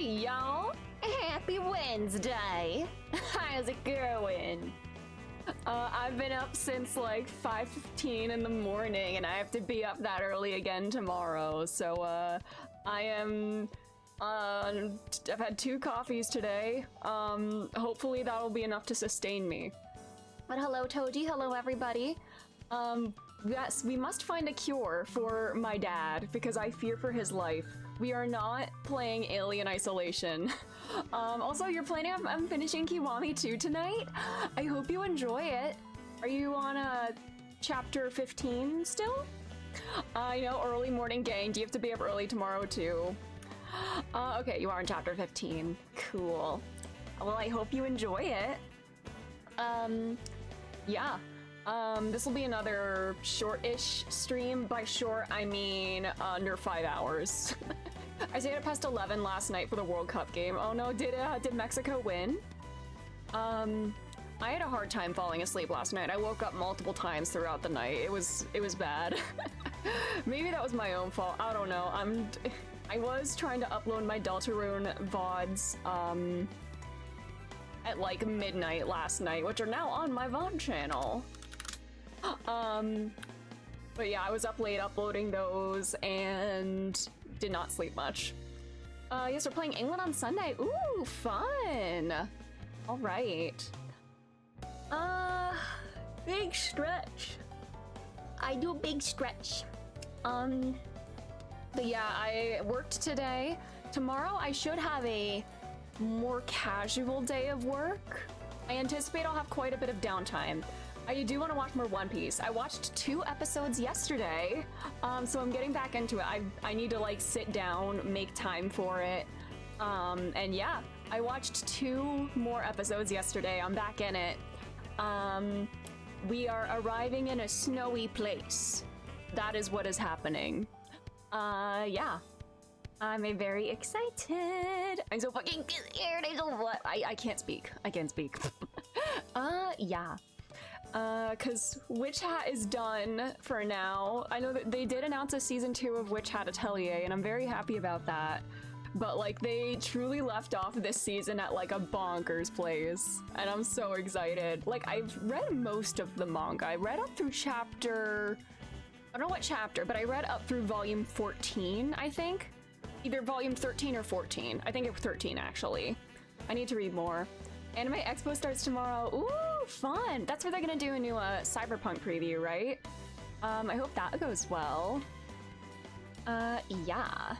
Howdy, y'all! Happy Wednesday! How's it going? I've been up since like 5:15 in the morning, and I have to be up that early again tomorrow. So, I am. I've had 2 coffees today. Hopefully that'll be enough to sustain me. But hello, Toji. Hello, everybody. Yes, we must find a cure for my dad because I fear for his life. We are not playing Alien Isolation. Also, you're planning on finishing Kiwami 2 tonight? I hope you enjoy it. Are you on chapter 15 still? I know, early morning gang. Do you have to be up early tomorrow too? Okay, you are in chapter 15. Cool. Well, I hope you enjoy it. Yeah. This will be another short-ish stream. By short, I mean under 5 hours. I stayed up past 11 last night for the World Cup game. Oh no, did Mexico win? I had a hard time falling asleep last night. I woke up multiple times throughout the night. It was bad. Maybe that was my own fault. I don't know. I was trying to upload my Deltarune VODs at like midnight last night, which are now on my VOD channel. But yeah, I was up late uploading those and did not sleep much. Yes, we're playing England on Sunday. Ooh, fun. All right. Big stretch. I do a big stretch. But yeah, I worked today. Tomorrow I should have a more casual day of work. I anticipate I'll have quite a bit of downtime. I do want to watch more One Piece. I watched 2 episodes yesterday, so I'm getting back into it. I need to like sit down, make time for it. And yeah, I watched 2 more episodes yesterday. I'm back in it. We are arriving in a snowy place. That is what is happening. Yeah. I'm very excited. I'm so fucking scared. I can't speak. I can't speak. Yeah. Cause Witch Hat is done for now. I know that they did announce a season 2 of Witch Hat Atelier, and I'm very happy about that. But like, they truly left off this season at like a bonkers place, and I'm so excited. Like, I've read most of the manga. I read up through chapter... I don't know what chapter, but I read up through volume 14, I think. Either volume 13 or 14. I think it was 13, actually. I need to read more. Anime Expo starts tomorrow. Ooh, fun! That's where they're gonna do a new Cyberpunk preview, right? I hope that goes well. Yeah.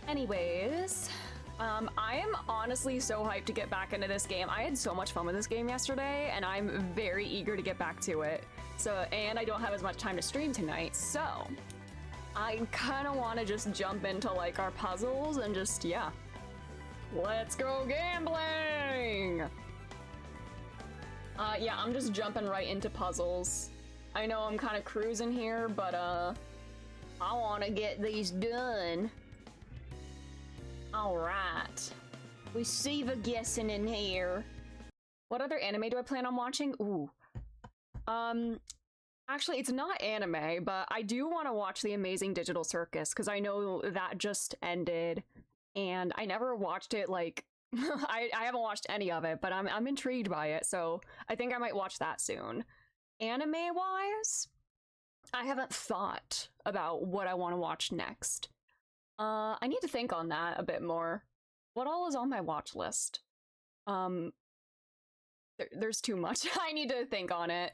Anyways, I am honestly so hyped to get back into this game. I had so much fun with this game yesterday, and I'm very eager to get back to it. So, and I don't have as much time to stream tonight, so I kind of want to just jump into like our puzzles and just, yeah. Let's go gambling! Yeah, I'm just jumping right into puzzles. I know I'm kind of cruising here, but I want to get these done. Alright. We see the guessing in here. What other anime do I plan on watching? Ooh. Actually, it's not anime, but I do want to watch The Amazing Digital Circus, because I know that just ended. And I never watched it, like, I haven't watched any of it, but I'm intrigued by it, so I think I might watch that soon. Anime-wise, I haven't thought about what I want to watch next. I need to think on that a bit more. What all is on my watch list? There's too much. I need to think on it.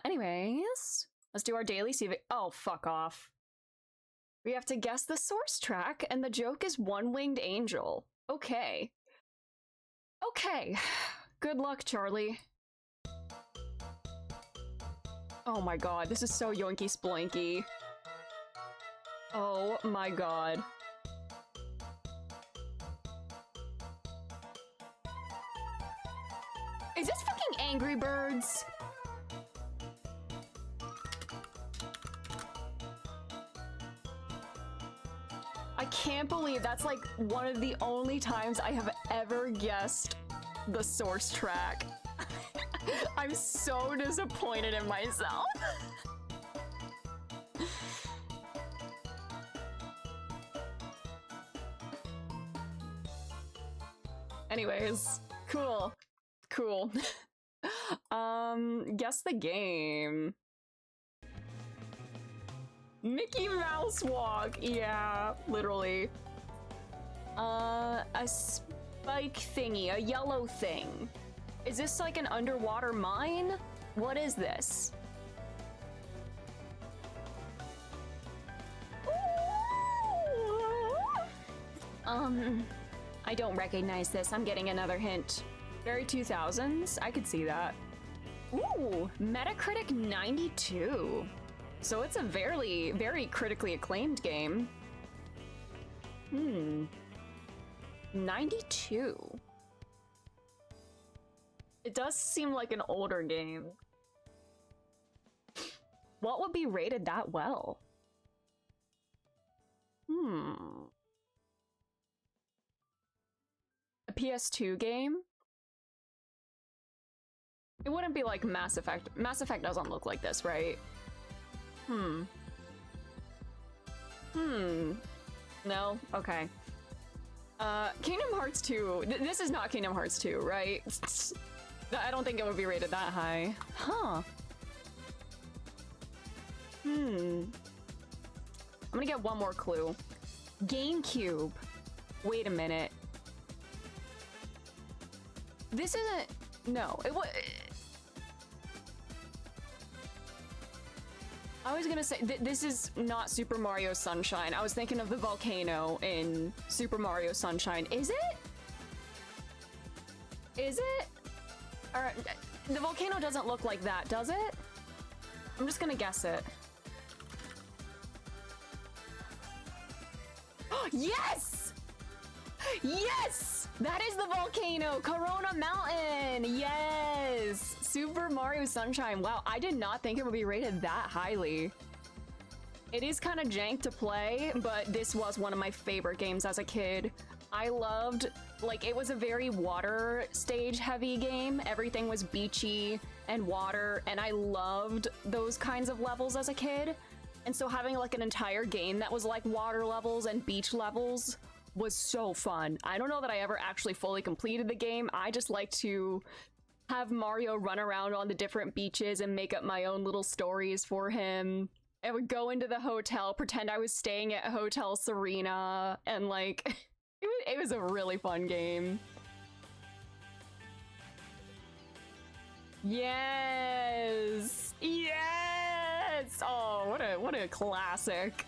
Anyways, let's do our daily CV. Oh, fuck off. We have to guess the source track, and the joke is One-Winged Angel. Okay. Okay. Good luck, Charlie. Oh my god, this is so yoinky sploinky. Oh my god. Is this fucking Angry Birds? I can't believe that's like one of the only times I have ever guessed the source track. I'm so disappointed in myself. Anyways, cool. Cool. Guess the game. Mickey Mouse walk. Yeah, literally. A spike thingy, a yellow thing. Is this like an underwater mine? What is this? I don't recognize this. I'm getting another hint. Very 2000s. I could see that. Ooh, Metacritic 92. So it's a very critically acclaimed game. 92. It does seem like an older game. What would be rated that well? A PS2 game? It wouldn't be like Mass Effect. Mass Effect doesn't look like this, right? No? Okay. Kingdom Hearts 2. This is not Kingdom Hearts 2, right? I don't think it would be rated that high. Huh. I'm gonna get one more clue. GameCube. Wait a minute. This isn't... No, it was... I was gonna say, this is not Super Mario Sunshine. I was thinking of the volcano in Super Mario Sunshine. Is it? Is it? Or, the volcano doesn't look like that, does it? I'm just gonna guess it. Yes! Yes! That is the volcano! Corona Mountain! Yes! Super Mario Sunshine. Wow, I did not think it would be rated that highly. It is kind of jank to play, but this was one of my favorite games as a kid. I loved, like, it was a very water stage heavy game. Everything was beachy and water, and I loved those kinds of levels as a kid. And so having like an entire game that was like water levels and beach levels was so fun. I don't know that I ever actually fully completed the game. I just like to have Mario run around on the different beaches and make up my own little stories for him. I would go into the hotel, pretend I was staying at Hotel Serena, and like, it was a really fun game. Yes! Yes! Oh, what a classic.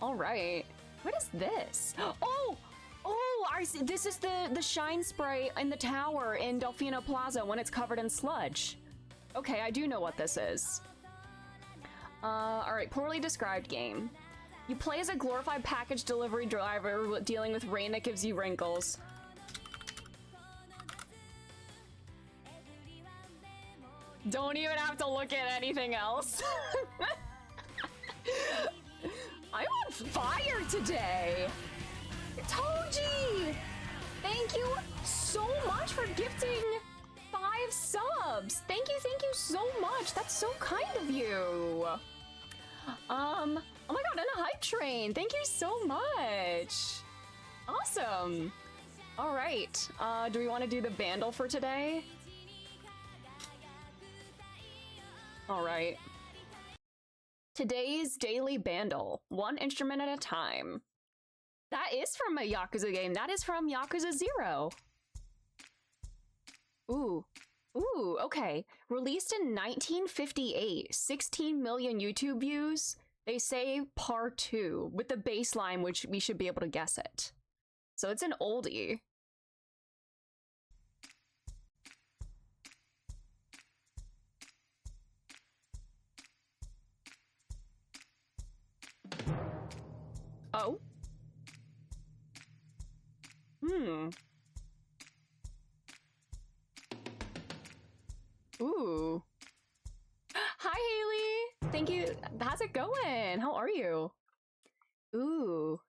All right. What is this? Oh! Oh, I see. This is the shine spray in the tower in Delfino Plaza when it's covered in sludge. Okay, I do know what this is. All right, poorly described game. You play as a glorified package delivery driver dealing with rain that gives you wrinkles. Don't even have to look at anything else. I'm on fire today. Toji! Thank you so much for gifting 5 subs. Thank you so much. That's so kind of you. Oh my god, and a hype train. Thank you so much. Awesome. All right. Do we want to do the bandle for today? All right. Today's daily bandle, one instrument at a time. That is from a Yakuza game. That is from Yakuza 0. Ooh, okay. Released in 1958, 16 million YouTube views. They say par 2 with the bass line, which we should be able to guess it. So it's an oldie. Oh. Ooh. Hi, Haley. Thank you. How's it going? How are you? Ooh.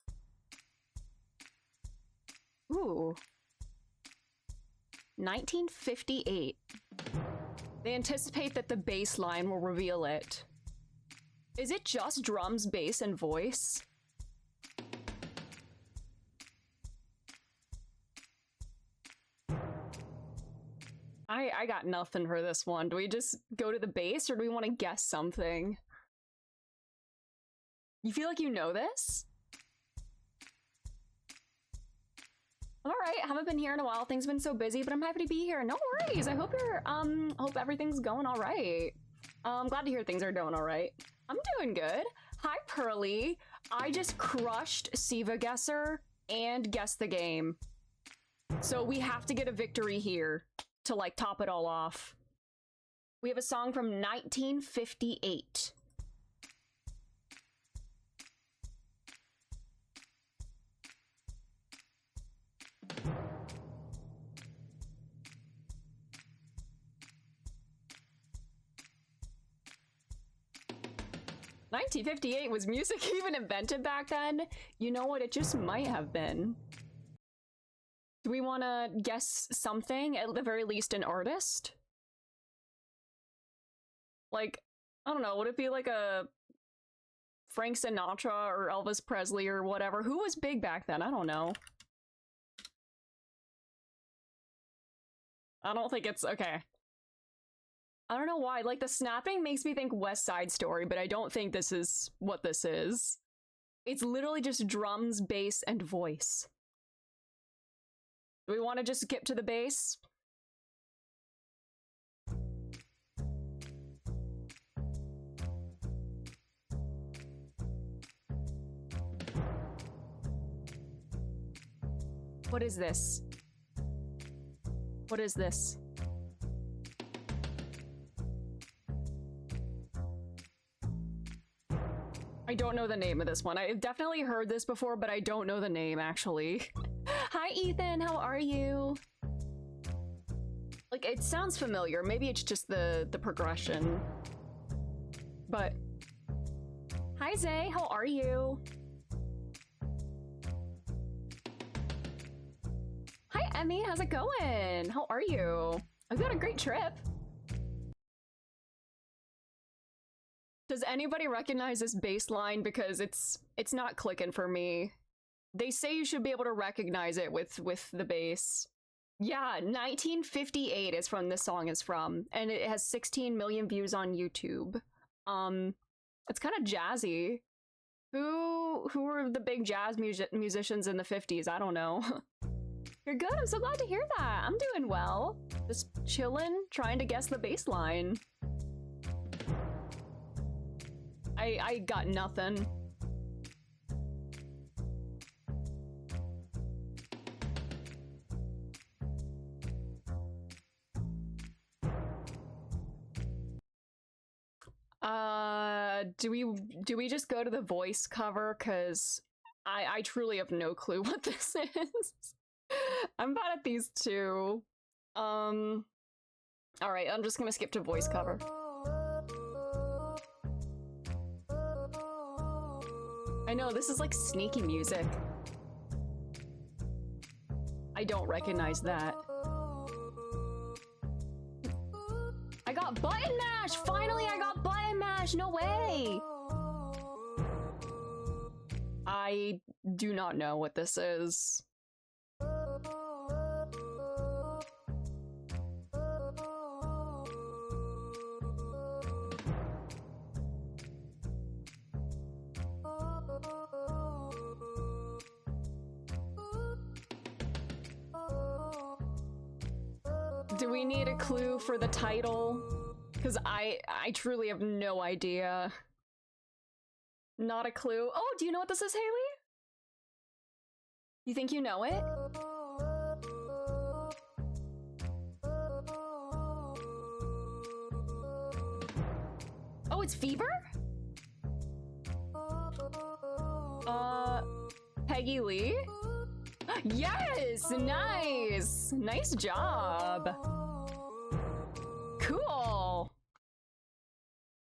1958. They anticipate that the bass line will reveal it. Is it just drums, bass, and voice? I got nothing for this one. Do we just go to the base or do we want to guess something? You feel like you know this? I'm alright, haven't been here in a while. Things have been so busy, but I'm happy to be here. No worries. I hope you're, hope everything's going alright. I'm glad to hear things are going alright. I'm doing good. Hi, Pearly. I just crushed Siva Guesser and Guess the Game. So we have to get a victory here to, like, top it all off. We have a song from 1958. (1958) was music even invented back then? You know what? It just might have been. Do we want to guess something? At the very least, an artist? Like, I don't know, would it be like a Frank Sinatra or Elvis Presley or whatever? Who was big back then? I don't know. I don't think it's... okay. I don't know why. Like, the snapping makes me think West Side Story, but I don't think this is what this is. It's literally just drums, bass, and voice. Do we want to just skip to the bass? What is this? What is this? I don't know the name of this one. I've definitely heard this before, but I don't know the name, actually. Hi, Ethan. How are you? Like, it sounds familiar. Maybe it's just the progression. But... hi, Zay. How are you? Hi, Emmy. How's it going? How are you? I've got a great trip. Does anybody recognize this bass line? Because it's not clicking for me. They say you should be able to recognize it with the bass. Yeah, 1958 is from this song is from, and it has 16 million views on YouTube. It's kind of jazzy. Who were the big jazz musicians in the 50s? I don't know. You're good. I'm so glad to hear that. I'm doing well. Just chilling, trying to guess the bass line. I got nothing. Do we just go to the voice cover? Cause I truly have no clue what this is. I'm bad at these two. Alright, I'm just gonna skip to voice cover. I know, this is like sneaky music. I don't recognize that. I got button mash! Finally, I got button mash! No way! I do not know what this is. Do we need a clue for the title? Because I truly have no idea. Not a clue. Oh, do you know what this is, Haley? You think you know it? Oh, it's Fever? Peggy Lee? Yes! Nice! Nice job! Cool!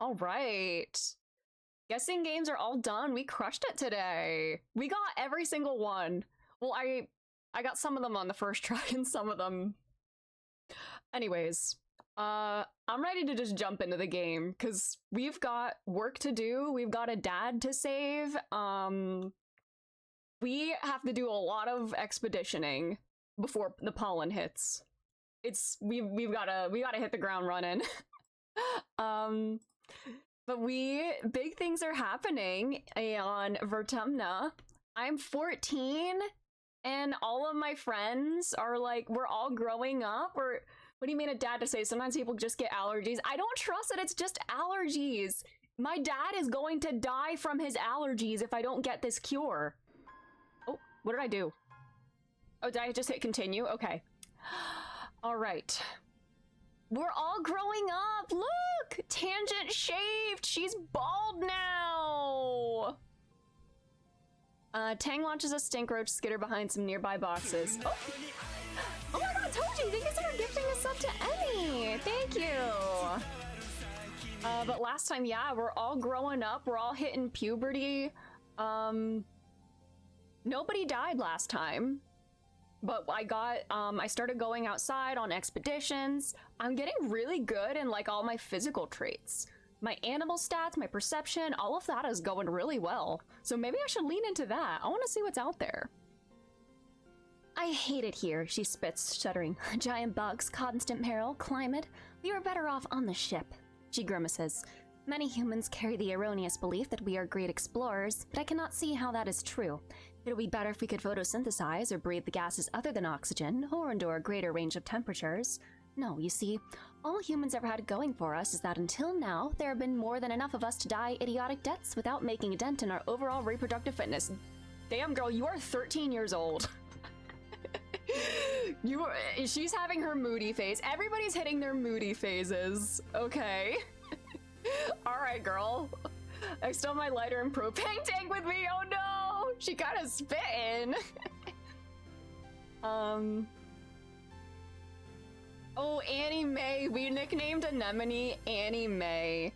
Alright. Guessing games are all done. We crushed it today. We got every single one. Well, I got some of them on the first try and some of them... Anyways, I'm ready to just jump into the game, because we've got work to do. We've got a dad to save. We have to do a lot of expeditioning before the pollen hits. we've gotta hit the ground running. But big things are happening on Vertumna. I'm 14, and all of my friends are like, we're all growing up. Or what do you mean a dad to say? Sometimes people just get allergies. I don't trust that it's just allergies. My dad is going to die from his allergies if I don't get this cure. Oh, what did I do? Oh, did I just hit continue? Okay. All right. We're all growing up. Look! Tangent shaved. She's bald now. Tang launches a stink roach skitter behind some nearby boxes. Oh, oh my god, Toji! Thank you so much for gifting this up to Emmy. Thank you. But last time, yeah, we're all growing up. We're all hitting puberty. Nobody died last time. But I started going outside on expeditions. I'm getting really good in like all my physical traits. My animal stats, my perception, all of that is going really well. So maybe I should lean into that. I want to see what's out there. I hate it here, she spits, shuddering. Giant bugs, constant peril, climate. We were better off on the ship. She grimaces. Many humans carry the erroneous belief that we are great explorers, but I cannot see how that is true. It would be better if we could photosynthesize or breathe the gases other than oxygen, or endure a greater range of temperatures. No, you see, all humans ever had going for us is that until now, there have been more than enough of us to die idiotic deaths without making a dent in our overall reproductive fitness. Damn girl, you are 13 years old. She's having her moody phase. Everybody's hitting their moody phases. Okay. Alright, girl. I stole my lighter and propane tank with me. Oh no! She got a spittin'. Oh, Annie Mae. We nicknamed Anemone Annie Mae.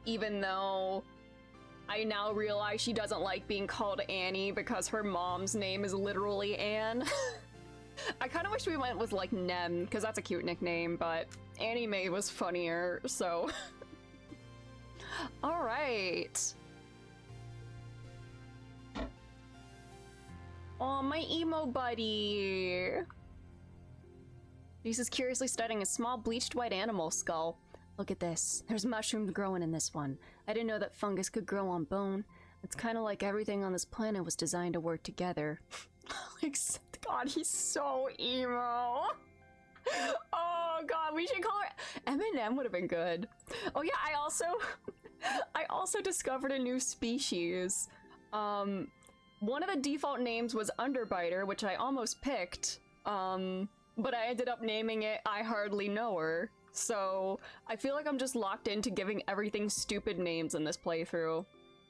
Even though I now realize she doesn't like being called Annie because her mom's name is literally Anne. I kind of wish we went with like Nem, because that's a cute nickname, but Annie Mae was funnier, so. All right. Oh, my emo buddy. Lisa's curiously studying a small bleached white animal skull. Look at this. There's mushrooms growing in this one. I didn't know that fungus could grow on bone. It's kind of like everything on this planet was designed to work together. Like, God, he's so emo. Oh God, we should call her Eminem. Would have been good. Oh yeah, I also discovered a new species. One of the default names was Underbiter, which I almost picked. But I ended up naming it I Hardly Know Her. So I feel like I'm just locked into giving everything stupid names in this playthrough.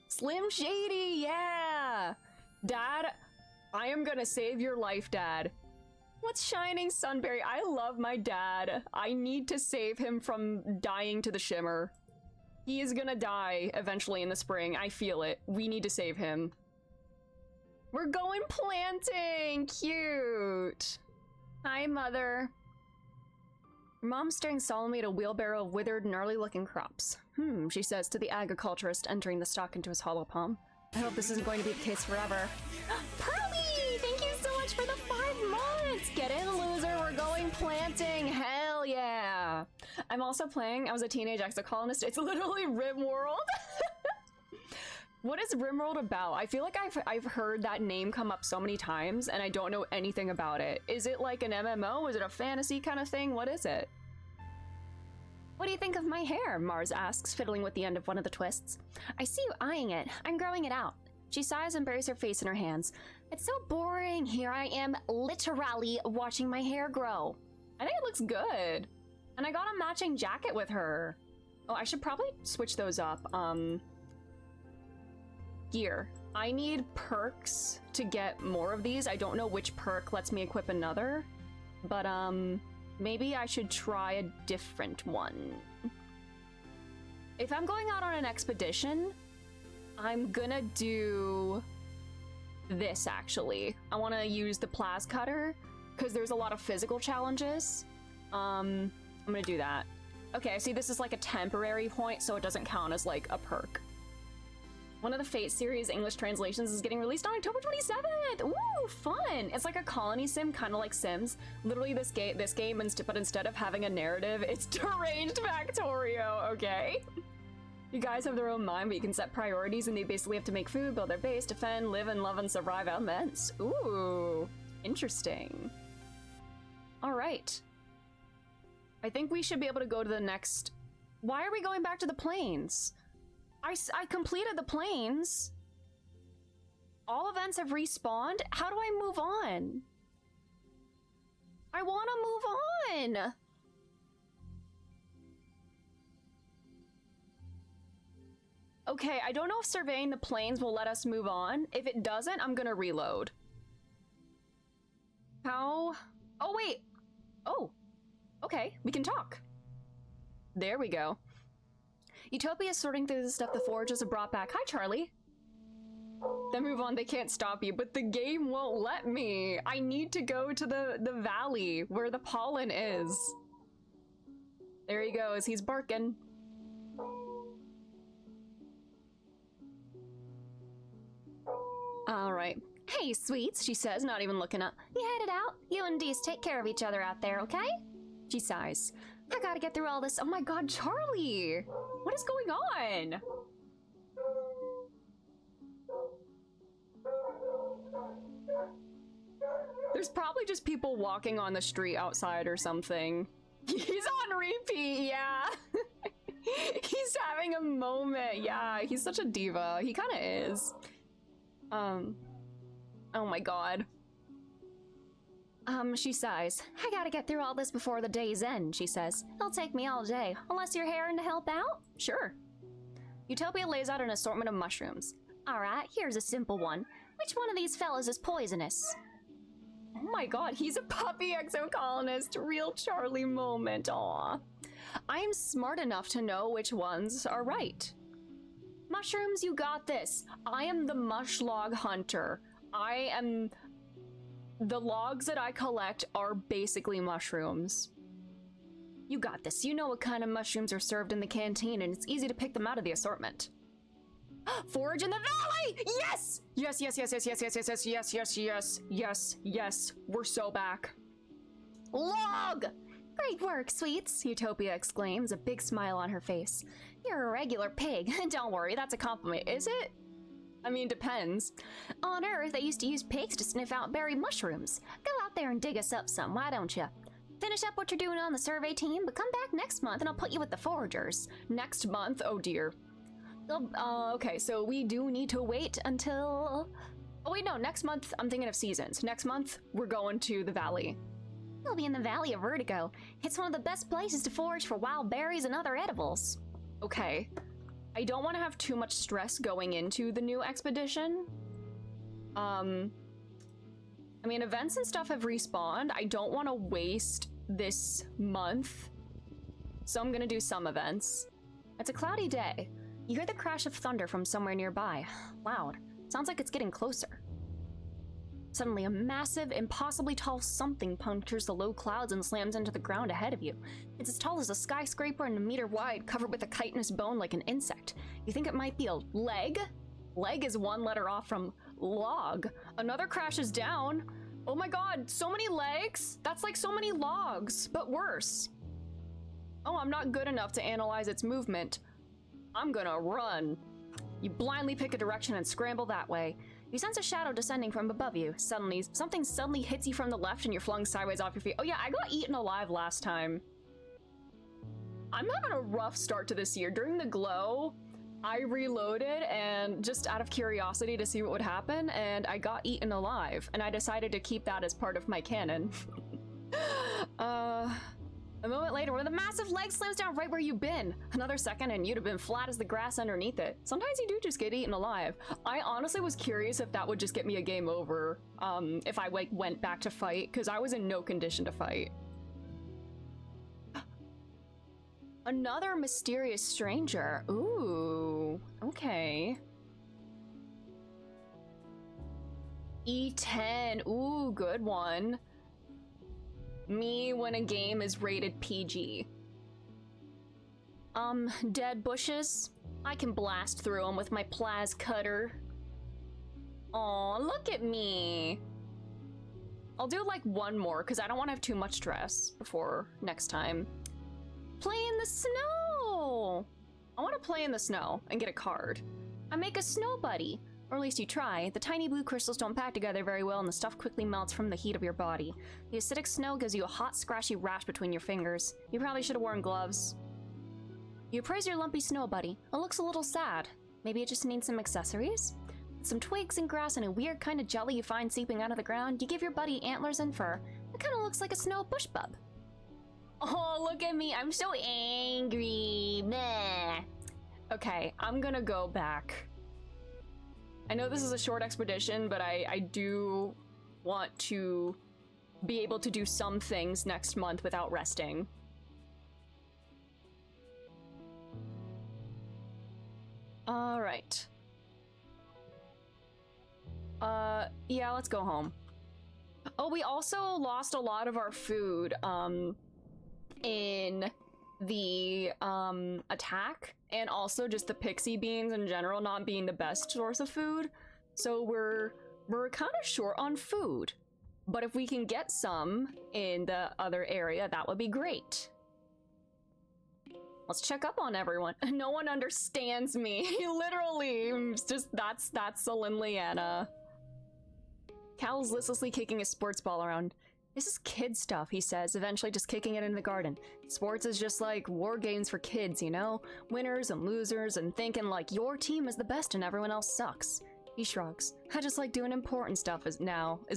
Slim Shady, yeah! Dad, I am gonna save your life, Dad. What's Shining Sunberry? I love my dad. I need to save him from dying to the shimmer. He is gonna die eventually in the spring. I feel it. We need to save him. We're going planting! Cute! Hi, Mother. Mom's staring solemnly at a wheelbarrow of withered, gnarly-looking crops. She says to the agriculturist entering the stock into his hollow palm. I hope this isn't going to be the case forever. Pearly! Thank you so much for the 5 months! Get in, loser! We're going planting! Hell yeah! I'm also playing, I was a teenage exocolonist. It's literally RimWorld! What is RimWorld about? I feel like I've heard that name come up so many times, and I don't know anything about it. Is it like an MMO? Is it a fantasy kind of thing? What is it? What do you think of my hair? Mars asks, fiddling with the end of one of the twists. I see you eyeing it. I'm growing it out. She sighs and buries her face in her hands. It's so boring. Here I am, literally watching my hair grow. I think it looks good. And I got a matching jacket with her. Oh, I should probably switch those up. Gear. I need perks to get more of these. I don't know which perk lets me equip another, but maybe I should try a different one. If I'm going out on an expedition, I'm gonna do this actually. I want to use the Plas Cutter because there's a lot of physical challenges. I'm gonna do that. Okay, I see this is like a temporary point, so it doesn't count as like a perk. One of the Fate series English translations is getting released on October 27th. Ooh, fun! It's like a colony sim, kind of like Sims. Literally, this game, but instead of having a narrative, it's deranged Factorio. Okay. You guys have their own mind, but you can set priorities, and they basically have to make food, build their base, defend, live, and love, and survive elements. Ooh, interesting. All right. I think we should be able to go to the next. Why are we going back to the plains? I completed the plains. All events have respawned. How do I move on? I want to move on. Okay, I don't know if surveying the plains will let us move on. If it doesn't, I'm gonna reload. How? Oh, wait. Oh, okay, we can talk. There we go. Utopia is sorting through the stuff the foragers have brought back. Hi, Charlie. Then move on, they can't stop you, but the game won't let me. I need to go to the valley where the pollen is. There he goes, he's barking. All right. Hey, sweets, she says, not even looking up. You headed out? You and Dees take care of each other out there, okay? She sighs. I gotta get through all this. Oh my god, Charlie! What is going on? There's probably just people walking on the street outside or something. He's on repeat, yeah. He's having a moment, yeah. He's such a diva. He kind of is. Oh my god. She sighs. I gotta get through all this before the day's end, she says. It'll take me all day, unless you're herring to help out? Sure. Utopia lays out an assortment of mushrooms. Alright, here's a simple one. Which one of these fellas is poisonous? Oh my god, he's a puppy exocolonist. Real Charlie moment, aw. I'm smart enough to know which ones are right. Mushrooms, you got this. I am the mush log hunter. The logs that I collect are basically mushrooms. You got this. You know what kind of mushrooms are served in the canteen, and it's easy to pick them out of the assortment. Forage in the valley! Yes! Yes, yes, yes, yes, yes, yes, yes, yes, yes, yes, yes, yes, yes. We're so back. Log! Great work, sweets, Utopia exclaims, a big smile on her face. You're a regular pig. Don't worry, that's a compliment, is it? I mean, depends. On Earth, they used to use pigs to sniff out buried mushrooms. Go out there and dig us up some, why don't you? Finish up what you're doing on the survey team, but come back next month and I'll put you with the foragers. Next month? Oh dear. Okay, so we do need to wait until... Oh wait, no, next month, I'm thinking of seasons. Next month, we're going to the valley. We'll be in the Valley of Vertigo. It's one of the best places to forage for wild berries and other edibles. Okay. I don't want to have too much stress going into the new expedition. I mean, events and stuff have respawned. I don't want to waste this month, so I'm gonna do some events. It's a cloudy day. You hear the crash of thunder from somewhere nearby. Loud. Sounds like it's getting closer. Suddenly, a massive, impossibly tall something punctures the low clouds and slams into the ground ahead of you. It's as tall as a skyscraper and a meter wide, covered with a chitinous bone like an insect. You think it might be a leg? Leg is one letter off from log. Another crashes down. Oh my god, so many legs? That's like so many logs, but worse. Oh, I'm not good enough to analyze its movement. I'm gonna run. You blindly pick a direction and scramble that way. You sense a shadow descending from above you. Suddenly, something suddenly hits you from the left and you're flung sideways off your feet. Oh yeah, I got eaten alive last time. I'm having a rough start to this year. During the glow, I reloaded and just out of curiosity to see what would happen, and I got eaten alive, and I decided to keep that as part of my canon. A moment later, one of the massive legs slams down right where you've been. Another second and you'd have been flat as the grass underneath it. Sometimes you do just get eaten alive. I honestly was curious if that would just get me a game over, if I went back to fight, because I was in no condition to fight. Another mysterious stranger. Ooh, okay. E10, ooh, good one. Me when a game is rated PG. Dead bushes. I can blast through them with my plas cutter. Aw, look at me. I'll do like one more because I don't want to have too much stress before next time. Play in the snow! I want to play in the snow and get a card. I make a snow buddy. Or at least you try. The tiny blue crystals don't pack together very well and the stuff quickly melts from the heat of your body. The acidic snow gives you a hot, scratchy rash between your fingers. You probably should have worn gloves. You praise your lumpy snow buddy. It looks a little sad. Maybe it just needs some accessories? Some twigs and grass and a weird kind of jelly you find seeping out of the ground. You give your buddy antlers and fur. It kind of looks like a snow bush bub. Oh, look at me. I'm so angry. Meh. Okay, I'm gonna go back. I know this is a short expedition, but I do want to be able to do some things next month without resting. All right. Yeah, let's go home. Oh, we also lost a lot of our food, in the, attack, and also just the pixie beans in general not being the best source of food. So we're kind of short on food. But if we can get some in the other area, that would be great. Let's check up on everyone. No one understands me. Literally, it's just that's a Liliana. Cal's listlessly kicking his sports ball around. This is kid stuff, he says, eventually just kicking it in the garden. Sports is just like war games for kids, you know? Winners and losers and thinking like your team is the best and everyone else sucks. He shrugs. I just like doing important stuff is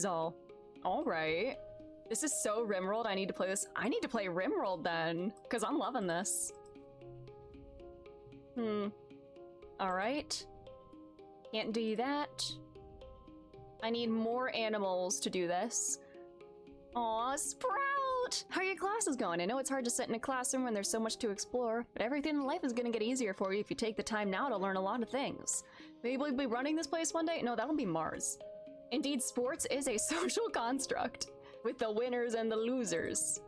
all. All right. This is so Rimworld. I need to play this. I need to play Rimworld then, because I'm loving this. All right. Can't do that. I need more animals to do this. Aw, Sprout! How are your classes going? I know it's hard to sit in a classroom when there's so much to explore, but everything in life is gonna get easier for you if you take the time now to learn a lot of things. Maybe we'll be running this place one day? No, that'll be Mars. Indeed, sports is a social construct, with the winners and the losers.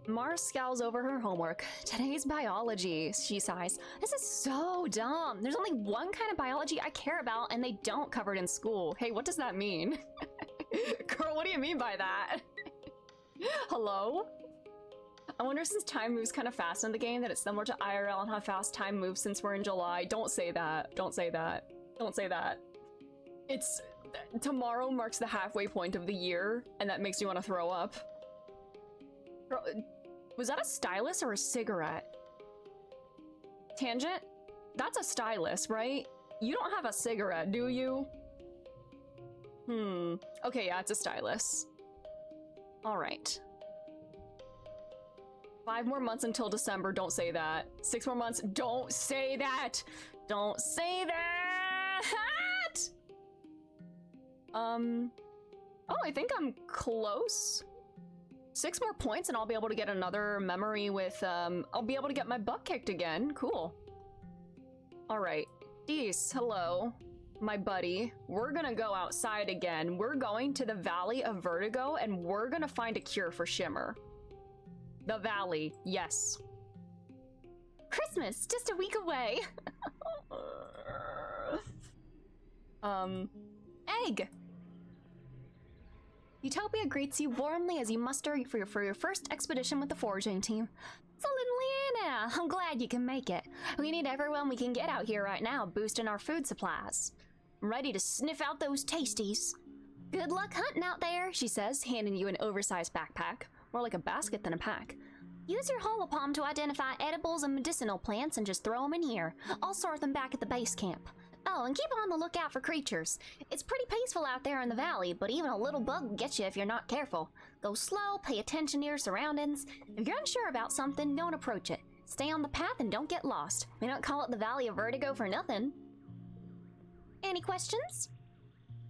Mars scowls over her homework. Today's biology, she sighs. This is so dumb. There's only one kind of biology I care about, and they don't cover it in school. Hey, what does that mean? Girl, what do you mean by that? Hello? I wonder since time moves kind of fast in the game that it's similar to IRL and how fast time moves since we're in July. Don't say that. Don't say that. Don't say that. It's... Tomorrow marks the halfway point of the year, and that makes you want to throw up. Girl, was that a stylus or a cigarette? Tangent? That's a stylus, right? You don't have a cigarette, do you? Okay, yeah, it's a stylus. Alright. 5 more months until December, don't say that. 6 more months, don't say that! Don't say that! Oh, I think I'm close. 6 more points and I'll be able to get another memory with, I'll be able to get my butt kicked again. Cool. Alright. Dees, hello. My buddy. We're gonna go outside again. We're going to the Valley of Vertigo and we're gonna find a cure for Shimmer. The Valley, yes. Christmas, just a week away. Egg. Utopia greets you warmly as you muster for your first expedition with the foraging team. So Leanna, I'm glad you can make it. We need everyone we can get out here right now, boosting our food supplies. I'm ready to sniff out those tasties. Good luck hunting out there, she says, handing you an oversized backpack. More like a basket than a pack. Use your holopalm to identify edibles and medicinal plants and just throw them in here. I'll sort them back at the base camp. Oh, and keep on the lookout for creatures. It's pretty peaceful out there in the valley, but even a little bug will get you if you're not careful. Go slow, pay attention to your surroundings. If you're unsure about something, don't approach it. Stay on the path and don't get lost. We don't call it the Valley of Vertigo for nothing. Any questions?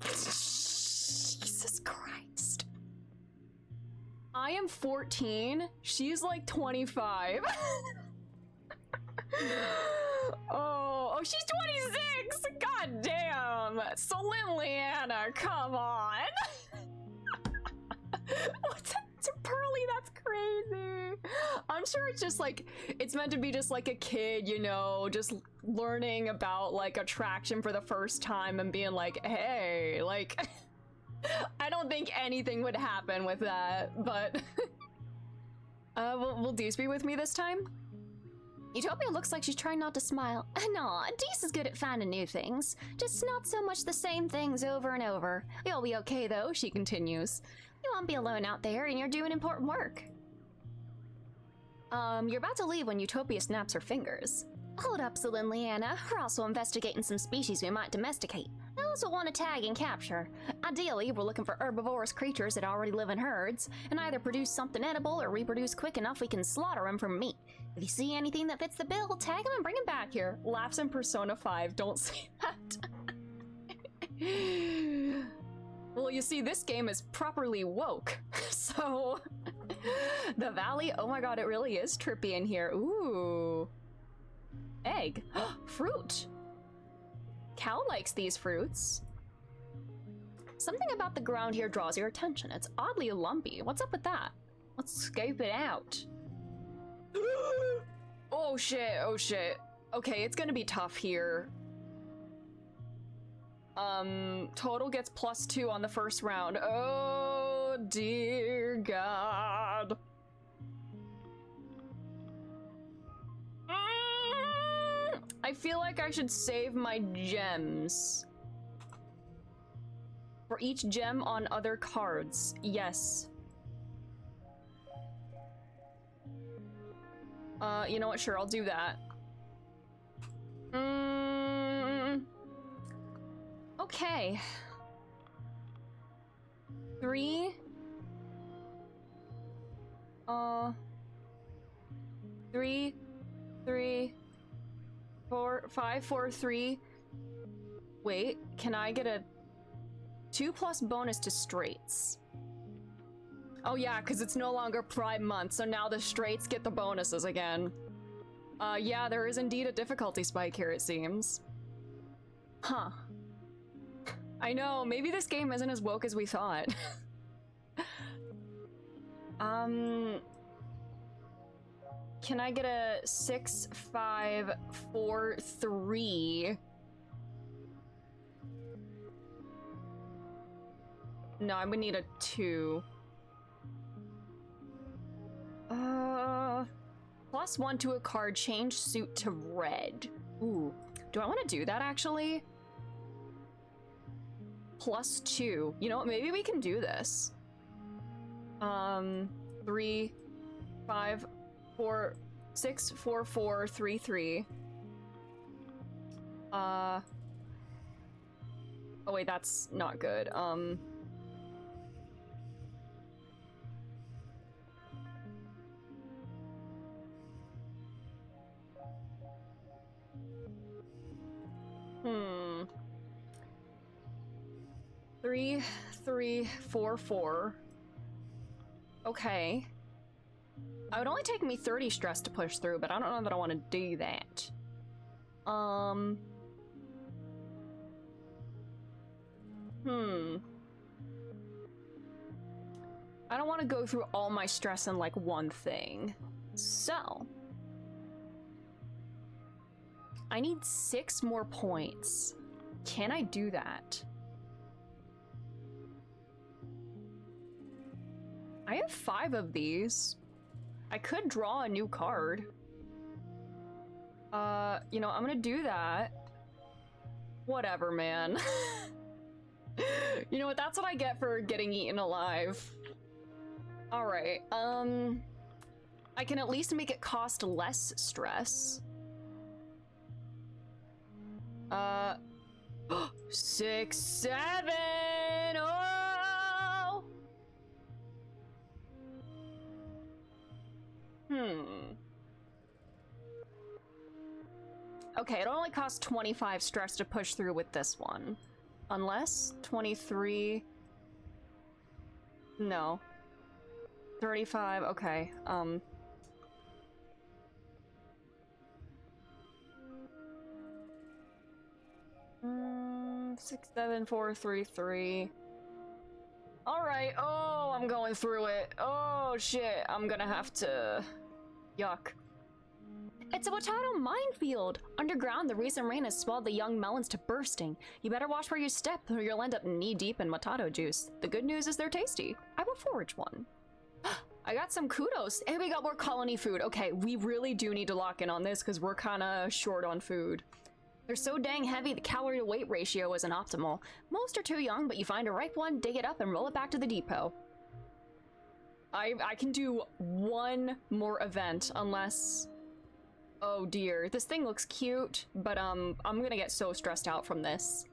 Jesus Christ. I am 14. She's like 25. Oh, she's 26! God damn! So Leanna, come on! What's that? Pearly, that's crazy! I'm sure it's just like, it's meant to be just like a kid, you know, just learning about like attraction for the first time and being like, hey, like, I don't think anything would happen with that, but will Dees be with me this time? Utopia looks like she's trying not to smile. No, Dees is good at finding new things, just not so much the same things over and over. You'll be okay though, she continues. You won't be alone out there, and you're doing important work. You're about to leave when Utopia snaps her fingers. Hold up, Celine Leanna. We're also investigating some species we might domesticate. I also want to tag and capture. Ideally, we're looking for herbivorous creatures that already live in herds, and either produce something edible or reproduce quick enough we can slaughter them for meat. If you see anything that fits the bill, tag them and bring them back here. Laughs in Persona 5, don't say that. Well, you see, this game is properly woke, so... The valley, oh my god, it really is trippy in here. Ooh. Egg. Fruit. Cal likes these fruits. Something about the ground here draws your attention. It's oddly lumpy. What's up with that? Let's scope it out. Oh shit, oh shit. Okay, it's gonna be tough here. Total gets +2 on the first round. Oh dear God. I feel like I should save my gems. For each gem on other cards. Yes. You know what? Sure, I'll do that. Okay. 3. 3, 3, 4, 5, 4, 3. Wait, can I get a 2+ bonus to straights? Oh yeah, because it's no longer Prime Month, so now the straights get the bonuses again. Yeah, there is indeed a difficulty spike here, it seems. Huh. I know, maybe this game isn't as woke as we thought. Can I get a 6, 5, 4, 3? No, I would need a 2. +1 to a card, change suit to red. Ooh, do I want to do that actually? +2. You know what? Maybe we can do this. 3, 5, 4, 6, 4, 4, 3, 3. Oh wait, that's not good. 3, 3, 4, 4. Okay. It would only take me 30 stress to push through, but I don't know that I want to do that. I don't want to go through all my stress in like one thing. So I need 6 more points. Can I do that? I have 5 of these. I could draw a new card. You know, I'm gonna do that. Whatever, man. You know what? That's what I get for getting eaten alive. Alright, I can at least make it cost less stress. 6, 7, oh! Okay, it only costs 25 stress to push through with this one. Unless 23... No. 35, okay, 6, 7, 4, 3, 3. Alright, oh, I'm going through it. Oh, shit, I'm gonna have to... Yuck. It's a potato minefield! Underground, the recent rain has swelled the young melons to bursting. You better watch where you step, or you'll end up knee-deep in potato juice. The good news is they're tasty. I will forage one. I got some kudos. And we got more colony food. Okay, we really do need to lock in on this because we're kind of short on food. They're so dang heavy, the calorie-to-weight ratio isn't optimal. Most are too young, but you find a ripe one, dig it up, and roll it back to the depot. I can do one more event, unless... Oh dear, this thing looks cute, but I'm gonna get so stressed out from this.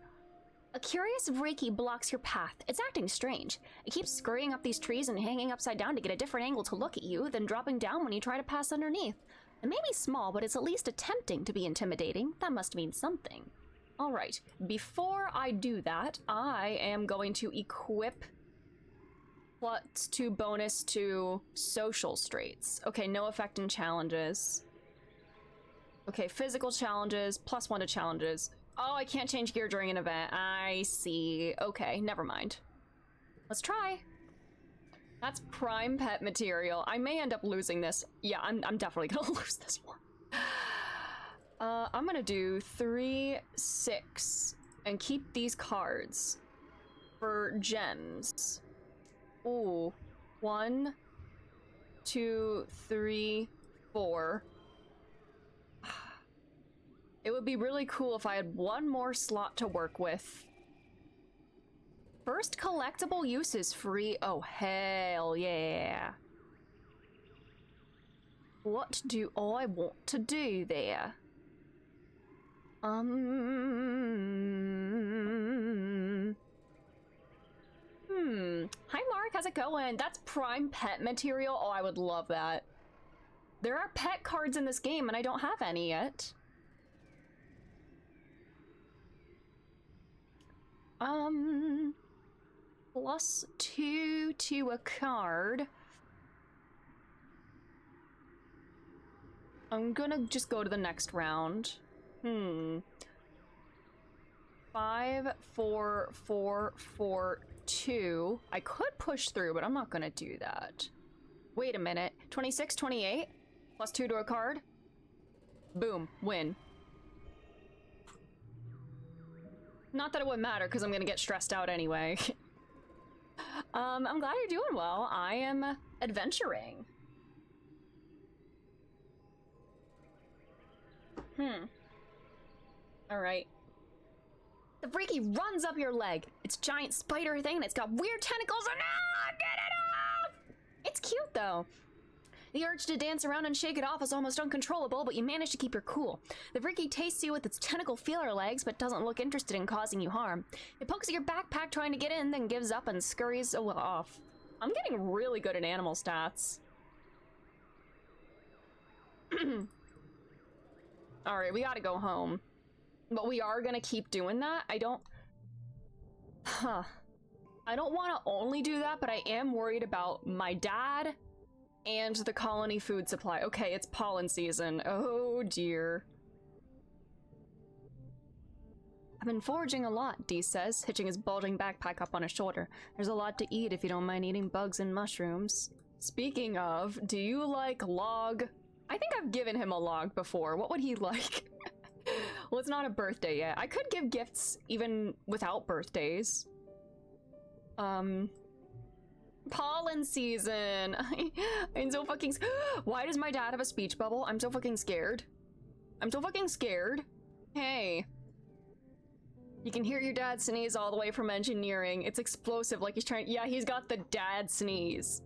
A curious Reiki blocks your path. It's acting strange. It keeps scurrying up these trees and hanging upside down to get a different angle to look at you, then dropping down when you try to pass underneath. It may be small, but it's at least attempting to be intimidating. That must mean something. All right, before I do that, I am going to equip +2 bonus to social traits. Okay, no effect in challenges. Okay, physical challenges, +1 to challenges. Oh, I can't change gear during an event. I see. Okay, never mind. Let's try. That's prime pet material. I may end up losing this. Yeah, I'm definitely gonna lose this one. I'm gonna do 3, 6, and keep these cards for gems. Ooh, 1, 2, 3, 4. It would be really cool if I had one more slot to work with. First collectible use is free. Oh, hell yeah. What do I want to do there? Hi, Mark, how's it going? That's prime pet material. Oh, I would love that. There are pet cards in this game, and I don't have any yet. +2 to a card. I'm gonna just go to the next round. 5, 4, 4, 4, 2. I could push through, but I'm not gonna do that. Wait a minute. 26, 28? +2 to a card? Boom. Win. Not that it would matter, because I'm gonna get stressed out anyway. I'm glad you're doing well. I am adventuring. Alright. The freaky runs up your leg. It's a giant spider thing and it's got weird tentacles and get it off! It's cute though. The urge to dance around and shake it off is almost uncontrollable, but you manage to keep your cool. The freaky tastes you with its tentacle feeler legs, but doesn't look interested in causing you harm. It pokes at your backpack trying to get in, then gives up and scurries off. I'm getting really good at animal stats. Alright, we gotta go home. But we are gonna keep doing that. I don't want to only do that, but I am worried about my dad and the colony food supply. Okay, it's pollen season. Oh dear. I've been foraging a lot, Dee says, hitching his bulging backpack up on his shoulder. There's a lot to eat if you don't mind eating bugs and mushrooms. Speaking of, do you like log? I think I've given him a log before. What would he like? Well, it's not a birthday yet. I could give gifts even without birthdays. Pollen season. I'm so fucking why does my dad have a speech bubble? I'm so fucking scared. I'm so fucking scared. Hey. You can hear your dad sneeze all the way from engineering. It's explosive, like he's trying— yeah, he's got the dad sneeze.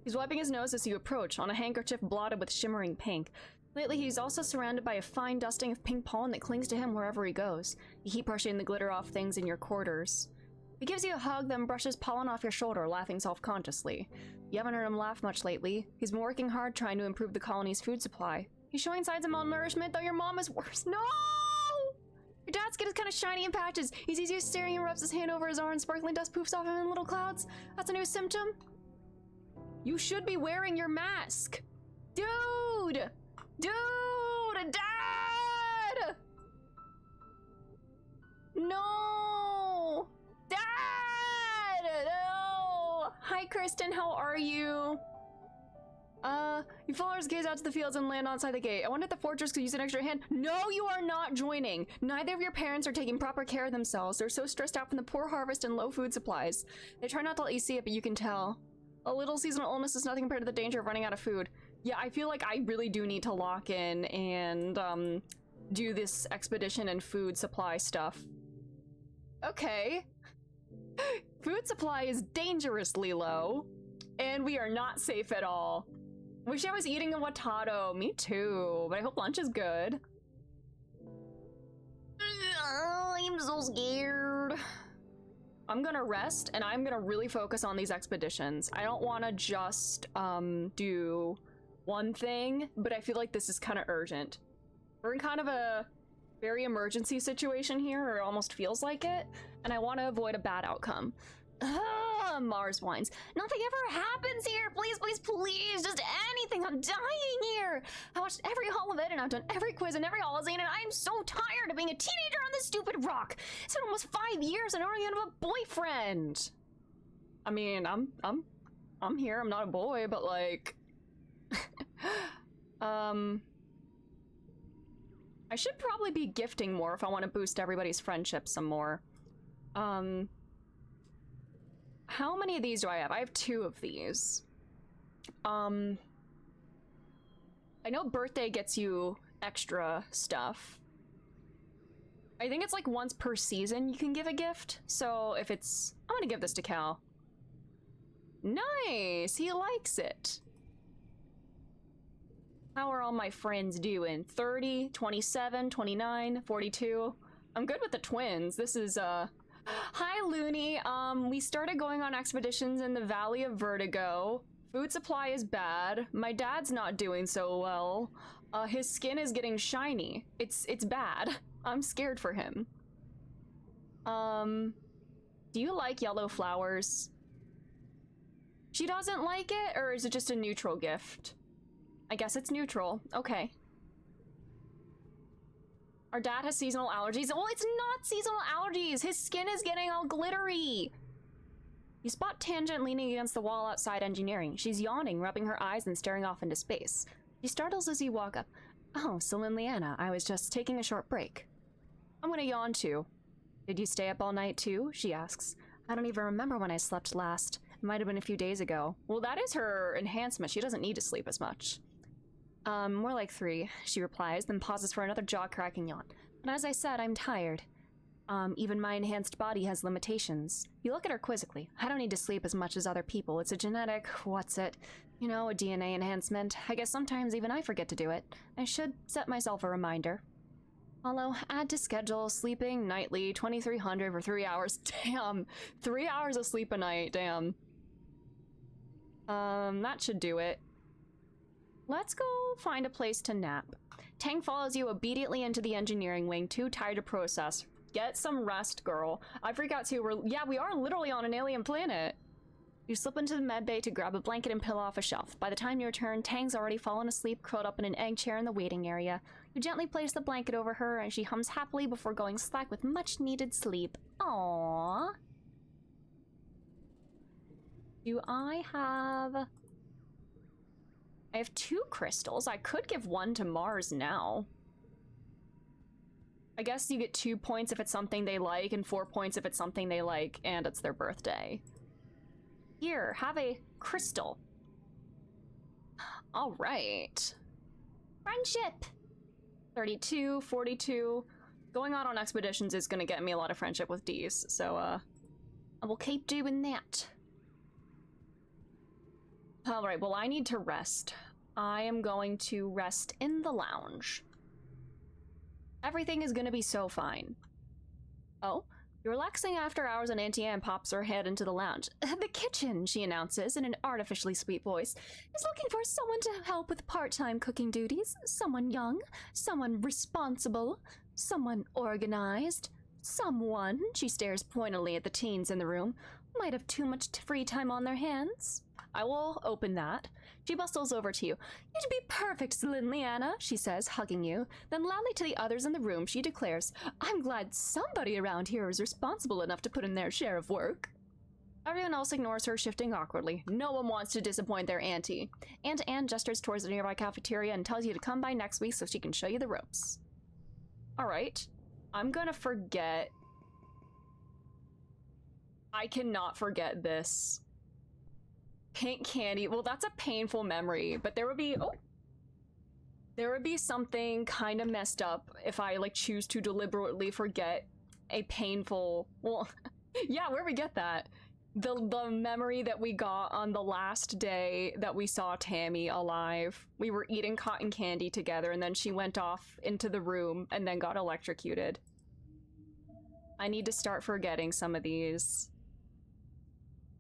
He's wiping his nose as you approach, on a handkerchief blotted with shimmering pink. Lately, he's also surrounded by a fine dusting of pink pollen that clings to him wherever he goes. You keep brushing the glitter off things in your quarters. He gives you a hug, then brushes pollen off your shoulder, laughing self-consciously. You haven't heard him laugh much lately. He's been working hard trying to improve the colony's food supply. He's showing signs of malnourishment, though your mom is worse. No! Your dad's skin is kind of shiny in patches. He's easy staring and rubs his hand over his arm, and sparkling dust poofs off him in little clouds. That's a new symptom. You should be wearing your mask. Dude! Dude! Dad! No! Dad! No! Hi, Kristen, how are you? You followers gaze out to the fields and land outside the gate. I wonder if the fortress could use an extra hand. No, you are not joining. Neither of your parents are taking proper care of themselves. They're so stressed out from the poor harvest and low food supplies. They try not to let you see it, but you can tell. A little seasonal illness is nothing compared to the danger of running out of food. Yeah, I feel like I really do need to lock in and, do this expedition and food supply stuff. Okay. Food supply is dangerously low, and we are not safe at all. Wish I was eating a watado. Me too, but I hope lunch is good. I'm so scared. I'm gonna rest, and I'm gonna really focus on these expeditions. I don't want to just do one thing, but I feel like this is kind of urgent. We're in kind of a very emergency situation here, or it almost feels like it, and I want to avoid a bad outcome. Mars whines. Nothing ever happens here. Please, please, please. Just anything. I'm dying here. I watched every Hall of Ed and I've done every quiz and every Holozine, and I am so tired of being a teenager on this stupid rock. It's been almost 5 years and I don't even have a boyfriend. I mean, I'm here. I'm not a boy, but like, I should probably be gifting more if I want to boost everybody's friendship some more. How many of these do I have? I have 2 of these. I know birthday gets you extra stuff. I think it's like once per season you can give a gift. So if it's... I'm gonna give this to Cal. Nice! He likes it. How are all my friends doing? 30, 27, 29, 42. I'm good with the twins. This is, Hi, Looney. We started going on expeditions in the Valley of Vertigo. Food supply is bad. My dad's not doing so well. His skin is getting shiny. It's bad. I'm scared for him. Do you like yellow flowers? She doesn't like it, or is it just a neutral gift? I guess it's neutral. Okay. Our dad has seasonal allergies. Oh, it's not seasonal allergies! His skin is getting all glittery! You spot Tangent leaning against the wall outside engineering. She's yawning, rubbing her eyes and staring off into space. She startles as you walk up. Oh, Celine Leanna, I was just taking a short break. I'm gonna yawn too. Did you stay up all night too? She asks. I don't even remember when I slept last. It might have been a few days ago. Well, that is her enhancement. She doesn't need to sleep as much. More like 3, she replies, then pauses for another jaw-cracking yawn. But as I said, I'm tired. Even my enhanced body has limitations. You look at her quizzically. I don't need to sleep as much as other people. It's a genetic, what's it? You know, a DNA enhancement. I guess sometimes even I forget to do it. I should set myself a reminder. Although, add to schedule, sleeping nightly, 2300 for 3 hours. Damn! 3 hours of sleep a night, damn. That should do it. Let's go find a place to nap. Tang follows you obediently into the engineering wing, too tired to process. Get some rest, girl. I freak out too. Yeah, we are literally on an alien planet. You slip into the med bay to grab a blanket and pillow off a shelf. By the time you return, Tang's already fallen asleep, curled up in an egg chair in the waiting area. You gently place the blanket over her, and she hums happily before going slack with much-needed sleep. Aww. Do I have 2 crystals. I could give 1 to Mars now. I guess you get 2 points if it's something they like, and 4 points if it's something they like, and it's their birthday. Here, have a crystal. All right. Friendship! 32, 42. Going out on expeditions is gonna get me a lot of friendship with D's, so, I will keep doing that. Alright, well, I need to rest. I am going to rest in the lounge. Everything is gonna be so fine. Oh, you're relaxing after hours and Auntie Anne pops her head into the lounge. The kitchen, she announces in an artificially sweet voice, is looking for someone to help with part-time cooking duties. Someone young, someone responsible, someone organized, someone, she stares pointedly at the teens in the room, might have too much free time on their hands. I will open that. She bustles over to you. You'd be perfect, Celine Leanna, she says, hugging you. Then loudly to the others in the room, she declares, I'm glad somebody around here is responsible enough to put in their share of work. Everyone else ignores her, shifting awkwardly. No one wants to disappoint their auntie. Aunt Anne gestures towards the nearby cafeteria and tells you to come by next week so she can show you the ropes. Alright. I'm gonna forget. I cannot forget this. Pink candy. Well, that's a painful memory, but there would be... Oh! There would be something kind of messed up if I, like, choose to deliberately forget a painful... Well, yeah, where'd we get that? The memory that we got on the last day that we saw Tammy alive. We were eating cotton candy together, and then she went off into the room and then got electrocuted. I need to start forgetting some of these.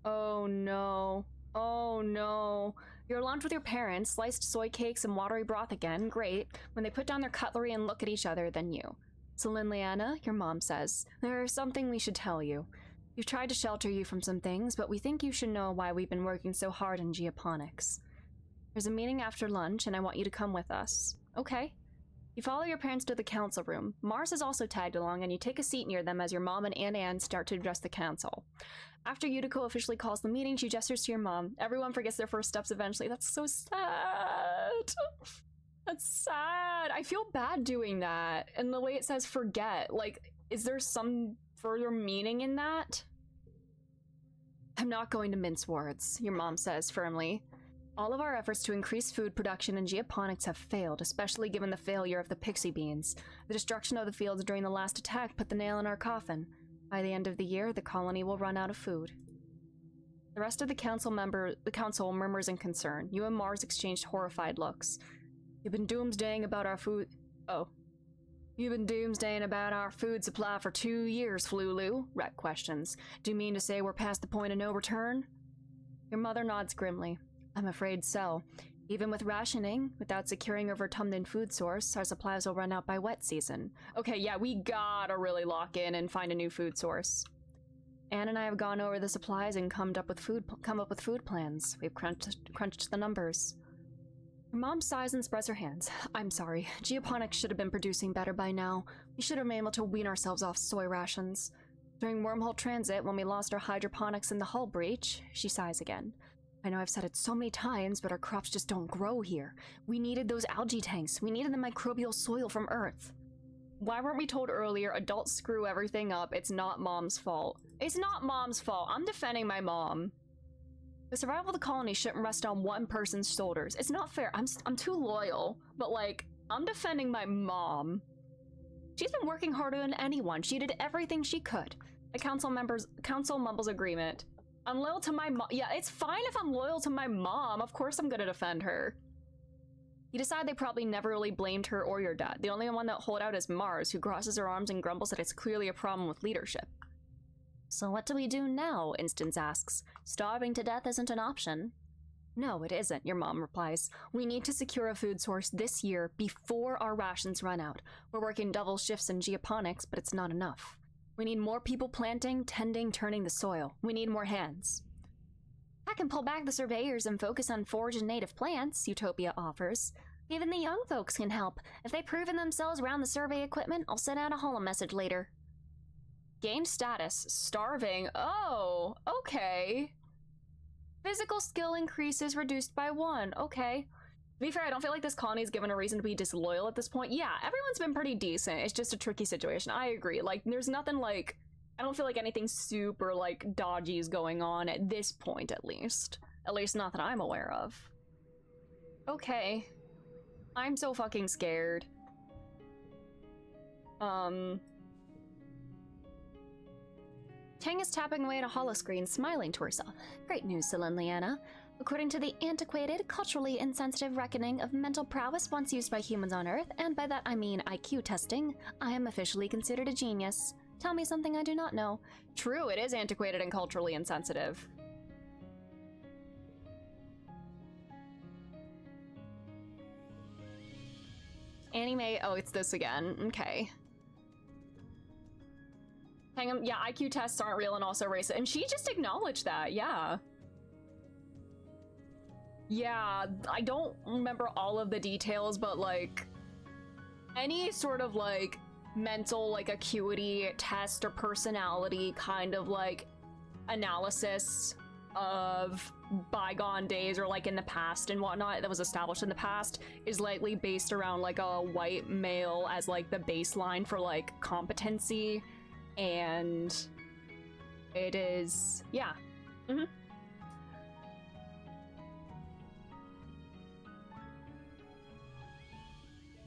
Oh no. Oh no. Your lunch with your parents, sliced soy cakes and watery broth again, great. When they put down their cutlery and look at each other, then you. So Liliana, your mom says, there's something we should tell you. We've tried to shelter you from some things, but we think you should know why we've been working so hard in geoponics. There's a meeting after lunch, and I want you to come with us. Okay. You follow your parents to the council room. Mars is also tagged along, and you take a seat near them as your mom and Aunt Anne start to address the council. After Yutiko officially calls the meeting, she gestures to your mom. Everyone forgets their first steps eventually. That's so sad. That's sad. I feel bad doing that. And the way it says forget, like, is there some further meaning in that? I'm not going to mince words, your mom says firmly. All of our efforts to increase food production in geoponics have failed, especially given the failure of the pixie beans. The destruction of the fields during the last attack put the nail in our coffin. By the end of the year, the colony will run out of food. The rest of the council murmurs in concern. You and Mars exchanged horrified looks. You've been doomsdaying about our food... Oh. You've been doomsdaying about our food supply for 2 years, Flulu, Rhett questions. Do you mean to say we're past the point of no return? Your mother nods grimly. I'm afraid so. Even with rationing, without securing a Vertumnan food source, our supplies will run out by wet season. Okay, yeah, we gotta really lock in and find a new food source. Anne and I have gone over the supplies and come up with food plans. We've crunched the numbers. Her mom sighs and spreads her hands. I'm sorry. Geoponics should have been producing better by now. We should have been able to wean ourselves off soy rations. During wormhole transit, when we lost our hydroponics in the hull breach, she sighs again. I know I've said it so many times, but our crops just don't grow here. We needed those algae tanks. We needed the microbial soil from Earth. Why weren't we told earlier, adults screw everything up, it's not Mom's fault? It's not Mom's fault. I'm defending my mom. The survival of the colony shouldn't rest on one person's shoulders. It's not fair. I'm too loyal, but like, I'm defending my mom. She's been working harder than anyone. She did everything she could. The council mumbles agreement. I'm loyal to my mom. Yeah, it's fine if I'm loyal to my mom. Of course I'm gonna defend her. You decide they probably never really blamed her or your dad. The only one that hold out is Mars, who crosses her arms and grumbles that it's clearly a problem with leadership. So what do we do now? Instance asks. Starving to death isn't an option. No, it isn't, your mom replies. We need to secure a food source this year before our rations run out. We're working double shifts in geoponics, but it's not enough. We need more people planting, tending, turning the soil. We need more hands. I can pull back the surveyors and focus on forage and native plants, Utopia offers. Even the young folks can help. If they've proven themselves around the survey equipment, I'll send out a holo message later. Gain status. Starving. Oh, okay. Physical skill increases reduced by 1. Okay. To be fair, I don't feel like this colony is given a reason to be disloyal at this point. Yeah, everyone's been pretty decent. It's just a tricky situation. I agree. Like, there's nothing like... I don't feel like anything super, like, dodgy is going on at this point, at least. At least not that I'm aware of. Okay. I'm so fucking scared. Tang is tapping away at a holoscreen, smiling to herself. Great news, Celine Liana. According to the antiquated, culturally insensitive reckoning of mental prowess once used by humans on Earth, and by that I mean IQ testing, I am officially considered a genius. Tell me something I do not know. True, it is antiquated and culturally insensitive. Anime, oh, it's this again. Okay. Hang on, yeah, IQ tests aren't real and also racist. And she just acknowledged that, yeah. Yeah, I don't remember all of the details, but like, any sort of like mental like acuity test or personality kind of like analysis of bygone days or like in the past and whatnot that was established in the past is likely based around like a white male as like the baseline for like competency, and it is, yeah.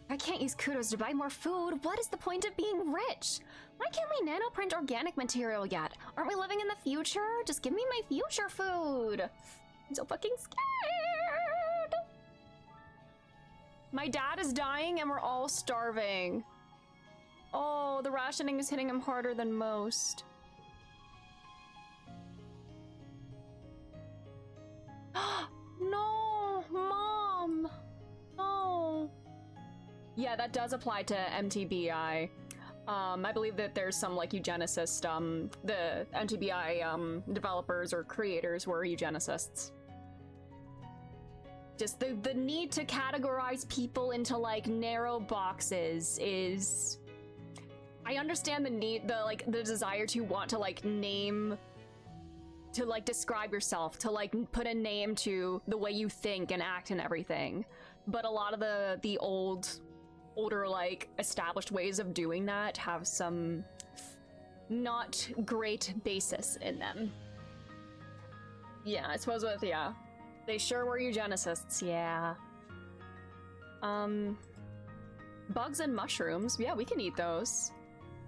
I can't use kudos to buy more food. What is the point of being rich? Why can't we nanoprint organic material yet? Aren't we living in the future? Just give me my future food. I'm so fucking scared. My dad is dying and we're all starving. Oh, the rationing is hitting him harder than most. No, Mom. No. Yeah, that does apply to MTBI. I believe that there's some like eugenicist, the MTBI developers or creators were eugenicists. Just the need to categorize people into like narrow boxes is... I understand the need, the desire to want to like name, to like describe yourself, to like put a name to the way you think and act and everything. But a lot of the older like established ways of doing that have some not great basis in them. Yeah, I suppose with, yeah. They sure were eugenicists, yeah. Bugs and mushrooms, yeah, we can eat those.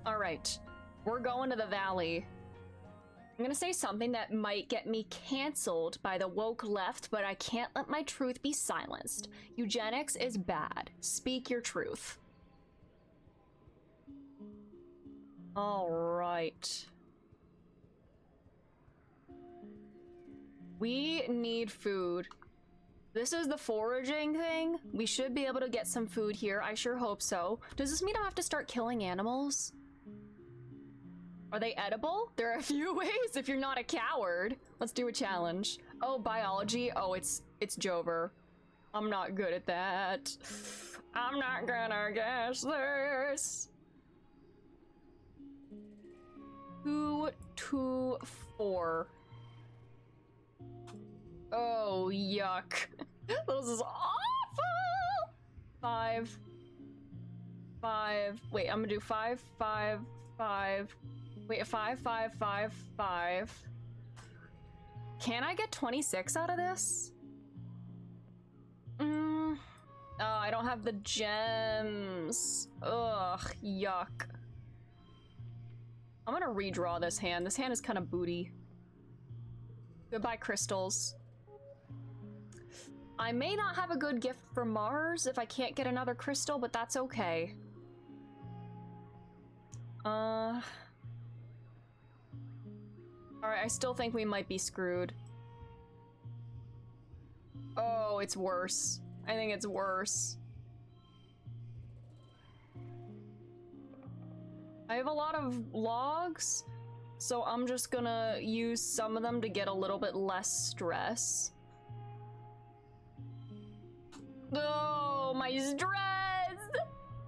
All right, we're going to the valley. I'm gonna say something that might get me canceled by the woke left, but I can't let my truth be silenced. Eugenics is bad. Speak your truth. All right. We need food. This is the foraging thing. We should be able to get some food here. I sure hope so. Does this mean I have to start killing animals? Are they edible? There are a few ways if you're not a coward. Let's do a challenge. Oh, biology. Oh, it's Jover. I'm not good at that. I'm not gonna guess this. 2, 2, 4. Oh, yuck. This is awful. 5, 5. Wait, I'm gonna do 5, 5, 5. Wait, 5, 5, 5, 5. Can I get 26 out of this? Oh, I don't have the gems. Ugh, yuck. I'm gonna redraw this hand. This hand is kind of booty. Goodbye, crystals. I may not have a good gift for Mars if I can't get another crystal, but that's okay. Alright, I still think we might be screwed. Oh, it's worse. I think it's worse. I have a lot of logs, so I'm just gonna use some of them to get a little bit less stress. Oh, my stress!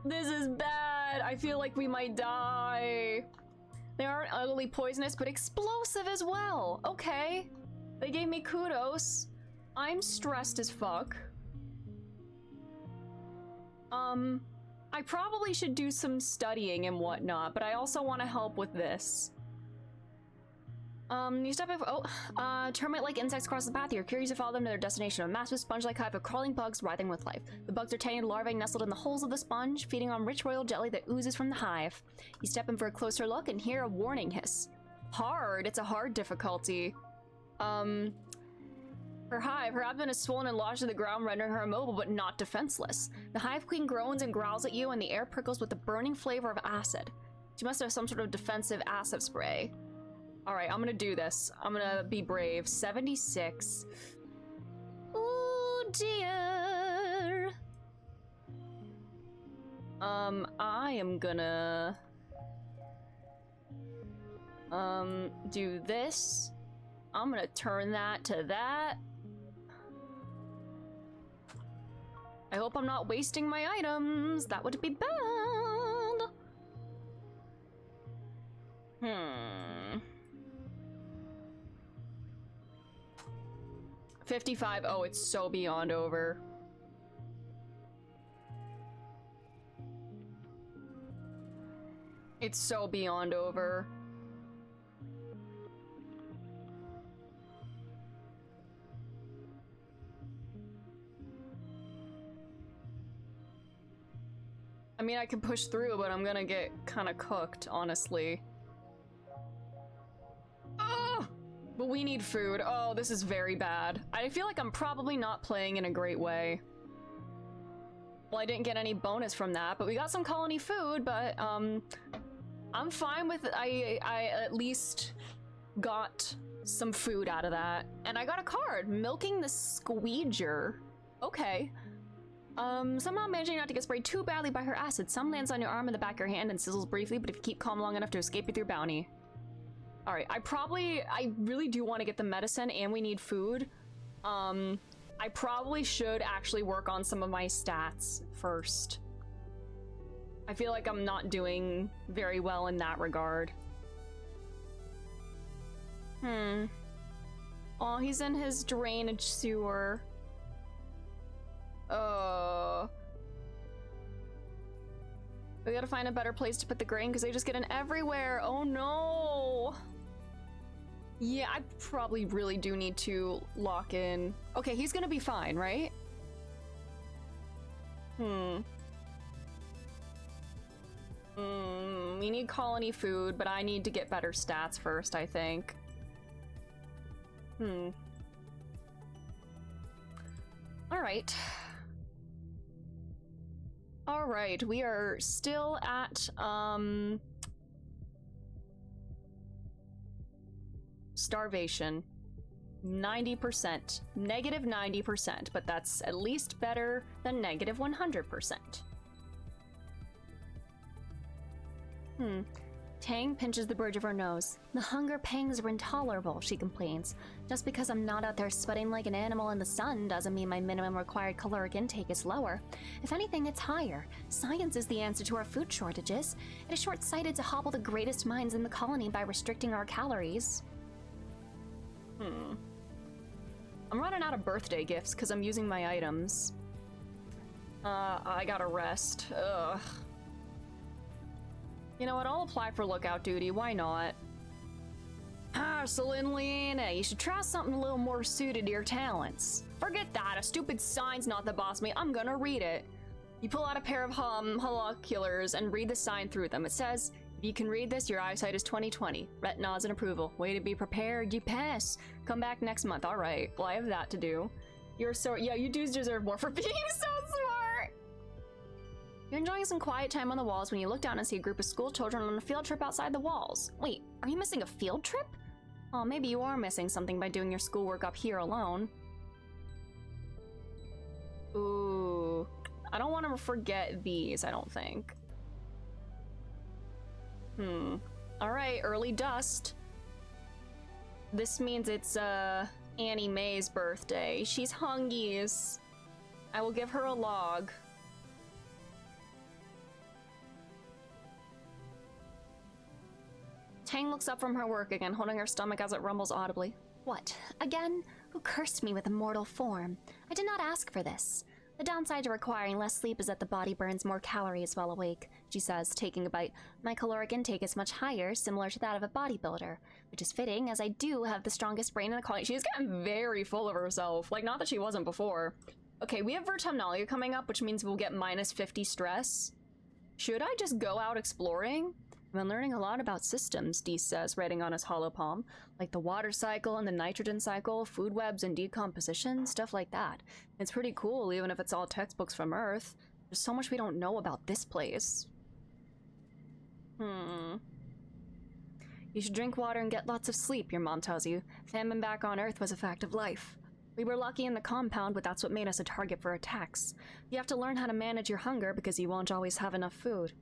This is bad. I feel like we might die. They aren't utterly poisonous, but explosive as well. Okay. They gave me kudos. I'm stressed as fuck. I probably should do some studying and whatnot, but I also want to help with this. You step in, termite-like insects cross the path. You're curious to follow them to their destination. A massive sponge-like hive of crawling bugs writhing with life. The bugs are tiny larvae nestled in the holes of the sponge, feeding on rich royal jelly that oozes from the hive. You step in for a closer look and hear a warning hiss. Hard. It's a hard difficulty. Her abdomen is swollen and lodged to the ground, rendering her immobile but not defenseless. The hive queen groans and growls at you, and the air prickles with the burning flavor of acid. She must have some sort of defensive acid spray. Alright, I'm gonna do this. I'm gonna be brave. 76. Oh dear. I am gonna... do this. I'm gonna turn that to that. I hope I'm not wasting my items. That would be bad. 55. Oh, it's so beyond over. It's so beyond over. I mean, I can push through, but I'm gonna get kind of cooked, honestly. Oh! But we need food. Oh, this is very bad. I feel like I'm probably not playing in a great way. Well, I didn't get any bonus from that, but we got some colony food, but, I'm fine with I at least got some food out of that. And I got a card, Milking the Squeeger. Okay. Somehow managing not to get sprayed too badly by her acid. Some lands on your arm and the back of your hand and sizzles briefly, but if you keep calm long enough to escape with your bounty. Alright, I really do want to get the medicine and we need food. I probably should actually work on some of my stats first. I feel like I'm not doing very well in that regard. Oh, he's in his drainage sewer. We gotta find a better place to put the grain because they just get in everywhere. Oh no. Yeah, I probably really do need to lock in. Okay, he's gonna be fine, right? We need colony food, but I need to get better stats first, I think. Alright. Alright, we are still at, starvation. 90%. Negative 90%, but that's at least better than negative 100%. Tang pinches the bridge of her nose. The hunger pangs are intolerable, she complains. Just because I'm not out there sweating like an animal in the sun doesn't mean my minimum required caloric intake is lower. If anything, it's higher. Science is the answer to our food shortages. It is short-sighted to hobble the greatest minds in the colony by restricting our calories. I'm running out of birthday gifts because I'm using my items. I gotta rest. Ugh. You know what, I'll apply for lookout duty, why not? Celine Leanna, you should try something a little more suited to your talents. Forget that, a stupid sign's not the boss of me, I'm gonna read it. You pull out a pair of holoculars and read the sign through them. It says, if you can read this, your eyesight is 20/20. Rhett nods in approval. Way to be prepared, you pass. Come back next month, alright. Well, I have that to do. You're so, yeah, you do deserve more for being so smart. You're enjoying some quiet time on the walls when you look down and see a group of school children on a field trip outside the walls. Wait, are you missing a field trip? Oh, maybe you are missing something by doing your schoolwork up here alone. Ooh, I don't want to forget these, I don't think. Alright, early dust. This means it's, Annie Mae's birthday. She's hungies. I will give her a log. Tang looks up from her work again, holding her stomach as it rumbles audibly. What? Again? Who cursed me with a mortal form? I did not ask for this. The downside to requiring less sleep is that the body burns more calories while awake, she says, taking a bite. My caloric intake is much higher, similar to that of a bodybuilder, which is fitting, as I do have the strongest brain in the colony. She's gotten very full of herself. Like, not that she wasn't before. Okay, we have Vertumnalia coming up, which means we'll get minus 50 stress. Should I just go out exploring? I've been learning a lot about systems, Dee says, writing on his hollow palm. Like the water cycle and the nitrogen cycle, food webs and decomposition, stuff like that. It's pretty cool, even if it's all textbooks from Earth. There's so much we don't know about this place. You should drink water and get lots of sleep, your mom tells you. Famine back on Earth was a fact of life. We were lucky in the compound, but that's what made us a target for attacks. You have to learn how to manage your hunger because you won't always have enough food.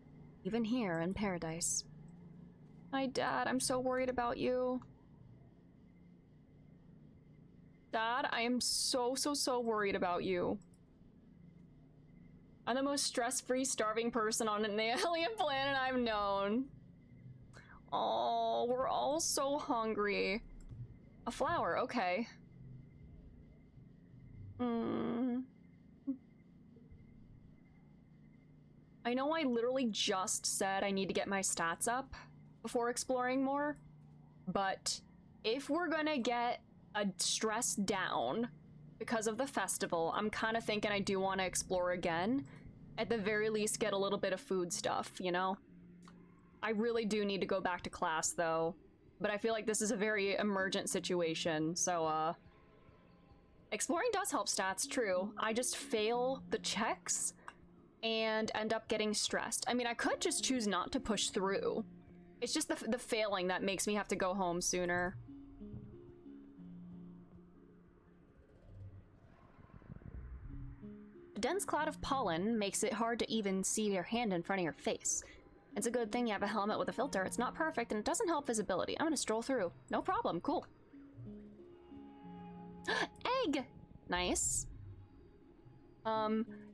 Even here in paradise. Hi, Dad, I'm so worried about you. Dad, I am so worried about you. I'm the most stress-free, starving person on an alien planet I've known. Oh, we're all so hungry. A flower, okay. I know I literally just said I need to get my stats up before exploring more, but if we're gonna get a stress down because of the festival, I'm kind of thinking I do want to explore again. At the very least, get a little bit of food stuff, you know? I really do need to go back to class, though. But I feel like this is a very emergent situation, so, exploring does help stats, true. I just fail the checks and end up getting stressed. I mean, I could just choose not to push through. It's just the failing that makes me have to go home sooner. A dense cloud of pollen makes it hard to even see your hand in front of your face. It's a good thing you have a helmet with a filter. It's not perfect and it doesn't help visibility. I'm gonna stroll through. No problem, cool. Egg! Nice. You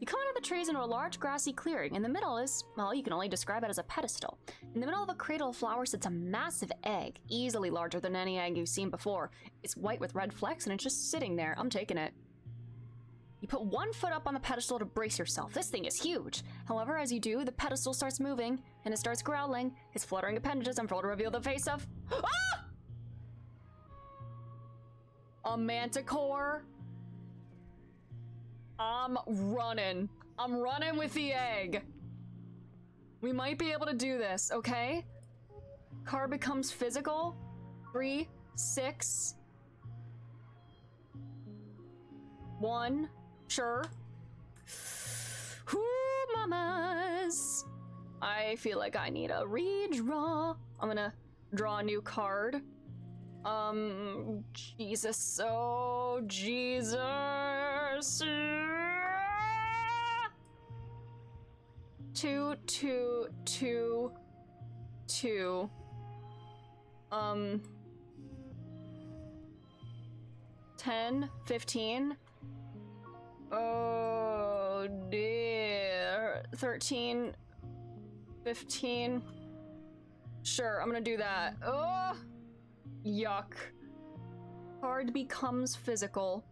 come out of the trees into a large grassy clearing. In the middle is, well, you can only describe it as a pedestal. In the middle of a cradle of flowers sits a massive egg, easily larger than any egg you've seen before. It's white with red flecks and it's just sitting there. I'm taking it. You put one foot up on the pedestal to brace yourself. This thing is huge. However, as you do, the pedestal starts moving, and it starts growling. Its fluttering appendages unfurl to reveal the face of... Ah! A manticore. I'm running. I'm running with the egg. We might be able to do this, okay? Card becomes physical. 3, 6... 1... Sure. Whoo, mamas. I feel like I need a redraw. I'm gonna draw a new card. Jesus. Oh, Jesus. 2, 2, 2, 2. 10, 15. Oh dear. 13, 15. Sure, I'm gonna do that. Oh, yuck. Card becomes physical.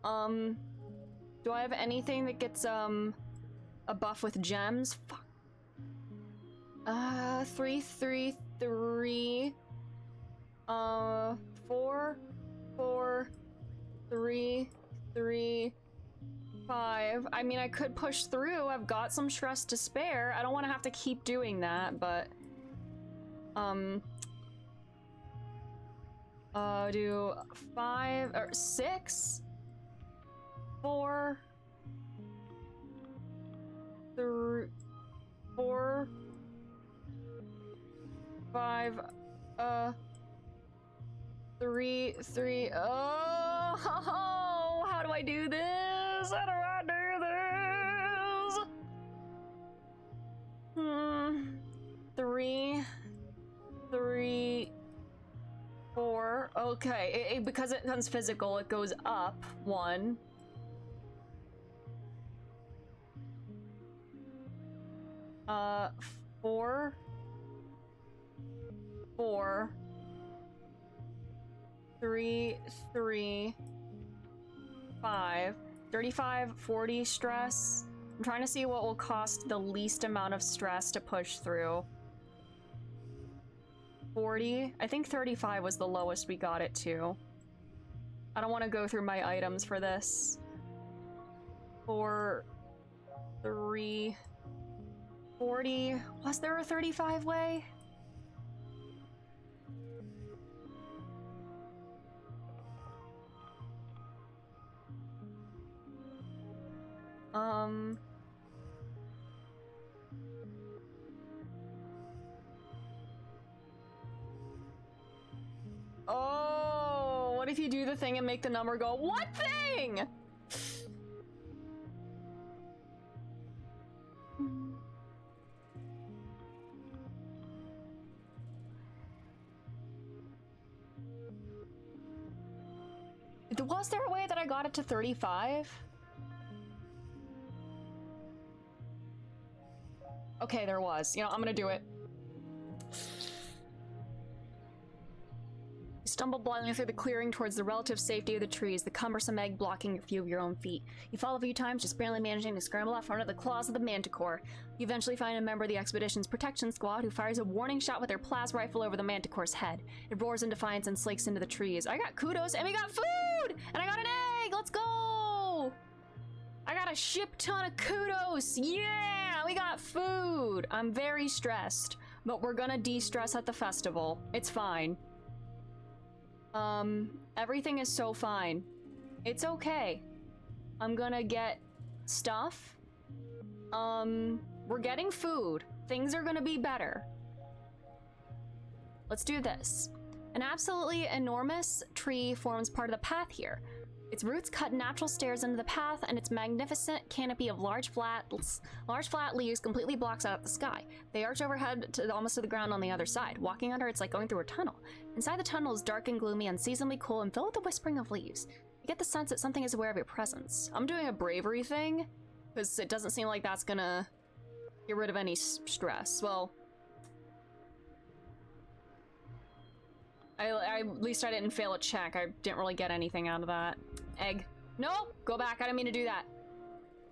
Do I have anything that gets a buff with gems? Fuck. 3, 3, 3. 4, 4, 3, 3. 5. I mean, I could push through. I've got some stress to spare. I don't want to have to keep doing that, but do 5 or 6, 4, 3, 4, 5, 3, 3. Oh, how do I do this? How do I do this? 3, 3, 4. Okay, because it becomes physical, it goes up 1. Uh, 4, 4, 3, 3, 5. 35, 40 stress. I'm trying to see what will cost the least amount of stress to push through. 40. I think 35 was the lowest we got it to. I don't want to go through my items for this. 4, 3, 40. Was there a 35 way? Oh, what if you do the thing and make the number go, what thing? Was there a way that I got it to 35? Okay, there was. You know, I'm gonna do it. stumble blindly through the clearing towards the relative safety of the trees, the cumbersome egg blocking your view of your own feet. You fall a few times, just barely managing to scramble out from under the claws of the manticore. You eventually find a member of the expedition's protection squad who fires a warning shot with their plasma rifle over the manticore's head. It roars in defiance and slinks into the trees. I got kudos, and we got food! And I got an egg! Let's go! I got a ship ton of kudos! Yeah! We got food! I'm very stressed, but we're gonna de-stress at the festival. It's fine. Everything is so fine. It's okay. I'm gonna get stuff. We're getting food. Things are gonna be better. Let's do this. An absolutely enormous tree forms part of the path here. Its roots cut natural stairs into the path, and its magnificent canopy of large flat leaves completely blocks out the sky. They arch overhead to almost to the ground on the other side. Walking under, it's like going through a tunnel. Inside the tunnel is dark and gloomy, unseasonably cool, and filled with the whispering of leaves. You get the sense that something is aware of your presence. I'm doing a bravery thing, because it doesn't seem like that's gonna get rid of any stress. Well, at least I didn't fail a check. I didn't really get anything out of that. Egg. No! Go back. I didn't mean to do that.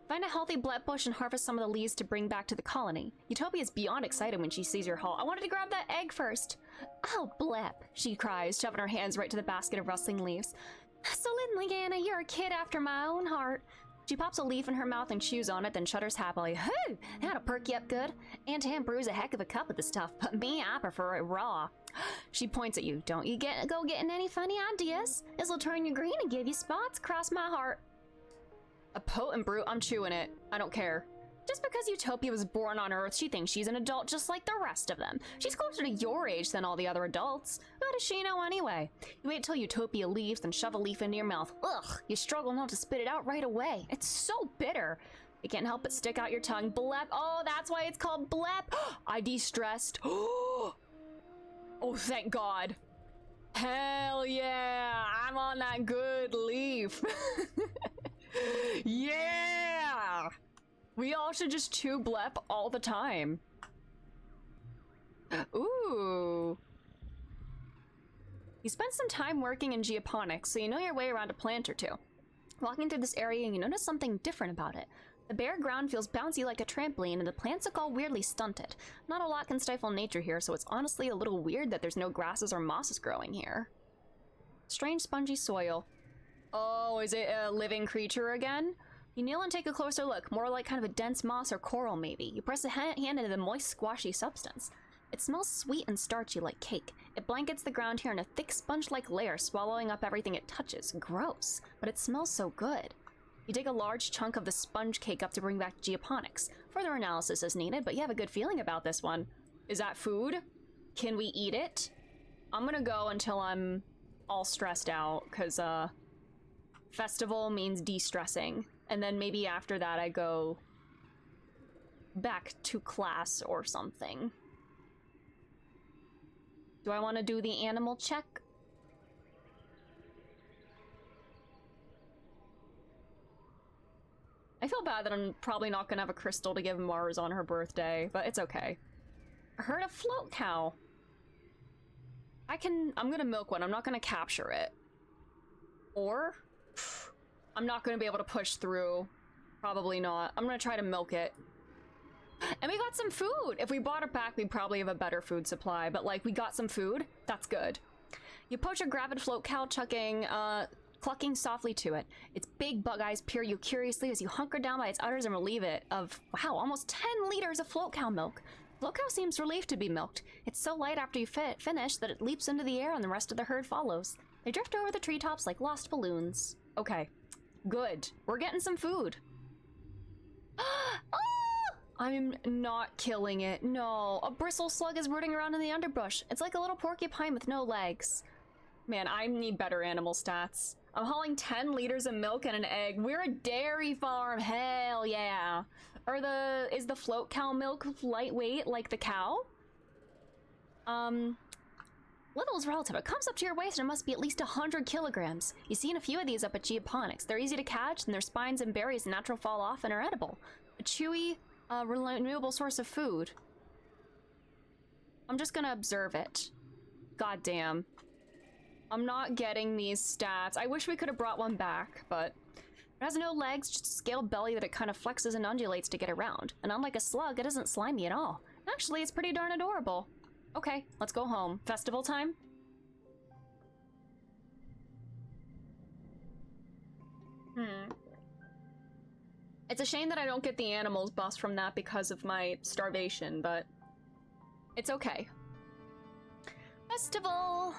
Find a healthy blep bush and harvest some of the leaves to bring back to the colony. Utopia is beyond excited when she sees your haul. I wanted to grab that egg first. Oh, blep, she cries, shoving her hands right to the basket of rustling leaves. So Lynn Leanna, you're a kid after my own heart. She pops a leaf in her mouth and chews on it, then shudders happily. Hoo! That'll perk you up good. Aunt Tam brews a heck of a cup of the stuff, but me, I prefer it raw. She points at you. Don't you go getting any funny ideas. This'll turn you green and give you spots across my heart. A potent brew? I'm chewing it. I don't care. Just because Utopia was born on Earth, she thinks she's an adult just like the rest of them. She's closer to your age than all the other adults. What does she know anyway? You wait till Utopia leaves, then shove a leaf into your mouth. Ugh, you struggle not to spit it out right away. It's so bitter. You can't help but stick out your tongue. Blep. Oh, that's why it's called blep. I de-stressed. Oh, thank God. Hell yeah, I'm on that good leaf. Yeah! We all should just chew blep all the time. Ooh. You spent some time working in geoponics, so you know your way around a plant or two. Walking through this area, you notice something different about it. The bare ground feels bouncy like a trampoline, and the plants look all weirdly stunted. Not a lot can stifle nature here, so it's honestly a little weird that there's no grasses or mosses growing here. Strange spongy soil. Oh, is it a living creature again? You kneel and take a closer look, more like kind of a dense moss or coral maybe. You press a hand into the moist, squashy substance. It smells sweet and starchy like cake. It blankets the ground here in a thick sponge-like layer, swallowing up everything it touches. Gross, but it smells so good. You dig a large chunk of the sponge cake up to bring back to geoponics. Further analysis is needed, but you have a good feeling about this one. Is that food? Can we eat it? I'm gonna go until I'm all stressed out, because, festival means de-stressing. And then maybe after that I go back to class or something. Do I want to do the animal check? I feel bad that I'm probably not gonna have a crystal to give Mars on her birthday, but it's okay. I heard a float cow. I'm gonna milk one. I'm not gonna capture it. Or I'm not gonna be able to push through. Probably not. I'm gonna try to milk it. And we got some food! If we brought it back, we'd probably have a better food supply, but like, we got some food. That's good. You approach a gravid float cow, clucking softly to it. Its big bug eyes peer you curiously as you hunker down by its udders and relieve it of, wow, almost 10 liters of float cow milk. Float cow seems relieved to be milked. It's so light after you finish that it leaps into the air and the rest of the herd follows. They drift over the treetops like lost balloons. Okay. Good. We're getting some food. Oh! I'm not killing it. No. A bristle slug is rooting around in the underbrush. It's like a little porcupine with no legs. Man, I need better animal stats. I'm hauling 10 liters of milk and an egg. We're a dairy farm. Hell yeah. Is the float cow milk lightweight like the cow? Little is relative. It comes up to your waist and must be at least 100 kilograms. You've seen a few of these up at Geoponics. They're easy to catch, and their spines and berries natural fall off and are edible. A chewy, renewable source of food. I'm just gonna observe it. God damn. I'm not getting these stats. I wish we could have brought one back, but it has no legs, just a scaled belly that it kind of flexes and undulates to get around. And unlike a slug, it isn't slimy at all. Actually, it's pretty darn adorable. Okay, let's go home. Festival time? It's a shame that I don't get the animals bus from that because of my starvation, but it's okay. Festival!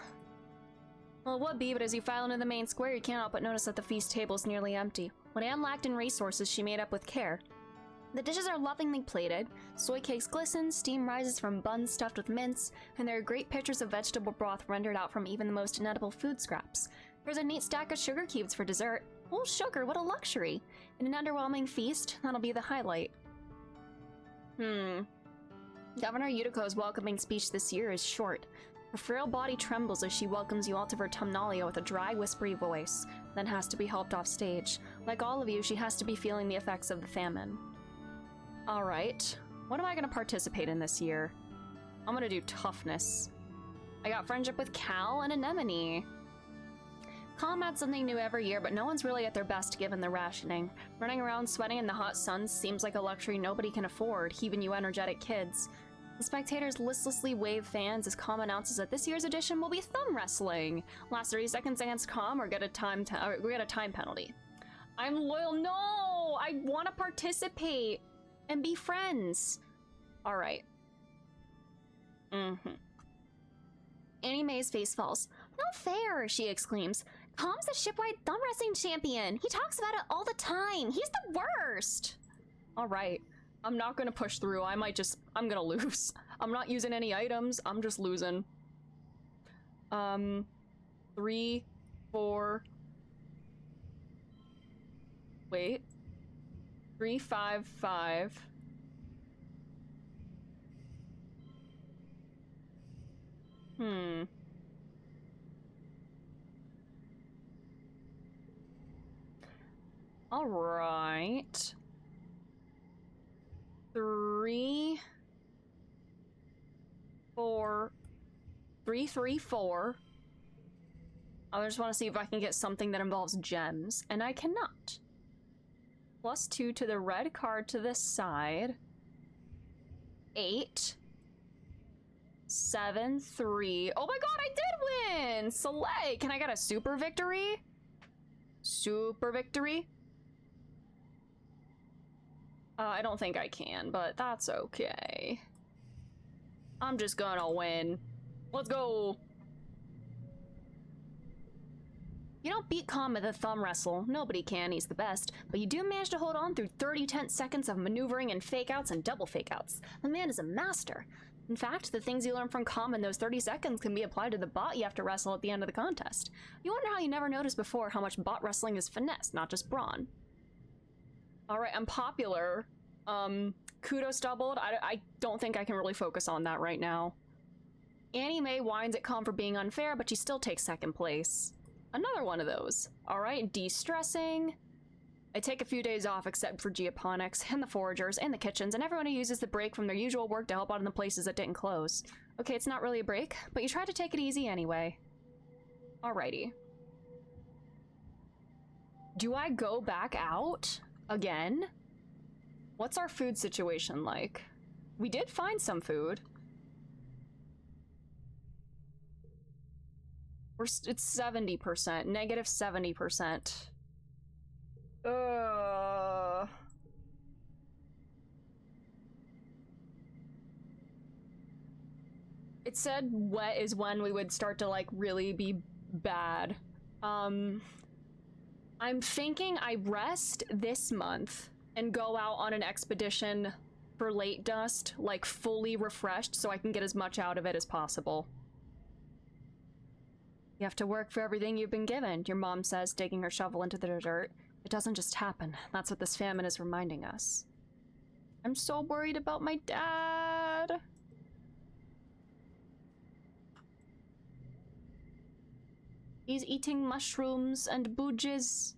Well, it would be, but as you file into the main square, you can't help but notice that the feast table is nearly empty. What Anne lacked in resources, she made up with care. The dishes are lovingly plated, soy cakes glisten, steam rises from buns stuffed with mince, and there are great pictures of vegetable broth rendered out from even the most inedible food scraps. There's a neat stack of sugar cubes for dessert. Oh, sugar, what a luxury! In an underwhelming feast, that'll be the highlight. Governor Yutiko's welcoming speech this year is short. Her frail body trembles as she welcomes you all to Vertumnalia with a dry, whispery voice, then has to be helped off stage. Like all of you, she has to be feeling the effects of the famine. Alright, what am I gonna participate in this year? I'm gonna do toughness. I got friendship with Cal and Anemone. Calm adds something new every year, but no one's really at their best given the rationing. Running around sweating in the hot sun seems like a luxury nobody can afford, even you energetic kids. The spectators listlessly wave fans as Calm announces that this year's edition will be thumb wrestling. Last 30 seconds against Calm or get a time penalty. I'm loyal. No! I want to participate and be friends. All right. Annie Mae's face falls. Not fair, she exclaims. Calm's the shipwide thumb wrestling champion. He talks about it all the time. He's the worst. All right. I'm not gonna push through. I'm gonna lose. I'm not using any items. I'm just losing. 3, 4. Wait. 3, 5, 5. All right. 3, 4, 3, 3, 4. I just want to see if I can get something that involves gems, and I cannot. +2 to the red card to the side. 8, 7, 3. Oh my god, I did win! Soleil! Can I get a super victory? Super victory? I don't think I can, but that's okay. I'm just gonna win. Let's go! You don't beat Calm at the thumb wrestle. Nobody can, he's the best. But you do manage to hold on through 30 tense seconds of maneuvering and fake-outs and double fake-outs. The man is a master. In fact, the things you learn from Calm in those 30 seconds can be applied to the bot you have to wrestle at the end of the contest. You wonder how you never noticed before how much bot wrestling is finesse, not just brawn. Alright, I'm popular. Kudos doubled. I don't think I can really focus on that right now. Annie Mae whines at Calm for being unfair, but she still takes second place. Another one of those. Alright, de-stressing. I take a few days off except for geoponics, and the foragers, and the kitchens, and everyone who uses the break from their usual work to help out in the places that didn't close. Okay, it's not really a break, but you try to take it easy anyway. Alrighty. Do I go back out? Again? What's our food situation like? We did find some food. It's 70%, negative 70%. It said wet is when we would start to, like, really be bad. I'm thinking I rest this month and go out on an expedition for late dust, like, fully refreshed, so I can get as much out of it as possible. You have to work for everything you've been given, your mom says, digging her shovel into the dirt. It doesn't just happen. That's what this famine is reminding us. I'm so worried about my dad. He's eating mushrooms and booges.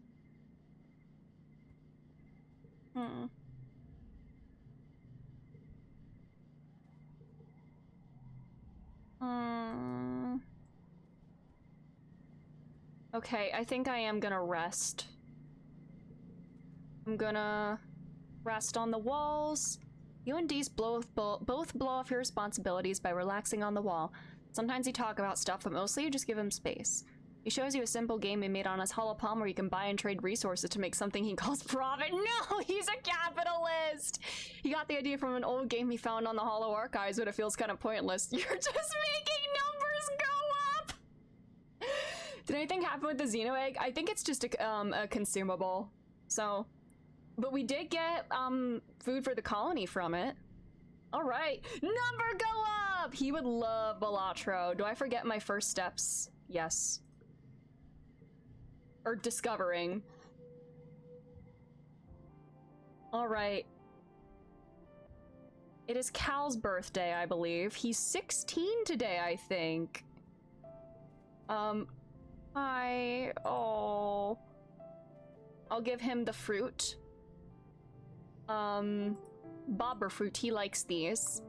Okay, I think I am gonna rest. I'm gonna rest on the walls. You and Dees both blow off your responsibilities by relaxing on the wall. Sometimes you talk about stuff, but mostly you just give him space. He shows you a simple game he made on his holopalm where you can buy and trade resources to make something he calls profit. No, he's a capitalist! He got the idea from an old game he found on the Hollow Archives, but it feels kind of pointless. You're just making numbers go up! Did anything happen with the Xeno egg? I think it's just a consumable. So, but we did get food for the colony from it. All right, number go up! He would love Balatro. Do I forget my first steps? Yes. Or discovering. All right. It is Cal's birthday, I believe. He's 16 today, I think. Oh. I'll give him the fruit. Bobber fruit, he likes these.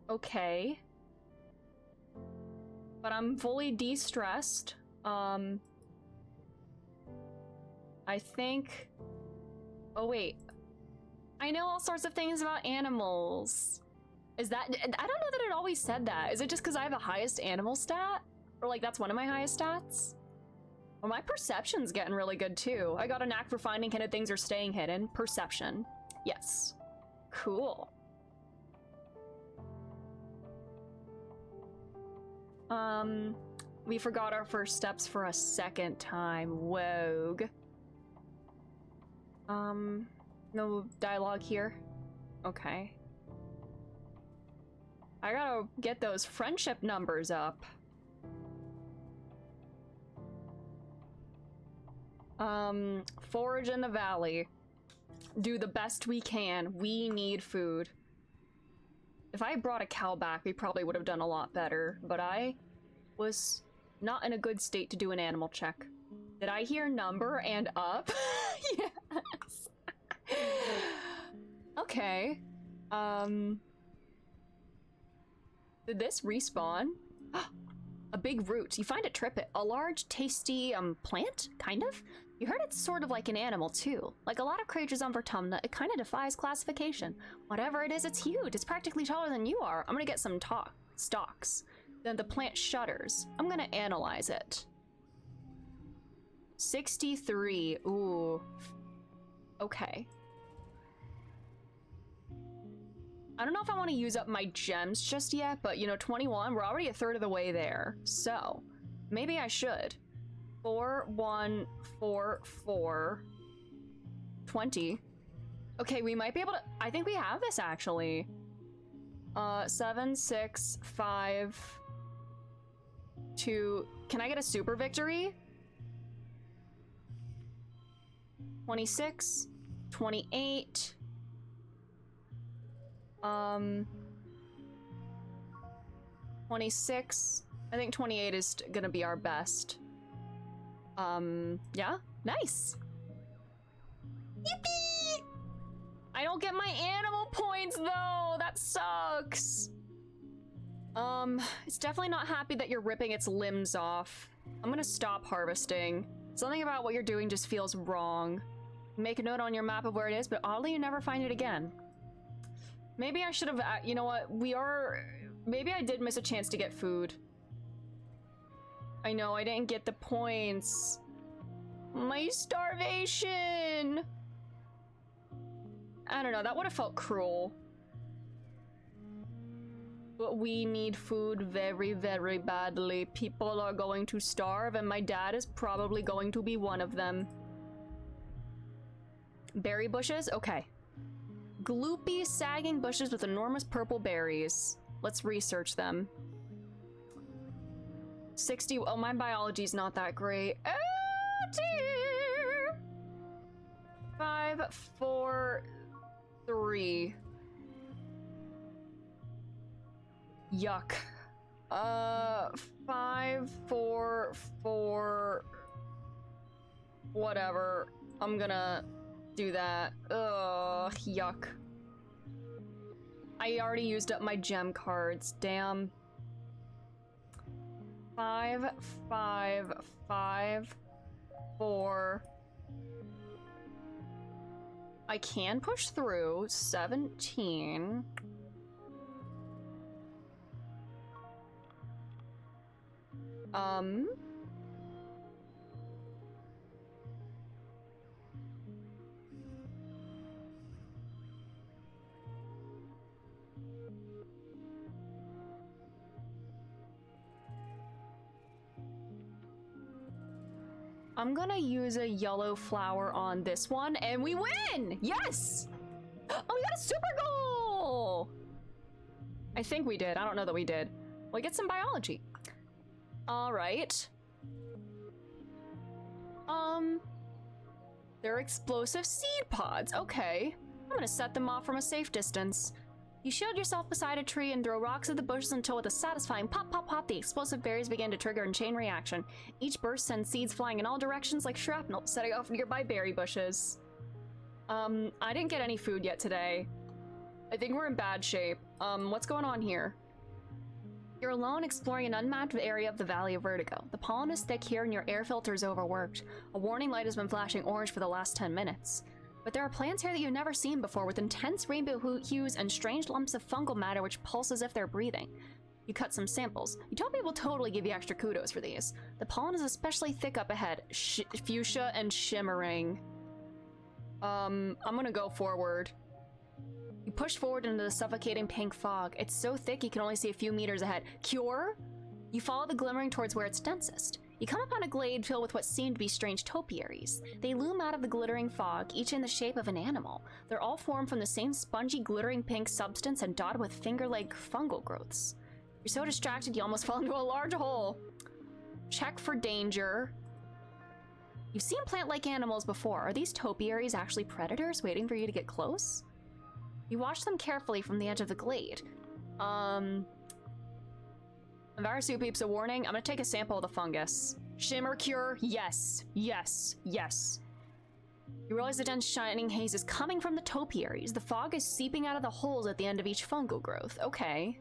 Okay. But I'm fully de-stressed. I think... Oh, wait. I know all sorts of things about animals. Is that... I don't know that it always said that. Is it just because I have the highest animal stat? Or, like, that's one of my highest stats? Well, my perception's getting really good, too. I got a knack for finding hidden things or staying hidden. Perception. Yes. Cool. We forgot our first steps for a second time. Wogue. No dialogue here? Okay. I gotta get those friendship numbers up. Forage in the valley. Do the best we can. We need food. If I brought a cow back, we probably would have done a lot better, but I was not in a good state to do an animal check. Did I hear number and up? Yes. Okay. Did this respawn? A big root. You find it trippet. A large, tasty, plant? Kind of? You heard it's sort of like an animal, too. Like a lot of creatures on Vertumna, it kind of defies classification. Whatever it is, it's huge. It's practically taller than you are. I'm gonna get some stalks. Then the plant shudders. I'm gonna analyze it. 63. Ooh. Okay. I don't know if I want to use up my gems just yet, but you know, 21, we're already a third of the way there. So, maybe I should. 4, 1, 4, 4, 20. Okay, we might be able to, I think we have this actually. 7, 6, 5, 2, can I get a super victory? 26, 28, 26, I think 28 is gonna be our best. Yeah, nice. Yippee! I don't get my animal points though, that sucks. It's definitely not happy that you're ripping its limbs off. I'm gonna stop harvesting. Something about what you're doing just feels wrong. Make a note on your map of where it is, but oddly you never find it again. Maybe I should have, you know what, maybe I did miss a chance to get food. I know, I didn't get the points. My starvation! I don't know, that would have felt cruel. But we need food very, very badly. People are going to starve, and my dad is probably going to be one of them. Berry bushes? Okay. Gloopy, sagging bushes with enormous purple berries. Let's research them. 60. Oh, my biology's not that great. Oh, dear. 5, 4, 3. Yuck. 5, 4, 4. Whatever. I'm gonna do that. Ugh, yuck. I already used up my gem cards. Damn. 5, 5, 5, 4. I can push through. 17. I'm gonna use a yellow flower on this one, and we win! Yes! Oh, we got a super goal! I think we did. I don't know that we did. Well, get some biology. All right. They're explosive seed pods. Okay. I'm gonna set them off from a safe distance. You shield yourself beside a tree and throw rocks at the bushes until with a satisfying pop, pop, pop, the explosive berries begin to trigger a chain reaction. Each burst sends seeds flying in all directions like shrapnel, setting off nearby berry bushes. I didn't get any food yet today. I think we're in bad shape. What's going on here? You're alone exploring an unmapped area of the Valley of Vertigo. The pollen is thick here and your air filter is overworked. A warning light has been flashing orange for the last 10 minutes. But there are plants here that you've never seen before with intense rainbow hues and strange lumps of fungal matter which pulse as if they're breathing. You cut some samples. Utopia will totally give you extra kudos for these. The pollen is especially thick up ahead. Fuchsia and shimmering. I'm gonna go forward. You push forward into the suffocating pink fog. It's so thick you can only see a few meters ahead. Cure? You follow the glimmering towards where it's densest. You come upon a glade filled with what seem to be strange topiaries. They loom out of the glittering fog, each in the shape of an animal. They're all formed from the same spongy, glittering pink substance and dotted with finger-like fungal growths. You're so distracted you almost fall into a large hole. Check for danger. You've seen plant-like animals before. Are these topiaries actually predators waiting for you to get close? You watch them carefully from the edge of the glade. Envirosuit peeps a warning. I'm gonna take a sample of the fungus. Shimmer cure, yes, yes, yes. You realize the dense shining haze is coming from the topiaries. The fog is seeping out of the holes at the end of each fungal growth. Okay.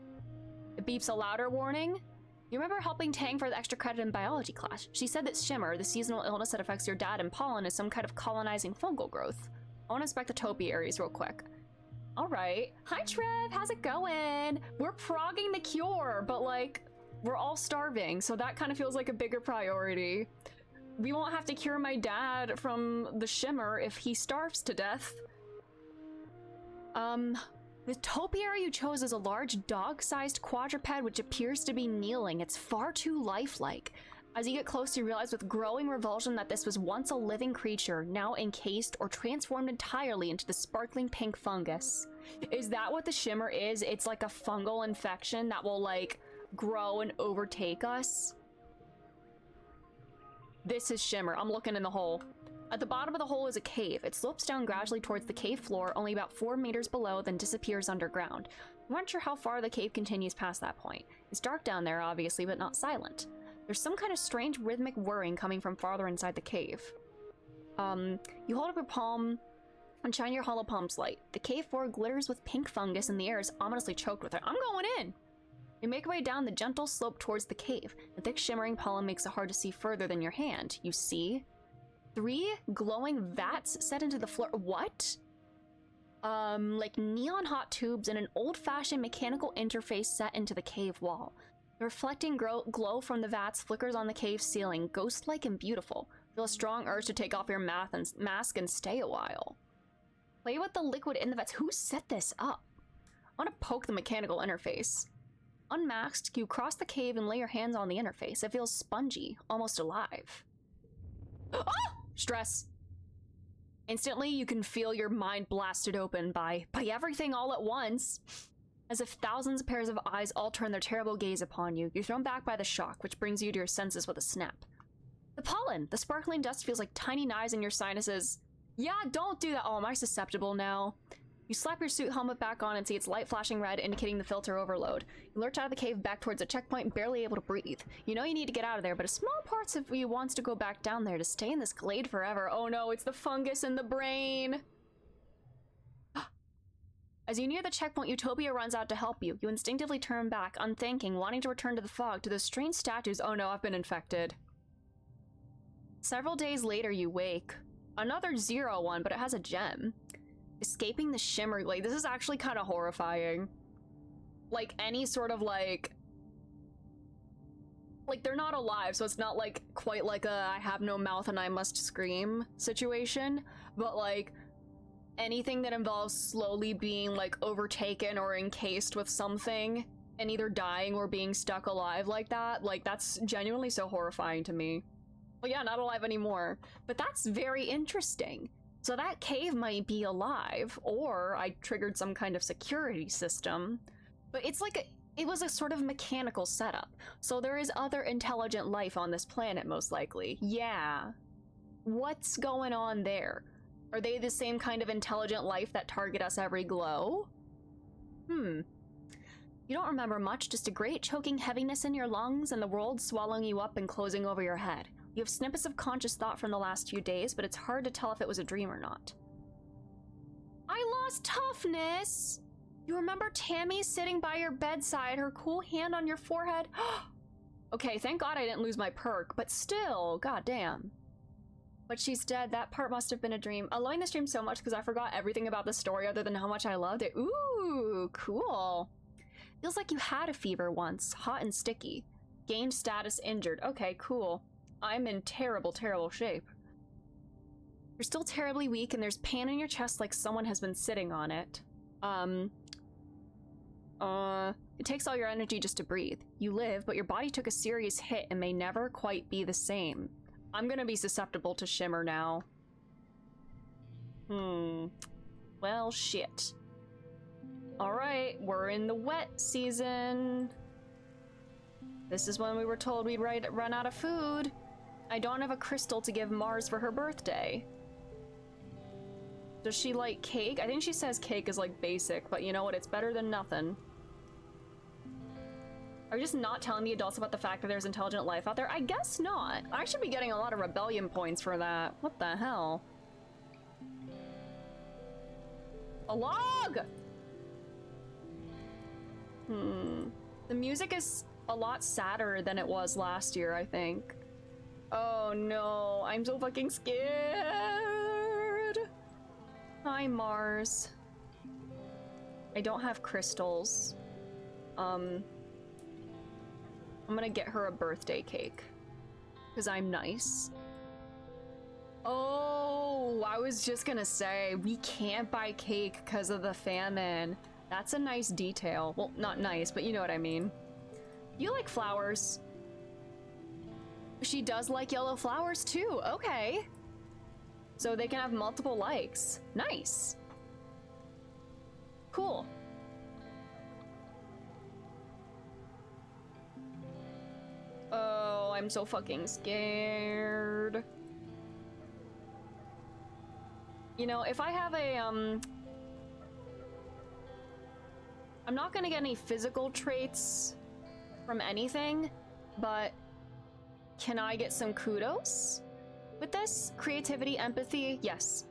It beeps a louder warning. You remember helping Tang for the extra credit in biology class. She said that Shimmer, the seasonal illness that affects your dad and pollen, is some kind of colonizing fungal growth. I wanna inspect the topiaries real quick. All right. Hi, Trev. How's it going? We're progging the cure, but like, we're all starving, so that kind of feels like a bigger priority. We won't have to cure my dad from the shimmer if he starves to death. The topiary you chose is a large dog-sized quadruped which appears to be kneeling. It's far too lifelike. As you get close, you realize with growing revulsion that this was once a living creature, now encased or transformed entirely into the sparkling pink fungus. Is that what the shimmer is? It's like a fungal infection that will like grow and overtake us? This is shimmer. I'm looking in the hole. At the bottom of the hole is a cave. It slopes down gradually towards the cave floor, only about 4 meters below, then disappears underground. You aren't sure how far the cave continues past that point. It's dark down there, obviously, but not silent. There's some kind of strange rhythmic whirring coming from farther inside the cave. You hold up your palm and shine your hollow palm's light. The cave floor glitters with pink fungus and the air is ominously choked with it. I'm going in! You make your way down the gentle slope towards the cave. The thick shimmering pollen makes it hard to see further than your hand. You see 3 glowing vats set into the floor. What? Like neon hot tubes and an old-fashioned mechanical interface set into the cave wall. The reflecting glow from the vats flickers on the cave ceiling, ghost-like and beautiful. Feel a strong urge to take off your mask and stay a while. Play with the liquid in the vats. Who set this up? I want to poke the mechanical interface. Unmasked, you cross the cave and lay your hands on the interface. It feels spongy, almost alive. Oh! Stress. Instantly, you can feel your mind blasted open by everything all at once. As if thousands of pairs of eyes all turn their terrible gaze upon you, you're thrown back by the shock, which brings you to your senses with a snap. The pollen! The sparkling dust feels like tiny knives in your sinuses. Yeah, don't do that. Oh, am I susceptible now? You slap your suit helmet back on and see its light flashing red, indicating the filter overload. You lurch out of the cave back towards a checkpoint, barely able to breathe. You know you need to get out of there, but a small part of you wants to go back down there to stay in this glade forever. Oh no, it's the fungus in the brain! As you near the checkpoint, Utopia runs out to help you. You instinctively turn back, unthinking, wanting to return to the fog, to those strange statues. Oh no, I've been infected. Several days later, you wake. Another 0-1, but it has a gem. Escaping the shimmer glade. This is actually kind of horrifying. Like, any sort of, like, they're not alive, so it's not, like, quite like a I have no mouth and I must scream situation, but, like, anything that involves slowly being, like, overtaken or encased with something and either dying or being stuck alive like that, like, that's genuinely so horrifying to me. Well, yeah, not alive anymore. But that's very interesting. So that cave might be alive, or I triggered some kind of security system. But it's like it was a sort of mechanical setup. So there is other intelligent life on this planet, most likely. Yeah. What's going on there? Are they the same kind of intelligent life that target us every glow? You don't remember much, just a great choking heaviness in your lungs and the world swallowing you up and closing over your head. You have snippets of conscious thought from the last few days, but it's hard to tell if it was a dream or not. I lost toughness! You remember Tammy sitting by your bedside, her cool hand on your forehead? Okay, thank God I didn't lose my perk, but still, goddamn. But she's dead. That part must have been a dream. I loved the stream so much because I forgot everything about the story other than how much I loved it. Ooh, cool. Feels like you had a fever once, hot and sticky. Gained status injured. Okay, cool. I'm in terrible, terrible shape. You're still terribly weak and there's pain in your chest like someone has been sitting on it. It takes all your energy just to breathe. You live, but your body took a serious hit and may never quite be the same. I'm gonna be susceptible to shimmer now. Well, shit. Alright, we're in the wet season. This is when we were told we'd run out of food. I don't have a crystal to give Mars for her birthday. Does she like cake? I think she says cake is like basic, but you know what? It's better than nothing. Are you just not telling the adults about the fact that there's intelligent life out there? I guess not. I should be getting a lot of rebellion points for that. What the hell? A log! The music is a lot sadder than it was last year, I think. Oh no, I'm so fucking scared. Hi, Mars. I don't have crystals. I'm gonna get her a birthday cake. Because I'm nice. Oh, I was just gonna say, we can't buy cake because of the famine. That's a nice detail. Well, not nice, but you know what I mean. You like flowers. She does like yellow flowers too. Okay. So they can have multiple likes. Nice. Cool. Oh, I'm so fucking scared. You know, if I have a, I'm not gonna get any physical traits from anything, but can I get some kudos with this? Creativity, empathy, yes.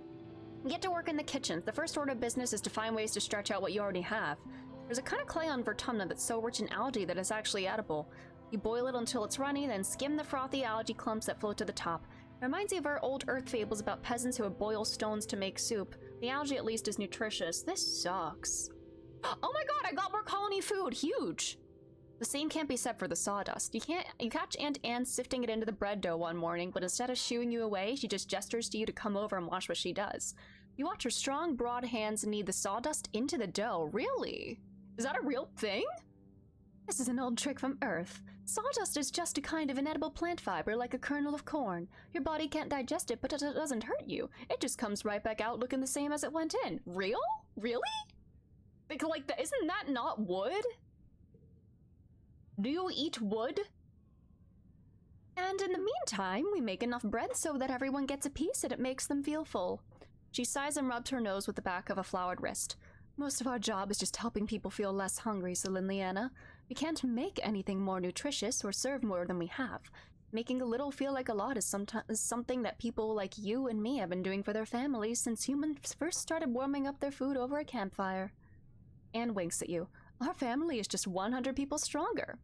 Get to work in the kitchen. The first order of business is to find ways to stretch out what you already have. There's a kind of clay on Vertumna that's so rich in algae that it's actually edible. You boil it until it's runny, then skim the frothy algae clumps that float to the top. It reminds me of our old earth fables about peasants who would boil stones to make soup. The algae at least is nutritious. This sucks. Oh my god, I got more colony food! Huge! The same can't be said for the sawdust. You catch Aunt Anne sifting it into the bread dough one morning, but instead of shooing you away, she just gestures to you to come over and watch what she does. You watch her strong, broad hands knead the sawdust into the dough. Really? Is that a real thing? This is an old trick from Earth. Sawdust is just a kind of inedible plant fiber, like a kernel of corn. Your body can't digest it, but it doesn't hurt you. It just comes right back out looking the same as it went in. Real? Really? Like, isn't that not wood? Do you eat wood? And in the meantime, we make enough bread so that everyone gets a piece and it makes them feel full. She sighs and rubs her nose with the back of a floured wrist. Most of our job is just helping people feel less hungry, Celine Leanna. We can't make anything more nutritious or serve more than we have. Making a little feel like a lot is something that people like you and me have been doing for their families since humans first started warming up their food over a campfire. and winks at you. Our family is just 100 people stronger.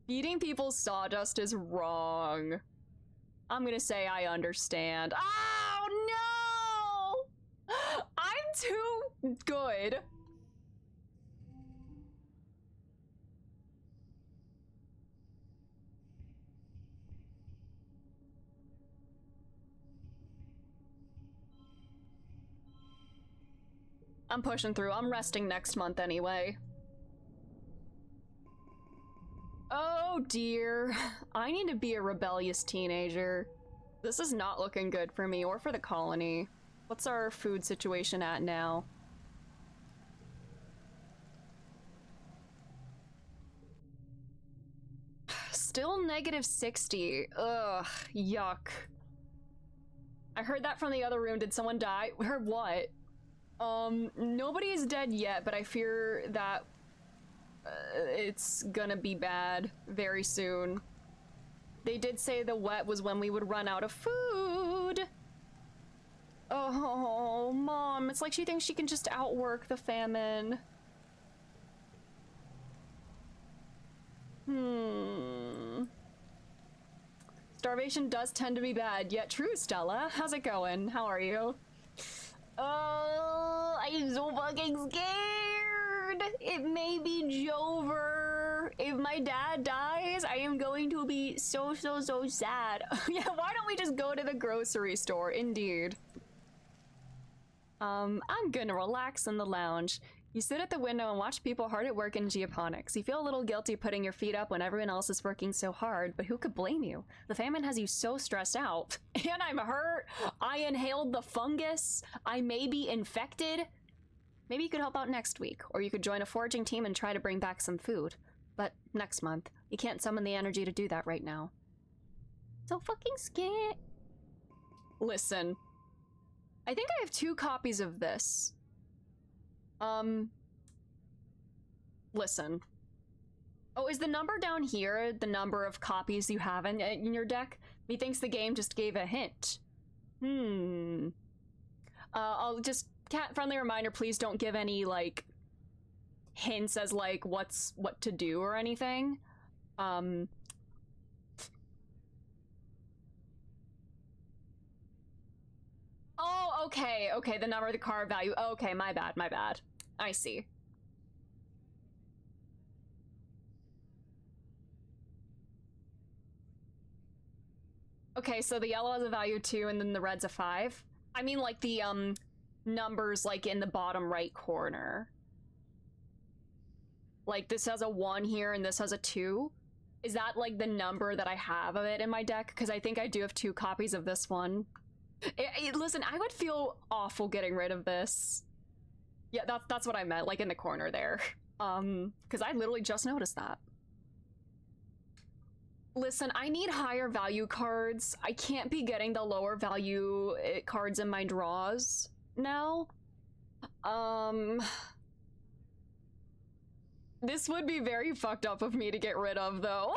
Feeding people sawdust is wrong. I'm gonna say I understand. Oh no! I'm too good. I'm pushing through. I'm resting next month anyway. Oh dear. I need to be a rebellious teenager. This is not looking good for me or for the colony. What's our food situation at now? Still -60. Ugh, yuck. I heard that from the other room. Did someone die? Heard what? Nobody is dead yet, but I fear that it's gonna be bad very soon. They did say the wet was when we would run out of food. Oh, Mom, it's like she thinks she can just outwork the famine. Starvation does tend to be bad, yet true, Stella. How's it going? How are you? Oh, I'm so fucking scared. It may be Jover. If my dad dies, I am going to be so sad. Yeah, why don't we just go to the grocery store? Indeed. I'm gonna relax in the lounge. You sit at the window and watch people hard at work in geoponics. You feel a little guilty putting your feet up when everyone else is working so hard, but who could blame you? The famine has you so stressed out. And I'm hurt. I inhaled the fungus. I may be infected. Maybe you could help out next week, or you could join a foraging team and try to bring back some food. But next month. You can't summon the energy to do that right now. So fucking scared. Listen. I think I have 2 copies of this. Listen. Oh, is the number down here the number of copies you have in your deck? Methinks the game just gave a hint. I'll just, friendly reminder, please don't give any, like, hints as, like, what to do or anything. Oh, okay, the number of the card value. Okay, my bad. I see. Okay, so the yellow has a value 2 and then the red's a 5. I mean, like, the, numbers, like, in the bottom right corner. Like, this has a 1 here and this has a 2. Is that, like, the number that I have of it in my deck? Because I think I do have 2 copies of this one. Listen, I would feel awful getting rid of this. Yeah, that's what I meant, like in the corner there. Because I literally just noticed that. Listen, I need higher value cards. I can't be getting the lower value cards in my draws now. This would be very fucked up of me to get rid of, though.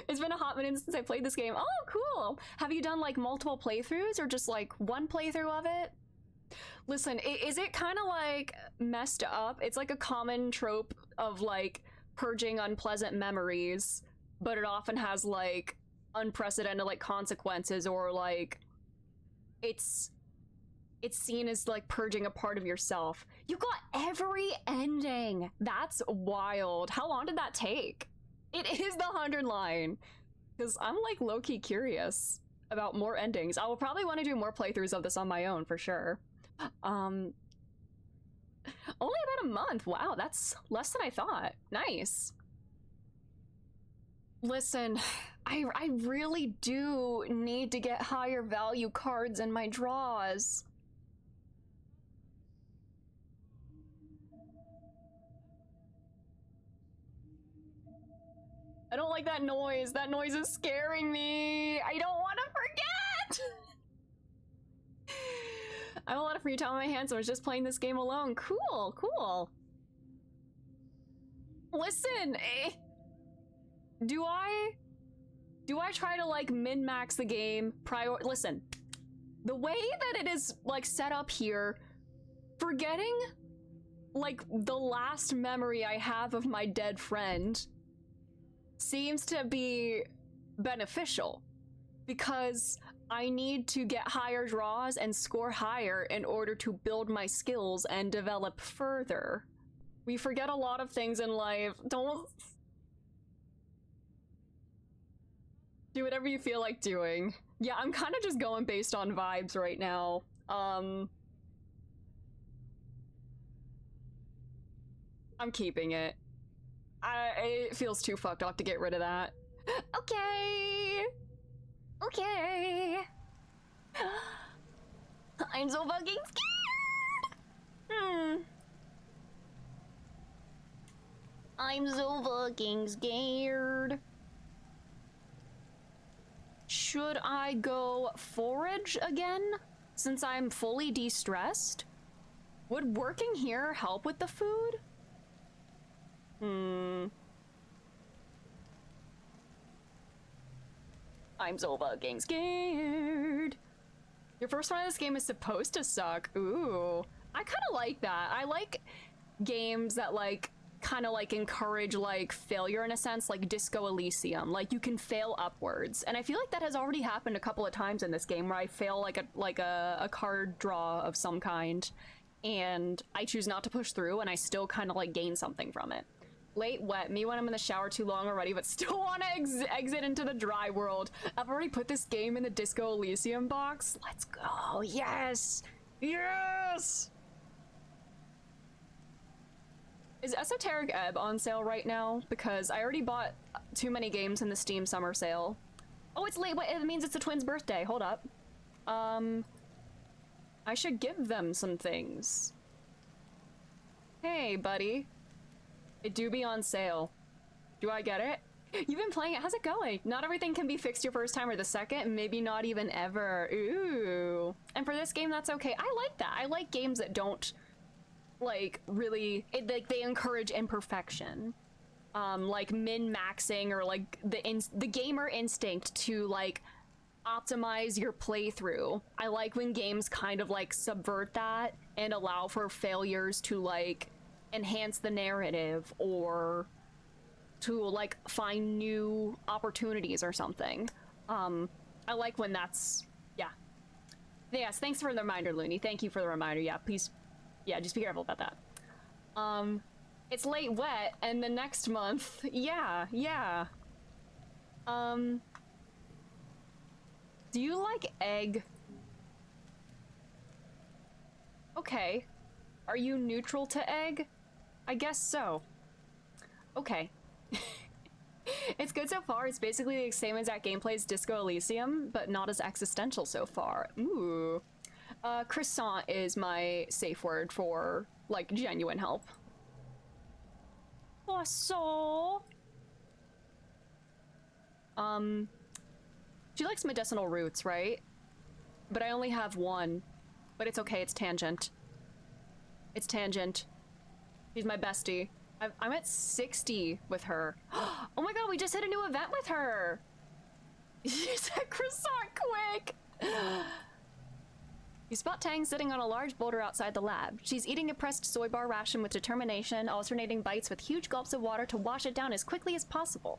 It's been a hot minute since I played this game. Oh, cool. Have you done, like, multiple playthroughs or just, like, one playthrough of it? Listen, is it kind of, like, messed up? It's, like, a common trope of, like, purging unpleasant memories, but it often has, like, unprecedented, like, consequences, or, like, it's seen as, like, purging a part of yourself. You got every ending. That's wild. How long did that take? It is the 100 line. Because I'm, like, low-key curious about more endings. I will probably want to do more playthroughs of this on my own, for sure. Only about a month. Wow, that's less than I thought. Nice. Listen, I really do need to get higher value cards in my draws. I don't like that noise. That noise is scaring me. I don't want to forget. I have a lot of free time on my hands, so I was just playing this game alone. Cool, cool. Listen, do I try to, like, min-max the game? Listen, the way that it is, like, set up here, forgetting like, the last memory I have of my dead friend seems to be beneficial, because I need to get higher draws and score higher in order to build my skills and develop further. We forget a lot of things in life. Don't do whatever you feel like doing. Yeah, I'm kind of just going based on vibes right now. I'm keeping it. It feels too fucked up to get rid of that. Okay. Okay. I'm so fucking scared. I'm so fucking scared. Should I go forage again, since I'm fully de-stressed? Would working here help with the food? I'm so fucking scared. Your first one of this game is supposed to suck. Ooh. I kind of like that. I like games that, like, kind of, like, encourage, like, failure in a sense, like Disco Elysium. Like, you can fail upwards. And I feel like that has already happened a couple of times in this game, where I fail, like a card draw of some kind, and I choose not to push through, and I still kind of, like, gain something from it. Late wet, me when I'm in the shower too long already, but still want to exit into the dry world. I've already put this game in the Disco Elysium box. Let's go. Yes. Yes. Is Esoteric Ebb on sale right now? Because I already bought too many games in the Steam summer sale. Oh, it's late. Wait, it means it's the twins' birthday. Hold up. I should give them some things. Hey, buddy. It do be on sale. Do I get it? You've been playing it. How's it going? Not everything can be fixed your first time or the second, maybe not even ever. Ooh. And for this game, that's okay. I like that. I like games that don't, like, really, like, they encourage imperfection. Like min-maxing, or like the gamer instinct to, like, optimize your playthrough. I like when games kind of, like, subvert that and allow for failures to, like, enhance the narrative, or to, like, find new opportunities or something. I like when that's, yeah. Yes, thanks for the reminder, Looney. Thank you for the reminder. Yeah, please, yeah, just be careful about that. It's late wet, and the next month, yeah. Do you like egg? Okay. Are you neutral to egg? I guess so. Okay. It's good so far. It's basically the same exact gameplay as Disco Elysium, but not as existential so far. Ooh. Croissant is my safe word for, like, genuine help. Croissant! She likes medicinal roots, right? But I only have one. But it's okay, it's Tangent. It's Tangent. She's my bestie. I'm at 60 with her. Oh my god, we just hit a new event with her! She said croissant quick! You spot Tang sitting on a large boulder outside the lab. She's eating a pressed soy bar ration with determination, alternating bites with huge gulps of water to wash it down as quickly as possible.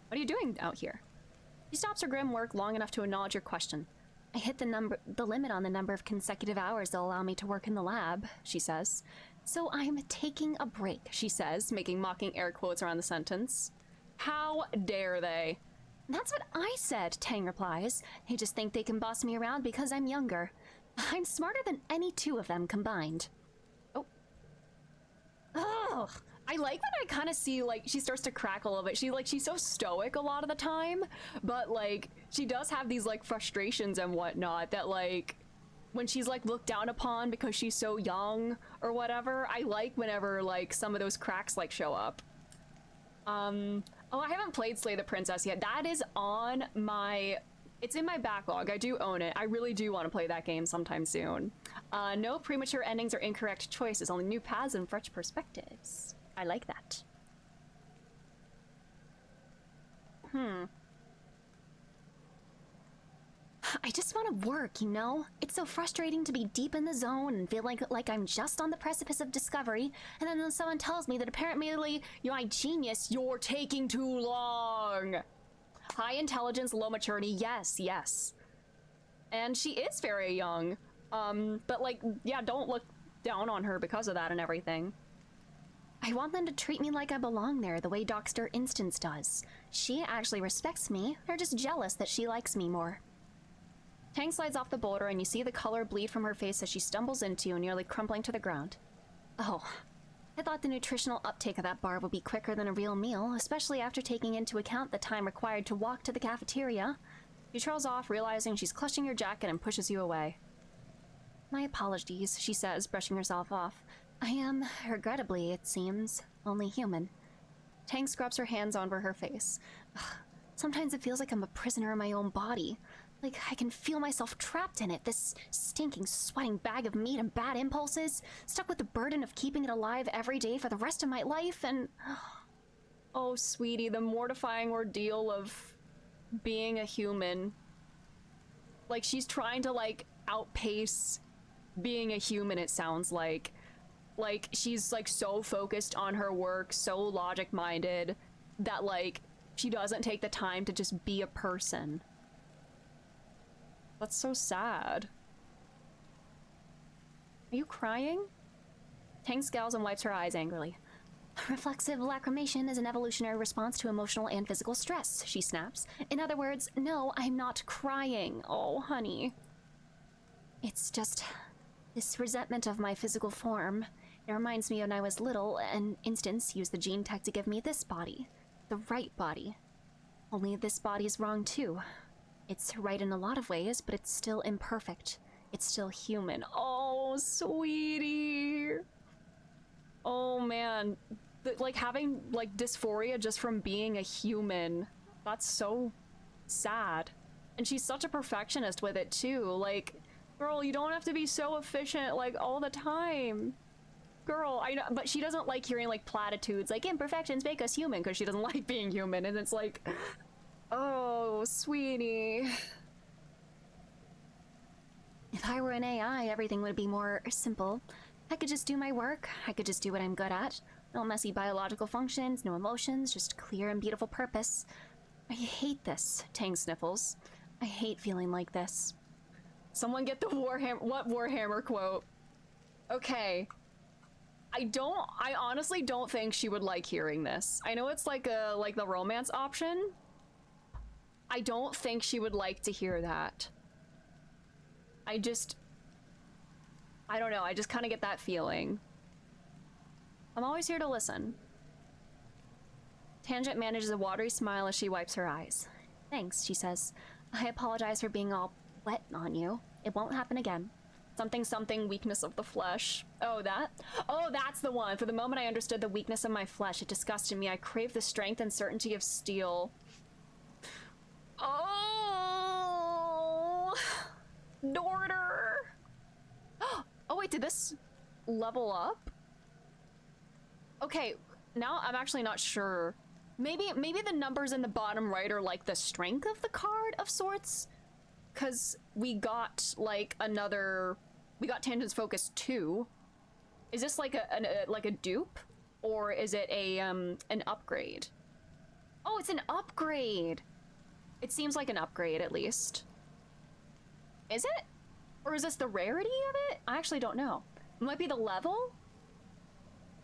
What are you doing out here? She stops her grim work long enough to acknowledge your question. I hit the limit on the number of consecutive hours they'll allow me to work in the lab, she says. So I'm taking a break, she says, making mocking air quotes around the sentence. How dare they? That's what I said, Tang replies. They just think they can boss me around because I'm younger. I'm smarter than any two of them combined. Oh. Ugh. I like that I kind of see, like, she starts to crack a little bit. She's so stoic a lot of the time, but, like, she does have these, like, frustrations and whatnot that, like, when she's, like, looked down upon because she's so young or whatever, I like whenever, like, some of those cracks, like, show up. Oh, I haven't played Slay the Princess yet. That is on my... It's in my backlog. I do own it. I really do want to play that game sometime soon. No premature endings or incorrect choices, only new paths and fresh perspectives. I like that. I I just want to work, you know? It's so frustrating to be deep in the zone and feel like I'm just on the precipice of discovery, and then someone tells me that apparently you're my genius, you're taking too long. High intelligence, low maturity, yes. And she is very young. But like, yeah, don't look down on her because of that and everything. I want them to treat me like I belong there, the way Dr. Instance does. She actually respects me. They're just jealous that she likes me more. Tang slides off the boulder and you see the color bleed from her face as she stumbles into you, nearly crumpling to the ground. Oh, I thought the nutritional uptake of that bar would be quicker than a real meal, especially after taking into account the time required to walk to the cafeteria. She trails off, realizing she's clutching your jacket and pushes you away. My apologies, she says, brushing herself off. I am, regrettably, it seems, only human. Tang scrubs her hands over her face. Ugh, sometimes it feels like I'm a prisoner in my own body. Like I can feel myself trapped in it, this stinking, sweating bag of meat and bad impulses, stuck with the burden of keeping it alive every day for the rest of my life, and... Oh, sweetie, the mortifying ordeal of being a human. Like, she's trying to, like, outpace being a human, it sounds like. Like, she's, like, so focused on her work, so logic-minded, that, like, she doesn't take the time to just be a person. That's so sad. Are you crying? Tang scowls and wipes her eyes angrily. Reflexive lacrimation is an evolutionary response to emotional and physical stress, she snaps. In other words, no, I'm not crying. Oh, honey. It's just this resentment of my physical form. It reminds me when I was little, an instance used the gene tech to give me this body. The right body. Only this body's wrong too. It's right in a lot of ways, but it's still imperfect. It's still human. Oh, sweetie. Oh, man. Like, having, like, dysphoria just from being a human. That's so sad. And she's such a perfectionist with it, too. Like, girl, you don't have to be so efficient, like, all the time. Girl, I know, but she doesn't like hearing, like, platitudes, like, imperfections make us human, because she doesn't like being human, and it's like... Oh, sweetie. If I were an AI, everything would be more simple. I could just do my work. I could just do what I'm good at. No messy biological functions, no emotions, just clear and beautiful purpose. I hate this, Tang sniffles. I hate feeling like this. Someone get the Warhammer— what Warhammer quote? Okay. I honestly don't think she would like hearing this. I know it's like the romance option. I don't think she would like to hear that. I don't know, I just kind of get that feeling. I'm always here to listen. Tangent manages a watery smile as she wipes her eyes. Thanks, she says. I apologize for being all wet on you. It won't happen again. Something, weakness of the flesh. Oh, that? Oh, that's the one. For the moment I understood the weakness of my flesh. It disgusted me. I craved the strength and certainty of steel. Oh, Dorter. Oh wait, did this level up? Okay, now I'm actually not sure. Maybe the numbers in the bottom right are like the strength of the card of sorts, because we got like we got Tangent's Focus 2. Is this like a dupe, or is it a an upgrade? Oh, it's an upgrade. It seems like an upgrade, at least. Is it? Or is this the rarity of it? I actually don't know. It might be the level?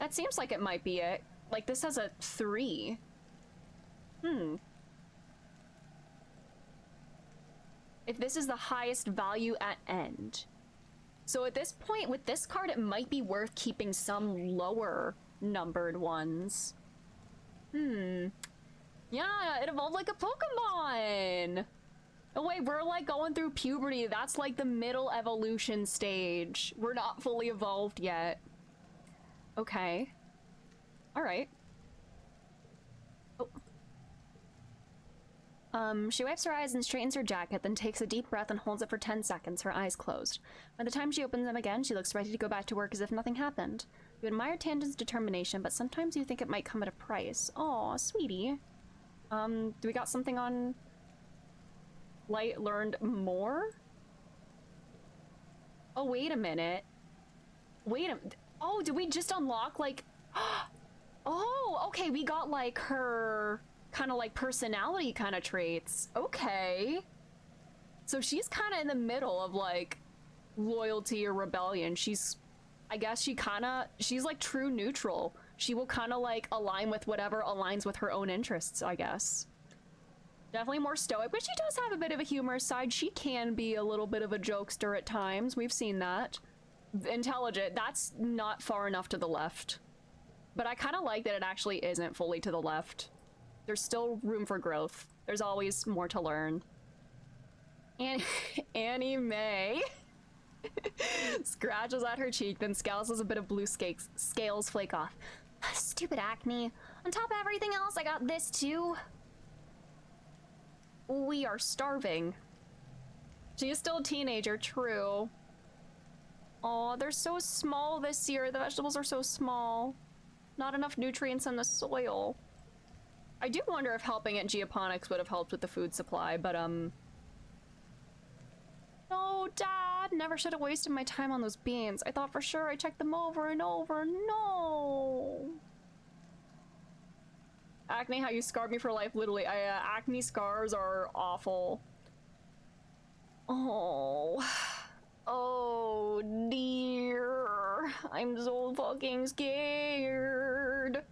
That seems like it might be it. Like, this has a 3. If this is the highest value at end. So at this point, with this card, it might be worth keeping some lower numbered ones. Yeah, it evolved like a Pokemon! Oh wait, we're like going through puberty. That's like the middle evolution stage. We're not fully evolved yet. Okay. Alright. Oh. She wipes her eyes and straightens her jacket, then takes a deep breath and holds it for 10 seconds, her eyes closed. By the time she opens them again, she looks ready to go back to work as if nothing happened. You admire Tangent's determination, but sometimes you think it might come at a price. Aw, sweetie. Do we got something on... Light learned more? Oh, wait a minute. Wait a... Oh, did we just unlock, like... Oh, okay, we got, like, her kind of, like, personality kind of traits. Okay. So she's kind of in the middle of, like, loyalty or rebellion. She's... I guess she's, like, true neutral. She will kind of, like, align with whatever aligns with her own interests, I guess. Definitely more stoic, but she does have a bit of a humorous side. She can be a little bit of a jokester at times. We've seen that. Intelligent. That's not far enough to the left. But I kind of like that it actually isn't fully to the left. There's still room for growth. There's always more to learn. And Annie Mae scratches at her cheek, then scowls as a bit of blue scales flake off. Stupid acne. On top of everything else, I got this too. We are starving. She is still a teenager, true. Aw, they're so small this year. The vegetables are so small. Not enough nutrients in the soil. I do wonder if helping at geoponics would have helped with the food supply, but no, Dad! Never should have wasted my time on those beans. I thought for sure I checked them over and over. No! Acne, how you scarred me for life, literally. Acne scars are awful. Oh. Oh, dear. I'm so fucking scared.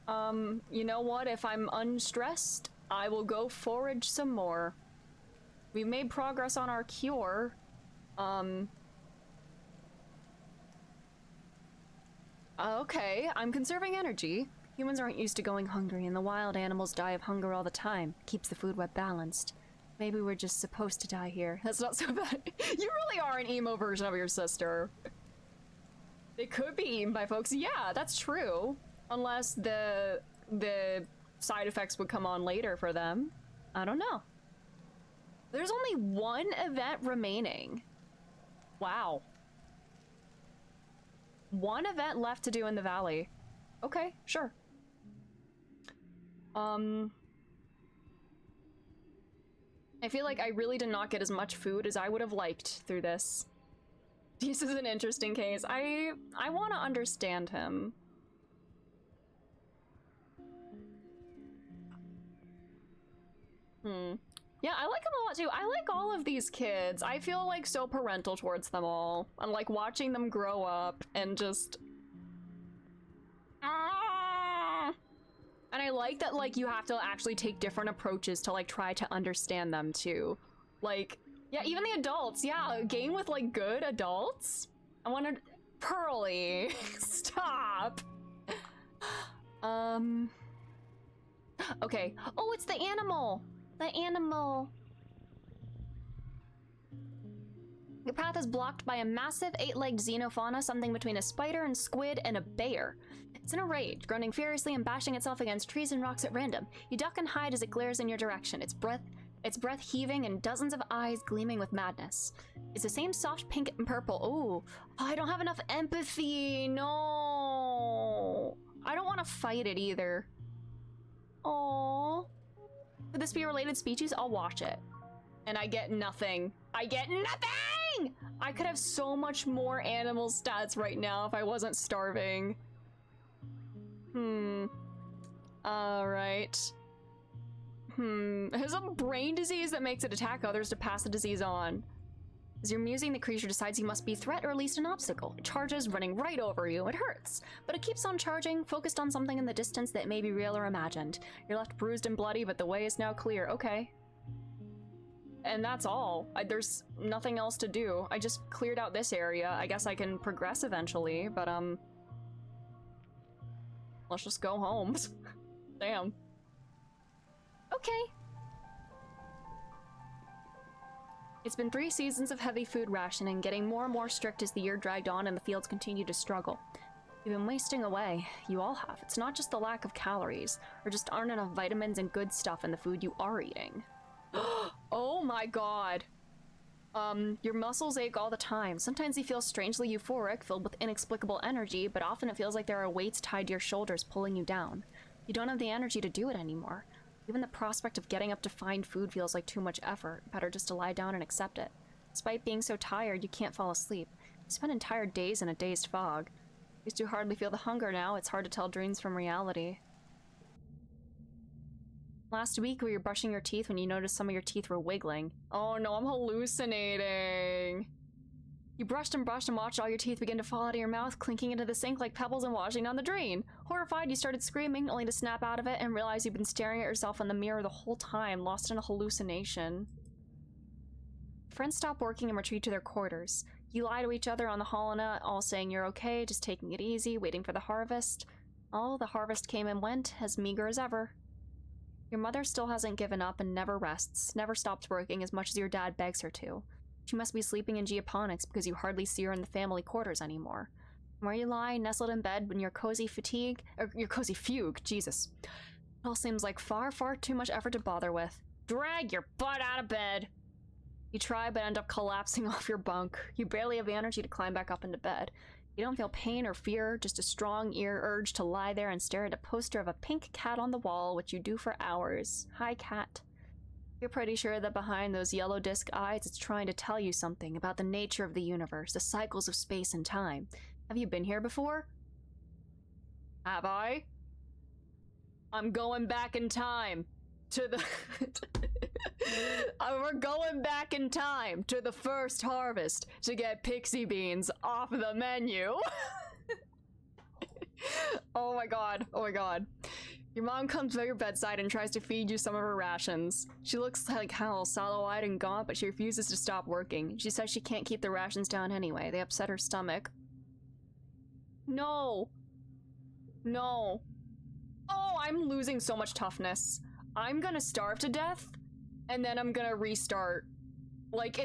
You know what? If I'm unstressed, I will go forage some more. We've made progress on our cure. Okay, I'm conserving energy. Humans aren't used to going hungry, and the wild animals die of hunger all the time. Keeps the food web balanced. Maybe we're just supposed to die here. That's not so bad. You really are an emo version of your sister. They could be eaten by folks. Yeah, that's true. Unless the side effects would come on later for them. I don't know. There's only one event remaining. Wow. One event left to do in the valley. Okay, sure. I feel like I really did not get as much food as I would have liked through this. This is an interesting case. I want to understand him. Yeah, I like him a lot too. I like all of these kids. I feel like so parental towards them all. I'm like watching them grow up and just... And I like that, like, you have to actually take different approaches to, like, try to understand them, too. Like, yeah, even the adults. Yeah, a game with, like, good adults. I wanted... Pearly. Stop. Okay. Oh, it's the animal. The animal. Your path is blocked by a massive 8-legged xenofauna, something between a spider and squid and a bear. It's in a rage, grunting furiously and bashing itself against trees and rocks at random. You duck and hide as it glares in your direction, its breath heaving and dozens of eyes gleaming with madness. It's the same soft pink and purple. Ooh, I don't have enough empathy. No. I don't want to fight it either. Aww. Could this be a related species? I'll watch it. And I get nothing. I get nothing! I could have so much more animal stats right now if I wasn't starving. Alright. It has a brain disease that makes it attack others to pass the disease on. As you're musing, the creature decides you must be a threat or at least an obstacle. It charges, running right over you. It hurts, but it keeps on charging, focused on something in the distance that may be real or imagined. You're left bruised and bloody, but the way is now clear. Okay. And that's all. There's nothing else to do. I just cleared out this area. I guess I can progress eventually, but let's just go home. Damn. Okay. It's been 3 seasons of heavy food rationing, getting more and more strict as the year dragged on and the fields continue to struggle. You've been wasting away. You all have. It's not just the lack of calories, or just aren't enough vitamins and good stuff in the food you are eating. Oh my god. Your muscles ache all the time. Sometimes you feel strangely euphoric, filled with inexplicable energy, but often it feels like there are weights tied to your shoulders pulling you down. You don't have the energy to do it anymore. Even the prospect of getting up to find food feels like too much effort. Better just to lie down and accept it. Despite being so tired, you can't fall asleep. You spend entire days in a dazed fog. Used to hardly feel the hunger now, it's hard to tell dreams from reality. Last week, we were brushing your teeth when you noticed some of your teeth were wiggling. Oh no, I'm hallucinating. You brushed and watched all your teeth begin to fall out of your mouth, clinking into the sink like pebbles and washing down the drain. Horrified, you started screaming, only to snap out of it and realize you've been staring at yourself in the mirror the whole time, lost in a hallucination. Friends stop working and retreat to their quarters. You lie to each other on the holonet, all saying you're okay, just taking it easy, waiting for the harvest. Oh, the harvest came and went, as meager as ever. Your mother still hasn't given up and never rests, never stops working as much as your dad begs her to. She must be sleeping in geoponics because you hardly see her in the family quarters anymore. Where you lie, nestled in bed when your cozy fugue, Jesus. It all seems like far, far too much effort to bother with. Drag your butt out of bed! You try but end up collapsing off your bunk. You barely have the energy to climb back up into bed. You don't feel pain or fear, just a strong urge to lie there and stare at a poster of a pink cat on the wall, which you do for hours. Hi, cat. You're pretty sure that behind those yellow disc eyes it's trying to tell you something about the nature of the universe, the cycles of space and time. Have you been here before? Have I? I'm going back in time to the... We're going back in time to the first harvest to get pixie beans off the menu. Oh my god, oh my god. Your mom comes to your bedside and tries to feed you some of her rations. She looks like hell, sallow-eyed and gaunt, but she refuses to stop working. She says she can't keep the rations down anyway. They upset her stomach. No. No. Oh, I'm losing so much toughness. I'm gonna starve to death, and then I'm gonna restart. Like,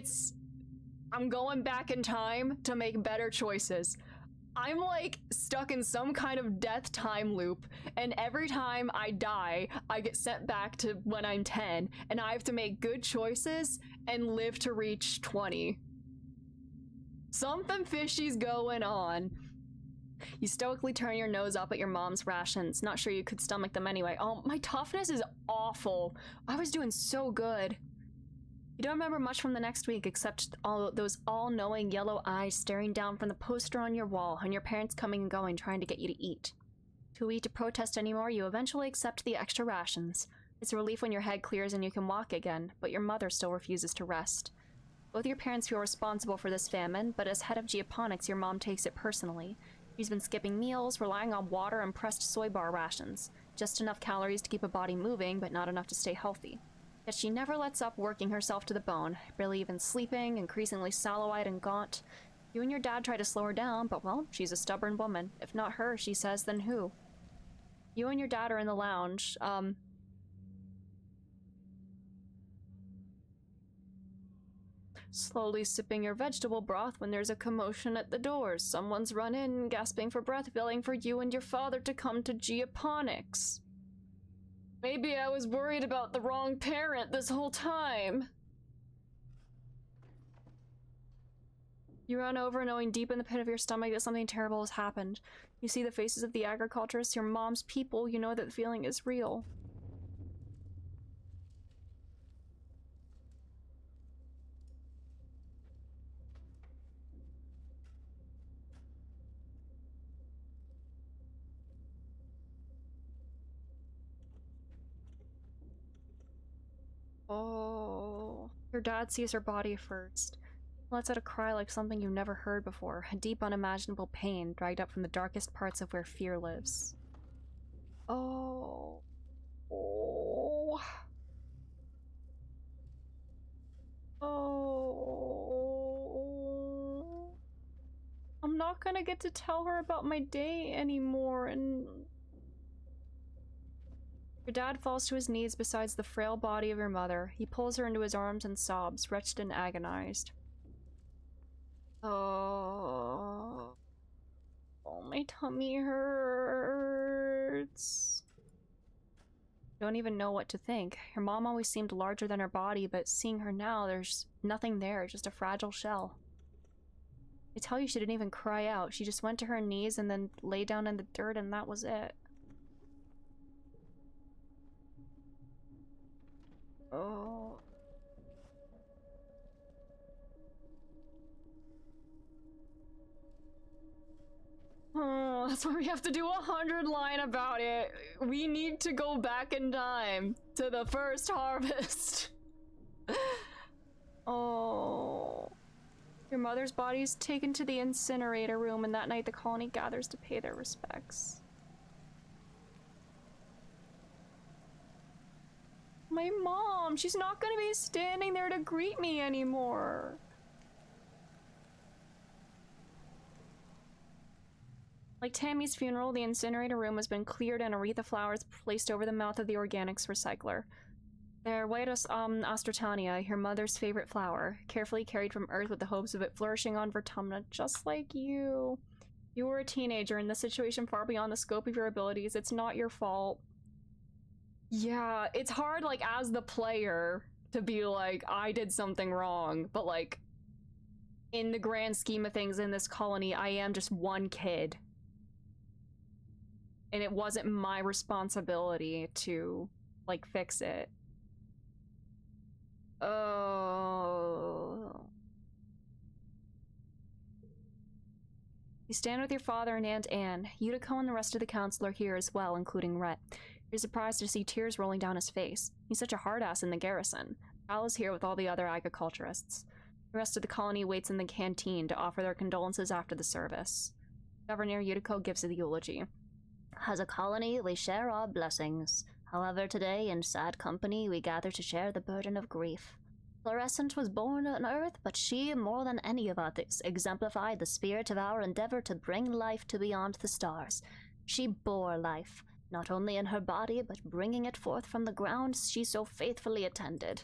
I'm going back in time to make better choices. I'm like stuck in some kind of death time loop, and every time I die, I get sent back to when I'm 10, and I have to make good choices and live to reach 20. Something fishy's going on. You stoically turn your nose up at your mom's rations, not sure you could stomach them anyway. Oh, my toughness is awful. I was doing so good. You don't remember much from the next week except all those all-knowing yellow eyes staring down from the poster on your wall and your parents coming and going trying to get you to eat. Too weak to protest anymore, you eventually accept the extra rations. It's a relief when your head clears and you can walk again, but your mother still refuses to rest. Both your parents feel responsible for this famine, but as head of geoponics, your mom takes it personally. She's been skipping meals, relying on water and pressed soy bar rations. Just enough calories to keep a body moving, but not enough to stay healthy. Yet she never lets up working herself to the bone, barely even sleeping, increasingly sallow-eyed and gaunt. You and your dad try to slow her down, but well, she's a stubborn woman. If not her, she says, then who? You and your dad are in the lounge, slowly sipping your vegetable broth when there's a commotion at the doors. Someone's run in, gasping for breath, yelling for you and your father to come to geoponics. Maybe I was worried about the wrong parent this whole time. You run over, knowing deep in the pit of your stomach that something terrible has happened. You see the faces of the agriculturists, your mom's people. You know that the feeling is real. Oh. Your dad sees her body first. Lets out a cry like something you've never heard before, a deep unimaginable pain dragged up from the darkest parts of where fear lives. Oh. Oh. Oh. I'm not gonna get to tell her about my day anymore, and... Your dad falls to his knees beside the frail body of your mother. He pulls her into his arms and sobs, wretched and agonized. Oh, my tummy hurts. Don't even know what to think. Your mom always seemed larger than her body, but seeing her now, there's nothing there, just a fragile shell. They tell you she didn't even cry out. She just went to her knees and then lay down in the dirt, and that was it. That's why we have to do a 100-line about it. We need to go back in time to the first harvest. Oh. Your mother's body is taken to the incinerator room, and that night the colony gathers to pay their respects. My mom, she's not gonna be standing there to greet me anymore. Like Tammy's funeral, the incinerator room has been cleared and a wreath of flowers placed over the mouth of the organics recycler. They're Whitus Astrotania, your mother's favorite flower, carefully carried from Earth with the hopes of it flourishing on Vertumna, just like you. You were a teenager in this situation far beyond the scope of your abilities. It's not your fault. Yeah, it's hard, like, as the player, to be like, I did something wrong, but, like, in the grand scheme of things in this colony, I am just one kid. And it wasn't my responsibility to, like, fix it. Oh. You stand with your father and Aunt Anne. Yutiko and the rest of the council are here as well, including Rhett. You're surprised to see tears rolling down his face. He's such a hard-ass in the garrison. Al is here with all the other agriculturists. The rest of the colony waits in the canteen to offer their condolences after the service. Governor Yutiko gives the eulogy. As a colony, we share our blessings. However, today, in sad company, we gather to share the burden of grief. Fluorescent was born on Earth, but she, more than any of us, exemplified the spirit of our endeavor to bring life to beyond the stars. She bore life, not only in her body, but bringing it forth from the ground she so faithfully attended.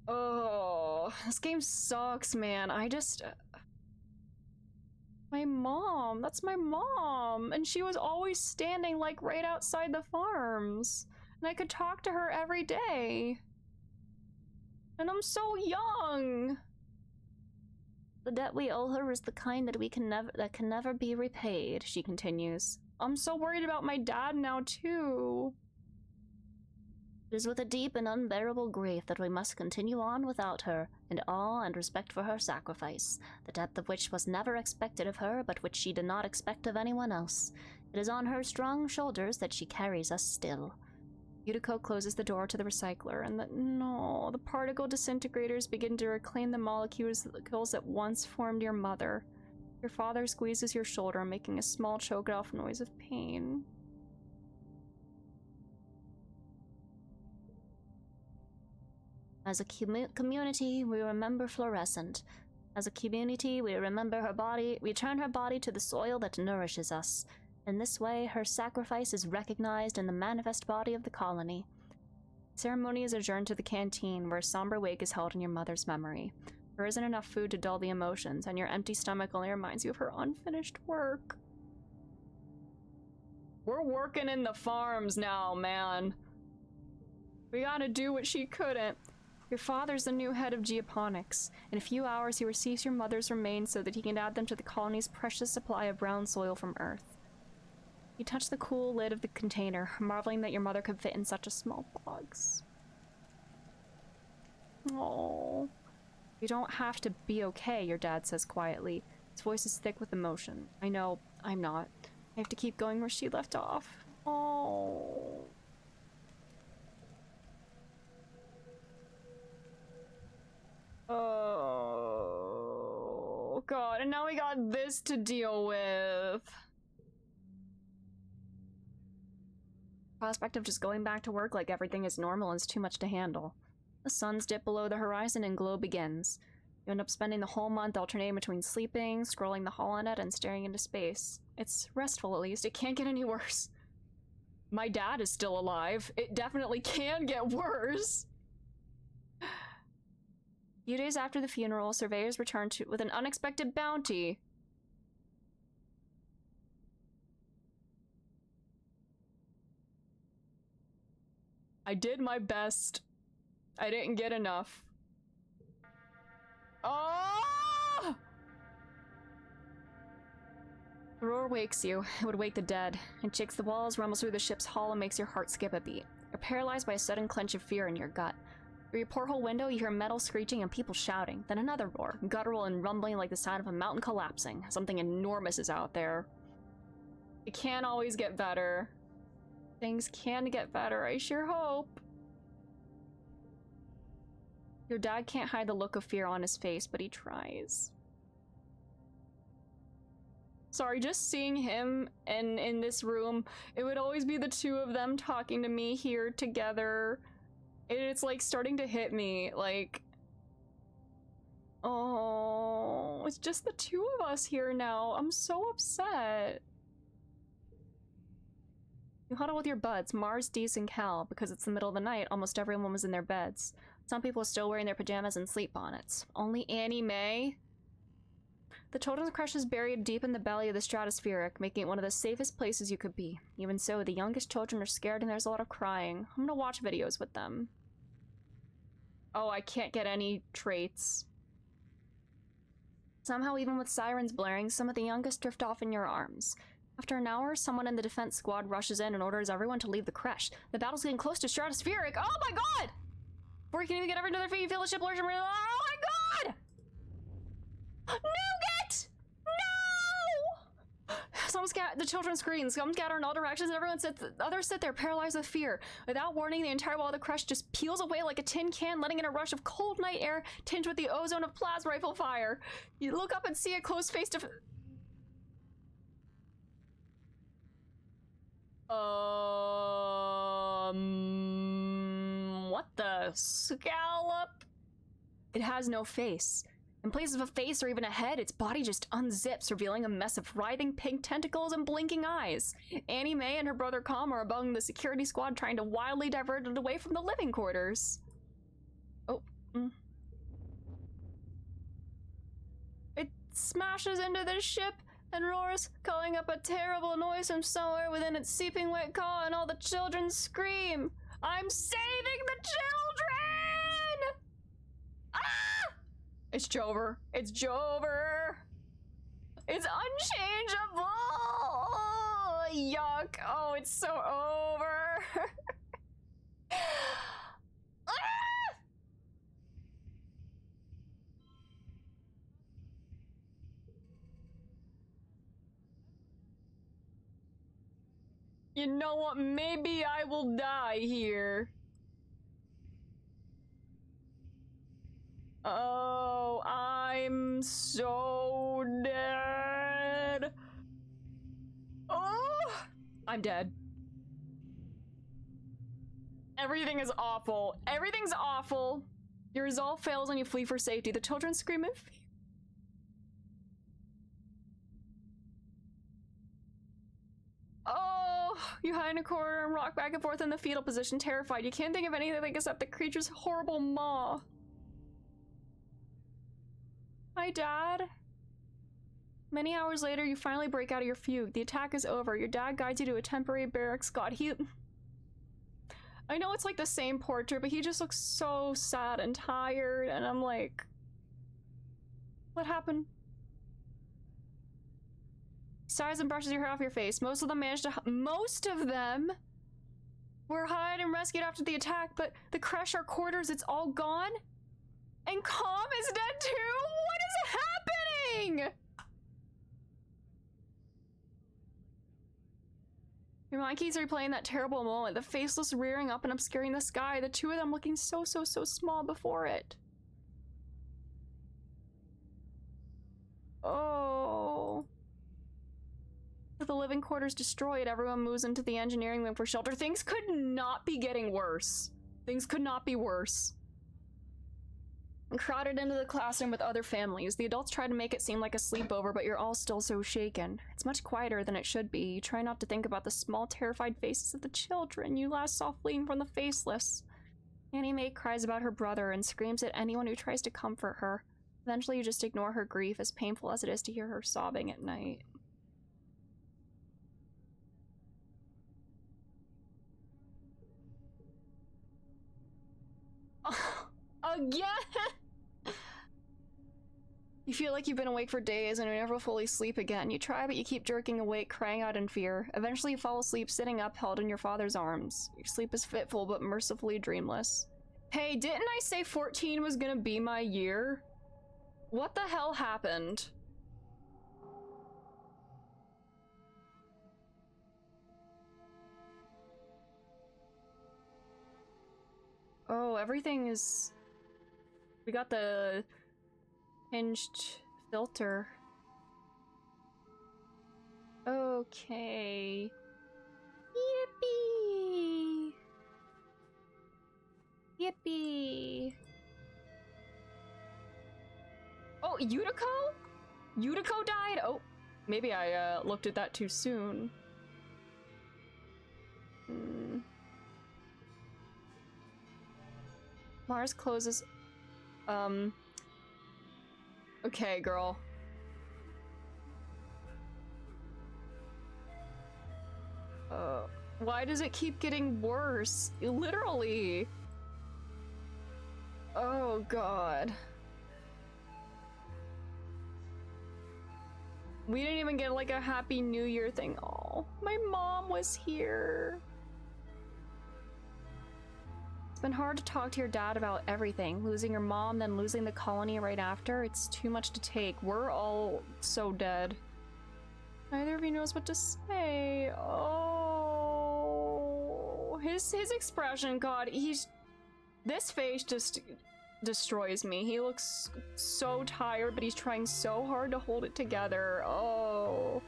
Oh, this game sucks, man. My mom, that's my mom, and she was always standing, like, right outside the farms, and I could talk to her every day. And I'm so young! The debt we owe her is the kind that can never be repaid, she continues. I'm so worried about my dad now, too. It is with a deep and unbearable grief that we must continue on without her, in awe and respect for her sacrifice, the depth of which was never expected of her, but which she did not expect of anyone else. It is on her strong shoulders that she carries us still. Yutiko closes the door to the recycler, and the particle disintegrators begin to reclaim the molecules that once formed your mother. Your father squeezes your shoulder, making a small choke-off noise of pain. As a community, we remember Fluorescent. As a community, we remember her body. We turn her body to the soil that nourishes us. In this way, her sacrifice is recognized in the manifest body of the colony. The ceremony is adjourned to the canteen, where a somber wake is held in your mother's memory. There isn't enough food to dull the emotions, and your empty stomach only reminds you of her unfinished work. We're working in the farms now, man. We gotta do what she couldn't. Your father's the new head of geoponics. In a few hours, he receives your mother's remains so that he can add them to the colony's precious supply of brown soil from Earth. You touch the cool lid of the container, marveling that your mother could fit in such a small box. Oh, you don't have to be okay, your dad says quietly. His voice is thick with emotion. I know, I'm not. I have to keep going where she left off. Oh. Oh god, and now we got this to deal with. Prospect of just going back to work like everything is normal is too much to handle. The suns dip below the horizon and glow begins. You end up spending the whole month alternating between sleeping, scrolling the holonet, and staring into space. It's restful, at least. It can't get any worse. My dad is still alive. It definitely can get worse. A few days after the funeral, surveyors return with an unexpected bounty. I did my best. I didn't get enough. Oh! The roar wakes you. It would wake the dead. It shakes the walls, rumbles through the ship's hull, and makes your heart skip a beat. You're paralyzed by a sudden clench of fear in your gut. Through your porthole window, you hear metal screeching and people shouting. Then another roar, guttural and rumbling like the sound of a mountain collapsing. Something enormous is out there. It can always get better. Things can get better, I sure hope. Your dad can't hide the look of fear on his face, but he tries. Sorry, just seeing him and in this room, it would always be the two of them talking to me here together. It's like starting to hit me, like, oh, it's just the two of us here now. I'm so upset. You huddle with your buds, Mars, Dees, and Cal. Because it's the middle of the night, almost everyone was in their beds. Some people are still wearing their pajamas and sleep bonnets. Only Annie Mae. The children's crush is buried deep in the belly of the stratospheric, making it one of the safest places you could be. Even so, the youngest children are scared and there's a lot of crying. I'm gonna watch videos with them. Oh, I can't get any traits. Somehow, even with sirens blaring, some of the youngest drift off in your arms. After an hour, someone in the defense squad rushes in and orders everyone to leave the creche. The battle's getting close to stratospheric. Oh my god! Before you can even get everyone to their feet, you feel the ship lurch and oh my god! Nougat! No! The children scream, some scatter in all directions, and others sit there paralyzed with fear. Without warning, the entire wall of the creche just peels away like a tin can, letting in a rush of cold night air tinged with the ozone of plasma rifle fire. You look up and see it close face to what the scallop? It has no face. In place of a face or even a head, its body just unzips, revealing a mess of writhing pink tentacles and blinking eyes. Annie Mae and her brother Com are among the security squad trying to wildly divert it away from the living quarters. Oh. It smashes into the ship and roars, calling up a terrible noise from somewhere within its seeping wet caw, and all the children scream, "I'm saving the children!" Ah! It's Jover. It's Jover. It's unchangeable. Oh, yuck. Oh, it's so over. Ah! You know what? Maybe I will die here. Oh, I'm so dead. Oh, I'm dead. Everything is awful. Everything's awful. Your resolve fails and you flee for safety. The children scream in fear. Oh, you hide in a corner and rock back and forth in the fetal position, terrified. You can't think of anything except the creature's horrible maw. Hi, Dad. Many hours later, you finally break out of your fugue. The attack is over. Your dad guides you to a temporary barracks. God, I know it's like the same portrait, but he just looks so sad and tired, and I'm like, what happened? He sighs and brushes your hair off your face. Most of them were hired and rescued after the attack, but the creche, our quarters, it's all gone? And Com is dead too? What is happening? Your mind keeps replaying that terrible moment, the faceless rearing up and obscuring the sky, the two of them looking so small before it. Oh. With the living quarters destroyed, everyone moves into the engineering wing for shelter. Things could not be getting worse. Things could not be worse. And crowded into the classroom with other families. The adults try to make it seem like a sleepover, but you're all still so shaken. It's much quieter than it should be. You try not to think about the small, terrified faces of the children you last saw fleeing from the faceless. Annie Mae cries about her brother and screams at anyone who tries to comfort her. Eventually, you just ignore her grief, as painful as it is to hear her sobbing at night. Again! You feel like you've been awake for days and you never fully sleep again. You try, but you keep jerking awake, crying out in fear. Eventually you fall asleep sitting up, held in your father's arms. Your sleep is fitful, but mercifully dreamless. Hey, didn't I say 14 was gonna be my year? What the hell happened? Oh, everything is... We got the hinged filter. Okay. Yippee! Yippee! Oh, Yutiko? Yutiko died? Oh, maybe I looked at that too soon. Mars closes. Okay, girl. Why does it keep getting worse? Literally. Oh, God. We didn't even get like a Happy New Year thing. Oh, my mom was here. It's been hard to talk to your dad about everything. Losing your mom, then losing the colony right after. It's too much to take. We're all so dead. Neither of you knows what to say. Oh, his expression, God, this face just destroys me. He looks so tired, but he's trying so hard to hold it together. Oh.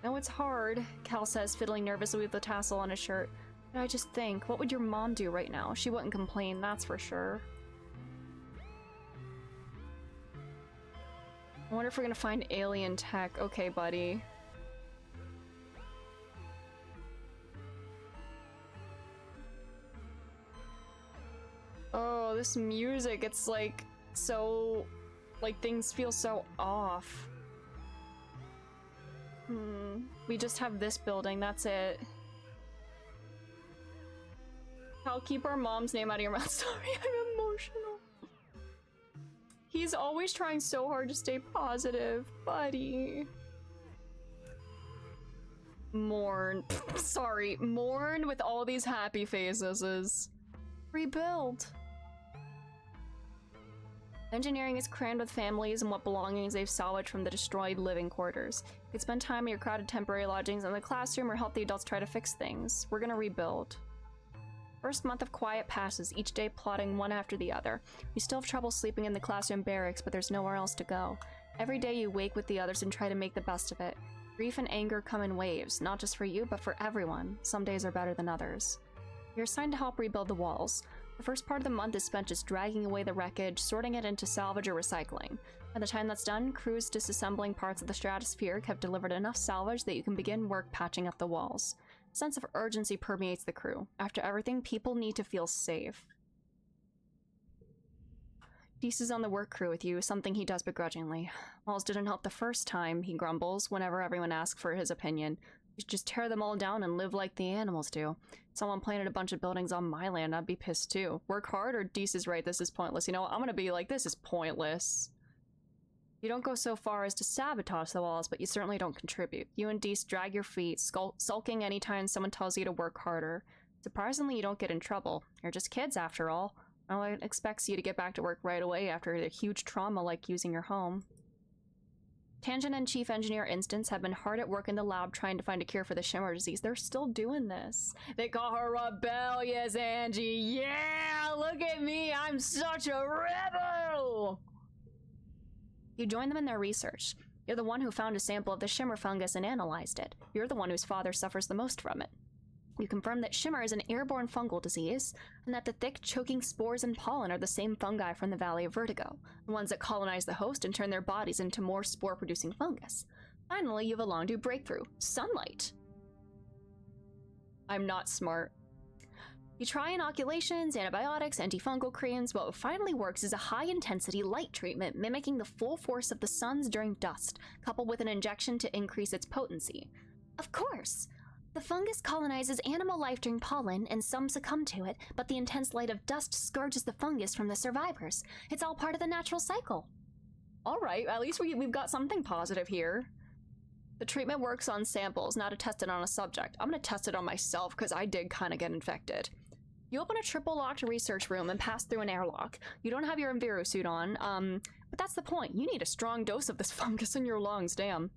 No, it's hard, Cal says, fiddling nervously with the tassel on his shirt. But I just think, what would your mom do right now? She wouldn't complain, that's for sure. I wonder if we're gonna find alien tech. Okay, buddy. Oh, this music, it's like so, like things feel so off. We just have this building, that's it. I'll keep our mom's name out of your mouth. Sorry, I'm emotional. He's always trying so hard to stay positive, buddy. Mourn. Sorry, mourn with all these happy faces. Rebuild. Engineering is crammed with families and what belongings they've salvaged from the destroyed living quarters. You could spend time in your crowded temporary lodgings in the classroom or help the adults try to fix things. We're gonna rebuild. First month of quiet passes, each day plodding one after the other. You still have trouble sleeping in the classroom barracks, but there's nowhere else to go. Every day you wake with the others and try to make the best of it. Grief and anger come in waves, not just for you, but for everyone. Some days are better than others. You're assigned to help rebuild the walls. The first part of the month is spent just dragging away the wreckage, sorting it into salvage or recycling. By the time that's done, crews disassembling parts of the stratosphere have delivered enough salvage that you can begin work patching up the walls. A sense of urgency permeates the crew. After everything, people need to feel safe. Deese is on the work crew with you, something he does begrudgingly. Walls didn't help the first time, he grumbles, whenever everyone asks for his opinion. You should just tear them all down and live like the animals do. Someone planted a bunch of buildings on my land, I'd be pissed too. Work hard, or Deese is right, this is pointless. You know what, I'm gonna be like, this is pointless. You don't go so far as to sabotage the walls, but you certainly don't contribute. You and Deese drag your feet, sulking anytime someone tells you to work harder. Surprisingly, you don't get in trouble. You're just kids, after all. No one expects you to get back to work right away after a huge trauma like losing your home. Tangent and Chief Engineer Instance have been hard at work in the lab trying to find a cure for the Shimmer disease. They're still doing this. They call her rebellious, Angie. Yeah, look at me. I'm such a rebel. You join them in their research. You're the one who found a sample of the Shimmer fungus and analyzed it. You're the one whose father suffers the most from it. You confirm that Shimmer is an airborne fungal disease, and that the thick, choking spores and pollen are the same fungi from the Valley of Vertigo, the ones that colonize the host and turn their bodies into more spore-producing fungus. Finally, you have a long-due breakthrough. Sunlight! I'm not smart. You try inoculations, antibiotics, antifungal creams, but what finally works is a high-intensity light treatment mimicking the full force of the sun's during dust, coupled with an injection to increase its potency. Of course! The fungus colonizes animal life during pollen, and some succumb to it, but the intense light of dust scourges the fungus from the survivors. It's all part of the natural cycle. Alright, at least we've got something positive here. The treatment works on samples, not to test it on a subject. I'm gonna test it on myself, because I did kind of get infected. You open a triple-locked research room and pass through an airlock. You don't have your Enviro suit on, but that's the point. You need a strong dose of this fungus in your lungs, damn.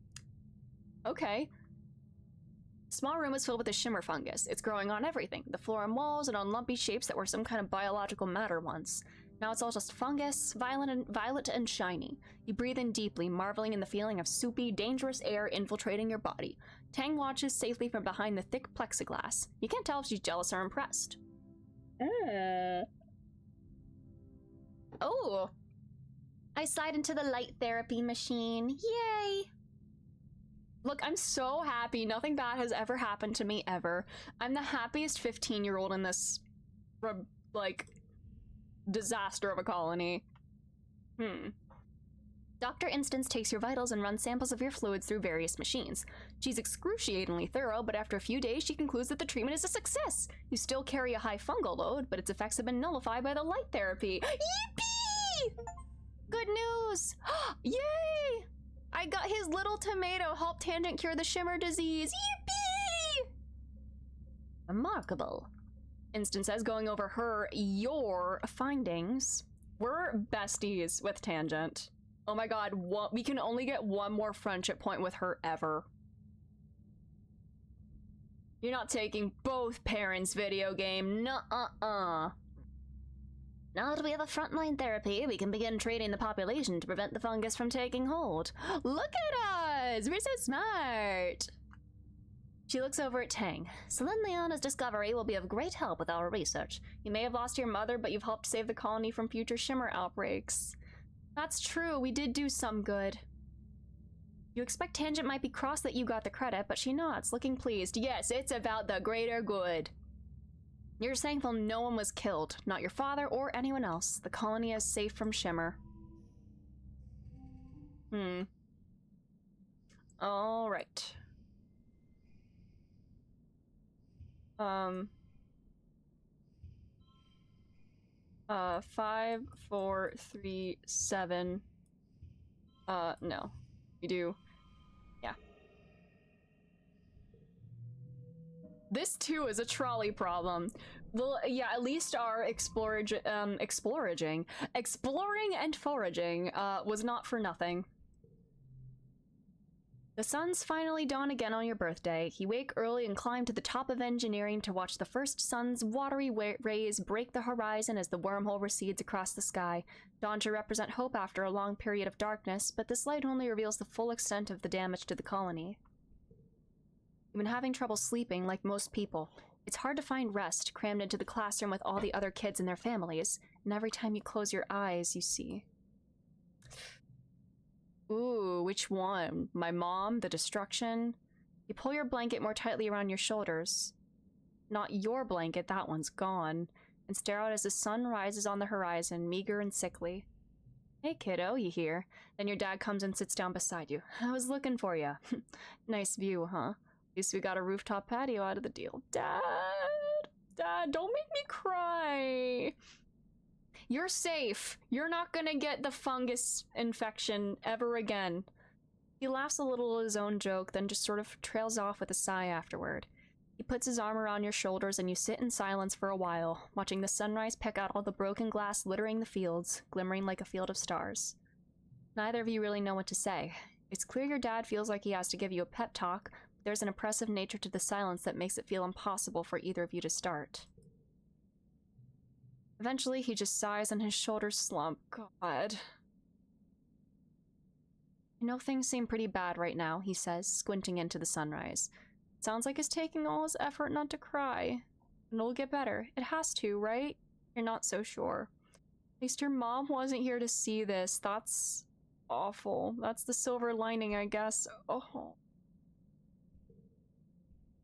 Okay. The small room is filled with a shimmer fungus. It's growing on everything, the floor and walls, and on lumpy shapes that were some kind of biological matter once. Now it's all just fungus, violet and shiny. You breathe in deeply, marveling in the feeling of soupy, dangerous air infiltrating your body. Tang watches safely from behind the thick plexiglass. You can't tell if she's jealous or impressed. Oh! I slide into the light therapy machine. Yay! Look, I'm so happy. Nothing bad has ever happened to me ever. I'm the happiest 15-year-old in this, like, disaster of a colony. Dr. Instance takes your vitals and runs samples of your fluids through various machines. She's excruciatingly thorough, but after a few days she concludes that the treatment is a success. You still carry a high fungal load, but its effects have been nullified by the light therapy. Yippee! Good news! Yay! I got his little tomato helped Tangent cure the shimmer disease. Yippee! Remarkable. Instance says, going over your findings. We're besties with Tangent. Oh my god, we can only get one more friendship point with her ever. You're not taking both parents' video game. Nuh-uh-uh. Now that we have a frontline therapy, we can begin treating the population to prevent the fungus from taking hold. Look at us! We're so smart! She looks over at Tang. Celine Leona's discovery will be of great help with our research. You may have lost your mother, but you've helped save the colony from future shimmer outbreaks. That's true, we did do some good. You expect Tangent might be cross that you got the credit, but she nods, looking pleased. Yes, it's about the greater good. You're thankful no one was killed, not your father or anyone else. The colony is safe from shimmer. All right. 5, 4, 3, 7. No. We do. Yeah. This too is a trolley problem. Well, yeah, at least our exploring and foraging, was not for nothing. The sun's finally dawn again on your birthday. You wake early and climb to the top of engineering to watch the first sun's watery rays break the horizon as the wormhole recedes across the sky. Dawn to represent hope after a long period of darkness, but this light only reveals the full extent of the damage to the colony. You've been having trouble sleeping, like most people. It's hard to find rest, crammed into the classroom with all the other kids and their families, and every time you close your eyes, you see... Ooh, which one? My mom? The destruction? You pull your blanket more tightly around your shoulders. Not your blanket, that one's gone. And stare out as the sun rises on the horizon, meager and sickly. Hey kiddo, you hear? Then your dad comes and sits down beside you. I was looking for you. Nice view, huh? At least we got a rooftop patio out of the deal. Dad! Dad, don't make me cry! You're safe. You're not gonna get the fungus infection ever again. He laughs a little at his own joke, then just sort of trails off with a sigh afterward. He puts his arm around your shoulders and you sit in silence for a while, watching the sunrise pick out all the broken glass littering the fields, glimmering like a field of stars. Neither of you really know what to say. It's clear your dad feels like he has to give you a pep talk, but there's an oppressive nature to the silence that makes it feel impossible for either of you to start. Eventually, he just sighs and his shoulders slump. God. I know things seem pretty bad right now, he says, squinting into the sunrise. It sounds like it's taking all his effort not to cry. And it'll get better. It has to, right? You're not so sure. At least your mom wasn't here to see this. That's awful. That's the silver lining, I guess. Oh.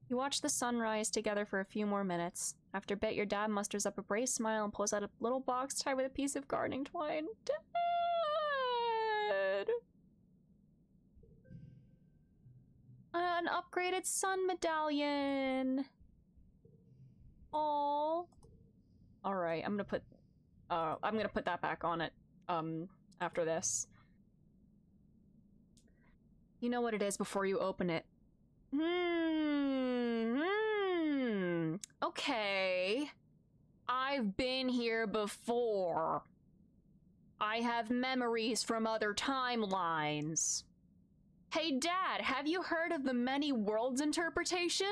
You watch the sunrise together for a few more minutes. After a bit, your dad musters up a brave smile and pulls out a little box tied with a piece of gardening twine. Dad! An upgraded sun medallion! Aww. Alright, I'm gonna put that back on it, after this. You know what it is before you open it. Okay. I've been here before. I have memories from other timelines. Hey Dad, have you heard of the many worlds interpretation?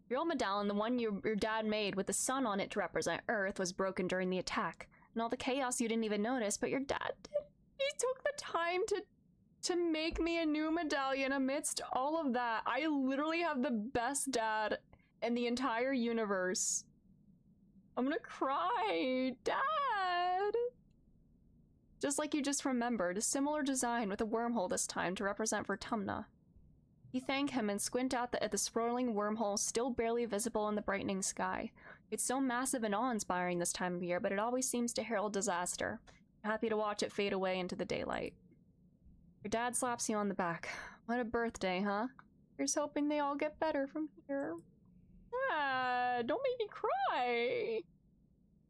Your old medallion, the one your dad made with the sun on it to represent Earth, was broken during the attack. And all the chaos you didn't even notice, but your dad did. He took the time to make me a new medallion amidst all of that. I literally have the best dad in the entire universe. I'm gonna cry. Dad! Just like you just remembered, a similar design with a wormhole this time to represent Vertumna. You thank him and squint out at the swirling wormhole still barely visible in the brightening sky. It's so massive and awe-inspiring this time of year, but it always seems to herald disaster. Happy to watch it fade away into the daylight. Your dad slaps you on the back. What a birthday, huh? Here's hoping they all get better from here. Dad, don't make me cry!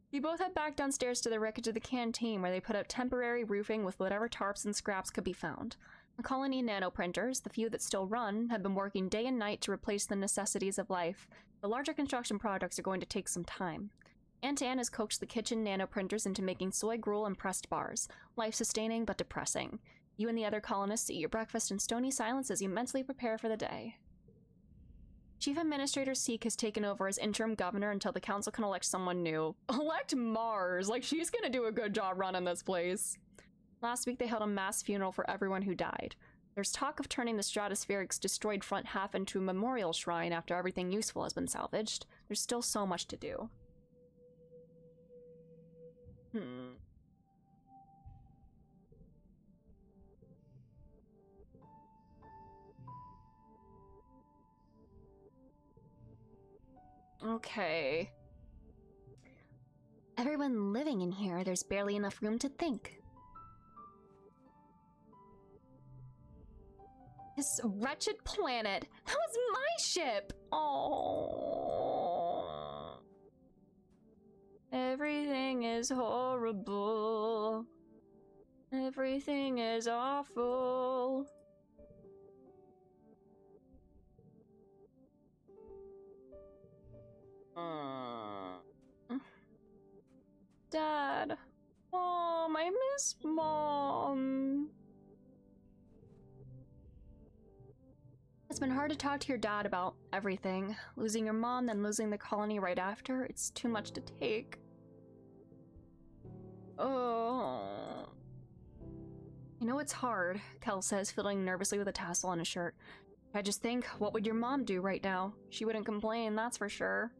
You both head back downstairs to the wreckage of the canteen, where they put up temporary roofing with whatever tarps and scraps could be found. The colony nanoprinters, the few that still run, have been working day and night to replace the necessities of life. The larger construction projects are going to take some time. Aunt Anne has coaxed the kitchen nanoprinters into making soy gruel and pressed bars. Life-sustaining, but depressing. You and the other colonists eat your breakfast in stony silence as you mentally prepare for the day. Chief Administrator Seek has taken over as interim governor until the council can elect someone new. Elect Mars! Like, she's gonna do a good job running this place. Last week they held a mass funeral for everyone who died. There's talk of turning the Stratospheric's destroyed front half into a memorial shrine after everything useful has been salvaged. There's still so much to do. Okay. Everyone living in here, there's barely enough room to think. This wretched planet. That was my ship! Oh. Everything is horrible. Everything is awful. Dad. Mom, I miss Mom. It's been hard to talk to your dad about everything. Losing your mom, then losing the colony right after. It's too much to take. Oh. You know it's hard, Kel says, fiddling nervously with a tassel on his shirt. I just think, what would your mom do right now? She wouldn't complain, that's for sure.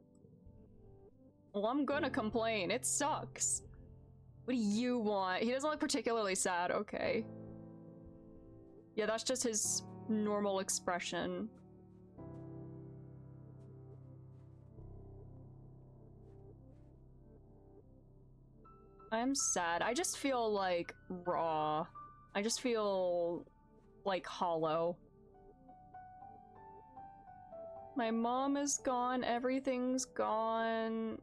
Well, I'm gonna complain. It sucks. What do you want? He doesn't look particularly sad. Okay. Yeah, that's just his normal expression. I'm sad. I just feel like raw. I just feel like hollow. My mom is gone. Everything's gone.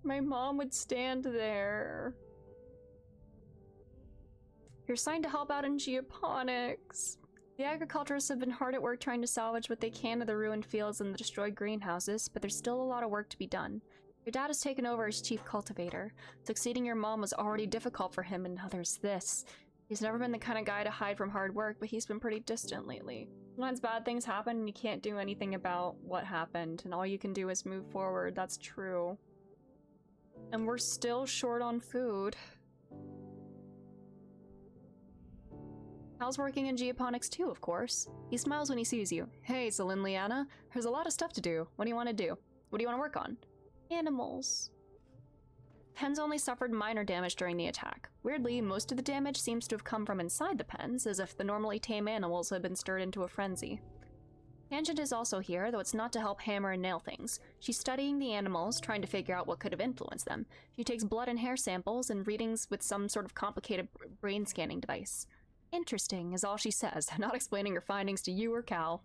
My mom would stand there. You're assigned to help out in geoponics. The agriculturists have been hard at work trying to salvage what they can of the ruined fields and the destroyed greenhouses, but there's still a lot of work to be done. Your dad has taken over as chief cultivator. Succeeding your mom was already difficult for him, and now there's this. He's never been the kind of guy to hide from hard work, but he's been pretty distant lately. Sometimes bad things happen and you can't do anything about what happened, and all you can do is move forward. That's true. And we're still short on food. Hal's working in geoponics too, of course. He smiles when he sees you. Hey, Celine Liana, there's a lot of stuff to do. What do you want to do? What do you want to work on? Animals. Pens only suffered minor damage during the attack. Weirdly, most of the damage seems to have come from inside the pens, as if the normally tame animals had been stirred into a frenzy. Tangent is also here, though it's not to help hammer and nail things. She's studying the animals, trying to figure out what could have influenced them. She takes blood and hair samples and readings with some sort of complicated brain scanning device. Interesting, is all she says, not explaining her findings to you or Cal.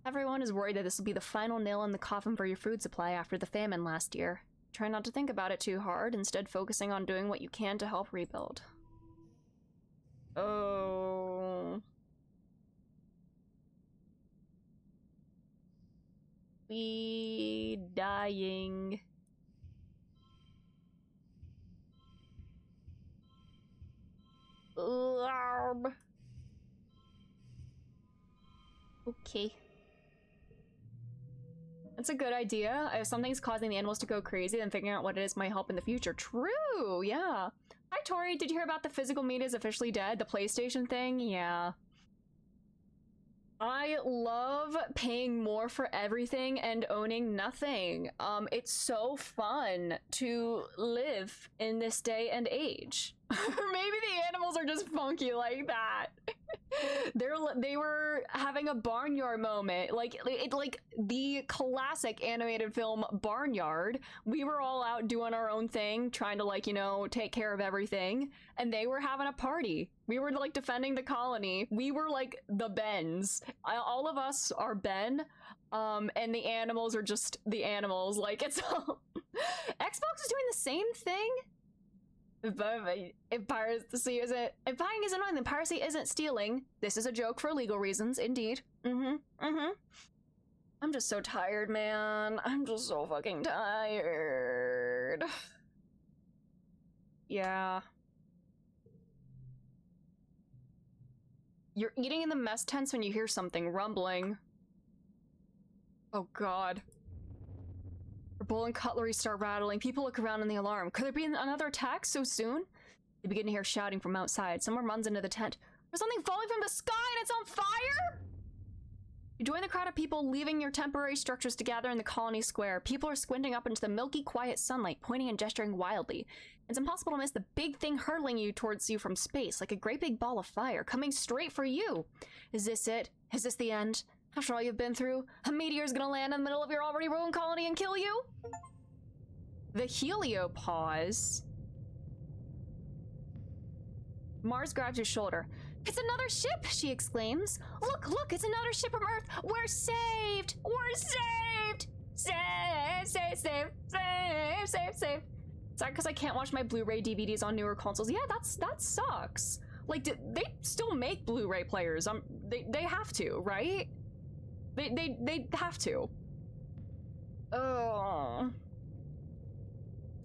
Everyone is worried that this will be the final nail in the coffin for your food supply after the famine last year. Try not to think about it too hard, instead focusing on doing what you can to help rebuild. Oh. We dying. Ugh. Okay. That's a good idea. If something's causing the animals to go crazy, then figuring out what it is might help in the future. True, yeah. Hi, Tori. Did you hear about the physical meat is officially dead? The PlayStation thing? Yeah. I love paying more for everything and owning nothing. It's so fun to live in this day and age. Or maybe the animals are just funky like that. They were having a barnyard moment, like the classic animated film Barnyard. We were all out doing our own thing, trying to, like, you know, take care of everything, and they were having a party. We were like defending the colony. We were like the Bens. All of us are Ben, and the animals are just the animals. Like, it's all Xbox is doing the same thing. If buying is annoying, then piracy isn't stealing. This is a joke for legal reasons, indeed. I'm just so tired, man. I'm just so fucking tired. Yeah. You're eating in the mess tents when you hear something rumbling. Oh god. Your bowl and cutlery start rattling. People look around in the alarm. Could there be another attack so soon? They begin to hear shouting from outside. Someone runs into the tent. There's something falling from the sky and it's on fire! You join the crowd of people leaving your temporary structures to gather in the colony square. People are squinting up into the milky, quiet sunlight, pointing and gesturing wildly. It's impossible to miss the big thing hurtling you towards you from space, like a great big ball of fire, coming straight for you. Is this it? Is this the end? After all you've been through, a meteor's gonna land in the middle of your already ruined colony and kill you? The heliopause. Mars grabs your shoulder. It's another ship, she exclaims. Look, look, it's another ship from Earth. We're saved! We're saved! Save, save, save, save, save, save. Sorry, because I can't watch my Blu-ray DVDs on newer consoles. Yeah, that sucks. Like, they still make Blu-ray players. They have to, right? They have to. Oh.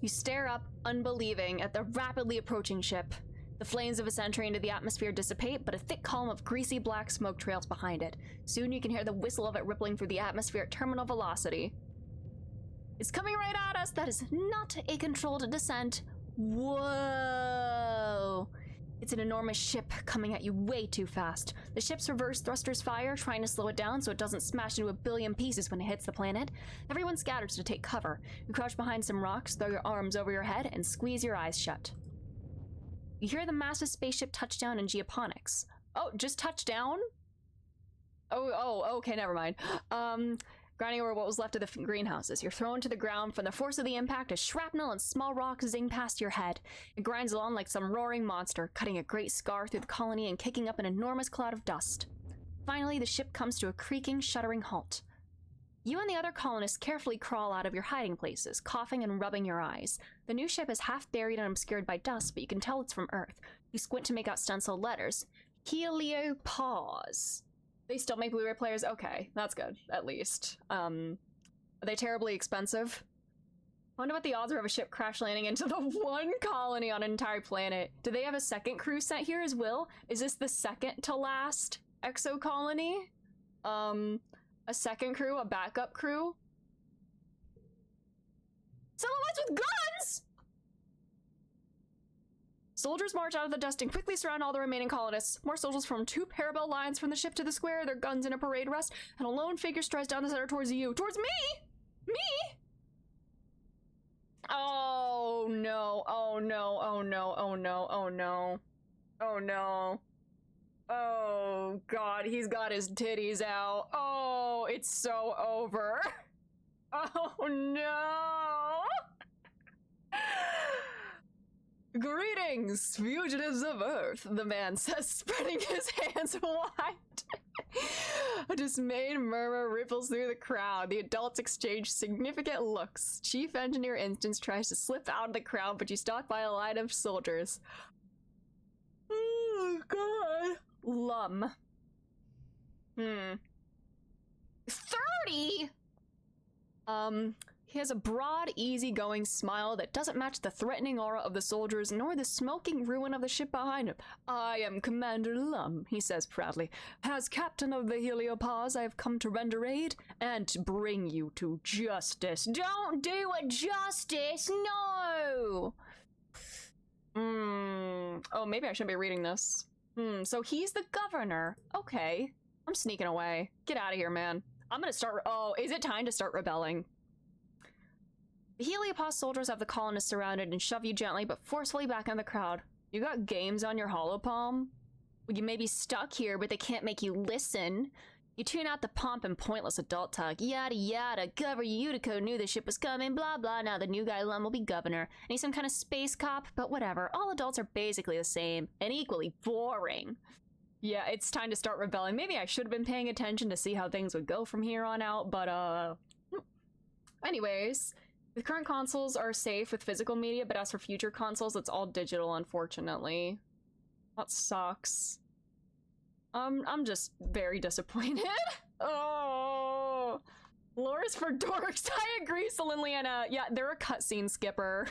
You stare up, unbelieving, at the rapidly approaching ship. The flames of its entry into the atmosphere dissipate, but a thick column of greasy black smoke trails behind it. Soon you can hear the whistle of it rippling through the atmosphere at terminal velocity. It's coming right at us. That is not a controlled descent. Whoa! It's an enormous ship coming at you way too fast. The ship's reverse thrusters fire, trying to slow it down so it doesn't smash into a billion pieces when it hits the planet. Everyone scatters to take cover. You crouch behind some rocks, throw your arms over your head, and squeeze your eyes shut. You hear the massive spaceship touch down in geoponics. Oh, just touch down? Oh, okay, never mind. Grinding over what was left of the greenhouses. You're thrown to the ground from the force of the impact as shrapnel and small rocks zing past your head. It grinds along like some roaring monster, cutting a great scar through the colony and kicking up an enormous cloud of dust. Finally, the ship comes to a creaking, shuddering halt. You and the other colonists carefully crawl out of your hiding places, coughing and rubbing your eyes. The new ship is half buried and obscured by dust, but you can tell it's from Earth. You squint to make out stenciled letters. Heliopause. They still make Blu-ray players? Okay, that's good, at least. Are they terribly expensive? I wonder what the odds are of a ship crash landing into the one colony on an entire planet. Do they have a second crew sent here as well? Is this the second to last exocolony? A second crew, a backup crew? Silhouettes with guns! Soldiers march out of the dust and quickly surround all the remaining colonists. More soldiers form two parallel lines from the ship to the square, their guns in a parade rest, and a lone figure strides down the center towards you. Towards me? Me? Oh no, oh no, oh no, oh no, oh no. Oh no. Oh god, he's got his titties out. Oh, it's so over. Oh no. Greetings, fugitives of Earth, the man says, spreading his hands wide. A dismayed murmur ripples through the crowd. The adults exchange significant looks. Chief Engineer Instance tries to slip out of the crowd, but she's stalked by a line of soldiers. Oh, God. Lum. 30? He has a broad, easygoing smile that doesn't match the threatening aura of the soldiers nor the smoking ruin of the ship behind him. I am Commander Lum, he says proudly. As captain of the Heliopause, I have come to render aid and to bring you to justice. Don't do it, justice! No! Oh, maybe I shouldn't be reading this. So he's the governor. Okay. I'm sneaking away. Get out of here, man. I'm gonna start. Oh, is it time to start rebelling? The Heliopause soldiers have the colonists surrounded and shove you gently but forcefully back in the crowd. You got games on your holopalm? You may be stuck here, but they can't make you listen. You tune out the pomp and pointless adult talk. Yada yada. Governor Utico knew the ship was coming. Blah blah. Now the new guy Lum will be governor. And he's some kind of space cop, but whatever. All adults are basically the same and equally boring. Yeah, it's time to start rebelling. Maybe I should have been paying attention to see how things would go from here on out, but anyways, the current consoles are safe with physical media, but as for future consoles, it's all digital, unfortunately. That sucks. I'm just very disappointed. Oh, Lore's for dorks. I agree, Celine Leanna. Yeah, they're a cutscene skipper.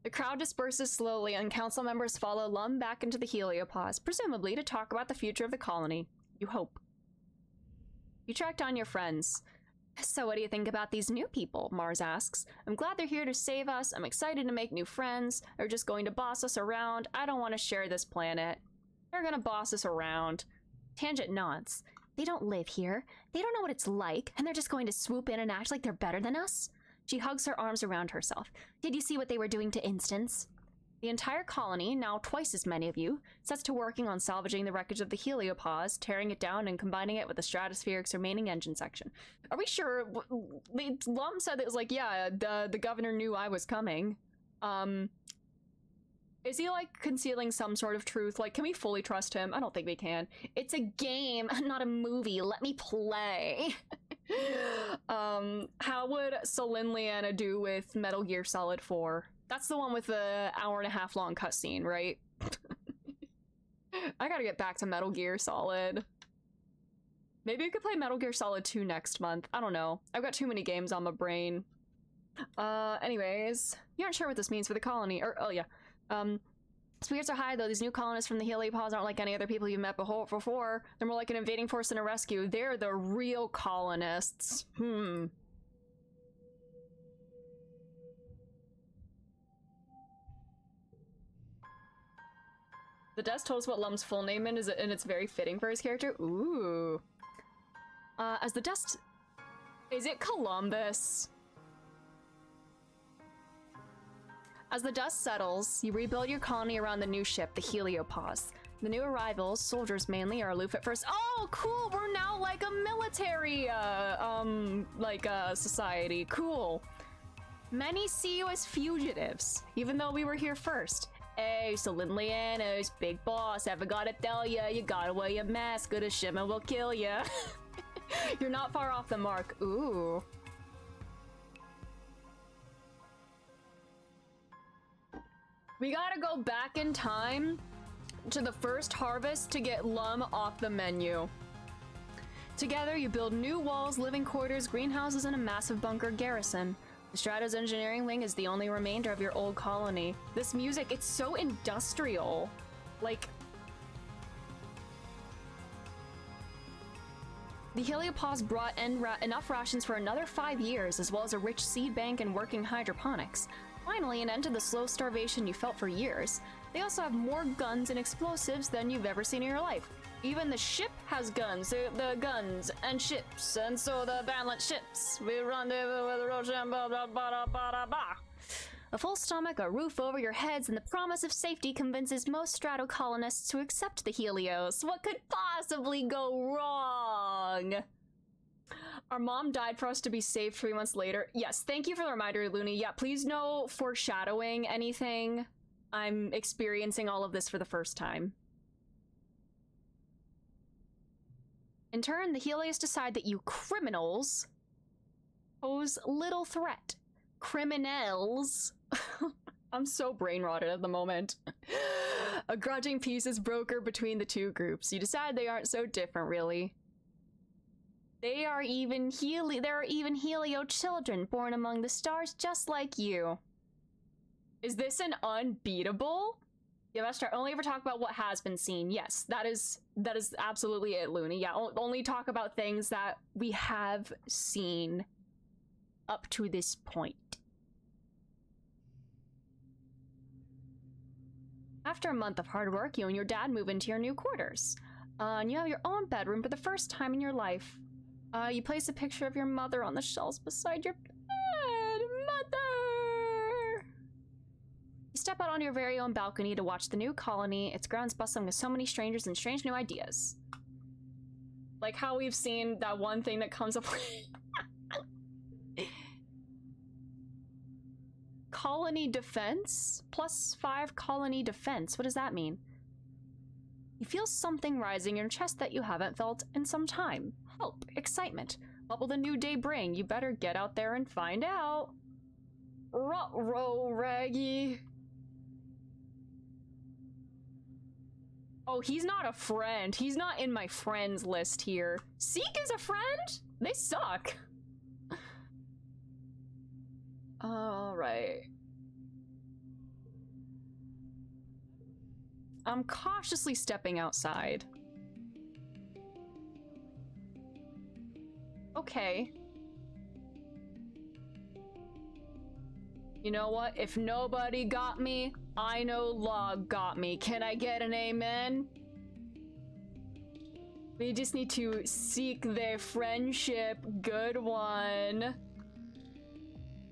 The crowd disperses slowly, and council members follow Lum back into the Heliopause, presumably to talk about the future of the colony. You hope. You track down your friends. So what do you think about these new people? Mars asks. I'm glad they're here to save us. I'm excited to make new friends. They're just going to boss us around. I don't want to share this planet. They're gonna boss us around. Tangent nods. They don't live here. They don't know what it's like, and they're just going to swoop in and act like they're better than us? She hugs her arms around herself. Did you see what they were doing to Instance? The entire colony, now twice as many of you, sets to working on salvaging the wreckage of the Heliopause, tearing it down and combining it with the Stratospheric's remaining engine section. Are we sure? Lum said that it was like, yeah, the governor knew I was coming. Is he, like, concealing some sort of truth? Like, can we fully trust him? I don't think we can. It's a game, not a movie. Let me play. How would Celine Leanna do with Metal Gear Solid 4? That's the one with the hour-and-a-half long cutscene, right? I gotta get back to Metal Gear Solid. Maybe we could play Metal Gear Solid 2 next month. I don't know. I've got too many games on my brain. Anyways, you aren't sure what this means for the colony, or, oh yeah. Spirits are high, though. These new colonists from the Heliopause aren't like any other people you've met before. They're more like an invading force than a rescue. They're the real colonists. The desk told us what Lum's full name is, and it's very fitting for his character. Ooh. As the dust... Is it Columbus? As the dust settles, you rebuild your colony around the new ship, the Heliopause. The new arrivals, soldiers mainly, are aloof at first. Oh, cool! We're now like a military, society. Cool. Many see you as fugitives, even though we were here first. Hey, Celine Leanna's big boss, ever gotta tell ya, you gotta wear your mask or the shimmer will kill ya. You're not far off the mark. Ooh. We gotta go back in time to the first harvest to get Lum off the menu. Together, you build new walls, living quarters, greenhouses, and a massive bunker garrison. The Stratos engineering wing is the only remainder of your old colony. This music, it's so industrial. Like... The Heliopause brought enough rations for another 5 years, as well as a rich seed bank and working hydroponics. Finally, an end to the slow starvation you felt for years. They also have more guns and explosives than you've ever seen in your life. Even the ship has guns, the guns and ships, and so the balance ships. We rendezvous with the ocean, blah blah blah blah blah. A full stomach, a roof over your heads, and the promise of safety convinces most Strato colonists to accept the Helios. What could possibly go wrong? Our mom died for us to be saved 3 months later. Yes, thank you for the reminder, Looney. Yeah, please no foreshadowing anything. I'm experiencing all of this for the first time. In turn, the Helios decide that you criminals pose little threat. Criminals. I'm so brain rotted at the moment. A grudging peace is brokered between the two groups. You decide they aren't so different, really. There are even Helio children born among the stars just like you. Is this an unbeatable? Yeah, let's start. Only ever talk about what has been seen. Yes, that is absolutely it, Looney. Yeah, only talk about things that we have seen up to this point. After a month of hard work, you and your dad move into your new quarters. And you have your own bedroom for the first time in your life. You place a picture of your mother on the shelves beside your bed. Mother! You step out onto your very own balcony to watch the new colony. Its grounds bustling with so many strangers and strange new ideas. Like how we've seen that one thing that comes up Colony defense? +5 colony defense. What does that mean? You feel something rising in your chest that you haven't felt in some time. Hope, excitement. What will the new day bring? You better get out there and find out. Ruh-roh, Raggy. Oh, he's not a friend. He's not in my friends list here. Seek is a friend? They suck. All right. I'm cautiously stepping outside. Okay. You know what? If nobody got me, I know Log got me. Can I get an amen? We just need to seek their friendship. Good one.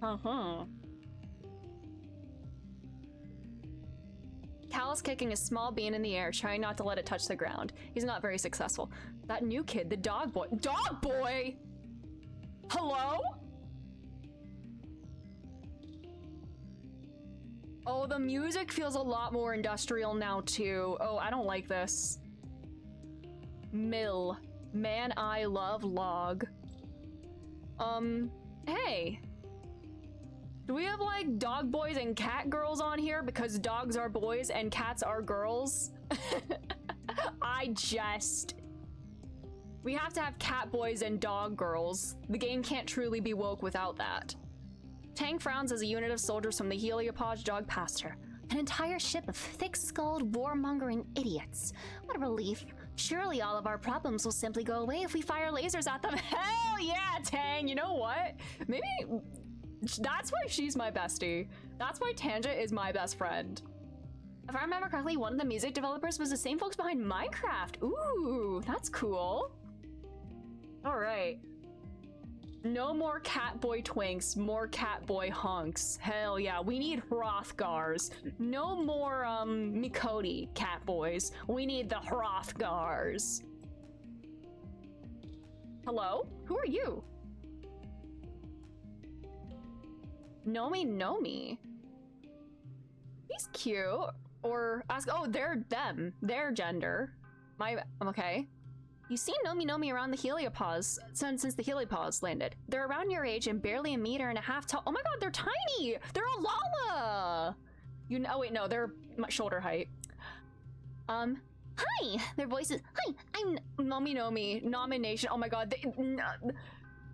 Uh-huh. Cal is kicking a small bean in the air, trying not to let it touch the ground. He's not very successful. That new kid, the dog boy. Dog boy? Hello? Oh, the music feels a lot more industrial now, too. Oh, I don't like this. Mill. Man, I love Log. Hey. Do we have, like, dog boys and cat girls on here? Because dogs are boys and cats are girls? We have to have cat boys and dog girls. The game can't truly be woke without that. Tang frowns as a unit of soldiers from the heliopause jog past her. An entire ship of thick-skulled, warmongering idiots. What a relief. Surely all of our problems will simply go away if we fire lasers at them. Hell yeah, Tang! You know what? Maybe... that's why she's my bestie. That's why Tangent is my best friend. If I remember correctly, one of the music developers was the same folks behind Minecraft. Ooh, that's cool. All right. No more Catboy twinks, more Catboy hunks. Hell yeah, we need Hrothgars. No more, Mikoti Catboys. We need the Hrothgars. Hello? Who are you? Nomi. He's cute. Or ask, oh, they're them. Their gender. Okay. You've seen Nomi around the heliopause since the heliopause landed. They're around your age and barely 1.5 meters tall. Oh my god, they're tiny! They're a Lala! Oh wait, no, they're shoulder height. Hi! Their voices, hi, I'm Nomi. Nomination, oh my god,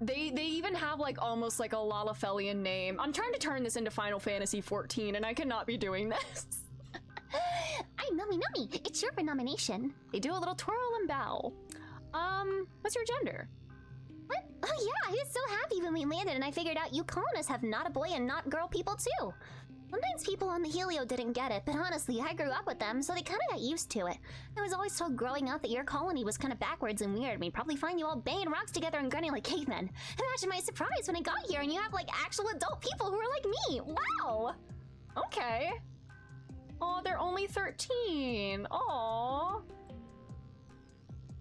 they even have like almost like a Lalafelian name. I'm trying to turn this into Final Fantasy 14 and I cannot be doing this. I'm Nomi. It's your nomination. They do a little twirl and bow. What's your gender? What? Oh yeah, I was so happy when we landed and I figured out you colonists have not a boy and not girl people too. Sometimes people on the Helio didn't get it, but honestly, I grew up with them, so they kind of got used to it. I was always told growing up that your colony was kind of backwards and weird. We'd probably find you all banging rocks together and grunting like cavemen. Imagine my surprise when I got here and you have like actual adult people who are like me. Wow! Okay. Oh, they're only 13. Aw.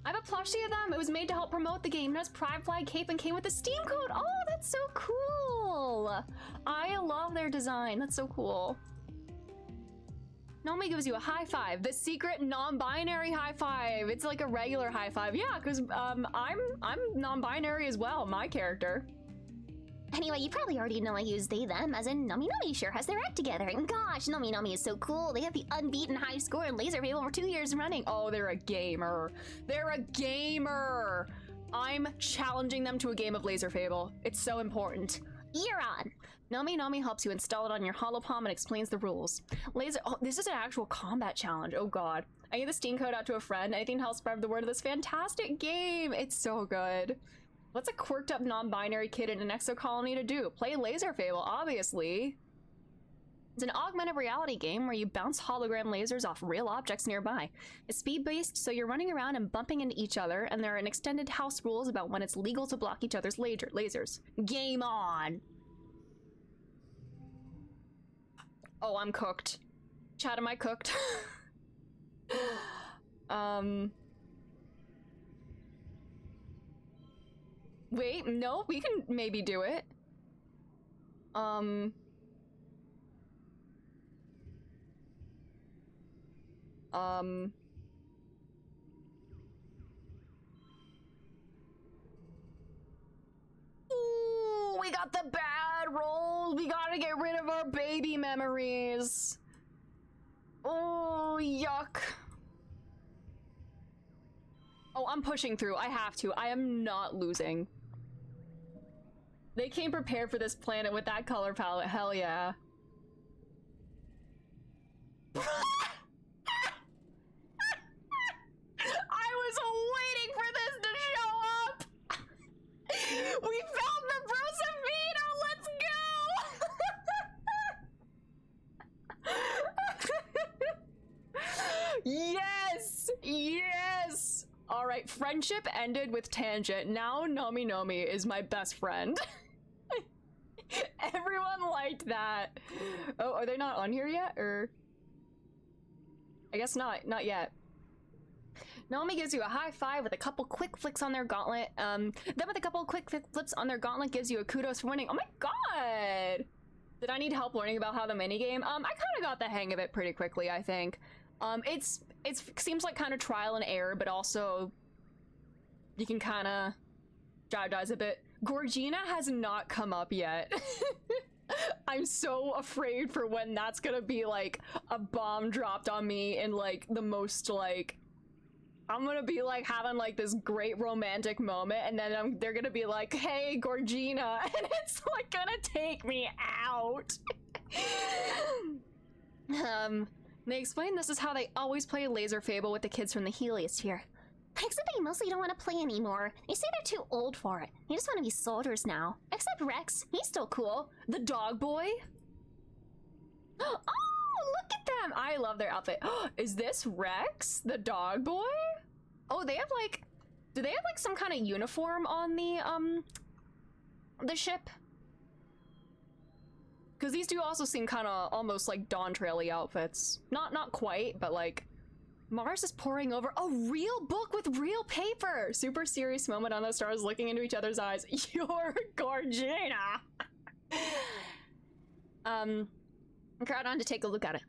I have a plushie of them. It was made to help promote the game. It has Pride Flag cape and came with a Steam code. Oh, that's so cool. I love their design. That's so cool. Nomi gives you a high five. The secret non-binary high five. It's like a regular high five. Yeah, because I'm non-binary as well, my character. Anyway, you probably already know I use they, them, as in Nomi sure has their act together. And gosh, Nomi is so cool. They have the unbeaten high score in Laser Fable for 2 years running. Oh, they're a gamer. They're a gamer. I'm challenging them to a game of Laser Fable. It's so important. You're on. Nomi helps you install it on your holopalm and explains the rules. Oh, this is an actual combat challenge. Oh god. I gave the Steam code out to a friend. Anything to help spread the word of this fantastic game. It's so good. What's a quirked up non-binary kid in an exocolony to do? Play Laser Fable, obviously. It's an augmented reality game where you bounce hologram lasers off real objects nearby. It's speed-based, so you're running around and bumping into each other, and there are an extended house rules about when it's legal to block each other's lasers. Game on! Oh, I'm cooked. Chat, am I cooked? Wait, no, we can maybe do it. Ooh, we got the bad rolls. We gotta get rid of our baby memories. Oh, yuck. Oh, I'm pushing through. I have to. I am not losing. They came prepared for this planet with that color palette. Hell yeah. I was waiting for this to show up. We found the Brosavino. Let's go. Yes. Yes. All right. Friendship ended with tangent. Now Nomi is my best friend. Everyone liked that. Oh, are they not on here yet? Or I guess not. Not yet. Nomi gives you a high five with a couple quick flicks on their gauntlet. Then with a couple quick flips on their gauntlet gives you a kudos for winning. Oh my god! Did I need help learning about how the minigame? I kind of got the hang of it pretty quickly, I think. It seems like kind of trial and error, but also you can kind of strategize a bit. Gorgina has not come up yet. I'm so afraid for when that's gonna be like a bomb dropped on me in like the most like I'm gonna be like having like this great romantic moment and then they're gonna be like, hey Gorgina, and it's like gonna take me out. They explain this is how they always play Laser Fable with the kids from the Heliosphere. Except they mostly don't want to play anymore. They say they're too old for it. They just want to be soldiers now. Except Rex, he's still cool. The dog boy? Oh, look at them! I love their outfit. Is this Rex, the dog boy? Oh, they have like... Do they have like some kind of uniform on the ship? Because these two also seem kind of almost like Dawn Trail-y outfits. Not quite, but like... Mars is poring over a real book with real paper. Super serious moment on the stars looking into each other's eyes. You're Gorgina. Crowd on to take a look at it.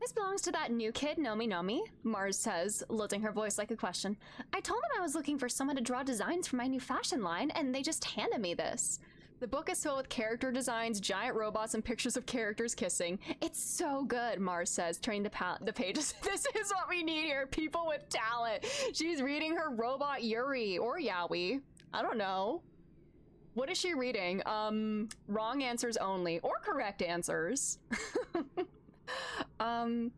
This belongs to that new kid, Nomi, Mars says, lilting her voice like a question. I told them I was looking for someone to draw designs for my new fashion line, and they just handed me this. The book is filled with character designs, giant robots, and pictures of characters kissing. It's so good, Mars says, turning the pages. This is what we need here, people with talent. She's reading her robot Yuri, or Yowie. I don't know. What is she reading? Wrong answers only, or correct answers. Hello,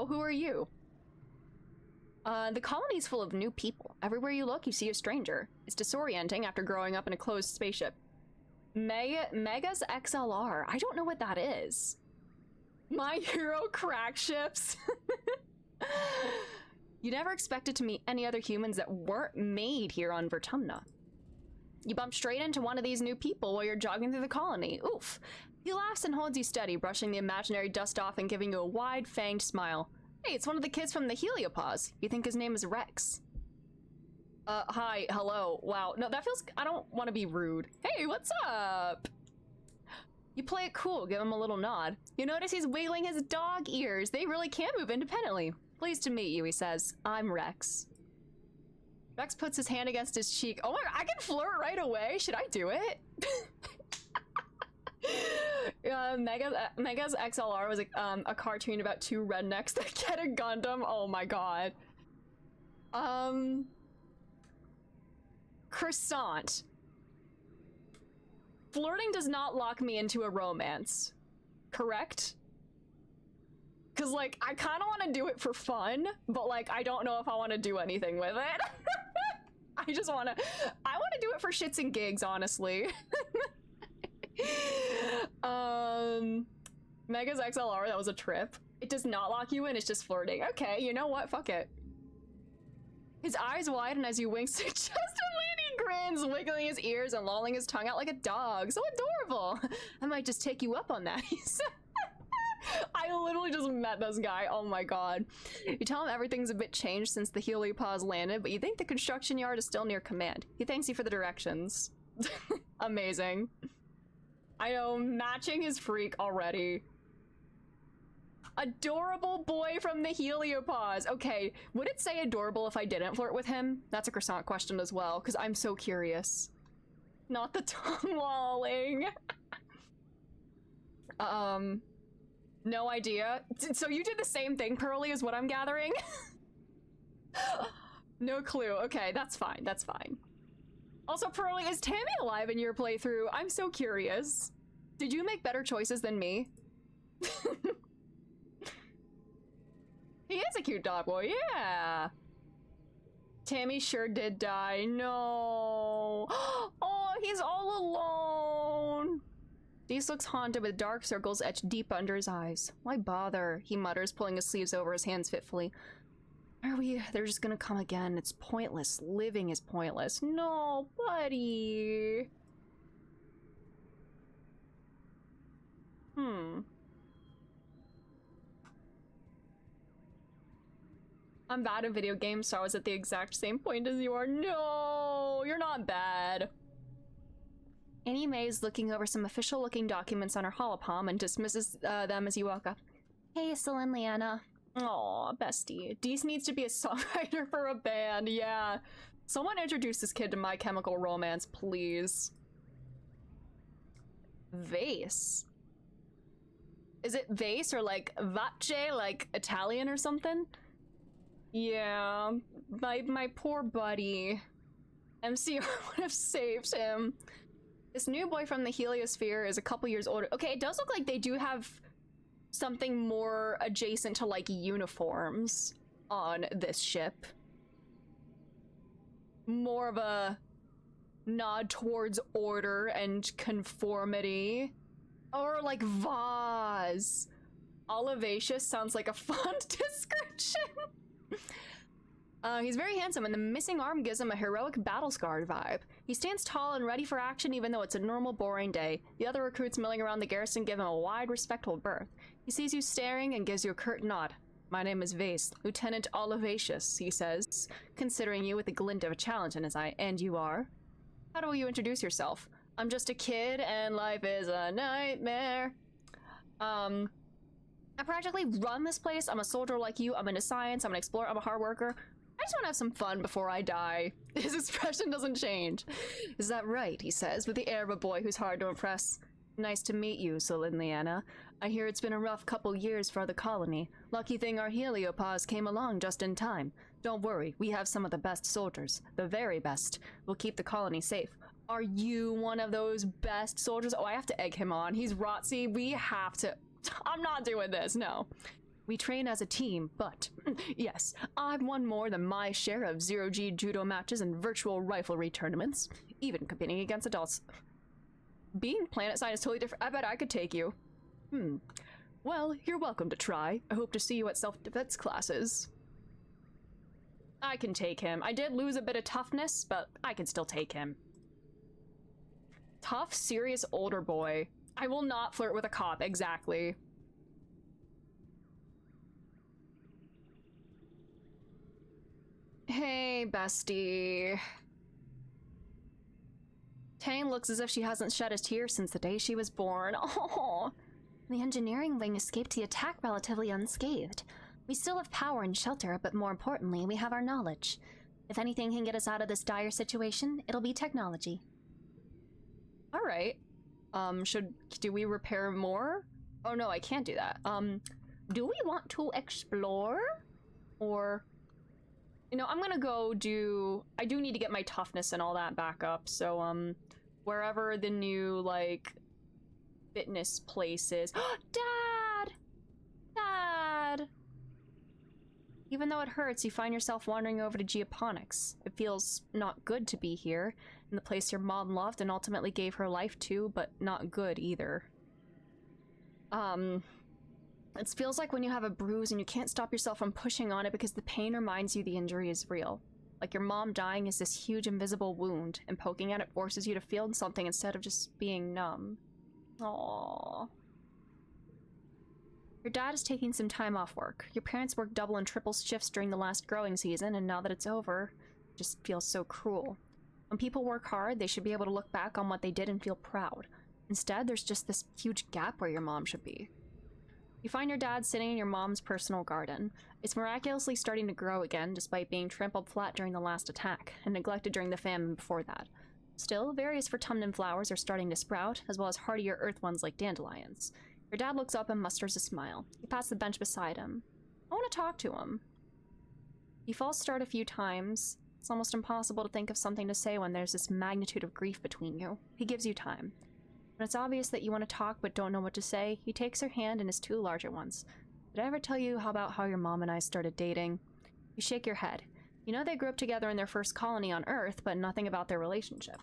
who are you? The colony's full of new people. Everywhere you look, you see a stranger. It's disorienting after growing up in a closed spaceship. Mega's XLR. I don't know what that is. My hero crack ships. You never expected to meet any other humans that weren't made here on Vertumna. You bump straight into one of these new people while you're jogging through the colony. Oof. He laughs and holds you steady, brushing the imaginary dust off and giving you a wide-fanged smile. Hey, it's one of the kids from the Heliopause. You think his name is Rex. Hi, hello. Wow, no, that feels... I don't want to be rude. Hey, what's up? You play it cool, give him a little nod. You notice he's wiggling his dog ears. They really can move independently. Pleased to meet you, he says. I'm Rex. Rex puts his hand against his cheek. Oh my god, I can flirt right away. Should I do it? Mega's XLR was a cartoon about two rednecks that get a Gundam. Oh my god. Croissant. Flirting does not lock me into a romance. Correct? Because, like, I kind of want to do it for fun, but, like, I don't know if I want to do anything with it. I want to do it for shits and gigs, honestly. Mega's XLR, that was a trip. It does not lock you in, it's just flirting. Okay, you know what? Fuck it. His eyes widen as you wink, suggestively, and he grins, wiggling his ears and lolling his tongue out like a dog. So adorable. I might just take you up on that, he said. I literally just met this guy. Oh my god. You tell him everything's a bit changed since the heliopause landed, but you think the construction yard is still near command. He thanks you for the directions. Amazing. I know, matching his freak already. Adorable boy from the heliopause. Okay, would it say adorable if I didn't flirt with him? That's a croissant question as well, because I'm so curious. Not the tongue lolling. No idea. So you did the same thing, Pearly, is what I'm gathering? No clue. Okay, that's fine. That's fine. Also, Pearly, is Tammy alive in your playthrough? I'm so curious. Did you make better choices than me? He is a cute dog boy, yeah. Tammy sure did die. No. Oh, he's all alone. Dees looks haunted with dark circles etched deep under his eyes. Why bother? He mutters, pulling his sleeves over his hands fitfully. They're just gonna come again. It's pointless. Living is pointless. No, buddy. I'm bad at video games, so I was at the exact same point as you are. No, you're not bad. Annie Mae is looking over some official-looking documents on her holopalm and dismisses them as you walk up. Hey, Syl and Leanna. Aw, bestie. Dees needs to be a songwriter for a band, yeah. Someone introduce this kid to My Chemical Romance, please. Vase. Is it vase or like vace, like Italian or something? Yeah, my poor buddy. MCR would have saved him. This new boy from the heliosphere is a couple years older. Okay, it does look like they do have something more adjacent to like uniforms on this ship. More of a nod towards order and conformity. Or like vase. Olivaceous sounds like a font description. He's very handsome, and the missing arm gives him a heroic battle-scarred vibe. He stands tall and ready for action even though it's a normal, boring day. The other recruits milling around the garrison give him a wide, respectful berth. He sees you staring and gives you a curt nod. My name is Vase, Lieutenant Olivaceous, he says, considering you with a glint of a challenge in his eye. And you are? How do you introduce yourself? I'm just a kid, and life is a nightmare. I practically run this place. I'm a soldier like you. I'm into science. I'm an explorer. I'm a hard worker. I just want to have some fun before I die. His expression doesn't change. Is that right? He says, with the air of a boy who's hard to impress. Nice to meet you, Syl and Leanna. I hear it's been a rough couple years for the colony. Lucky thing our heliopause came along just in time. Don't worry, we have some of the best soldiers. The very best. We'll keep the colony safe. Are you one of those best soldiers? Oh, I have to egg him on. He's Rotzi. We have to... I'm not doing this, no. We train as a team, but yes, I've won more than my share of zero-G judo matches and virtual riflery tournaments, even competing against adults. Being planet side is totally different. I bet I could take you. Well, you're welcome to try. I hope to see you at self-defense classes. I can take him. I did lose a bit of toughness, but I can still take him. Tough, serious older boy. I will not flirt with a cop, exactly. Hey, bestie. Tang looks as if she hasn't shed a tear since the day she was born. Oh, the engineering wing escaped the attack relatively unscathed. We still have power and shelter, but more importantly, we have our knowledge. If anything can get us out of this dire situation, it'll be technology. All right. Do we repair more? Oh no, I can't do that. Do we want to explore? Or... You know, I'm gonna go do... I do need to get my toughness and all that back up, so, wherever the new, like, fitness place is... Dad! Dad! Even though it hurts, you find yourself wandering over to geoponics. It feels not good to be here, in the place your mom loved and ultimately gave her life to, but not good either. It feels like when you have a bruise and you can't stop yourself from pushing on it because the pain reminds you the injury is real. Like your mom dying is this huge invisible wound, and poking at it forces you to feel something instead of just being numb. Aww. Your dad is taking some time off work. Your parents worked double and triple shifts during the last growing season, and now that it's over, it just feels so cruel. When people work hard, they should be able to look back on what they did and feel proud. Instead, there's just this huge gap where your mom should be. You find your dad sitting in your mom's personal garden. It's miraculously starting to grow again, despite being trampled flat during the last attack, and neglected during the famine before that. Still, various Vertumnum flowers are starting to sprout, as well as hardier earth ones like dandelions. Your dad looks up and musters a smile. You pass the bench beside him. I want to talk to him. You false start a few times. It's almost impossible to think of something to say when there's this magnitude of grief between you. He gives you time. When it's obvious that you want to talk but don't know what to say, he takes her hand in his two larger ones. Did I ever tell you about how your mom and I started dating? You shake your head. You know they grew up together in their first colony on Earth, but nothing about their relationship.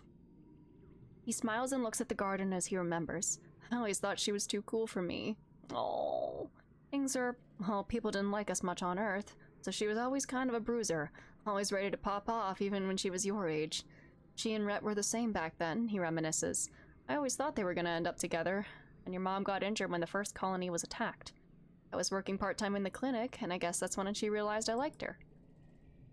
He smiles and looks at the garden as he remembers. I always thought she was too cool for me. Oh, well, people didn't like us much on Earth, so she was always kind of a bruiser, always ready to pop off even when she was your age. She and Rhett were the same back then, he reminisces. I always thought they were going to end up together, and your mom got injured when the first colony was attacked. I was working part-time in the clinic, and I guess that's when she realized I liked her.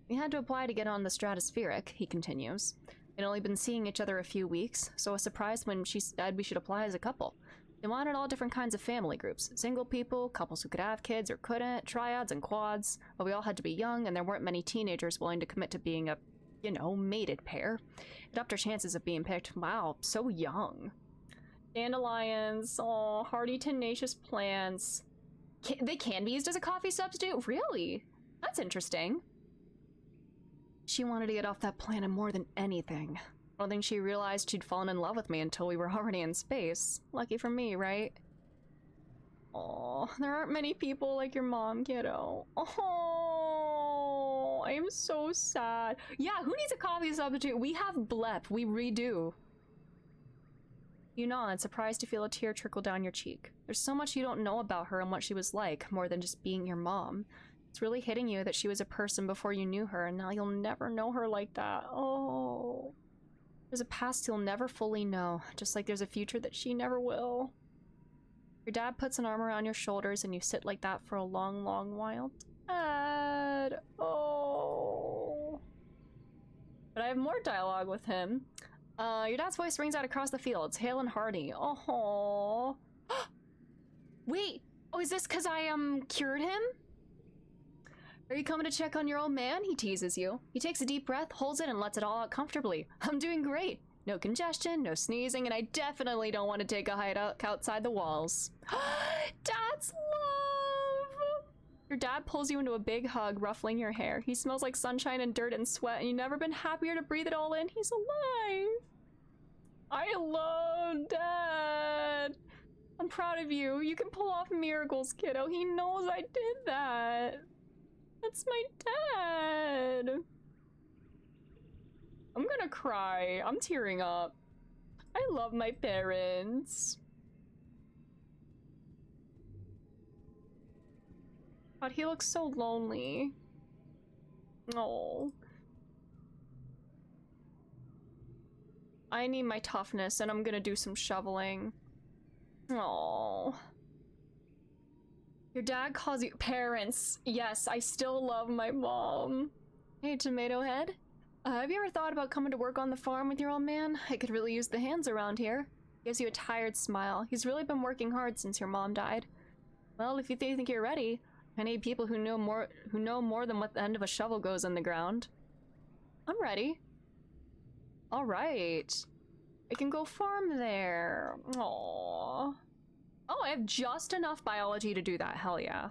We had to apply to get on the stratospheric, he continues. We'd only been seeing each other a few weeks, so I was surprised when she said we should apply as a couple. They wanted all different kinds of family groups. Single people, couples who could have kids or couldn't, triads and quads, but we all had to be young, and there weren't many teenagers willing to commit to being a, mated pair. It upped our chances of being picked. Wow, so young. Dandelions, oh, hardy, tenacious plants. They can be used as a coffee substitute? Really? That's interesting. She wanted to get off that planet more than anything. I don't think she realized she'd fallen in love with me until we were already in space. Lucky for me, right? Oh, there aren't many people like your mom, kiddo. Oh, I am so sad. Yeah, who needs a coffee substitute? We have blep. We redo. You nod, surprised to feel a tear trickle down your cheek. There's so much you don't know about her and what she was like, more than just being your mom. It's really hitting you that she was a person before you knew her, and now you'll never know her like that. Oh. There's a past you'll never fully know, just like there's a future that she never will. Your dad puts an arm around your shoulders and you sit like that for a long, long while. Dad. Oh. But I have more dialogue with him. Your dad's voice rings out across the fields, hale and hearty. Oh. Wait. Oh, is this because I, cured him? Are you coming to check on your old man? He teases you. He takes a deep breath, holds it, and lets it all out comfortably. I'm doing great. No congestion, no sneezing, and I definitely don't want to take a hike outside the walls. Dad's love! Your dad pulls you into a big hug, ruffling your hair. He smells like sunshine and dirt and sweat, and you've never been happier to breathe it all in. He's alive! I love Dad! I'm proud of you. You can pull off miracles, kiddo. He knows I did that. That's my dad. I'm gonna cry. I'm tearing up. I love my parents. God, he looks so lonely. Oh. I need my toughness, and I'm gonna do some shoveling. Oh. Your dad calls you parents. Yes, I still love my mom. Hey, Tomato Head. Have you ever thought about coming to work on the farm with your old man? I could really use the hands around here. Gives you a tired smile. He's really been working hard since your mom died. Well, if you think you're ready, I need people who know more than what the end of a shovel goes in the ground. I'm ready. All right. I can go farm there. Aww. Oh, I have just enough biology to do that. Hell yeah.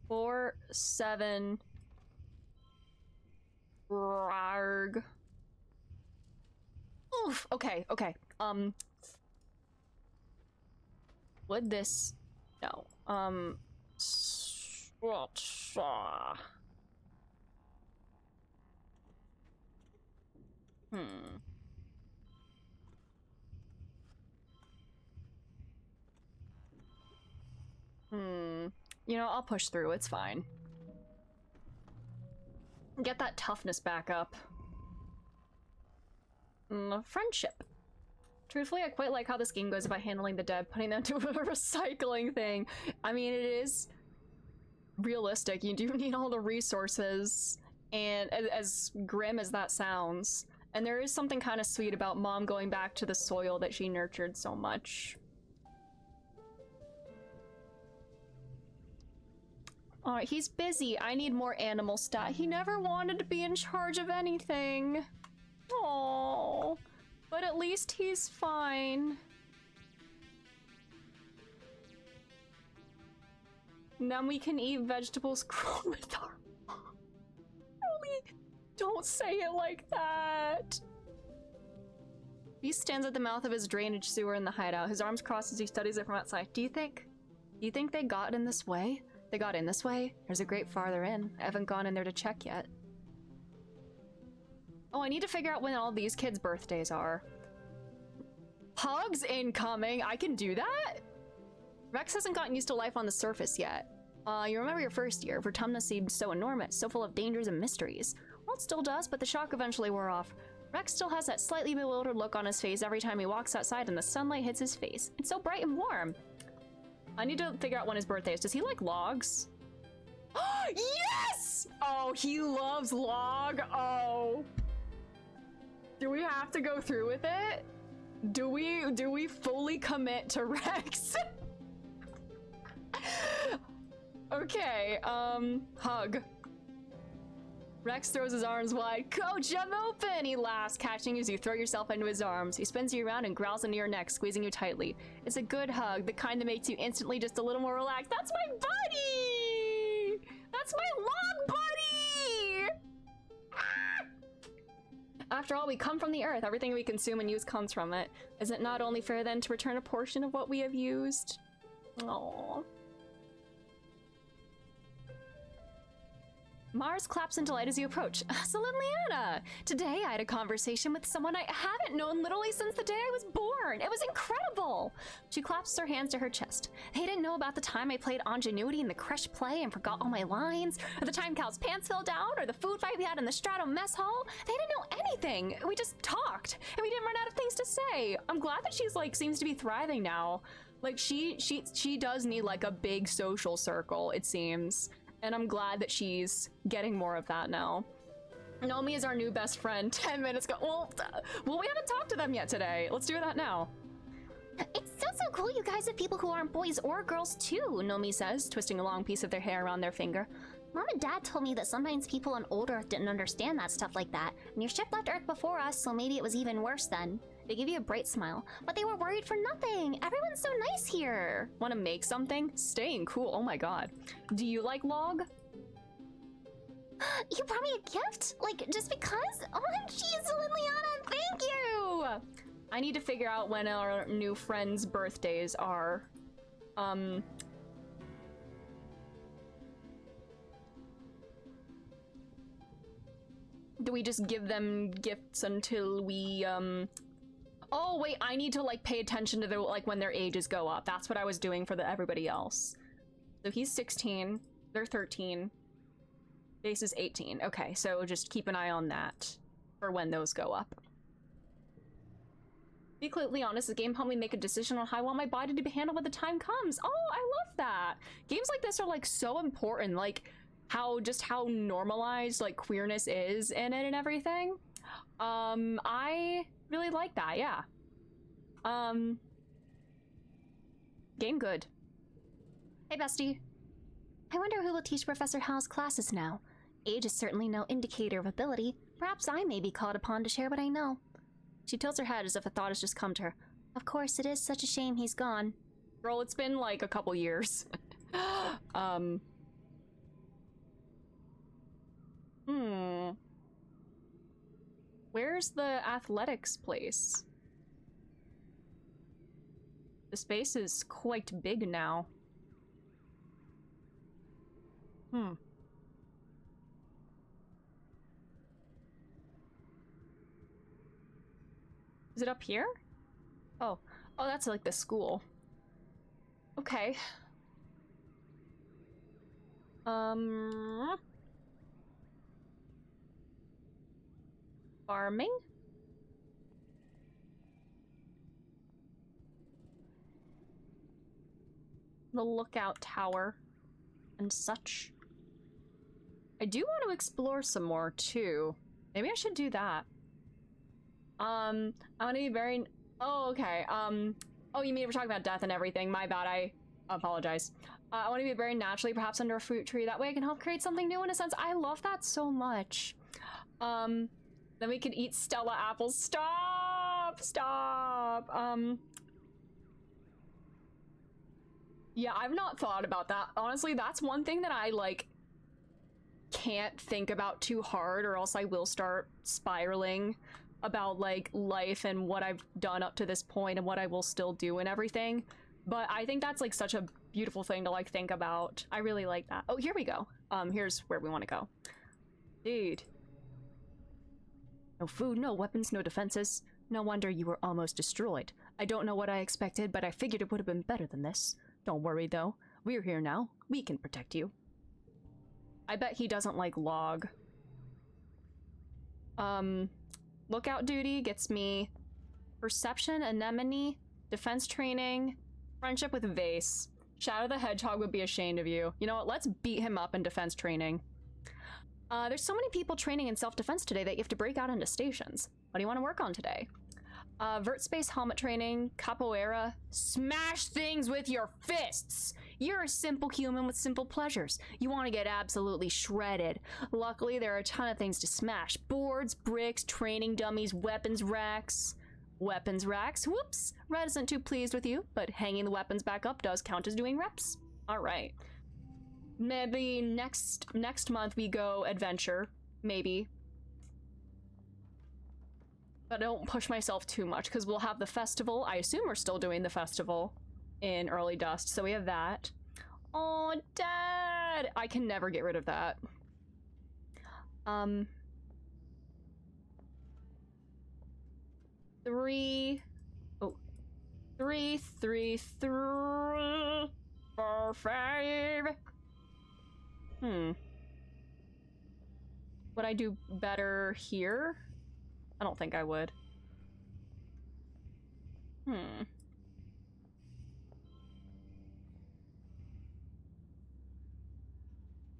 4, 7. Rarg. Oof. Okay. Okay. Would this? No. You know, I'll push through. It's fine. Get that toughness back up. Friendship. Truthfully, I quite like how this game goes about handling the dead, putting them to a recycling thing. I mean, it is realistic. You do need all the resources, and as grim as that sounds. And there is something kind of sweet about Mom going back to the soil that she nurtured so much. Alright, he's busy. I need more animal stat. He never wanted to be in charge of anything. Aww. But at least he's fine. Then we can eat vegetables grown with our mom. Really? Don't say it like that. He stands at the mouth of his drainage sewer in the hideout, his arms crossed as he studies it from outside. Do you think they got in this way? They got in this way? There's a grate farther in. I haven't gone in there to check yet. Oh, I need to figure out when all these kids' birthdays are. Hugs incoming! I can do that? Rex hasn't gotten used to life on the surface yet. You remember your first year. Vertumnus seemed so enormous, so full of dangers and mysteries. Well, it still does, but the shock eventually wore off. Rex still has that slightly bewildered look on his face every time he walks outside and the sunlight hits his face. It's so bright and warm. I need to figure out when his birthday is. Does he like logs? Yes! Oh, he loves log. Oh. Do we have to go through with it? Do we fully commit to Rex? Okay, hug. Rex throws his arms wide. Coach, I'm open! He laughs, catching you as you throw yourself into his arms. He spins you around and growls into your neck, squeezing you tightly. It's a good hug, the kind that makes you instantly just a little more relaxed. That's my buddy! That's my log buddy! Ah! After all, we come from the earth. Everything we consume and use comes from it. Is it not only fair then to return a portion of what we have used? Aww. Mars claps in delight as you approach. So Liliana, today I had a conversation with someone I haven't known literally since the day I was born. It was incredible. She claps her hands to her chest. They didn't know about the time I played ingenuity in the creche play and forgot all my lines, or the time Cal's pants fell down, or the food fight we had in the Strato mess hall. They didn't know anything. We just talked, and we didn't run out of things to say. I'm glad that she's like seems to be thriving now. Like she does need like a big social circle, it seems. And I'm glad that she's getting more of that now. Nomi is our new best friend. 10 minutes ago. Well, we haven't talked to them yet today. Let's do that now. It's so cool you guys have people who aren't boys or girls too, Nomi says, twisting a long piece of their hair around their finger. Mom and Dad told me that sometimes people on old Earth didn't understand that stuff like that. And your ship left Earth before us, so maybe it was even worse then. They give you a bright smile, but they were worried for nothing. Everyone's so nice here. Want to make something? Staying cool. Oh my god. Do you like log? You brought me a gift? Like, just because? Oh, jeez, Liliana, thank you! I need to figure out when our new friends' birthdays are. Do we just give them gifts until we, Oh, wait, I need to, like, pay attention to their, like, when their ages go up. That's what I was doing for everybody else. So he's 16. They're 13. Base is 18. Okay, so just keep an eye on that for when those go up. Be completely honest, the game helped me make a decision on how I want my body to be handled when the time comes. Oh, I love that. Games like this are, like, so important. Like, how normalized, like, queerness is in it and everything. I really like that, yeah. Game good. Hey, bestie. I wonder who will teach Professor Howe's classes now. Age is certainly no indicator of ability. Perhaps I may be called upon to share what I know. She tilts her head as if a thought has just come to her. Of course, it is such a shame he's gone. Girl, it's been like a couple years. Where's the athletics place? The space is quite big now. Is it up here? Oh, that's like the school. Okay. Farming? The lookout tower and such. I do want to explore some more too. Maybe I should do that. I want to be very... Oh, okay. Oh, you mean we're talking about death and everything. My bad, I apologize. I want to be buried naturally, perhaps under a fruit tree. That way I can help create something new in a sense. I love that so much. Then we can eat Stella apples. Stop! Stop! Yeah, I've not thought about that. Honestly, that's one thing that I, like, can't think about too hard, or else I will start spiraling about, like, life and what I've done up to this point and what I will still do and everything. But I think that's, like, such a beautiful thing to, like, think about. I really like that. Oh, here we go. Here's where we want to go. Dude. No food, no weapons, no defenses. No wonder you were almost destroyed. I don't know what I expected, but I figured it would have been better than this. Don't worry, though. We're here now. We can protect you. I bet he doesn't like log. Lookout duty gets me perception, anemone, defense training, friendship with Vase. Shadow the Hedgehog would be ashamed of you. You know what? Let's beat him up in defense training. There's so many people training in self-defense today that you have to break out into stations. What do you want to work on today? Vert space helmet training, capoeira, smash things with your fists. You're a simple human with simple pleasures. You want to get absolutely shredded. Luckily, there are a ton of things to smash. Boards, bricks, training dummies, weapons racks. Weapons racks, whoops. Red isn't too pleased with you, but hanging the weapons back up does count as doing reps. All right. Maybe next month we go adventure, maybe. But don't push myself too much, because we'll have the festival. I assume we're still doing the festival in Early Dust, so we have that. Oh, Dad! I can never get rid of that. Three, 3, 4, 5. Would I do better here? I don't think I would.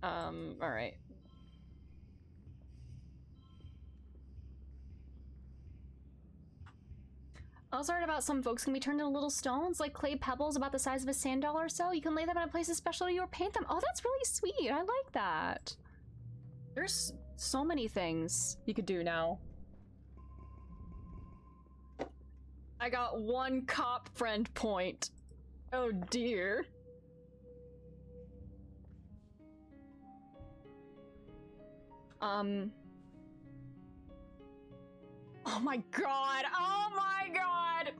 All right. I also heard about some folks can be turned into little stones, like clay pebbles about the size of a sand dollar or so. You can lay them in a place special to you or paint them. Oh, that's really sweet. I like that. There's so many things you could do now. I got 1 cop friend point. Oh dear. Oh my god! Oh my god!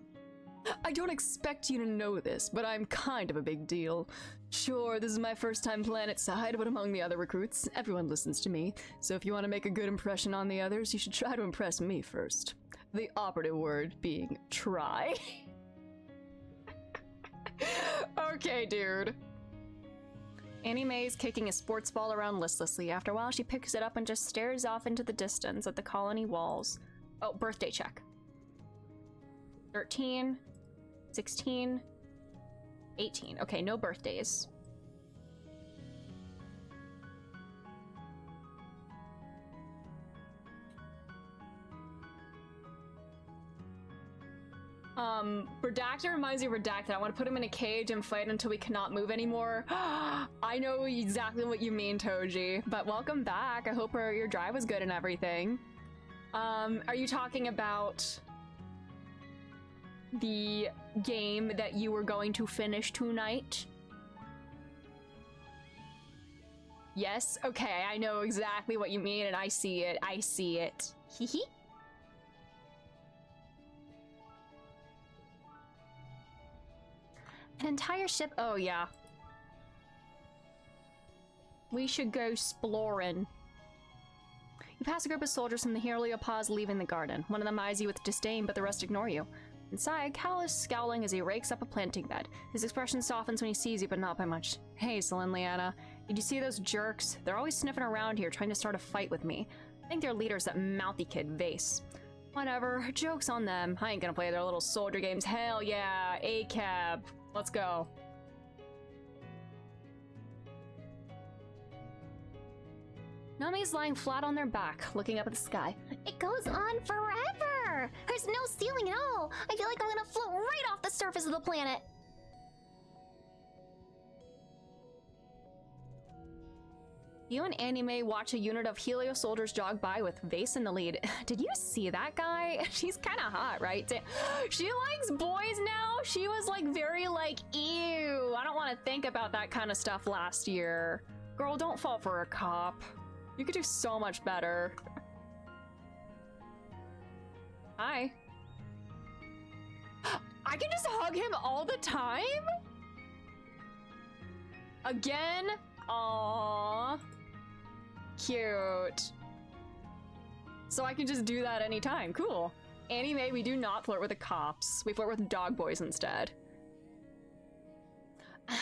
I don't expect you to know this, but I'm kind of a big deal. Sure, this is my first time planetside, but among the other recruits, everyone listens to me. So if you want to make a good impression on the others, you should try to impress me first. The operative word being try. Okay, dude. Annie Mae's kicking a sports ball around listlessly. After a while, she picks it up and just stares off into the distance at the colony walls. Oh, birthday check. 13, 16, 18. Okay, no birthdays. Redacted reminds me of Redacted. I want to put him in a cage and fight until we cannot move anymore. I know exactly what you mean, Toji. But welcome back. I hope your drive was good and everything. Are you talking about... the game that you were going to finish tonight? Yes? Okay, I know exactly what you mean, and I see it. I see it. Hee. An entire ship? Oh, yeah. We should go exploring. You pass a group of soldiers from the heliopause leaving the garden. One of them eyes you with disdain, but the rest ignore you. Inside, Cal is scowling as he rakes up a planting bed. His expression softens when he sees you, but not by much. Hey, Celine Leanna. Did you see those jerks? They're always sniffing around here, trying to start a fight with me. I think their leader's that mouthy kid, Vase. Whatever, joke's on them. I ain't gonna play their little soldier games. Hell yeah, A-cab. Let's go. Nami's lying flat on their back, looking up at the sky. It goes on forever! There's no ceiling at all! I feel like I'm gonna float right off the surface of the planet! You and Anime watch a unit of Helio soldiers jog by with Vase in the lead. Did you see that guy? She's kind of hot, right? She likes boys now? She was like very like, ew, I don't want to think about that kind of stuff last year. Girl, don't fall for a cop. You could do so much better. Hi. I can just hug him all the time? Again? Aww. Cute. So I can just do that anytime. Cool. Anime, we do not flirt with the cops. We flirt with dog boys instead.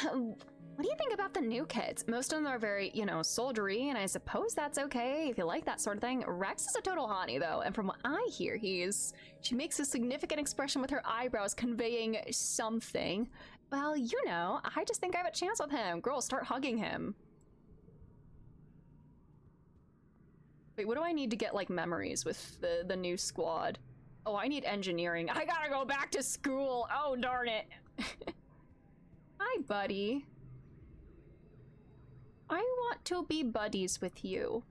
What do you think about the new kids? Most of them are very, you know, soldiery, and I suppose that's okay if you like that sort of thing. Rex is a total hottie, though, and from what I hear, she makes a significant expression with her eyebrows conveying something. Well, you know, I just think I have a chance with him. Girl, start hugging him. Wait, what do I need to get, like, memories with the new squad? Oh, I need engineering. I gotta go back to school. Oh, darn it. Hi, buddy. I want to be buddies with you.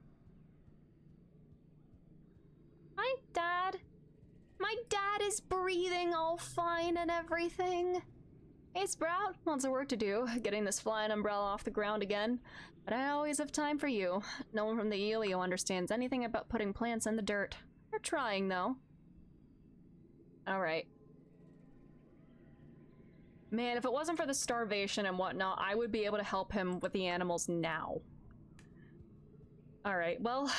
Hi, Dad. My dad is breathing all fine and everything. Hey, Sprout. Lots of work to do, getting this flying umbrella off the ground again. But I always have time for you. No one from the Elio understands anything about putting plants in the dirt. They're trying, though. Alright. Man, if it wasn't for the starvation and whatnot, I would be able to help him with the animals now. Alright, well,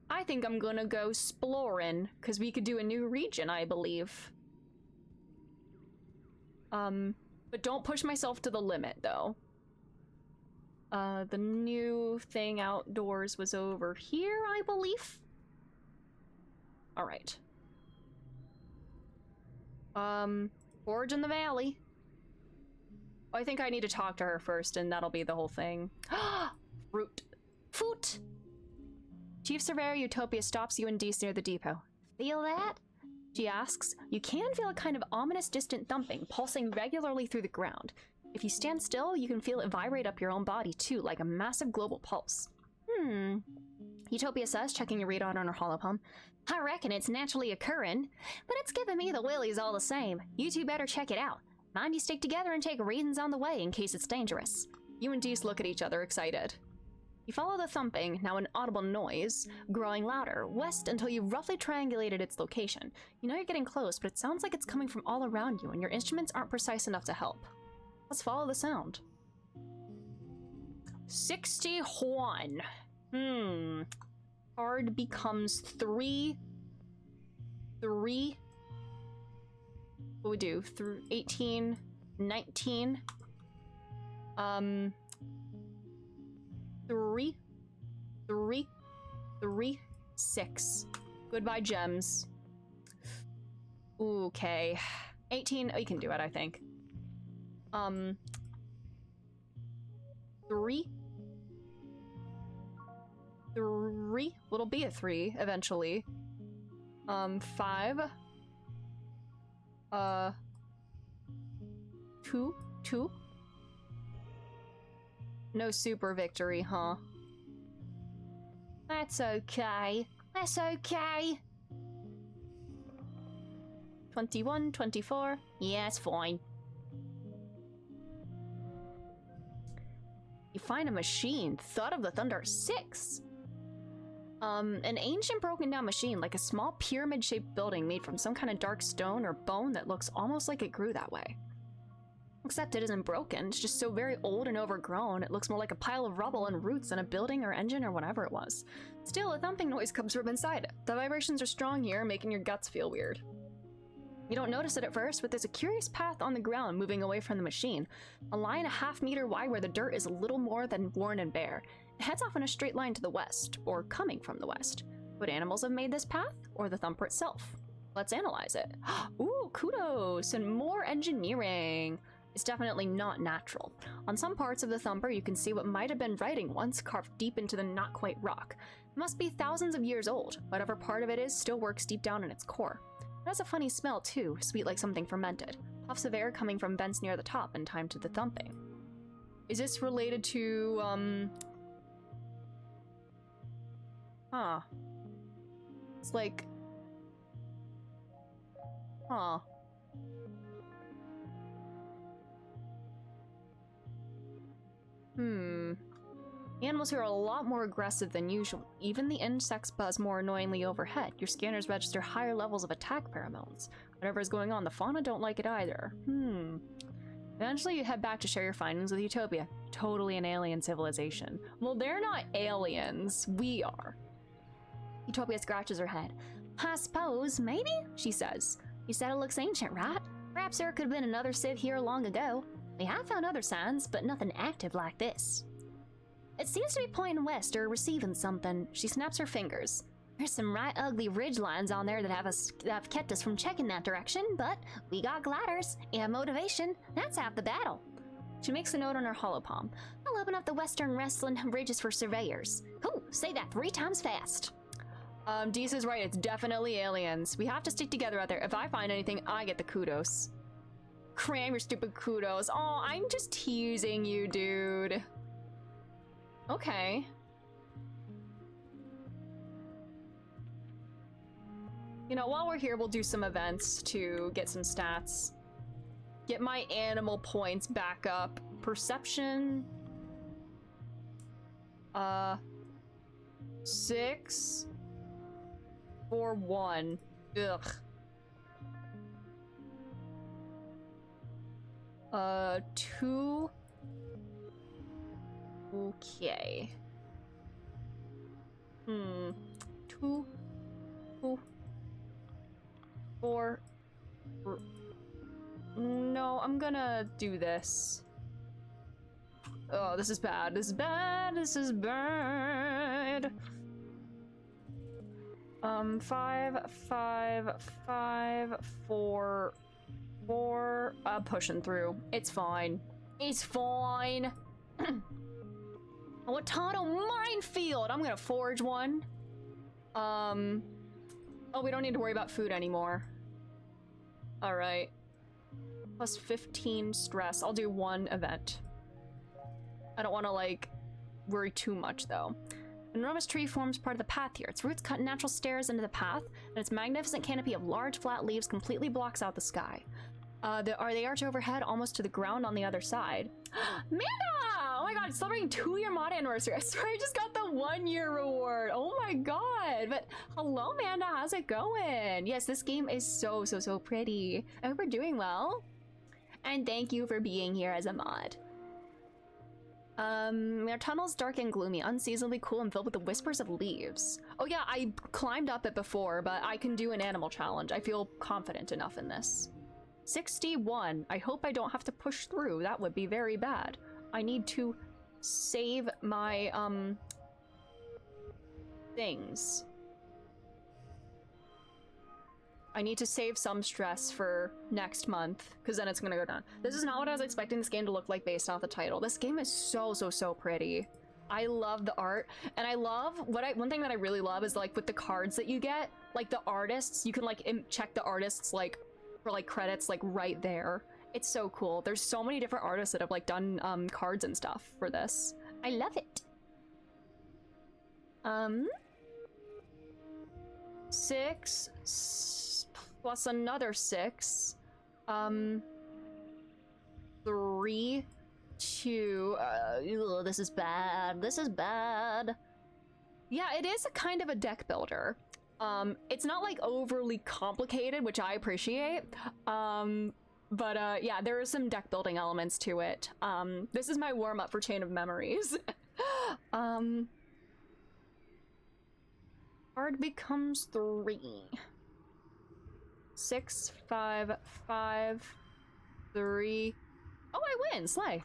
I think I'm gonna go exploring, because we could do a new region, I believe. But don't push myself to the limit, though. The new thing outdoors was over here, I believe. Alright. Forge in the valley. I think I need to talk to her first, and that'll be the whole thing. Fruit. Foot! Chief Surveyor Utopia stops you and Dees near the depot. Feel that? She asks. You can feel a kind of ominous distant thumping, pulsing regularly through the ground. If you stand still, you can feel it vibrate up your own body, too, like a massive global pulse. Utopia says, checking your radar on her holopalm. I reckon it's naturally occurring, but it's giving me the willies all the same. You two better check it out. Mind you stick together and take readings on the way in case it's dangerous. You and Dees look at each other, excited. You follow the thumping, now an audible noise, growing louder, west until you've roughly triangulated its location. You know you're getting close, but it sounds like it's coming from all around you, and your instruments aren't precise enough to help. Let's follow the sound. 61. Card becomes 3. 3. What we do? 18, 19. 3, 3, 3, 6. Goodbye, gems. Okay. 18. Oh, you can do it, I think. 3. 3. It'll be a 3 eventually. 5. 2. 2. No super victory, huh? That's okay. That's okay. 21, 24. Yeah, it's fine. You find a machine. Thud of the Thunder 6. An ancient broken down machine, like a small pyramid-shaped building made from some kind of dark stone or bone that looks almost like it grew that way. Except it isn't broken, it's just so very old and overgrown, it looks more like a pile of rubble and roots than a building or engine or whatever it was. Still, a thumping noise comes from inside it. The vibrations are strong here, making your guts feel weird. You don't notice it at first, but there's a curious path on the ground moving away from the machine. A line a half-meter wide where the dirt is a little more than worn and bare. It heads off in a straight line to the west, or coming from the west. Would animals have made this path, or the thumper itself? Let's analyze it. Ooh, kudos, and more engineering. It's definitely not natural. On some parts of the thumper, you can see what might have been writing once carved deep into the not-quite rock. It must be thousands of years old. Whatever part of it is still works deep down in its core. It has a funny smell, too, sweet like something fermented. Puffs of air coming from vents near the top in time to the thumping. Is this related to, Huh. It's like... Huh. Animals here are a lot more aggressive than usual. Even the insects buzz more annoyingly overhead. Your scanners register higher levels of attack pheromones. Whatever is going on, the fauna don't like it either. Eventually you head back to share your findings with Utopia. Totally an alien civilization. Well, they're not aliens. We are. Utopia scratches her head. I suppose, maybe, she says. You said it looks ancient, right? Perhaps there could have been another civ here long ago. We have found other signs, but nothing active like this. It seems to be pointing west or receiving something. She snaps her fingers. There's some right ugly ridge lines on there that have kept us from checking that direction, but we got gliders and motivation. That's half the battle. She makes a note on her holopalm. I'll open up the western wrestling ridges for surveyors. Ooh, say that 3 times fast. Dees is right, it's definitely aliens. We have to stick together out there. If I find anything, I get the kudos. Cram your stupid kudos. Oh, I'm just teasing you, dude. Okay. You know, while we're here, we'll do some events to get some stats. Get my animal points back up. Perception. 6 for 1. Ugh. 2. Okay. 2. 4. No, I'm gonna do this. Oh, this is bad. This is bad. This is bad. 5, 5, 5, 4, 4. I'm pushing through. It's fine. It's fine. Watano minefield. I'm gonna forge one. Oh, we don't need to worry about food anymore. All right. Plus 15 stress. I'll do 1 event. I don't want to, like, worry too much, though. An enormous tree forms part of the path here. Its roots cut natural stairs into the path, and its magnificent canopy of large, flat leaves completely blocks out the sky. The arch overhead almost to the ground on the other side. Manda! Oh my god, celebrating 2-year mod anniversary. I swear I just got the 1-year reward. Oh my god. But hello, Manda. How's it going? Yes, this game is so pretty. I hope we're doing well. And thank you for being here as a mod. Our tunnel's dark and gloomy, unseasonably cool and filled with the whispers of leaves. Oh yeah, I climbed up it before, but I can do an animal challenge. I feel confident enough in this. 61. I hope I don't have to push through. That would be very bad. I need to save my, things. I need to save some stress for next month, because then it's gonna go down. This is not what I was expecting this game to look like based off the title. This game is so pretty. I love the art, and I love one thing that I really love is, like, with the cards that you get, like, the artists, you can, like, check the artists, like, for, like, credits, like, right there. It's so cool. There's so many different artists that have, like, done cards and stuff for this. I love it. 6 plus another 6. 3, 2, ugh, this is bad. This is bad. Yeah, it is a kind of a deck builder. It's not like overly complicated, which I appreciate. But yeah, there are some deck building elements to it. This is my warm up for Chain of Memories. Card becomes 3. 6, 5, 5, 3. Oh, I win! Slay.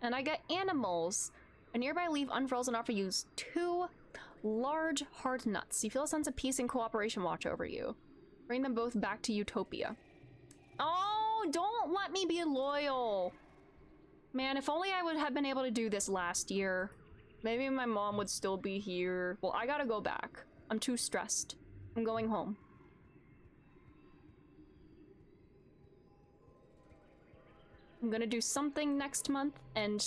And I get animals. A nearby leaf unfurls and offers you 2 large hard nuts. You feel a sense of peace and cooperation watch over you. Bring them both back to Utopia. Oh, don't let me be loyal. Man, if only I would have been able to do this last year. Maybe my mom would still be here. Well, I gotta go back. I'm too stressed. I'm going home. I'm gonna do something next month, and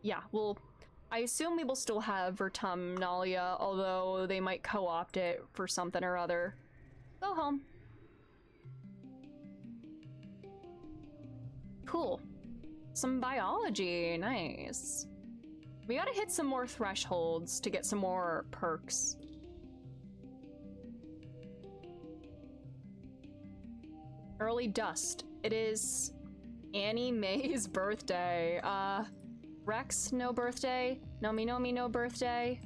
yeah, I assume we will still have Vertumnalia, although they might co-opt it for something or other. Go home. Cool. Some biology, nice. We gotta hit some more thresholds to get some more perks. Early dust. It is Annie Mae's birthday. Rex, no birthday. Nomi, no birthday.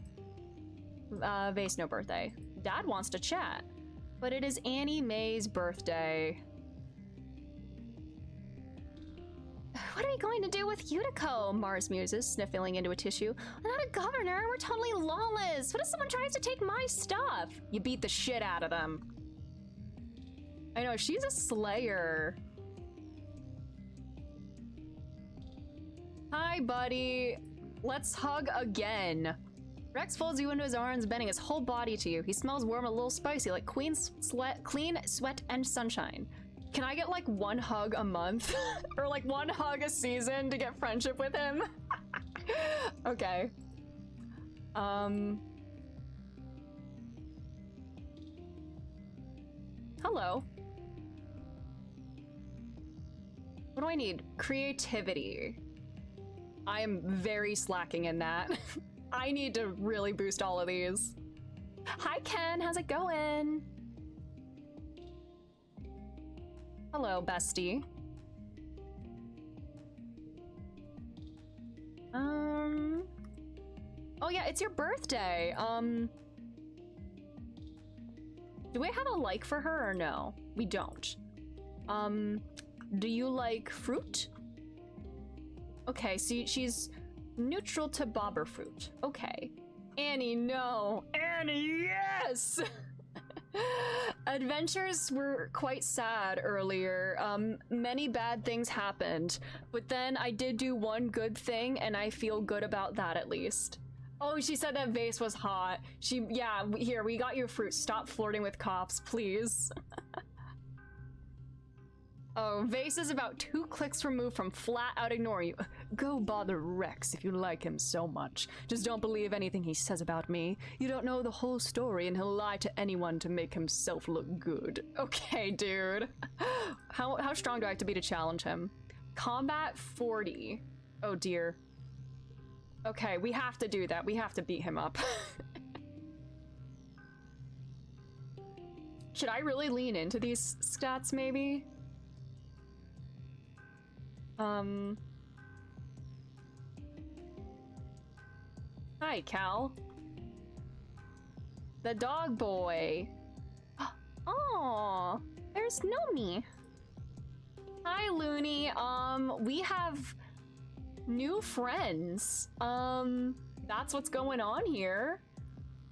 Vase, no birthday. Dad wants to chat, but it is Annie Mae's birthday. What are we going to do with Utico? Mars muses, sniffling into a tissue. We're not a governor, we're totally lawless. What if someone tries to take my stuff? You beat the shit out of them. I know, she's a slayer. Hi, buddy. Let's hug again. Rex folds you into his arms, bending his whole body to you. He smells warm and a little spicy, like clean sweat, and sunshine. Can I get like 1 hug a month? Or like 1 hug a season to get friendship with him? Okay. Hello. What do I need? Creativity. I am very slacking in that. I need to really boost all of these. Hi, Ken. How's it going? Hello, bestie. Oh yeah, it's your birthday. Do we have a like for her or no? We don't. Do you like fruit? Okay, see, she's neutral to bobber fruit. Okay. Annie, no. Annie, yes! Adventures were quite sad earlier. Many bad things happened, but then I did do one good thing, and I feel good about that at least. Oh, she said that Vase was hot. Yeah, here, we got your fruit. Stop flirting with cops, please. Oh, Vase is about 2 clicks removed from flat out ignoring you. Go bother Rex if you like him so much. Just don't believe anything he says about me. You don't know the whole story and he'll lie to anyone to make himself look good. Okay, dude. How strong do I have to be to challenge him? Combat 40. Oh dear. Okay, we have to do that. We have to beat him up. Should I really lean into these stats maybe? Hi, Cal. The dog boy. Oh, there's Nomi. Hi, Looney. We have new friends. That's what's going on here.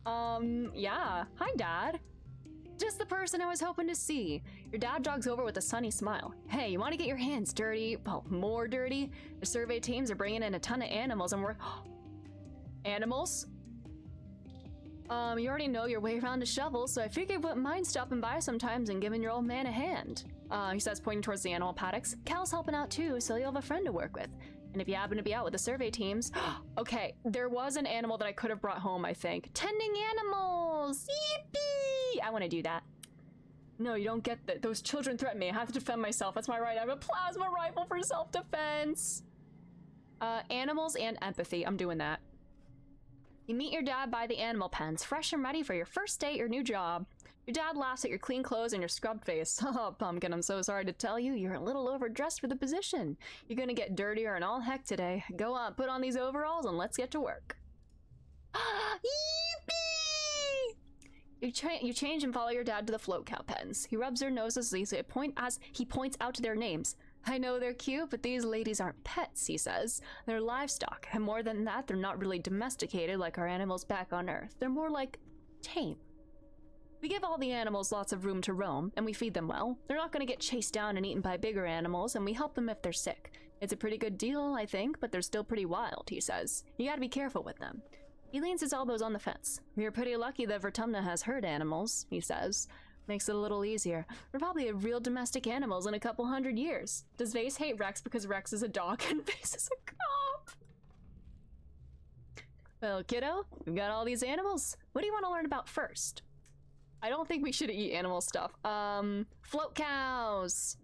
Yeah. Hi, Dad. Just the person I was hoping to see. Your dad jogs over with a sunny smile. Hey, you want to get your hands dirty? Well, more dirty? The survey teams are bringing in a ton of animals and we're... Animals? You already know your way around a shovel, so I figured you wouldn't mind stopping by sometimes and giving your old man a hand. He says, pointing towards the animal paddocks. Cal's helping out too, so you'll have a friend to work with. And if you happen to be out with the survey teams... Okay, there was an animal that I could have brought home, I think. Tending animals! animals! Yippee! I want to do that. No, you don't get that. Those children threaten me. I have to defend myself. That's my right. I have a plasma rifle for self-defense. Animals and empathy. I'm doing that. You meet your dad by the animal pens, fresh and ready for your first day at your new job. Your dad laughs at your clean clothes and your scrubbed face. Oh, Pumpkin, I'm so sorry to tell you, you're a little overdressed for the position. You're gonna get dirtier and all heck today. Go on, put on these overalls and let's get to work. Yippee! You change and follow your dad to the float cow pens. He rubs their noses as he points out their names. I know they're cute, but these ladies aren't pets, he says. They're livestock, and more than that, they're not really domesticated like our animals back on Earth. They're more like tame. We give all the animals lots of room to roam, and we feed them well. They're not going to get chased down and eaten by bigger animals, and we help them if they're sick. It's a pretty good deal, I think, but they're still pretty wild, he says. You gotta be careful with them. He leans his elbows on the fence. We're pretty lucky that Vertumna has herd animals, he says. Makes it a little easier. We're probably have real domestic animals in a couple 100 years. Does Vase hate Rex because Rex is a dog and Vase is a cop? Well, kiddo, we've got all these animals. What do you want to learn about first? I don't think we should eat animal stuff. Float cows.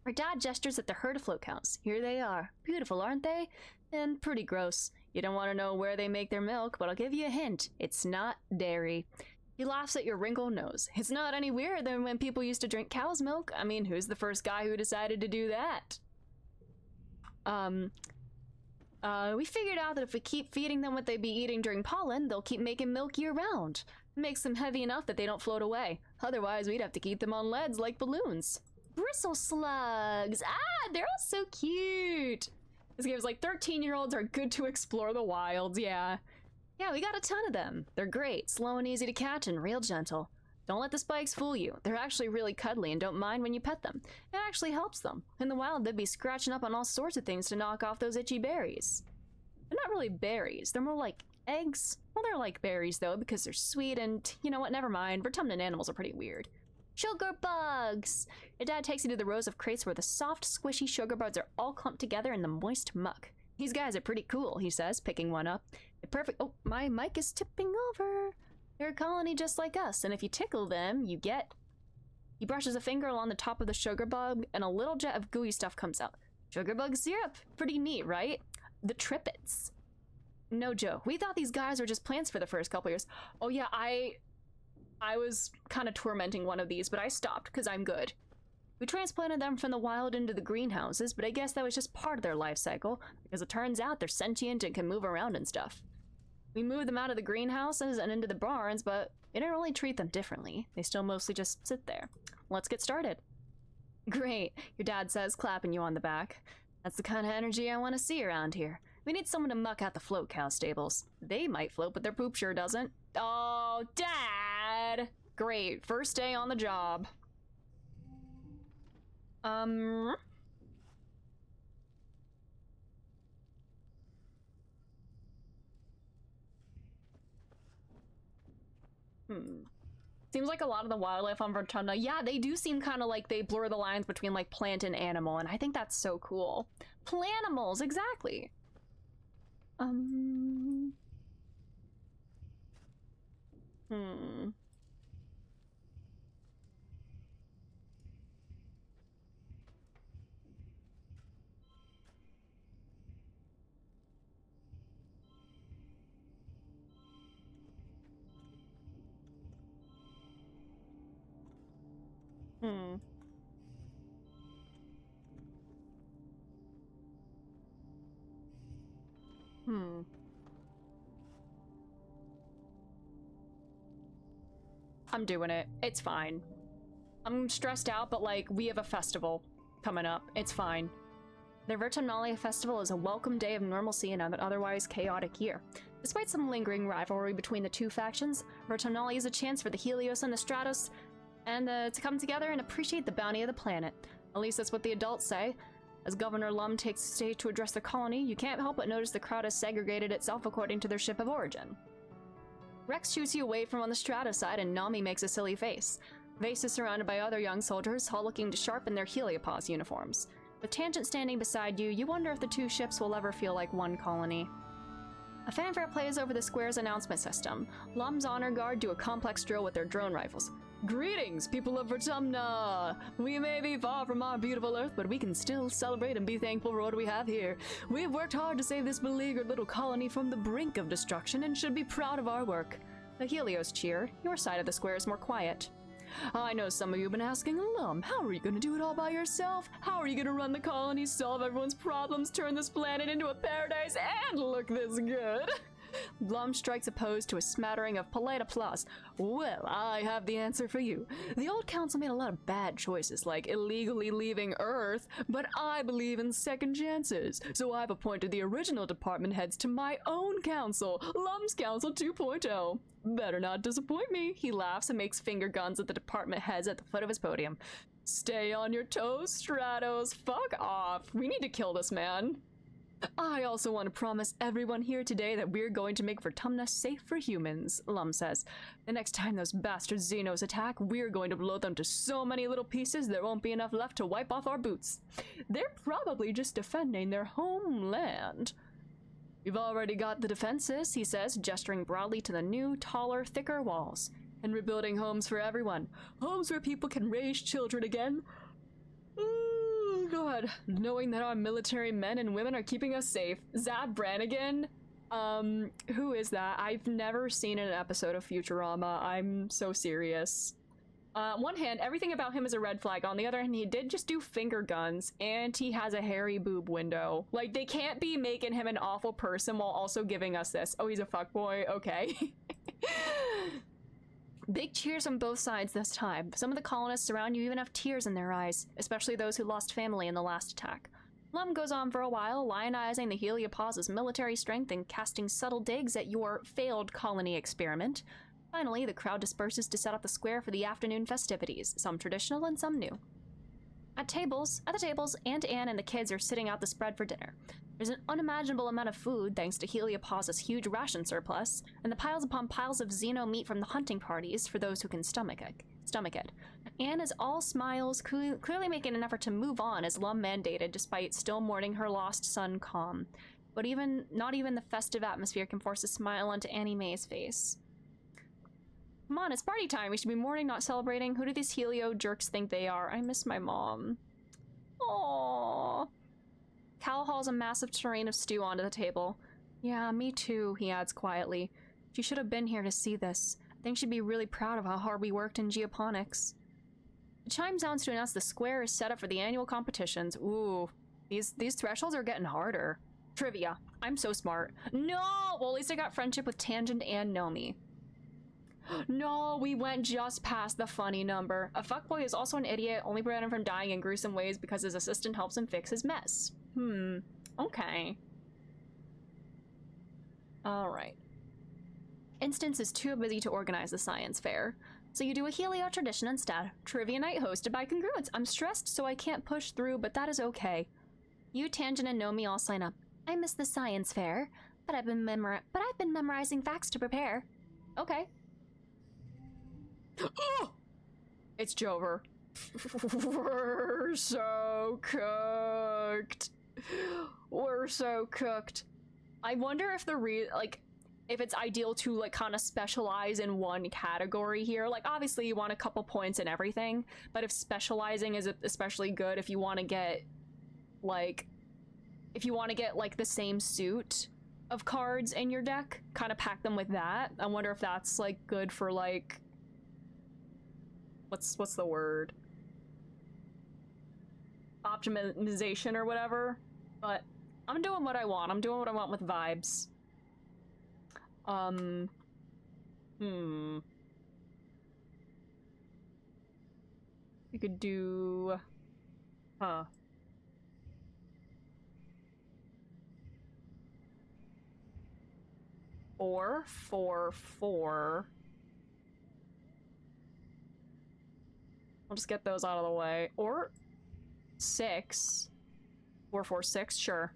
Her dad gestures at the herd of float cows. Here they are. Beautiful, aren't they? And pretty gross. You don't want to know where they make their milk, but I'll give you a hint. It's not dairy. He laughs at your wrinkled nose. It's not any weirder than when people used to drink cow's milk. I mean, who's the first guy who decided to do that? We figured out that if we keep feeding them what they'd be eating during pollen, they'll keep making milk year-round. It makes them heavy enough that they don't float away. Otherwise, we'd have to keep them on leads like balloons. Bristle slugs! Ah, they're all so cute! This gives like 13-year-olds are good to explore the wilds, yeah. Yeah, we got a ton of them. They're great, slow and easy to catch and real gentle. Don't let the spikes fool you. They're actually really cuddly and don't mind when you pet them. It actually helps them. In the wild, they'd be scratching up on all sorts of things to knock off those itchy berries. They're not really berries. They're more like eggs. Well, they're like berries, though, because they're sweet and, you know what, never mind. Vertumnan animals are pretty weird. Sugar bugs! Your dad takes you to the rows of crates where the soft, squishy sugar bugs are all clumped together in the moist muck. These guys are pretty cool, he says, picking one up. They're perfect. Oh, my mic is tipping over. They're a colony just like us, and if you tickle them, you get... He brushes a finger along the top of the sugar bug, and a little jet of gooey stuff comes out. Sugar bug syrup. Pretty neat, right? The tripets. No joke. We thought these guys were just plants for the first couple years. Oh yeah, I was kind of tormenting one of these, but I stopped because I'm good. We transplanted them from the wild into the greenhouses, but I guess that was just part of their life cycle, because it turns out they're sentient and can move around and stuff. We moved them out of the greenhouses and into the barns, but we didn't really treat them differently. They still mostly just sit there. Let's get started. Great, your dad says, clapping you on the back. That's the kind of energy I want to see around here. We need someone to muck out the float cow stables. They might float, but their poop sure doesn't. Oh, Dad! Great, first day on the job. Seems like a lot of the wildlife on Vertumna, yeah, they do seem kind of like they blur the lines between like plant and animal, and I think that's so cool. Planimals, exactly. I'm doing it. It's fine. I'm stressed out, but like, we have a festival coming up. It's fine. The Vertumnalia Festival is a welcome day of normalcy in an otherwise chaotic year. Despite some lingering rivalry between the two factions, Vertumnalia is a chance for the Helios and the Stratos and to come together and appreciate the bounty of the planet. At least that's what the adults say. As Governor Lum takes the stage to address the colony, you can't help but notice the crowd has segregated itself according to their ship of origin. Rex shoots you away from on the Stratos side, and Nami makes a silly face. Vase is surrounded by other young soldiers, all looking to sharpen their Heliopause uniforms. With Tangent standing beside you, you wonder if the two ships will ever feel like one colony. A fanfare plays over the square's announcement system. Lum's honor guard do a complex drill with their drone rifles. Greetings, people of Vertumna! We may be far from our beautiful Earth, but we can still celebrate and be thankful for what we have here. We've worked hard to save this beleaguered little colony from the brink of destruction and should be proud of our work. The Helios cheer. Your side of the square is more quiet. I know some of you have been asking, Lum, how are you going to do it all by yourself? How are you going to run the colony, solve everyone's problems, turn this planet into a paradise, and look this good? Lum strikes a pose to a smattering of polite applause. Well, I have the answer for you. The old council made a lot of bad choices, like illegally leaving Earth, but I believe in second chances. So I've appointed the original department heads to my own council, Lum's Council 2.0. Better not disappoint me. He laughs and makes finger guns at the department heads at the foot of his podium. Stay on your toes, Stratos. Fuck off. We need to kill this man. I also want to promise everyone here today that we're going to make Vertumna safe for humans, Lum says. The next time those bastard Xenos attack, we're going to blow them to so many little pieces there won't be enough left to wipe off our boots. They're probably just defending their homeland. We've already got the defenses, he says, gesturing broadly to the new, taller, thicker walls. And we're building homes for everyone. Homes where people can raise children again. Oh, God. Knowing that our military men and women are keeping us safe. Zab Brannigan? Who is that? I've never seen an episode of Futurama. I'm so serious. On one hand, everything about him is a red flag. On the other hand, he did just do finger guns, and he has a hairy boob window. Like, they can't be making him an awful person while also giving us this. Oh, he's a fuckboy? Okay. Big cheers on both sides this time. Some of the colonists around you even have tears in their eyes, especially those who lost family in the last attack. Lum goes on for a while, lionizing the Heliopause's military strength and casting subtle digs at your failed colony experiment. Finally, the crowd disperses to set up the square for the afternoon festivities, some traditional and some new. At the tables, Aunt Anne and the kids are sitting out the spread for dinner. There's an unimaginable amount of food thanks to Heliopause's huge ration surplus, and the piles upon piles of xeno meat from the hunting parties for those who can stomach it. Anne is all smiles, clearly making an effort to move on as Lum mandated, despite still mourning her lost son Calm. But not even the festive atmosphere can force a smile onto Annie Mae's face. Come on, it's party time. We should be mourning, not celebrating. Who do these Helio jerks think they are? I miss my mom. Aww. Cal hauls a massive tureen of stew onto the table. Yeah, me too, he adds quietly. She should have been here to see this. I think she'd be really proud of how hard we worked in geoponics. The chime sounds to announce the square is set up for the annual competitions. Ooh, these thresholds are getting harder. Trivia. I'm so smart. No! Well, at least I got friendship with Tangent and Nomi. No, we went just past the funny number. A fuckboy is also an idiot, only prevented from dying in gruesome ways because his assistant helps him fix his mess. Okay. Alright. Instance is too busy to organize the science fair, so you do a Helio tradition instead. Trivia night hosted by Congruence. I'm stressed, so I can't push through, but that is okay. You, Tangent, and Nomi all sign up. I miss the science fair, but I've been memorizing facts to prepare. Okay. Oh! It's Jover. We're so cooked. We're so cooked. I wonder if if it's ideal to like kind of specialize in one category here. Like obviously you want a couple points in everything, but if specializing is especially good if you want to get like the same suit of cards in your deck, kind of pack them with that. I wonder if that's like good for like what's the word? Optimization or whatever. But I'm doing what I want. I'm doing what I want with vibes. You could do... Huh. Or 4-4. I'll just get those out of the way. Or 6. 4-4-6, sure.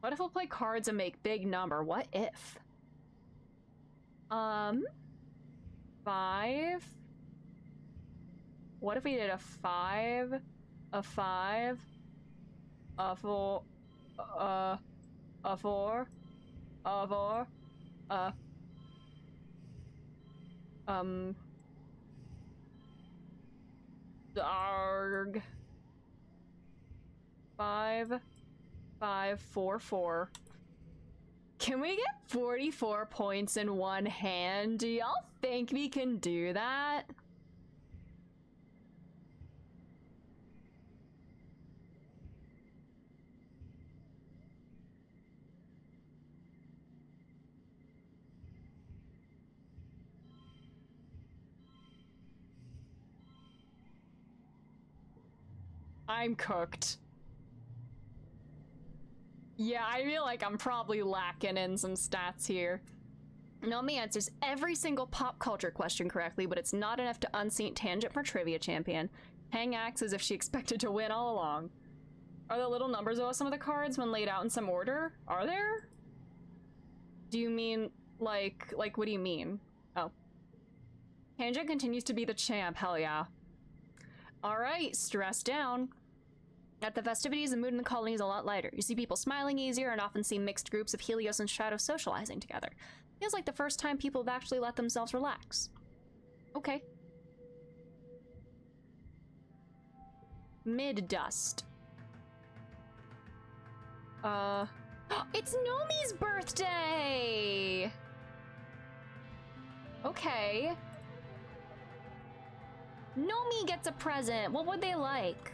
What if we'll play cards and make big number? What if? 5. What if we did a 5, a 5, a 4, a 4, Four. Darg. 5, 5, 4, 4. Can we get 44 points in one hand? Do y'all think we can do that? I'm cooked. Yeah, I feel like I'm probably lacking in some stats here. Nomi answers every single pop culture question correctly, but it's not enough to unseat Tangent for Trivia Champion. Hang acts as if she expected to win all along. Are the little numbers of some of the cards when laid out in some order? Are there? Do you mean, like what do you mean? Oh. Tangent continues to be the champ, hell yeah. Alright, stress down. At the festivities, the mood in the colony is a lot lighter. You see people smiling easier and often see mixed groups of Helios and Shadow socializing together. Feels like the first time people have actually let themselves relax. Okay. Mid-dust. It's Nomi's birthday! Okay. Nomi gets a present. What would they like?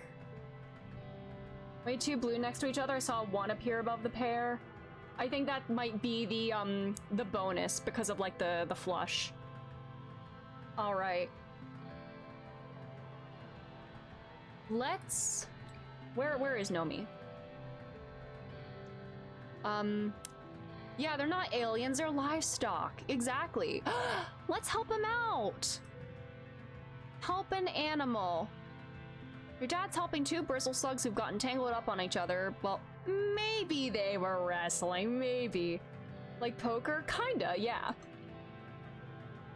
Wait, two blue next to each other. I saw one appear above the pair. I think that might be the bonus because of like the flush. All right. Let's. Where is Nomi? Yeah, they're not aliens. They're livestock. Exactly. Let's help him out. Help an animal. Your dad's helping two bristle slugs who've gotten tangled up on each other. Well, maybe they were wrestling, maybe. Like poker? Kinda, yeah.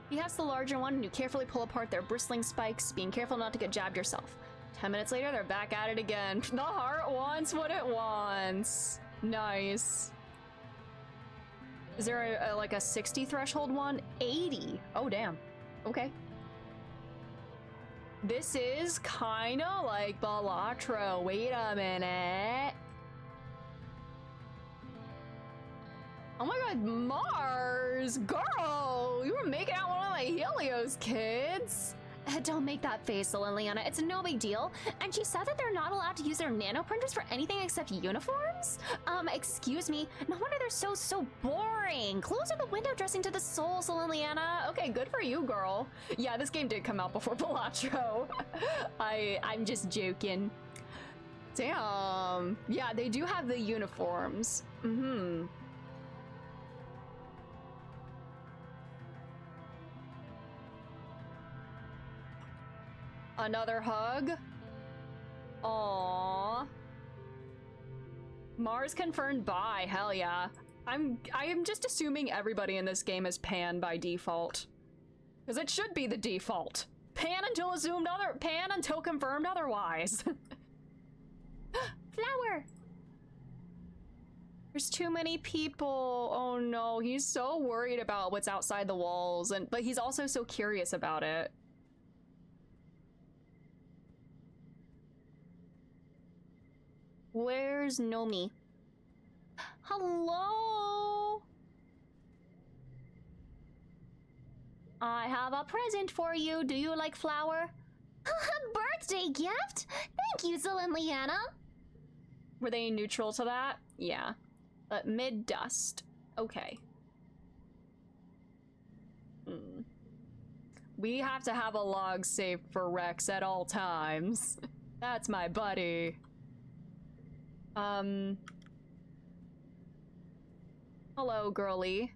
He has the larger one and you carefully pull apart their bristling spikes, being careful not to get jabbed yourself. 10 minutes later, they're back at it again. The heart wants what it wants. Nice. Is there like a 60 threshold one? 80. Oh, damn. Okay. This is kind of like Balatro. Wait a minute. Oh my god, Mars! Girl! You were making out one of my Helios kids! Don't make that face, Liliana. It's no big deal. And she said that they're not allowed to use their nanoprinters for anything except uniforms? Excuse me. No wonder they're so boring. Clothes are the window dressing to the soul, Liliana. Okay, good for you, girl. Yeah, this game did come out before Balatro. I'm just joking. Damn. Yeah, they do have the uniforms. Mm-hmm. Another hug. Aww. Mars confirmed by hell yeah. I am just assuming everybody in this game is pan by default. Because it should be the default. Pan until confirmed otherwise. Flower! There's too many people. Oh no, he's so worried about what's outside the walls, but he's also so curious about it. Where's Nomi? Hello? I have a present for you. Do you like flower? Birthday gift? Thank you, Zil and Leanna. Were they neutral to that? Yeah. But mid-dust. Okay. We have to have a log saved for Rex at all times. That's my buddy. Hello, girly.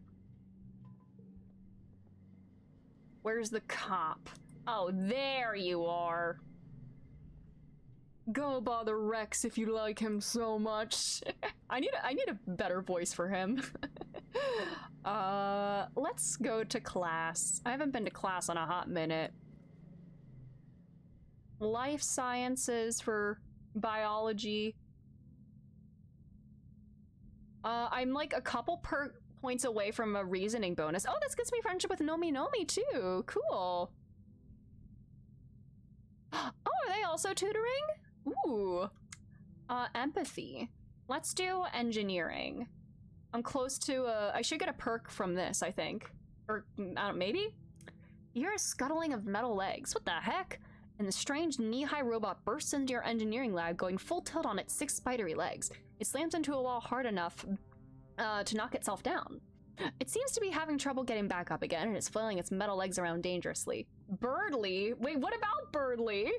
Where's the cop? Oh, there you are. Go bother Rex if you like him so much. I need a better voice for him. Let's go to class. I haven't been to class in a hot minute. Life sciences for biology. I'm like a couple points away from a reasoning bonus. Oh, this gets me friendship with Nomi Nomi too. Cool. Oh, are they also tutoring? Ooh. Empathy. Let's do engineering. I'm close to I should get a perk from this, I think. Or, I don't, maybe? You hear a scuttling of metal legs. What the heck? And the strange knee-high robot bursts into your engineering lab, going full tilt on its 6 spidery legs. It slams into a wall hard enough to knock itself down. It seems to be having trouble getting back up again, and it's flailing its metal legs around dangerously. Birdly? Wait, what about Birdly?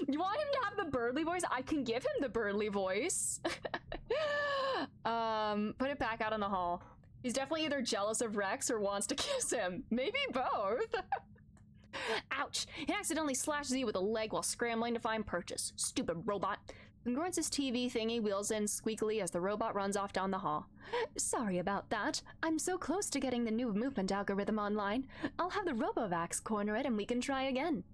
You want him to have the Birdly voice? I can give him the Birdly voice. Put it back out in the hall. He's definitely either jealous of Rex or wants to kiss him. Maybe both. Ouch! It accidentally slashed Z with a leg while scrambling to find purchase. Stupid robot. Congruence's TV thingy wheels in squeakily as the robot runs off down the hall. Sorry about that. I'm so close to getting the new movement algorithm online. I'll have the Robovax corner it and we can try again.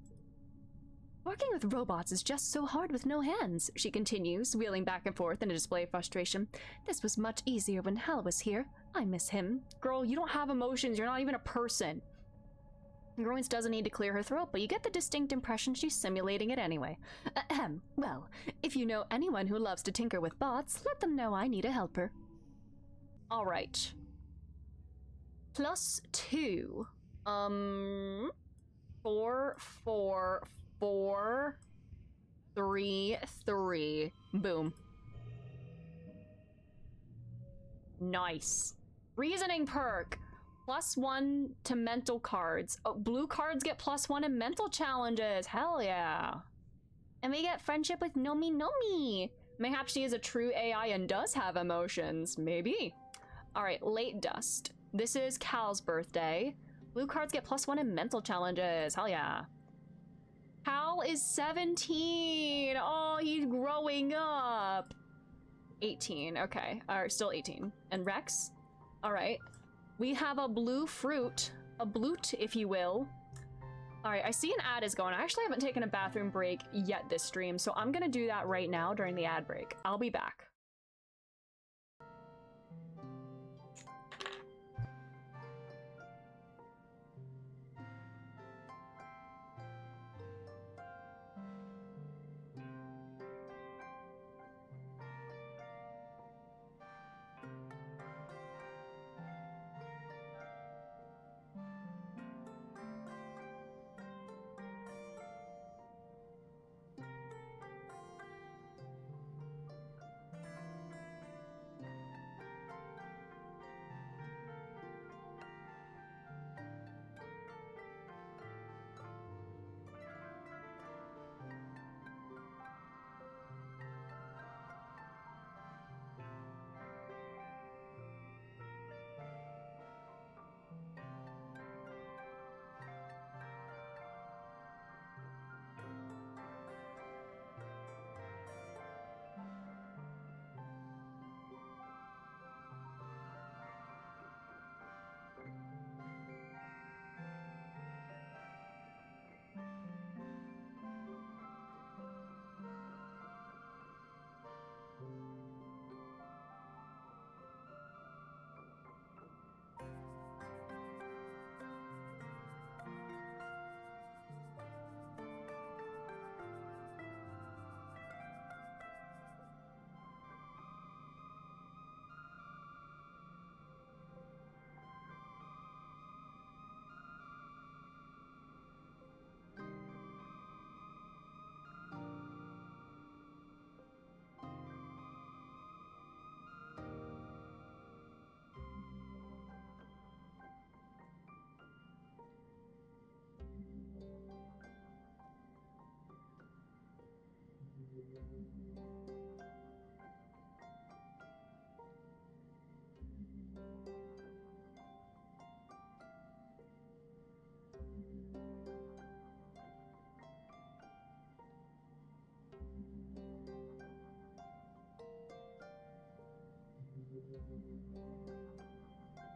Working with robots is just so hard with no hands, she continues, wheeling back and forth in a display of frustration. This was much easier when Hal was here. I miss him. Girl, you don't have emotions. You're not even a person. Congruence doesn't need to clear her throat, but you get the distinct impression she's simulating it anyway. Ahem. Well, if you know anyone who loves to tinker with bots, let them know I need a helper. All right. +2. 4, 4, 4, 3, 3. Boom. Nice. Reasoning perk. +1 to mental cards. Oh, blue cards get +1 in mental challenges. Hell yeah. And we get friendship with Nomi Nomi. Mayhaps she is a true AI and does have emotions. Maybe. All right, late dust. This is Cal's birthday. Blue cards get +1 in mental challenges. Hell yeah. Cal is 17. Oh, he's growing up. 18. Okay. All right, still 18. And Rex? All right. We have a blue fruit, a blute, if you will. All right, I see an ad is going. I actually haven't taken a bathroom break yet this stream, so I'm gonna do that right now during the ad break. I'll be back.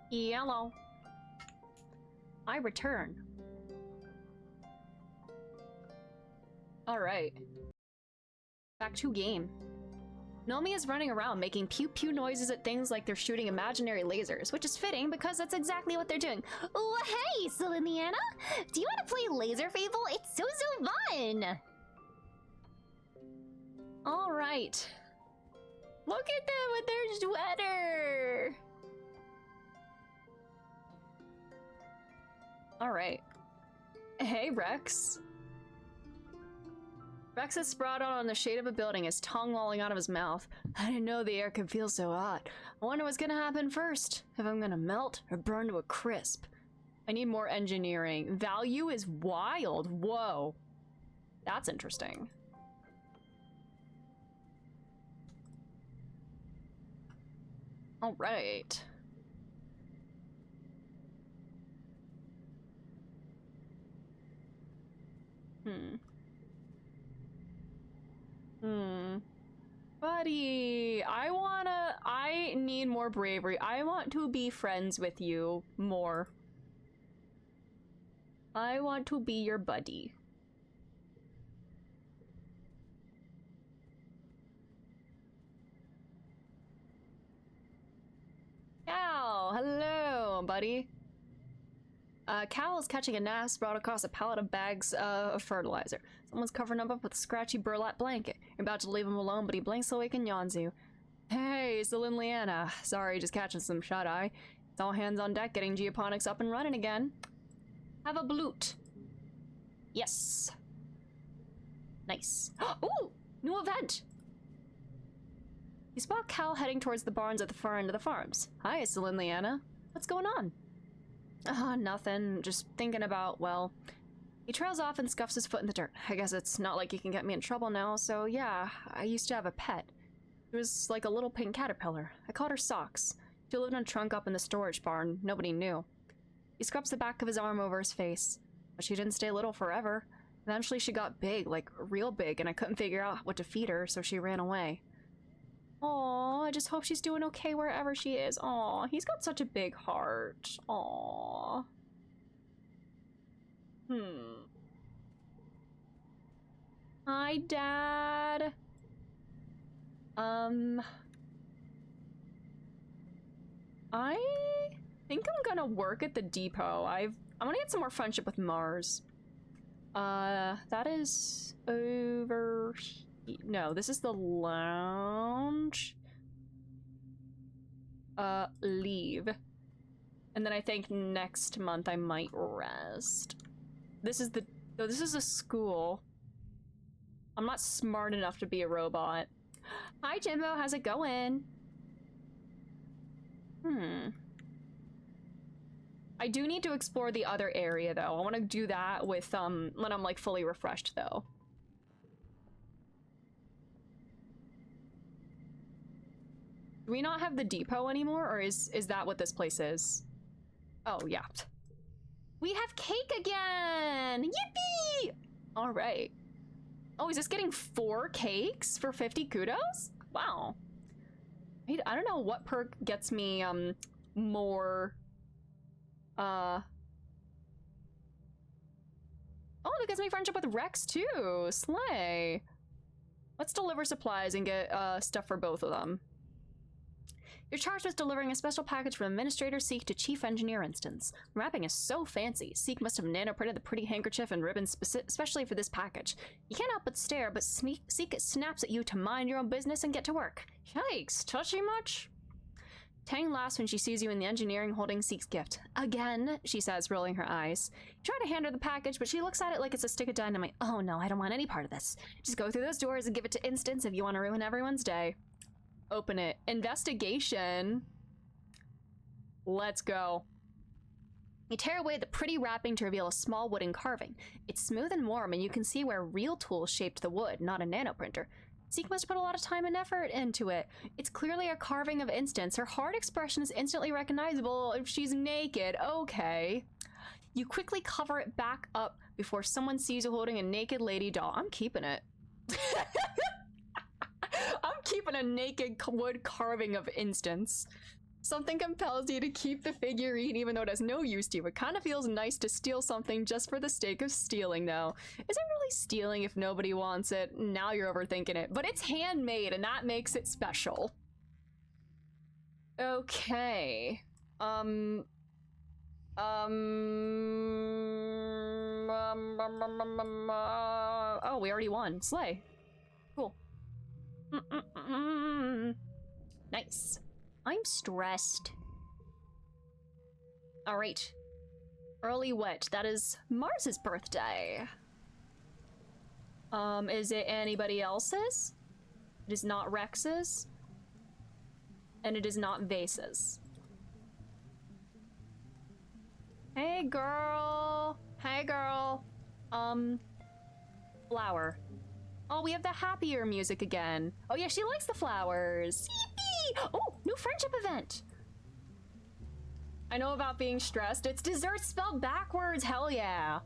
Yellow. I return. All right. Back to game. Nomi is running around making pew-pew noises at things like they're shooting imaginary lasers, which is fitting because that's exactly what they're doing. Oh, hey, Seleniana! Do you want to play Laser Fable? It's so fun! All right. Look at them with their sweater! All right. Hey, Rex. Rex is sprawled out on the shade of a building, his tongue lolling out of his mouth. I didn't know the air could feel so hot. I wonder what's gonna happen first. If I'm gonna melt or burn to a crisp. I need more engineering. Value is wild. Whoa. That's interesting. All right. Buddy, I need more bravery. I want to be friends with you more. I want to be your buddy. Cal, hello, buddy. Cal is catching a gnat sprawled across a pallet of bags of fertilizer. Someone's covering him up with a scratchy burlap blanket. You're about to leave him alone, but he blinks awake and yawns you. Hey, it's the Leanna. Sorry, just catching some shut-eye. It's all hands on deck getting geoponics up and running again. Have a bloot. Yes. Nice. Ooh, new event. You spot Cal heading towards the barns at the far end of the farms. Hi, it's Leanna. What's going on? Nothing. Just thinking about, well... He trails off and scuffs his foot in the dirt. I guess it's not like you can get me in trouble now, so yeah, I used to have a pet. It was like a little pink caterpillar. I called her Socks. She lived in a trunk up in the storage barn. Nobody knew. He scrubs the back of his arm over his face. But she didn't stay little forever. Eventually she got big, like real big, and I couldn't figure out what to feed her, so she ran away. Aw, I just hope she's doing okay wherever she is. Aw, he's got such a big heart. Aw. Hi, Dad. I think I'm gonna work at the depot. I want to get some more friendship with Mars. That is over. No, this is the lounge. Leave. And then I think next month I might rest. This is a school. I'm not smart enough to be a robot. Hi, Jimbo. How's it going? I do need to explore the other area, though. I want to do that with, when I'm, like, fully refreshed, though. Do we not have the depot anymore, or is that what this place is? Oh, yeah. We have cake again! Yippee! All right. Oh, is this getting 4 cakes for 50 kudos? Wow. I don't know what perk gets me, more... Oh, that gets me friendship with Rex, too! Slay! Let's deliver supplies and get, stuff for both of them. You're charged with delivering a special package from Administrator Seek to Chief Engineer Instance. Wrapping is so fancy. Seek must have nano-printed the pretty handkerchief and ribbons especially for this package. You can't help but stare, but Seek snaps at you to mind your own business and get to work. Yikes, touchy much? Tang laughs when she sees you in the engineering holding Seek's gift. Again, she says, rolling her eyes. You try to hand her the package, but she looks at it like it's a stick of dynamite. Oh no, I don't want any part of this. Just go through those doors and give it to Instance if you want to ruin everyone's day. Open it. Investigation. Let's go. You tear away the pretty wrapping to reveal a small wooden carving. It's smooth and warm, and you can see where real tools shaped the wood, not a nanoprinter. Seek must put a lot of time and effort into it. It's clearly a carving of Instance. Her hard expression is instantly recognizable if she's naked. Okay. You quickly cover it back up before someone sees you holding a naked lady doll. I'm keeping it. I'm keeping a naked wood carving of Instance. Something compels you to keep the figurine even though it has no use to you. It kind of feels nice to steal something just for the sake of stealing, though. Is it really stealing if nobody wants it? Now you're overthinking it. But it's handmade, and that makes it special. Okay. Oh, we already won. Slay. Cool. Nice. I'm stressed. All right. Early wet. That is Mars's birthday. Is it anybody else's? It is not Rex's. And it is not Vase's. Hey, girl. Hey, girl. Flower. Oh, we have the happier music again. Oh, yeah, she likes the flowers. Yippee! Oh, new friendship event. I know about being stressed. It's dessert spelled backwards. Hell yeah.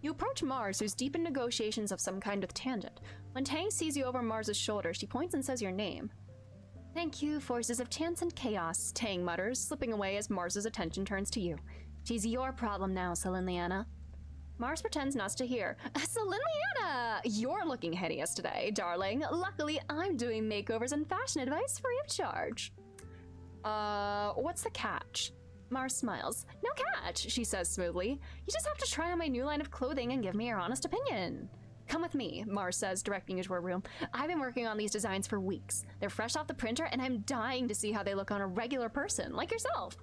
You approach Mars, who's deep in negotiations of some kind with Tangent. When Tang sees you over Mars's shoulder, she points and says your name. Thank you, forces of chance and chaos, Tang mutters, slipping away as Mars's attention turns to you. She's your problem now, Selene-Liana. Mars pretends not to hear. Selene-Liana! You're looking hideous today, darling. Luckily, I'm doing makeovers and fashion advice free of charge. What's the catch? Mars smiles. No catch, she says smoothly. You just have to try on my new line of clothing and give me your honest opinion. Come with me, Mars says, directing you to her room. I've been working on these designs for weeks. They're fresh off the printer, and I'm dying to see how they look on a regular person, like yourself.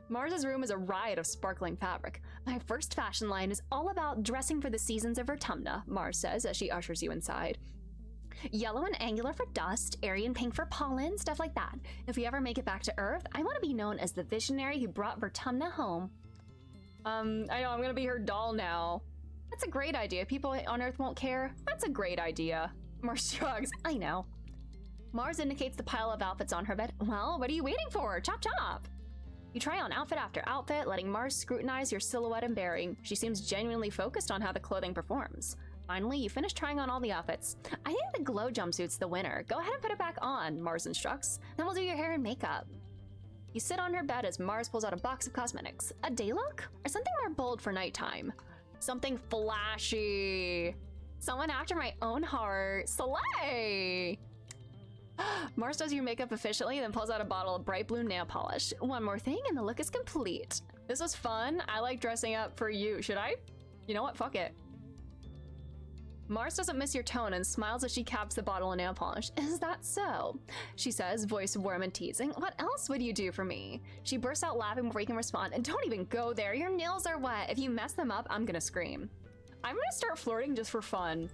Mars's room is a riot of sparkling fabric. My first fashion line is all about dressing for the seasons of Vertumna, Mars says as she ushers you inside. Yellow and angular for dust, airy and pink for pollen, stuff like that. If we ever make it back to Earth, I want to be known as the visionary who brought Vertumna home. I know, I'm gonna be her doll now. That's a great idea. People on Earth won't care. That's a great idea. Mars shrugs. I know. Mars indicates the pile of outfits on her bed. Well, what are you waiting for? Chop chop! You try on outfit after outfit, letting Mars scrutinize your silhouette and bearing. She seems genuinely focused on how the clothing performs. Finally, you finish trying on all the outfits. I think the glow jumpsuit's the winner. Go ahead and put it back on, Mars instructs. Then we'll do your hair and makeup. You sit on her bed as Mars pulls out a box of cosmetics. A day look? Or something more bold for nighttime? Something flashy. Someone after my own heart. Slay! Mars does your makeup efficiently, then pulls out a bottle of bright blue nail polish. One more thing and the look is complete. This was fun. I like dressing up for you. Should I? You know what? Fuck it. Mars doesn't miss your tone and smiles as she caps the bottle of nail polish. Is that so? She says, voice warm and teasing. What else would you do for me? She bursts out laughing before you can respond. And don't even go there. Your nails are wet. If you mess them up, I'm gonna scream. I'm gonna start flirting just for fun.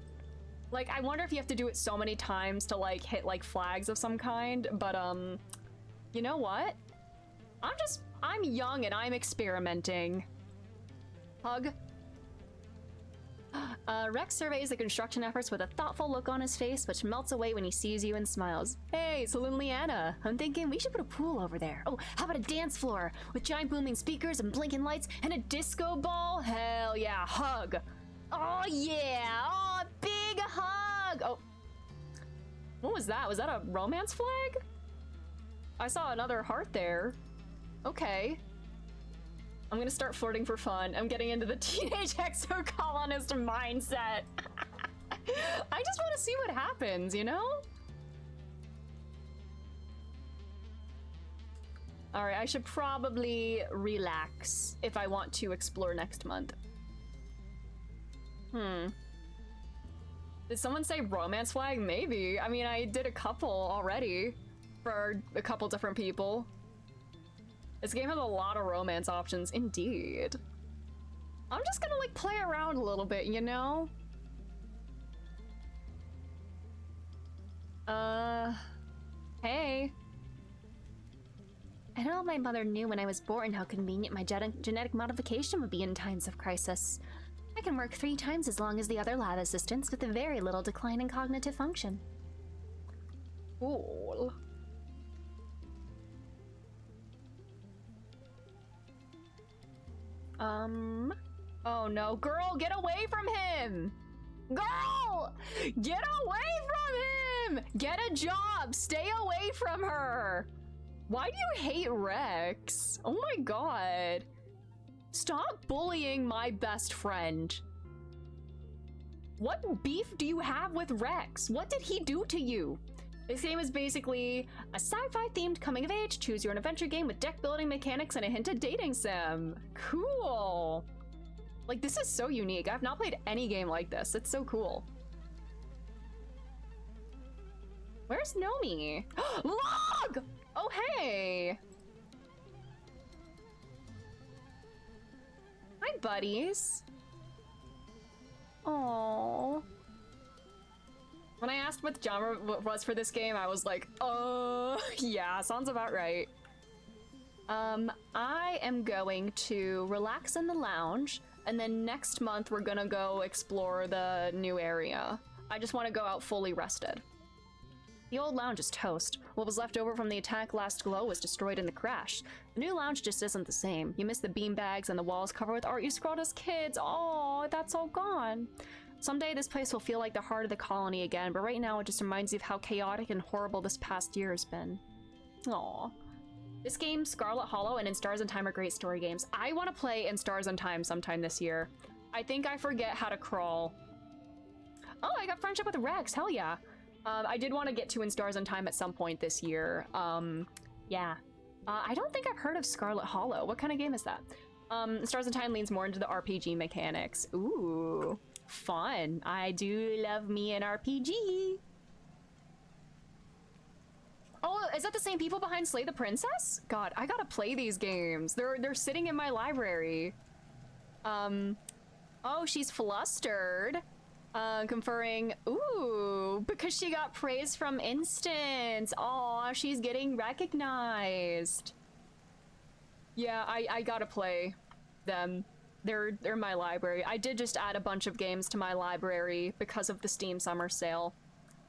Like, I wonder if you have to do it so many times to, like, hit, like, flags of some kind, but, you know what? I'm young and I'm experimenting. Hug. Rex surveys the construction efforts with a thoughtful look on his face, which melts away when he sees you and smiles. Hey, Selene-Liana, I'm thinking we should put a pool over there. Oh, how about a dance floor with giant booming speakers and blinking lights and a disco ball? Hell yeah, hug. Oh yeah, oh, big hug. Oh, what was that? Was that a romance flag? I saw another heart there. Okay. I'm gonna start flirting for fun. I'm getting into the teenage exocolonist mindset. I just want to see what happens, you know? Alright, I should probably relax if I want to explore next month. Did someone say romance flag? Maybe. I mean, I did a couple already for a couple different people. This game has a lot of romance options, indeed. I'm just gonna, like, play around a little bit, you know? Hey. I don't know if my mother knew when I was born how convenient my genetic modification would be in times of crisis. I can work 3 times as long as the other lab assistants with a very little decline in cognitive function. Cool. Oh no, girl, get away from him! Girl! Get away from him! Get a job! Stay away from her! Why do you hate Rex? Oh my god. Stop bullying my best friend. What beef do you have with Rex? What did he do to you? This game is basically a sci-fi themed coming of age, choose your own adventure game with deck building mechanics and a hint of dating sim. Cool. Like, this is so unique. I've not played any game like this. It's so cool. Where's Nomi? Log! Oh, hey. Hi, buddies. Aww. When I asked what the genre was for this game, I was like, yeah, sounds about right. I am going to relax in the lounge, and then next month we're gonna go explore the new area. I just want to go out fully rested. The old lounge is toast. What was left over from the attack last glow was destroyed in the crash. The new lounge just isn't the same. You miss the beanbags and the walls covered with art you scrawled as kids. Oh, that's all gone. Someday this place will feel like the heart of the colony again, but right now it just reminds you of how chaotic and horrible this past year has been. Aww. This game, Scarlet Hollow, and In Stars and Time are great story games. I want to play In Stars and Time sometime this year. I think I forget how to crawl. Oh, I got friendship with Rex. Hell yeah. I did want to get to In Stars and Time at some point this year. Yeah. I don't think I've heard of Scarlet Hollow. What kind of game is that? Stars and Time leans more into the RPG mechanics. Ooh. Fun. I do love me an RPG. Oh, is that the same people behind Slay the Princess? God, I gotta play these games. They're sitting in my library. Oh, she's flustered. Conferring, ooh, because she got praise from Instance. Aw, she's getting recognized. Yeah, I gotta play them. They're my library. I did just add a bunch of games to my library because of the Steam Summer Sale.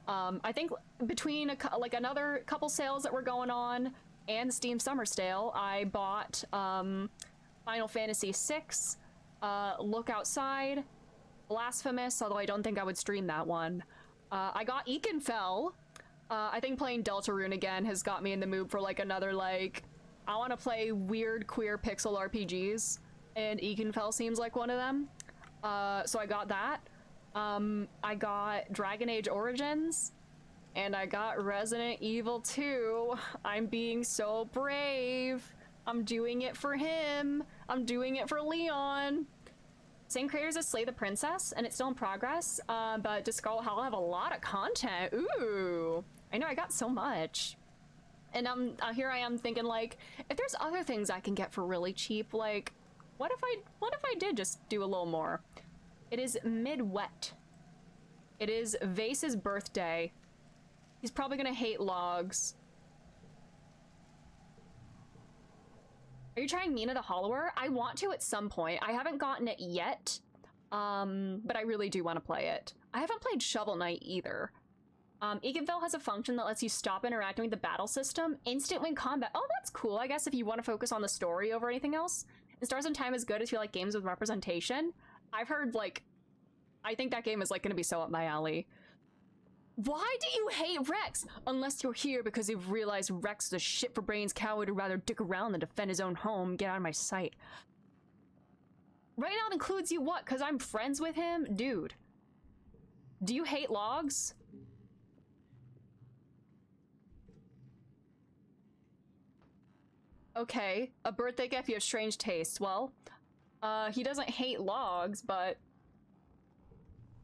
I think between another couple sales that were going on and the Steam Summer Sale, I bought Final Fantasy VI, Look Outside, Blasphemous, although I don't think I would stream that one. I got Ekenfell. I think playing Deltarune again has got me in the mood for like another I want to play weird queer pixel RPGs. And Ekenfell seems like one of them. So I got that. I got Dragon Age Origins. And I got Resident Evil 2. I'm being so brave. I'm doing it for him. I'm doing it for Leon. Same creators as Slay the Princess, and it's still in progress. But does Scarlet Hollow have a lot of content? Ooh. I know, I got so much. And here I am thinking if there's other things I can get for really cheap, what if I did just do a little more? It is mid-wet. It is Vase's birthday. He's probably gonna hate logs. Are you trying Mina the Hollower? I want to at some point. I haven't gotten it yet, but I really do want to play it. I haven't played Shovel Knight either. Ekenfell has a function that lets you stop interacting with the battle system. Instant win combat. Oh, that's cool. I guess if you want to focus on the story over anything else. And Stars and Time is good if you like games with representation. I've heard, I think that game is, gonna be so up my alley. Why do you hate Rex? Unless you're here because you've realized Rex is a shit-for-brains coward who'd rather dick around than defend his own home. Get out of my sight. Right now it includes you what? Because I'm friends with him? Dude. Do you hate logs? Okay, a birthday gift, you have strange tastes. Well, he doesn't hate logs, but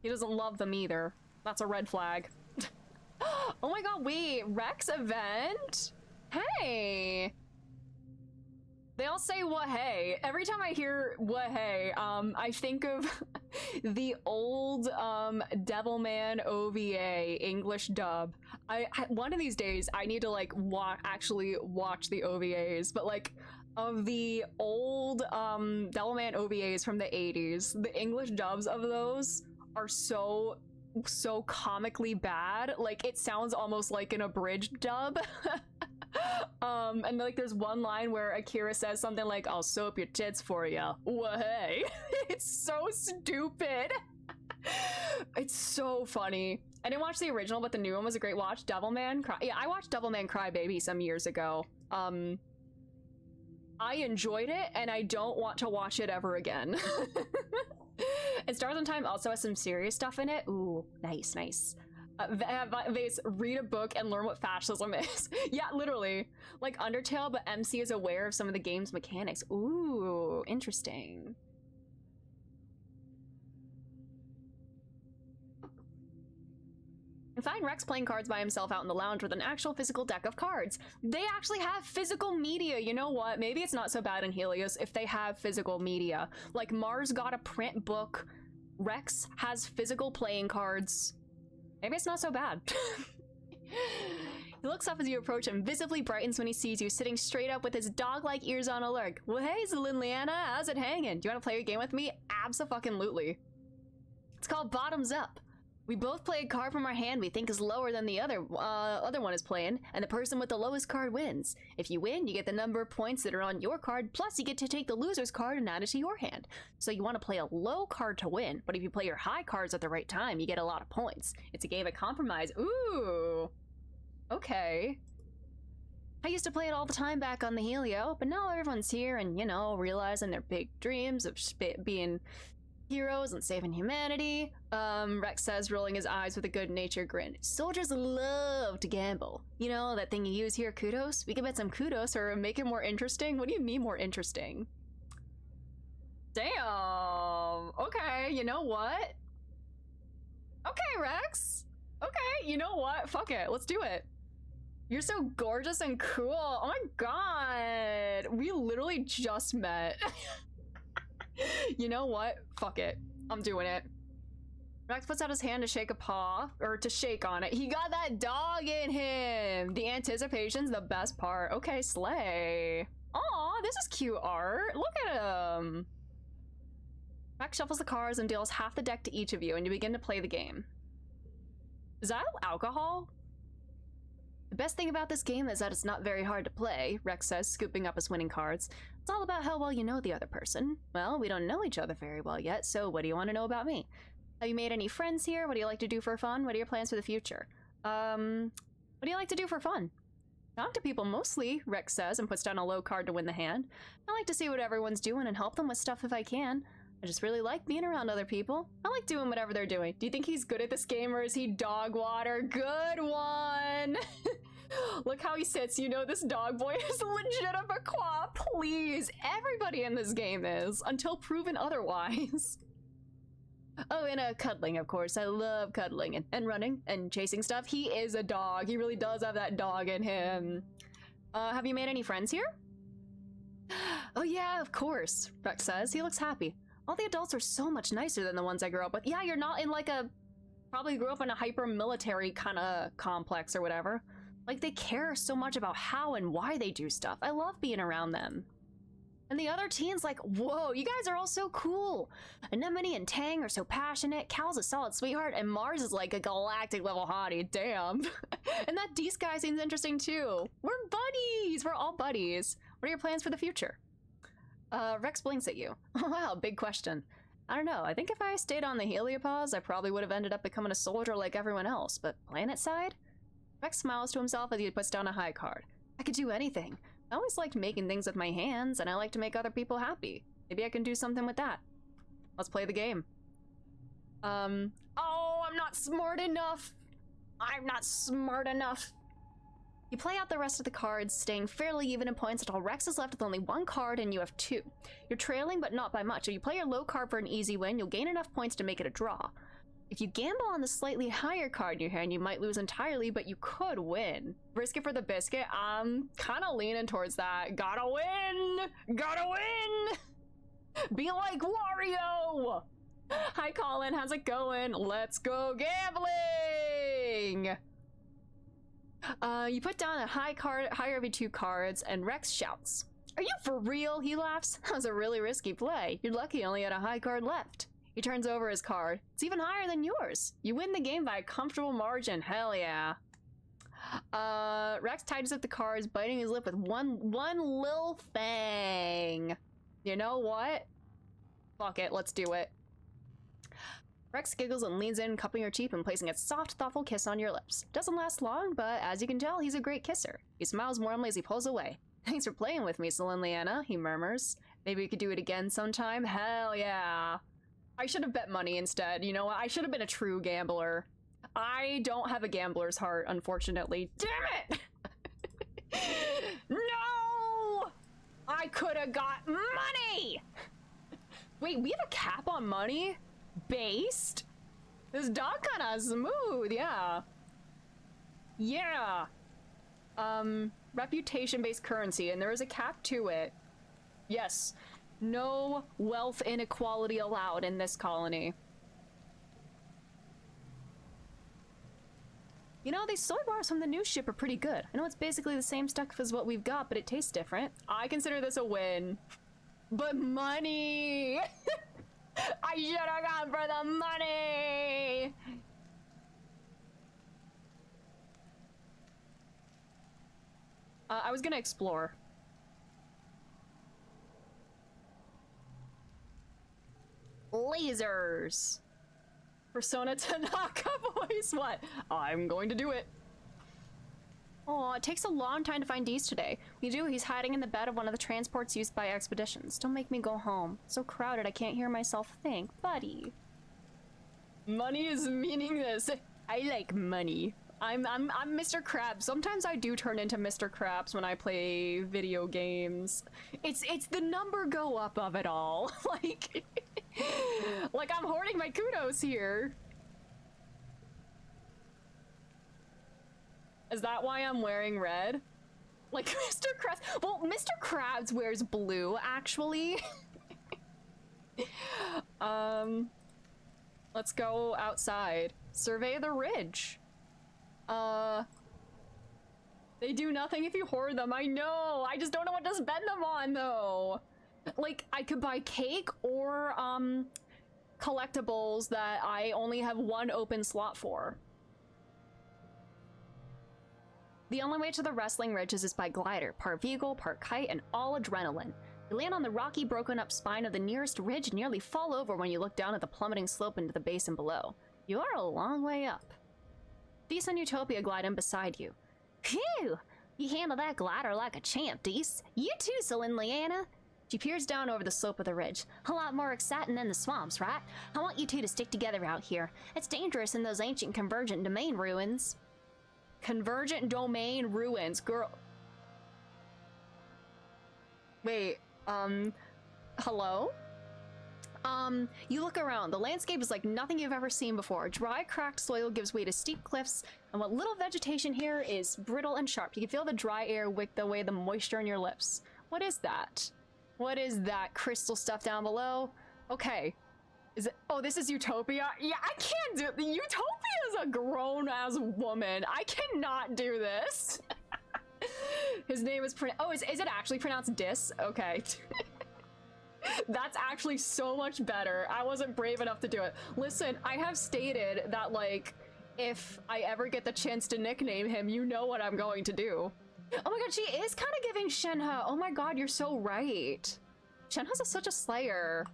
he doesn't love them either. That's a red flag. Oh my god, wait, Rex event? Hey! They all say what hey. Every time I hear what hey, I think of the old Devilman OVA English dub. I one of these days I need to actually watch the OVAs, but of the old Devilman OVAs from the 80s, the English dubs of those are so comically bad. It sounds almost like an abridged dub. And there's one line where Akira says something like, "I'll soap your tits for you." Hey. It's so stupid. It's so funny. I didn't watch the original, but the new one was a great watch. Devilman Cry. Yeah, I watched Devilman Crybaby some years ago. I enjoyed it, and I don't want to watch it ever again. And Stars on Time also has some serious stuff in it. Ooh, nice, nice. Vase, read a book and learn what fascism is. Yeah, literally. Like Undertale, but MC is aware of some of the game's mechanics. Ooh, interesting. I find Rex playing cards by himself out in the lounge with an actual physical deck of cards. They actually have physical media. You know what? Maybe it's not so bad in Helios if they have physical media. Like Mars got a print book. Rex has physical playing cards. Maybe it's not so bad. He looks up as you approach him, visibly brightens when he sees you, sitting straight up with his dog-like ears on alert. Well, hey, Zalin Liana, how's it hanging? Do you want to play a game with me? Abso-fucking-lutely. It's called Bottoms Up. We both play a card from our hand we think is lower than the other one is playing, and the person with the lowest card wins. If you win, you get the number of points that are on your card, plus you get to take the loser's card and add it to your hand. So you want to play a low card to win, but if you play your high cards at the right time, you get a lot of points. It's a game of compromise. Ooh! Okay. I used to play it all the time back on the Helio, but now everyone's here and, you know, realizing their big dreams of being heroes and saving humanity. Rex says, rolling his eyes with a good-natured grin. Soldiers love to gamble. You know, that thing you use here, kudos? We can bet some kudos or make it more interesting. What do you mean more interesting? Damn. Okay, you know what? Okay, Rex. Okay, you know what? Fuck it. Let's do it. You're so gorgeous and cool. Oh my god. We literally just met. You know what? Fuck it. I'm doing it. Rex puts out his hand to shake a paw, or to shake on it. He got that dog in him! The anticipation's the best part. Okay, slay. Aw, this is cute art. Look at him. Rex shuffles the cards and deals half the deck to each of you, and you begin to play the game. Is that alcohol? The best thing about this game is that it's not very hard to play, Rex says, scooping up his winning cards. It's all about how well you know the other person. Well, we don't know each other very well yet, so what do you want to know about me? Have you made any friends here? What do you like to do for fun? What are your plans for the future? What do you like to do for fun? Talk to people mostly, Rex says, and puts down a low card to win the hand. I like to see what everyone's doing and help them with stuff if I can. I just really like being around other people. I like doing whatever they're doing. Do you think he's good at this game, or is he dog water? Good one! Look how he sits. You know this dog boy is legit a Bakwa. Please. Everybody in this game is, until proven otherwise. Oh, and cuddling, of course. I love cuddling and running and chasing stuff. He is a dog. He really does have that dog in him. Have you made any friends here? Oh yeah, of course, Rex says. He looks happy. All the adults are so much nicer than the ones I grew up with. Yeah, you're not in like a... Probably grew up in a hyper-military kind of complex or whatever. Like, they care so much about how and why they do stuff. I love being around them. And the other teens, like, whoa, you guys are all so cool. Anemone and Tang are so passionate. Cal's a solid sweetheart, and Mars is like a galactic level hottie. Damn. And that Deece guy seems interesting too. We're buddies. We're all buddies. What are your plans for the future? Rex blinks at you. Oh, wow, big question. I don't know. I think if I stayed on the Heliopause, I probably would have ended up becoming a soldier like everyone else. But planet side? Rex smiles to himself as he puts down a high card. I could do anything. I always liked making things with my hands, and I like to make other people happy. Maybe I can do something with that. Let's play the game. Oh, I'm not smart enough. I'm not smart enough. You play out the rest of the cards, staying fairly even in points until Rex is left with only one card and you have two. You're trailing, but not by much. If you play your low card for an easy win, you'll gain enough points to make it a draw. If you gamble on the slightly higher card in your hand, you might lose entirely, but you could win. Risk it for the biscuit? I'm kind of leaning towards that. Gotta win! Gotta win! Be like Wario! Hi, Colin. How's it going? Let's go gambling! You put down a high card, higher of your two cards, and Rex shouts. Are you for real? He laughs. That was a really risky play. You're lucky you only had a high card left. He turns over his card. It's even higher than yours. You win the game by a comfortable margin. Hell yeah. Rex tidies up the cards, biting his lip with one lil fang. You know what? Fuck it, let's do it. Rex giggles and leans in, cupping her cheek and placing a soft, thoughtful kiss on your lips. Doesn't last long, but as you can tell, he's a great kisser. He smiles warmly as he pulls away. Thanks for playing with me, Celine Leanna, he murmurs. Maybe we could do it again sometime? Hell yeah. I should have bet money instead. You know what? I should have been a true gambler. I don't have a gambler's heart, unfortunately. Damn it! No! I could have got money! Wait, we have a cap on money? Based? This dog kinda smooth, yeah. Yeah. Reputation-based currency, and there is a cap to it. Yes. No wealth inequality allowed in this colony. You know, these soy bars from the new ship are pretty good. I know it's basically the same stuff as what we've got, but it tastes different. I consider this a win. But money! I should have gone for the money! I was gonna explore. Lasers! Persona Tanaka voice, what? I'm going to do it. Oh, it takes a long time to find Deez today. We do, he's hiding in the bed of one of the transports used by expeditions. Don't make me go home. It's so crowded I can't hear myself think. Buddy. Money is meaningless. I like money. I'm Mr. Krabs. Sometimes I do turn into Mr. Krabs when I play video games. It's the number go up of it all. like I'm hoarding my kudos here. Is that why I'm wearing red? Like Mr. Krabs. Well, Mr. Krabs wears blue, actually. Let's go outside. Survey the ridge. They do nothing if you hoard them. I know. I just don't know what to spend them on, though. Like, I could buy cake or, collectibles that I only have one open slot for. The only way to the wrestling ridges is by glider, part vehicle, part kite, and all adrenaline. You land on the rocky, broken-up spine of the nearest ridge and nearly fall over when you look down at the plummeting slope into the basin below. You are a long way up. Deez and Utopia glide in beside you. Phew! You handle that glider like a champ, Deez. You too, Celine Leanna. She peers down over the slope of the ridge. A lot more exciting than the swamps, right? I want you two to stick together out here. It's dangerous in those ancient convergent domain ruins. Convergent domain ruins, girl. Wait, hello? You look around. The landscape is like nothing you've ever seen before. Dry, cracked soil gives way to steep cliffs, and what little vegetation here is brittle and sharp. You can feel the dry air wick away the moisture in your lips. What is that? What is that crystal stuff down below? Okay. Is it? Oh, this is Utopia? Yeah, I can't do it. Utopia is a grown-ass woman. I cannot do this. His name is oh, is it actually pronounced Dis? Okay. That's actually so much better. I wasn't brave enough to do it. Listen, I have stated that, like, if I ever get the chance to nickname him, you know what I'm going to do. Oh my god, she is kind of giving Shenhe. Oh my god, you're so right. Shenhe's such a slayer.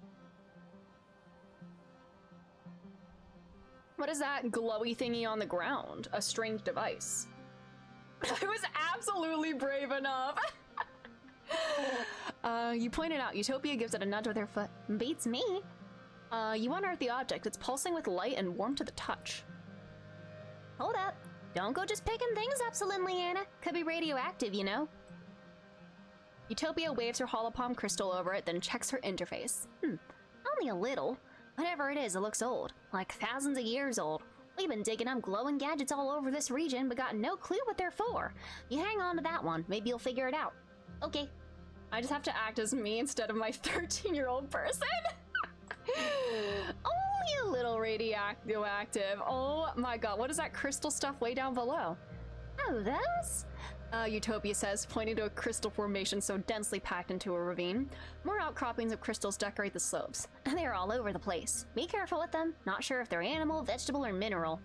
What is that glowy thingy on the ground? A strange device. I was absolutely brave enough. You pointed out. Utopia gives it a nudge with her foot. Beats me. You unearth the object. It's pulsing with light and warm to the touch. Hold up. Don't go just picking things up, Celine Leanna. Could be radioactive, you know. Utopia waves her holopalm crystal over it, then checks her interface. Only a little. Whatever it is, it looks old. Like thousands of years old. We've been digging up glowing gadgets all over this region, but got no clue what they're for. You hang on to that one. Maybe you'll figure it out. Okay. I just have to act as me instead of my 13-year-old person? Only a little radioactive. Oh my god, what is that crystal stuff way down below? Oh, those? Utopia says, pointing to a crystal formation so densely packed into a ravine. More outcroppings of crystals decorate the slopes. They're all over the place. Be careful with them. Not sure if they're animal, vegetable, or mineral.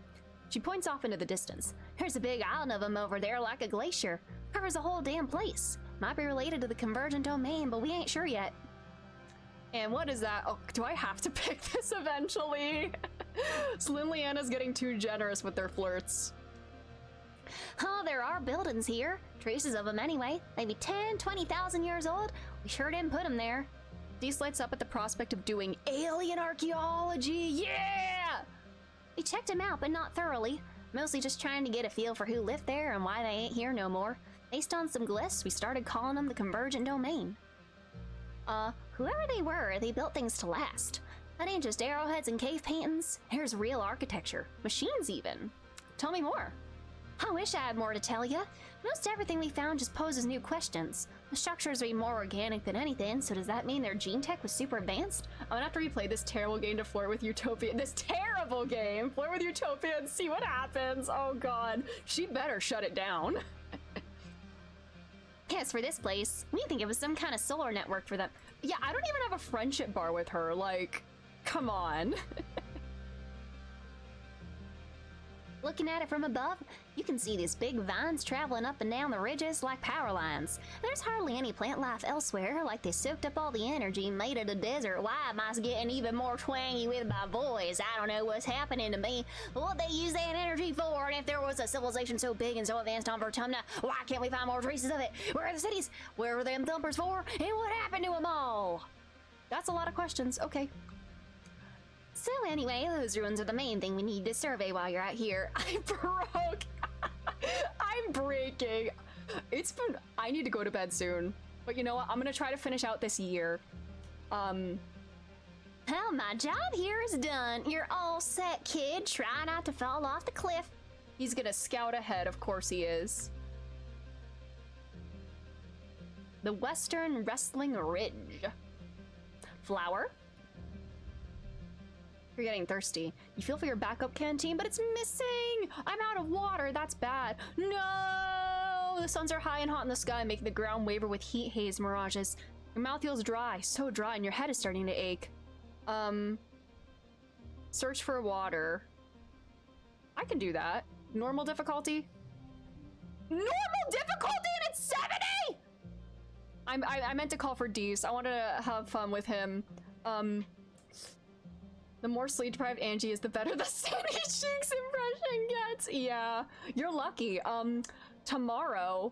She points off into the distance. There's a big island of them over there like a glacier. Covers a whole damn place. Might be related to the convergent domain, but we ain't sure yet. And what is that? Oh, do I have to pick this eventually? Slim Leanna's getting too generous with their flirts. Oh, there are buildings here. Traces of them anyway. Maybe 10, 20,000 years old. We sure didn't put them there. Deece lights up at the prospect of doing alien archaeology. Yeah! We checked them out, but not thoroughly. Mostly just trying to get a feel for who lived there and why they ain't here no more. Based on some glyphs, we started calling them the Convergent Domain. Whoever they built things to last. That ain't just arrowheads and cave paintings. Here's real architecture. Machines even. Tell me more. I wish I had more to tell you. Most everything we found just poses new questions. The structures are more organic than anything, so does that mean their gene tech was super advanced? I'm gonna have to replay this terrible game to flirt with Utopia. This terrible game! Flirt with Utopia and see what happens. Oh god. She better shut it down. As for this place, we think it was some kind of solar network for them. Yeah, I don't even have a friendship bar with her. Like, come on. Looking at it from above, you can see these big vines traveling up and down the ridges like power lines. There's hardly any plant life elsewhere, like they soaked up all the energy made of the desert. Why am I getting even more twangy with my voice? I don't know what's happening to me. What they use that energy for? And if there was a civilization so big and so advanced on Vertumna, why can't we find more traces of it? Where are the cities? Where were them thumpers for? And what happened to them all? That's a lot of questions. Okay. So anyway, those ruins are the main thing we need to survey while you're out here. I broke. I'm breaking. It's been. I need to go to bed soon. But you know what? I'm gonna try to finish out this year. Well, my job here is done. You're all set, kid. Try not to fall off the cliff. He's gonna scout ahead. Of course he is. The Western Wrestling Ridge. Flower. You're getting thirsty. You feel for your backup canteen, but it's missing! I'm out of water, that's bad. No! The suns are high and hot in the sky, making the ground waver with heat haze mirages. Your mouth feels dry, so dry, and your head is starting to ache. Search for water. I can do that. Normal difficulty? Normal difficulty and it's 70?! I meant to call for Deece. I wanted to have fun with him. The more sleep-deprived Angie is, the better the Sandy Cheeks impression gets. Yeah, you're lucky. Tomorrow,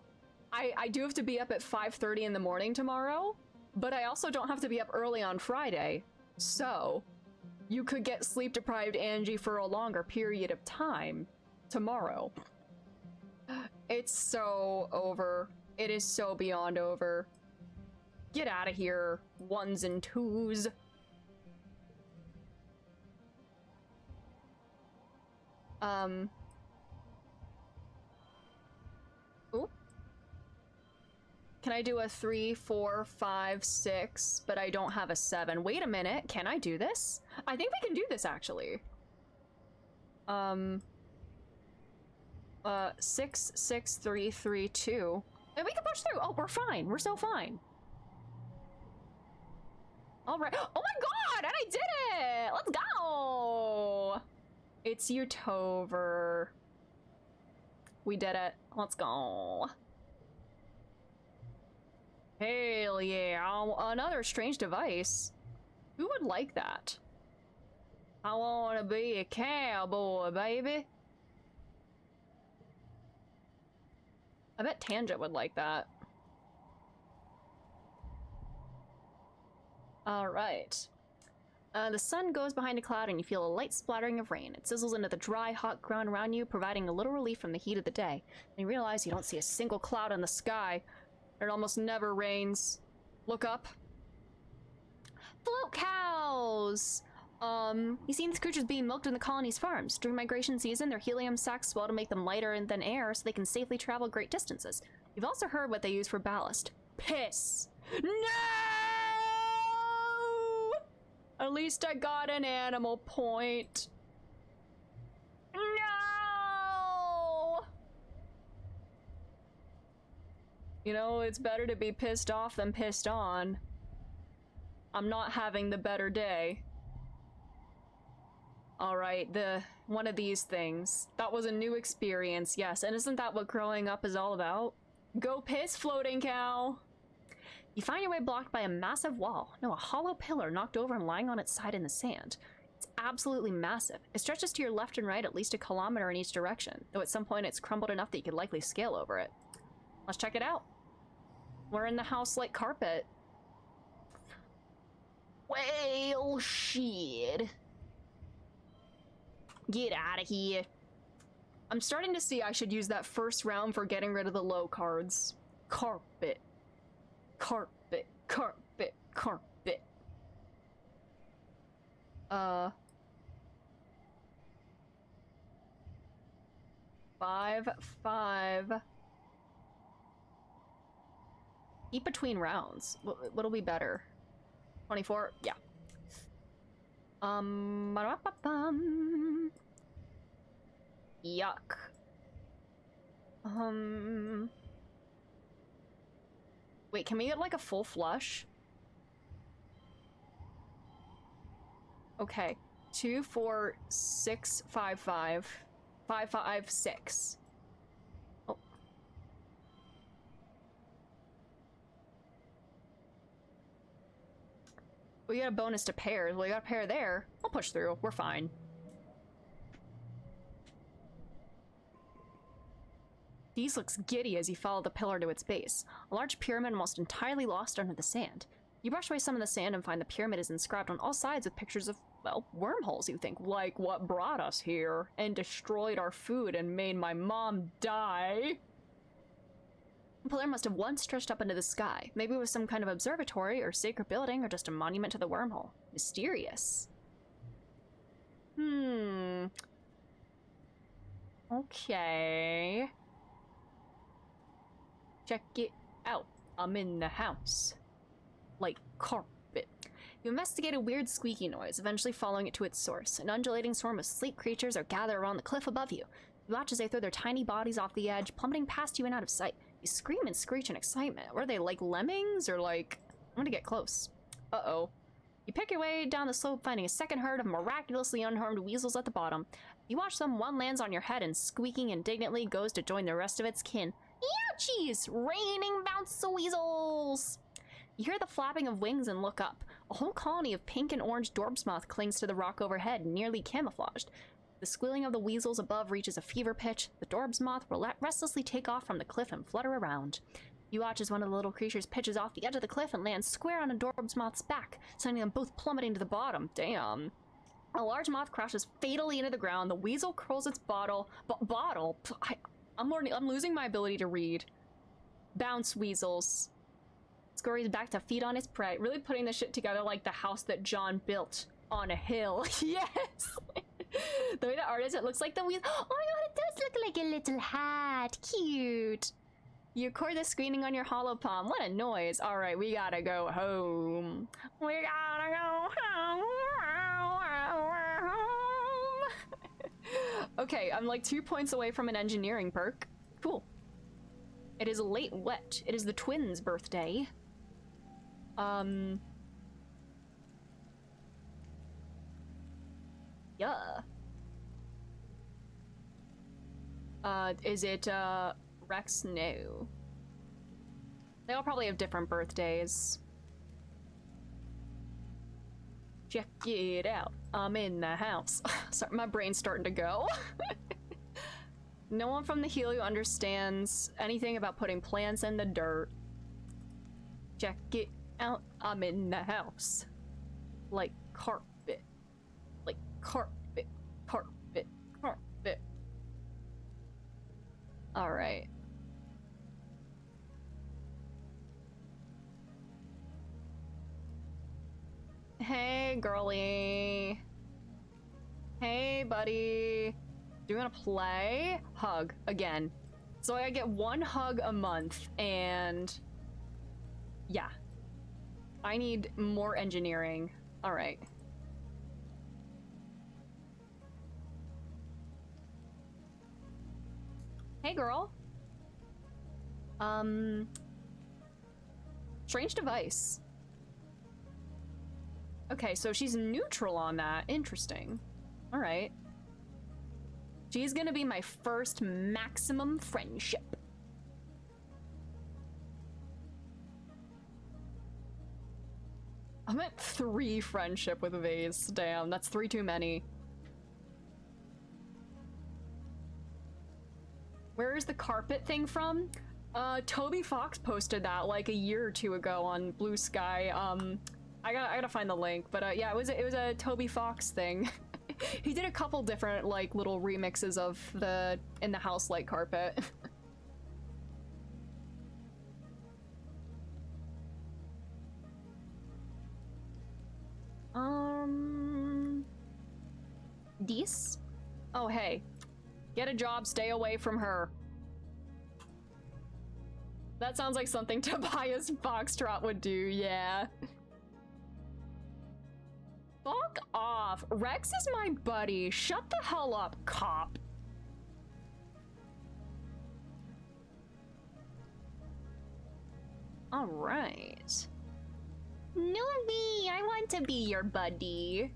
I do have to be up at 5:30 in the morning tomorrow, but I also don't have to be up early on Friday. So, you could get sleep-deprived Angie for a longer period of time tomorrow. It's so over. It is so beyond over. Get out of here, ones and twos. Ooh. Can I do a 3, 4, 5, 6, but I don't have a 7? Wait a minute, can I do this? I think we can do this, actually. 6, 6, 3, 3, 2. And we can push through! Oh, we're fine. We're so fine. Alright. Oh my god! And I did it! Let's go! It's Utover. We did it. Let's go. Hell yeah. Another strange device. Who would like that? I want to be a cowboy, baby. I bet Tangent would like that. Alright. The sun goes behind a cloud and you feel a light splattering of rain. It sizzles into the dry, hot ground around you, providing a little relief from the heat of the day. And you realize you don't see a single cloud in the sky. It almost never rains. Look up. Float cows! You see these creatures being milked in the colony's farms. During migration season, their helium sacs swell to make them lighter than air so they can safely travel great distances. You've also heard what they use for ballast. Piss! No! At least I got an animal point. No! You know, it's better to be pissed off than pissed on. I'm not having the better day. Alright, one of these things. That was a new experience, yes. And isn't that what growing up is all about? Go piss, floating cow! You find your way blocked by a massive wall. No, a hollow pillar knocked over and lying on its side in the sand. It's absolutely massive. It stretches to your left and right at least 1 kilometer in each direction, though at some point it's crumbled enough that you could likely scale over it. Let's check it out. We're in the house like carpet. Well, shit. Get out of here. I'm starting to see I should use that first round for getting rid of the low cards. Carpet. Carpet. Carpet. Carpet. 5, 5. Eat between rounds. What'll be better? 24? Yeah. Ba-da-ba-bum. Yuck. Wait, can we get like a full flush? Okay. 2, 4, 6, 5, 5. 5, 5, 6. Oh. We got a bonus to pairs. Well, we got a pair there. I'll push through. We're fine. Dees looks giddy as you follow the pillar to its base. A large pyramid almost entirely lost under the sand. You brush away some of the sand and find the pyramid is inscribed on all sides with pictures of, well, wormholes, you think. Like what brought us here and destroyed our food and made my mom die. The pillar must have once stretched up into the sky. Maybe it was some kind of observatory or sacred building or just a monument to the wormhole. Mysterious. Okay. Check it out. I'm in the house. Like carpet. You investigate a weird squeaky noise, eventually following it to its source. An undulating swarm of sleek creatures are gathered around the cliff above you. You watch as they throw their tiny bodies off the edge, plummeting past you and out of sight. You scream and screech in excitement. Were they like lemmings or like... I'm gonna get close. Uh-oh. You pick your way down the slope, finding a second herd of miraculously unharmed weasels at the bottom. You watch them, one lands on your head and squeaking indignantly goes to join the rest of its kin. Ouchies! Raining bounce weasels! You hear the flapping of wings and look up. A whole colony of pink and orange dorbs moth clings to the rock overhead, nearly camouflaged. The squealing of the weasels above reaches a fever pitch. The dorbs moth will restlessly take off from the cliff and flutter around. You watch as one of the little creatures pitches off the edge of the cliff and lands square on a dorbs moth's back, sending them both plummeting to the bottom. Damn. A large moth crashes fatally into the ground. The weasel curls its bottle. I'm losing my ability to read. Bounce weasels. Scurries back to feed on its prey, really putting this shit together like the house that John built on a hill. Yes! The way the art is, it looks like the weasel. Oh my god, it does look like a little hat. Cute. You record the screening on your hollow palm. What a noise. Alright, we gotta go home. We gotta go home. Okay, I'm like 2 points away from an engineering perk. Cool. It is late wet. It is the twins' birthday. Yeah. Is it, Rex? No. They all probably have different birthdays. Check it out. I'm in the house. Sorry, my brain's starting to go. No one from the Helio understands anything about putting plants in the dirt. Check it out. I'm in the house. Like carpet. Like carpet. Carpet. Carpet. Alright. Hey, girly. Hey, buddy. Do you want to play? Hug again. So I get 1 hug a month, and yeah. I need more engineering. All right. Hey, girl. Strange device. Okay, so she's neutral on that. Interesting. All right. She's gonna be my first maximum friendship. I'm at 3 friendship with Vase. Damn, that's 3 too many. Where is the carpet thing from? Toby Fox posted that like a year or 2 ago on Blue Sky. I gotta find the link, but yeah, it was a Toby Fox thing. He did a couple different like little remixes of the In the House light carpet. Dees? Oh hey, get a job, stay away from her. That sounds like something Tobias Foxtrot would do, yeah. Fuck off. Rex is my buddy. Shut the hell up, cop. All right. Novi, I want to be your buddy.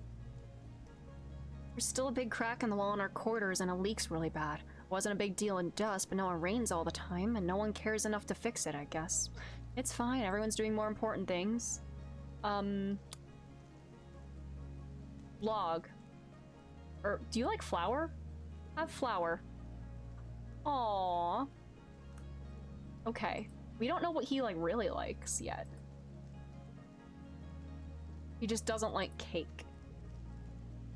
There's still a big crack in the wall in our quarters and it leaks really bad. Wasn't a big deal in dust, but now it rains all the time and no one cares enough to fix it, I guess. It's fine, everyone's doing more important things. Log. Or, do you like flour? Have flour. Aww. Okay. We don't know what he, like, really likes yet. He just doesn't like cake.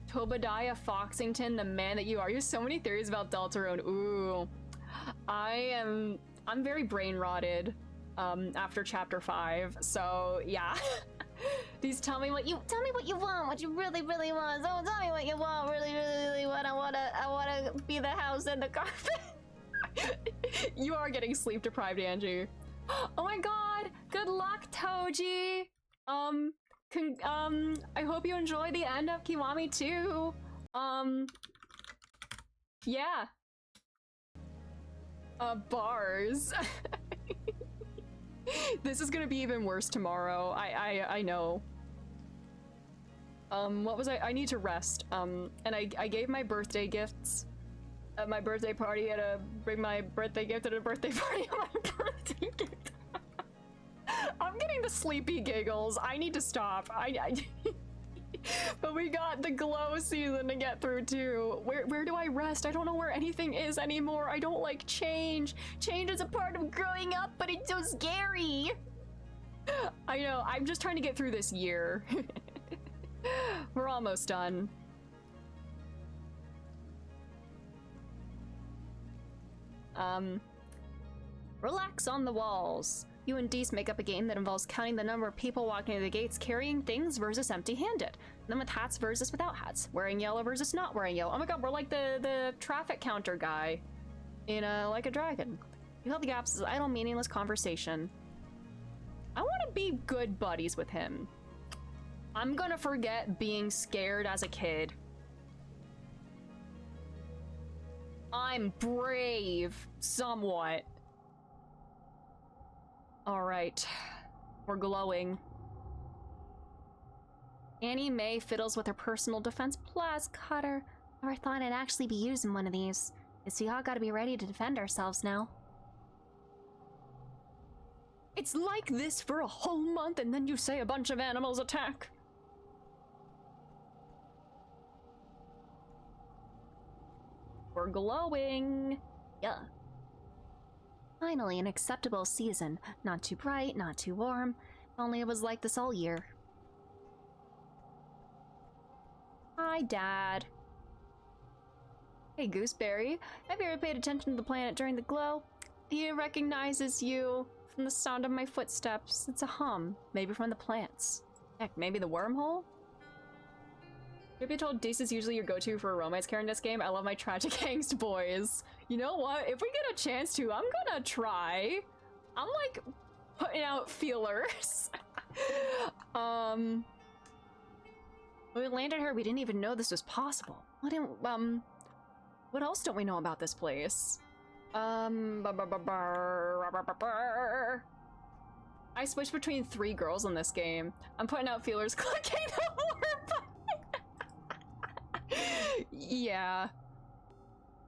Tobadiah Foxington, the man that you are. You have so many theories about Deltarune. Ooh. I'm very brain rotted after chapter 5, so yeah. These tell me what you want, what you really, really want. So tell me what you want, really, really, really want. I wanna be the house and the carpet. You are getting sleep deprived, Angie. Oh my god! Good luck, Toji! I hope you enjoy the end of Kiwami 2. Yeah. Bars. This is gonna be even worse tomorrow. I know. What was I need to rest. And I gave my birthday gifts at my birthday party. I had to bring my birthday gift at a birthday party at my birthday gift. I'm getting the sleepy giggles. I need to stop. But we got the glow season to get through too. Where do I rest? I don't know where anything is anymore. I don't like change. Change is a part of growing up, but it's so scary. I know. I'm just trying to get through this year. We're almost done. Relax on the walls. You and Dees make up a game that involves counting the number of people walking to the gates carrying things versus empty-handed. Then with hats versus without hats. Wearing yellow versus not wearing yellow. Oh my god, we're like the traffic counter guy in Like a Dragon. You fill the gaps as idle, meaningless conversation. I want to be good buddies with him. I'm gonna forget being scared as a kid. I'm brave, somewhat. All right, we're glowing. Annie Mae fiddles with her personal defense plus cutter. Never thought I'd actually be using one of these. Guess we all gotta be ready to defend ourselves now. It's like this for a whole month and then you say a bunch of animals attack. We're glowing. Yeah. Finally, an acceptable season. Not too bright, not too warm. If only it was like this all year. Hi, Dad. Hey, Gooseberry. Have you ever paid attention to the planet during the glow? He recognizes you from the sound of my footsteps. It's a hum. Maybe from the plants. Heck, maybe the wormhole? Maybe I told Dees is usually your go-to for a romance character in this game. I love my tragic angst boys. You know what? If we get a chance to, I'm gonna try. I'm like putting out feelers. When we landed here, we didn't even know this was possible. What else don't we know about this place? I switched between 3 girls in this game. I'm putting out feelers, clicking the more button. Yeah.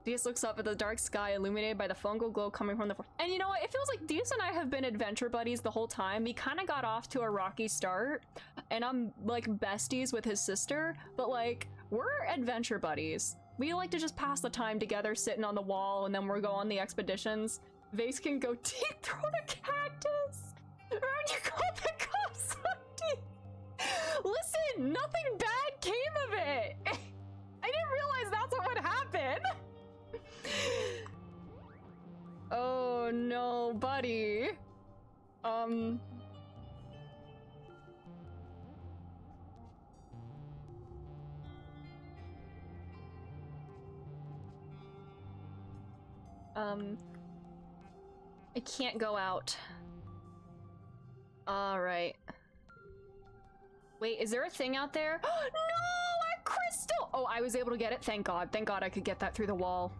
Dees looks up at the dark sky illuminated by the fungal glow coming from the forest. And you know what? It feels like Dees and I have been adventure buddies the whole time. We kind of got off to a rocky start. and I'm like besties with his sister, but like we're adventure buddies. We like to just pass the time together sitting on the wall, and then we'll go on the expeditions. Vase can go deep through a cactus. And you call the cops on deep. Listen, nothing bad came of it. I didn't realize that's what would happen. Oh no, buddy. I can't go out. Alright. Wait, is there a thing out there? No, a crystal! Oh, I was able to get it. Thank God. Thank God I could get that through the wall.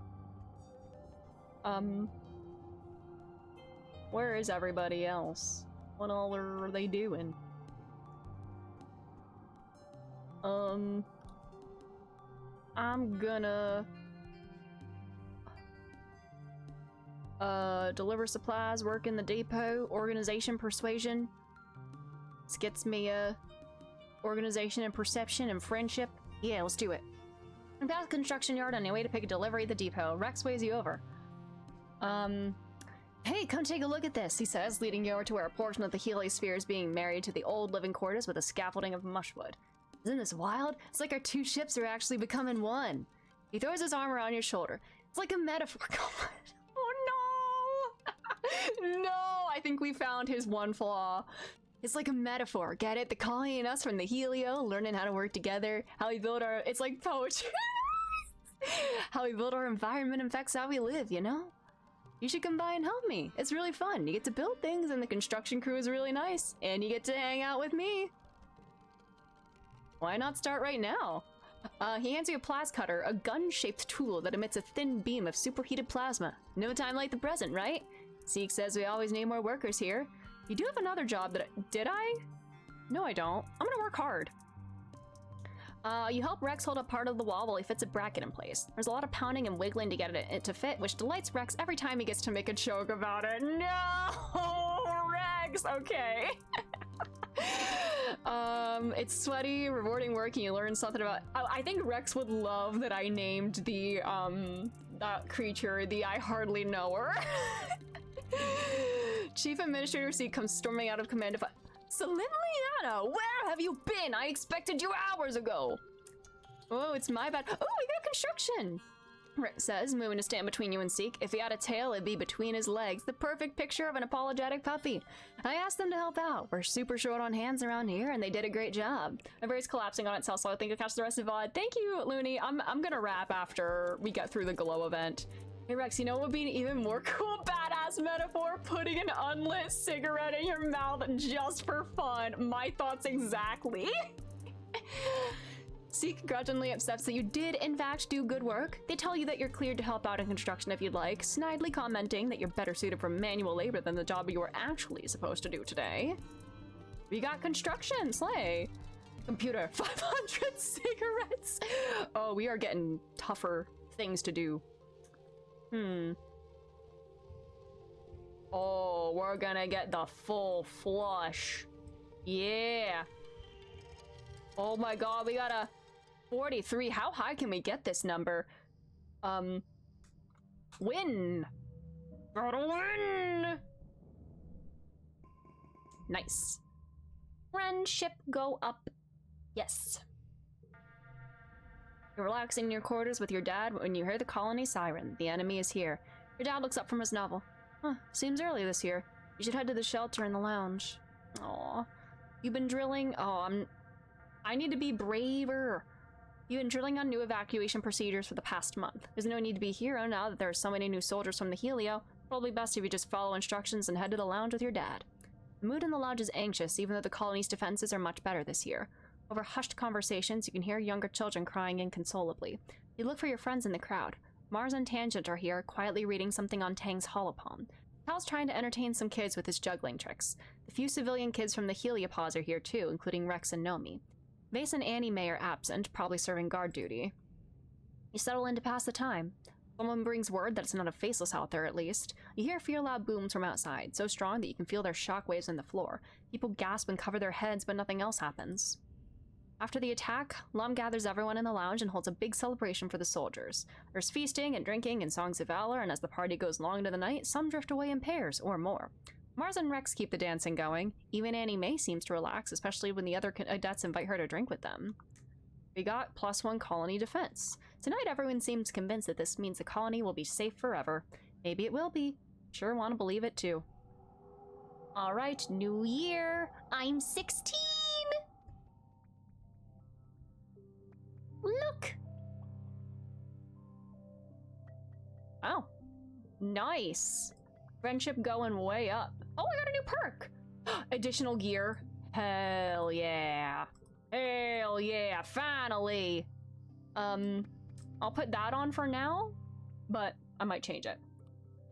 Where is everybody else? What all are they doing? I'm gonna... deliver supplies, work in the depot, organization, persuasion. This gets me, organization and perception and friendship. Yeah, let's do it. I'm past the construction yard on your way to pick a delivery at the depot. Rex ways you over. Hey, come take a look at this, he says, leading you over to where a portion of the heliosphere is being married to the old living quarters with a scaffolding of mushwood. Isn't this wild? It's like our two ships are actually becoming one. He throws his arm around your shoulder. It's like a metaphor. Oh no! No, I think we found his one flaw. It's like a metaphor. Get it? The colony and us from the Helio, learning how to work together, how we build our... It's like poetry. How we build our environment affects how we live, you know? You should come by and help me. It's really fun. You get to build things and the construction crew is really nice. And you get to hang out with me. Why not start right now? He hands you a plas cutter, a gun-shaped tool that emits a thin beam of superheated plasma. No time like the present, right? Zeke says we always need more workers here. You do have another job that did I? No, I don't. I'm gonna work hard. You help Rex hold up part of the wall while he fits a bracket in place. There's a lot of pounding and wiggling to get it to fit, which delights Rex every time he gets to make a joke about it. No, Rex. Okay. It's sweaty, rewarding work, and you learn something about... I think Rex would love that I named the, that creature the I hardly know her. Chief Administrator C comes storming out of command. Selimiana, where have you been? I expected you hours ago. Oh, it's my bad. Oh, we got construction. Rick says, moving to stand between you and Zeke. If he had a tail, it'd be between his legs. The perfect picture of an apologetic puppy. I asked them to help out. We're super short on hands around here, and they did a great job. My brain's collapsing on itself, so I think I'll catch the rest of the VOD. Thank you, Looney. I'm gonna wrap after we get through the glow event. Hey, Rex, you know what would be an even more cool badass metaphor? Putting an unlit cigarette in your mouth just for fun. My thoughts exactly. Zeke grudgingly accepts that you did, in fact, do good work. They tell you that you're cleared to help out in construction if you'd like, snidely commenting that you're better suited for manual labor than the job you were actually supposed to do today. We got construction, slay. Computer, 500 cigarettes. Oh, we are getting tougher things to do. Oh, we're gonna get the full flush. Yeah. Oh my god, we got a 43. How high can we get this number? Win. Gotta win. Nice. Friendship go up. Yes. You're relaxing in your quarters with your dad when you hear the colony siren. The enemy is here. Your dad looks up from his novel. Huh, seems early this year. You should head to the shelter in the lounge. Aw. You've been drilling? Oh, I need to be braver. You've been drilling on new evacuation procedures for the past month. There's no need to be a hero now that there are so many new soldiers from the Helio. Probably best if you just follow instructions and head to the lounge with your dad. The mood in the lounge is anxious, even though the colony's defenses are much better this year. Over hushed conversations, you can hear younger children crying inconsolably. You look for your friends in the crowd. Mars and Tangent are here, quietly reading something on Tang's holopalm. Hal's trying to entertain some kids with his juggling tricks. The few civilian kids from the Heliopause are here too, including Rex and Nomi. Mace and Annie May are absent, probably serving guard duty. You settle in to pass the time. Someone brings word that it's not a faceless out there, at least. You hear fear loud booms from outside, so strong that you can feel their shockwaves in the floor. People gasp and cover their heads, but nothing else happens. After the attack, Lum gathers everyone in the lounge and holds a big celebration for the soldiers. There's feasting and drinking and songs of valor, and as the party goes long into the night, some drift away in pairs, or more. Mars and Rex keep the dancing going. Even Annie Mae seems to relax, especially when the other cadets invite her to drink with them. We got +1 colony defense. Tonight everyone seems convinced that this means the colony will be safe forever. Maybe it will be. Sure want to believe it too. Alright, new year! I'm 16! Look! Oh. Nice! Friendship going way up. Oh, I got a new perk! Additional gear. Hell yeah. Hell yeah, finally! I'll put that on for now, but I might change it.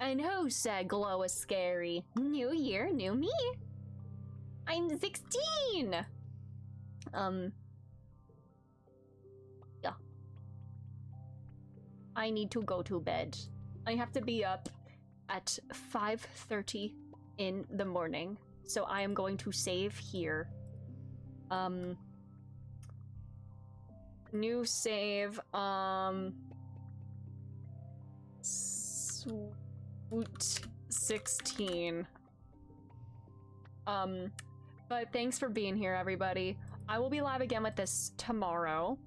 And who said glow is scary? New year, new me. I'm 16! Yeah. I need to go to bed. I have to be up at 5:30 in the morning, so I am going to save here. New save, Swoot 16. But thanks for being here, everybody. I will be live again with this tomorrow.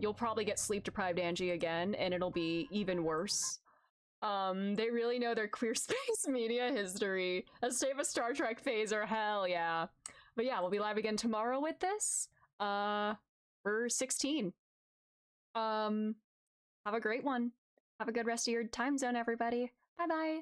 You'll probably get sleep-deprived Angie again, and it'll be even worse. They really know their queer space media history. A save a Star Trek phaser, hell yeah. But yeah, we'll be live again tomorrow with this. We're 16. Have a great one. Have a good rest of your time zone, everybody. Bye-bye.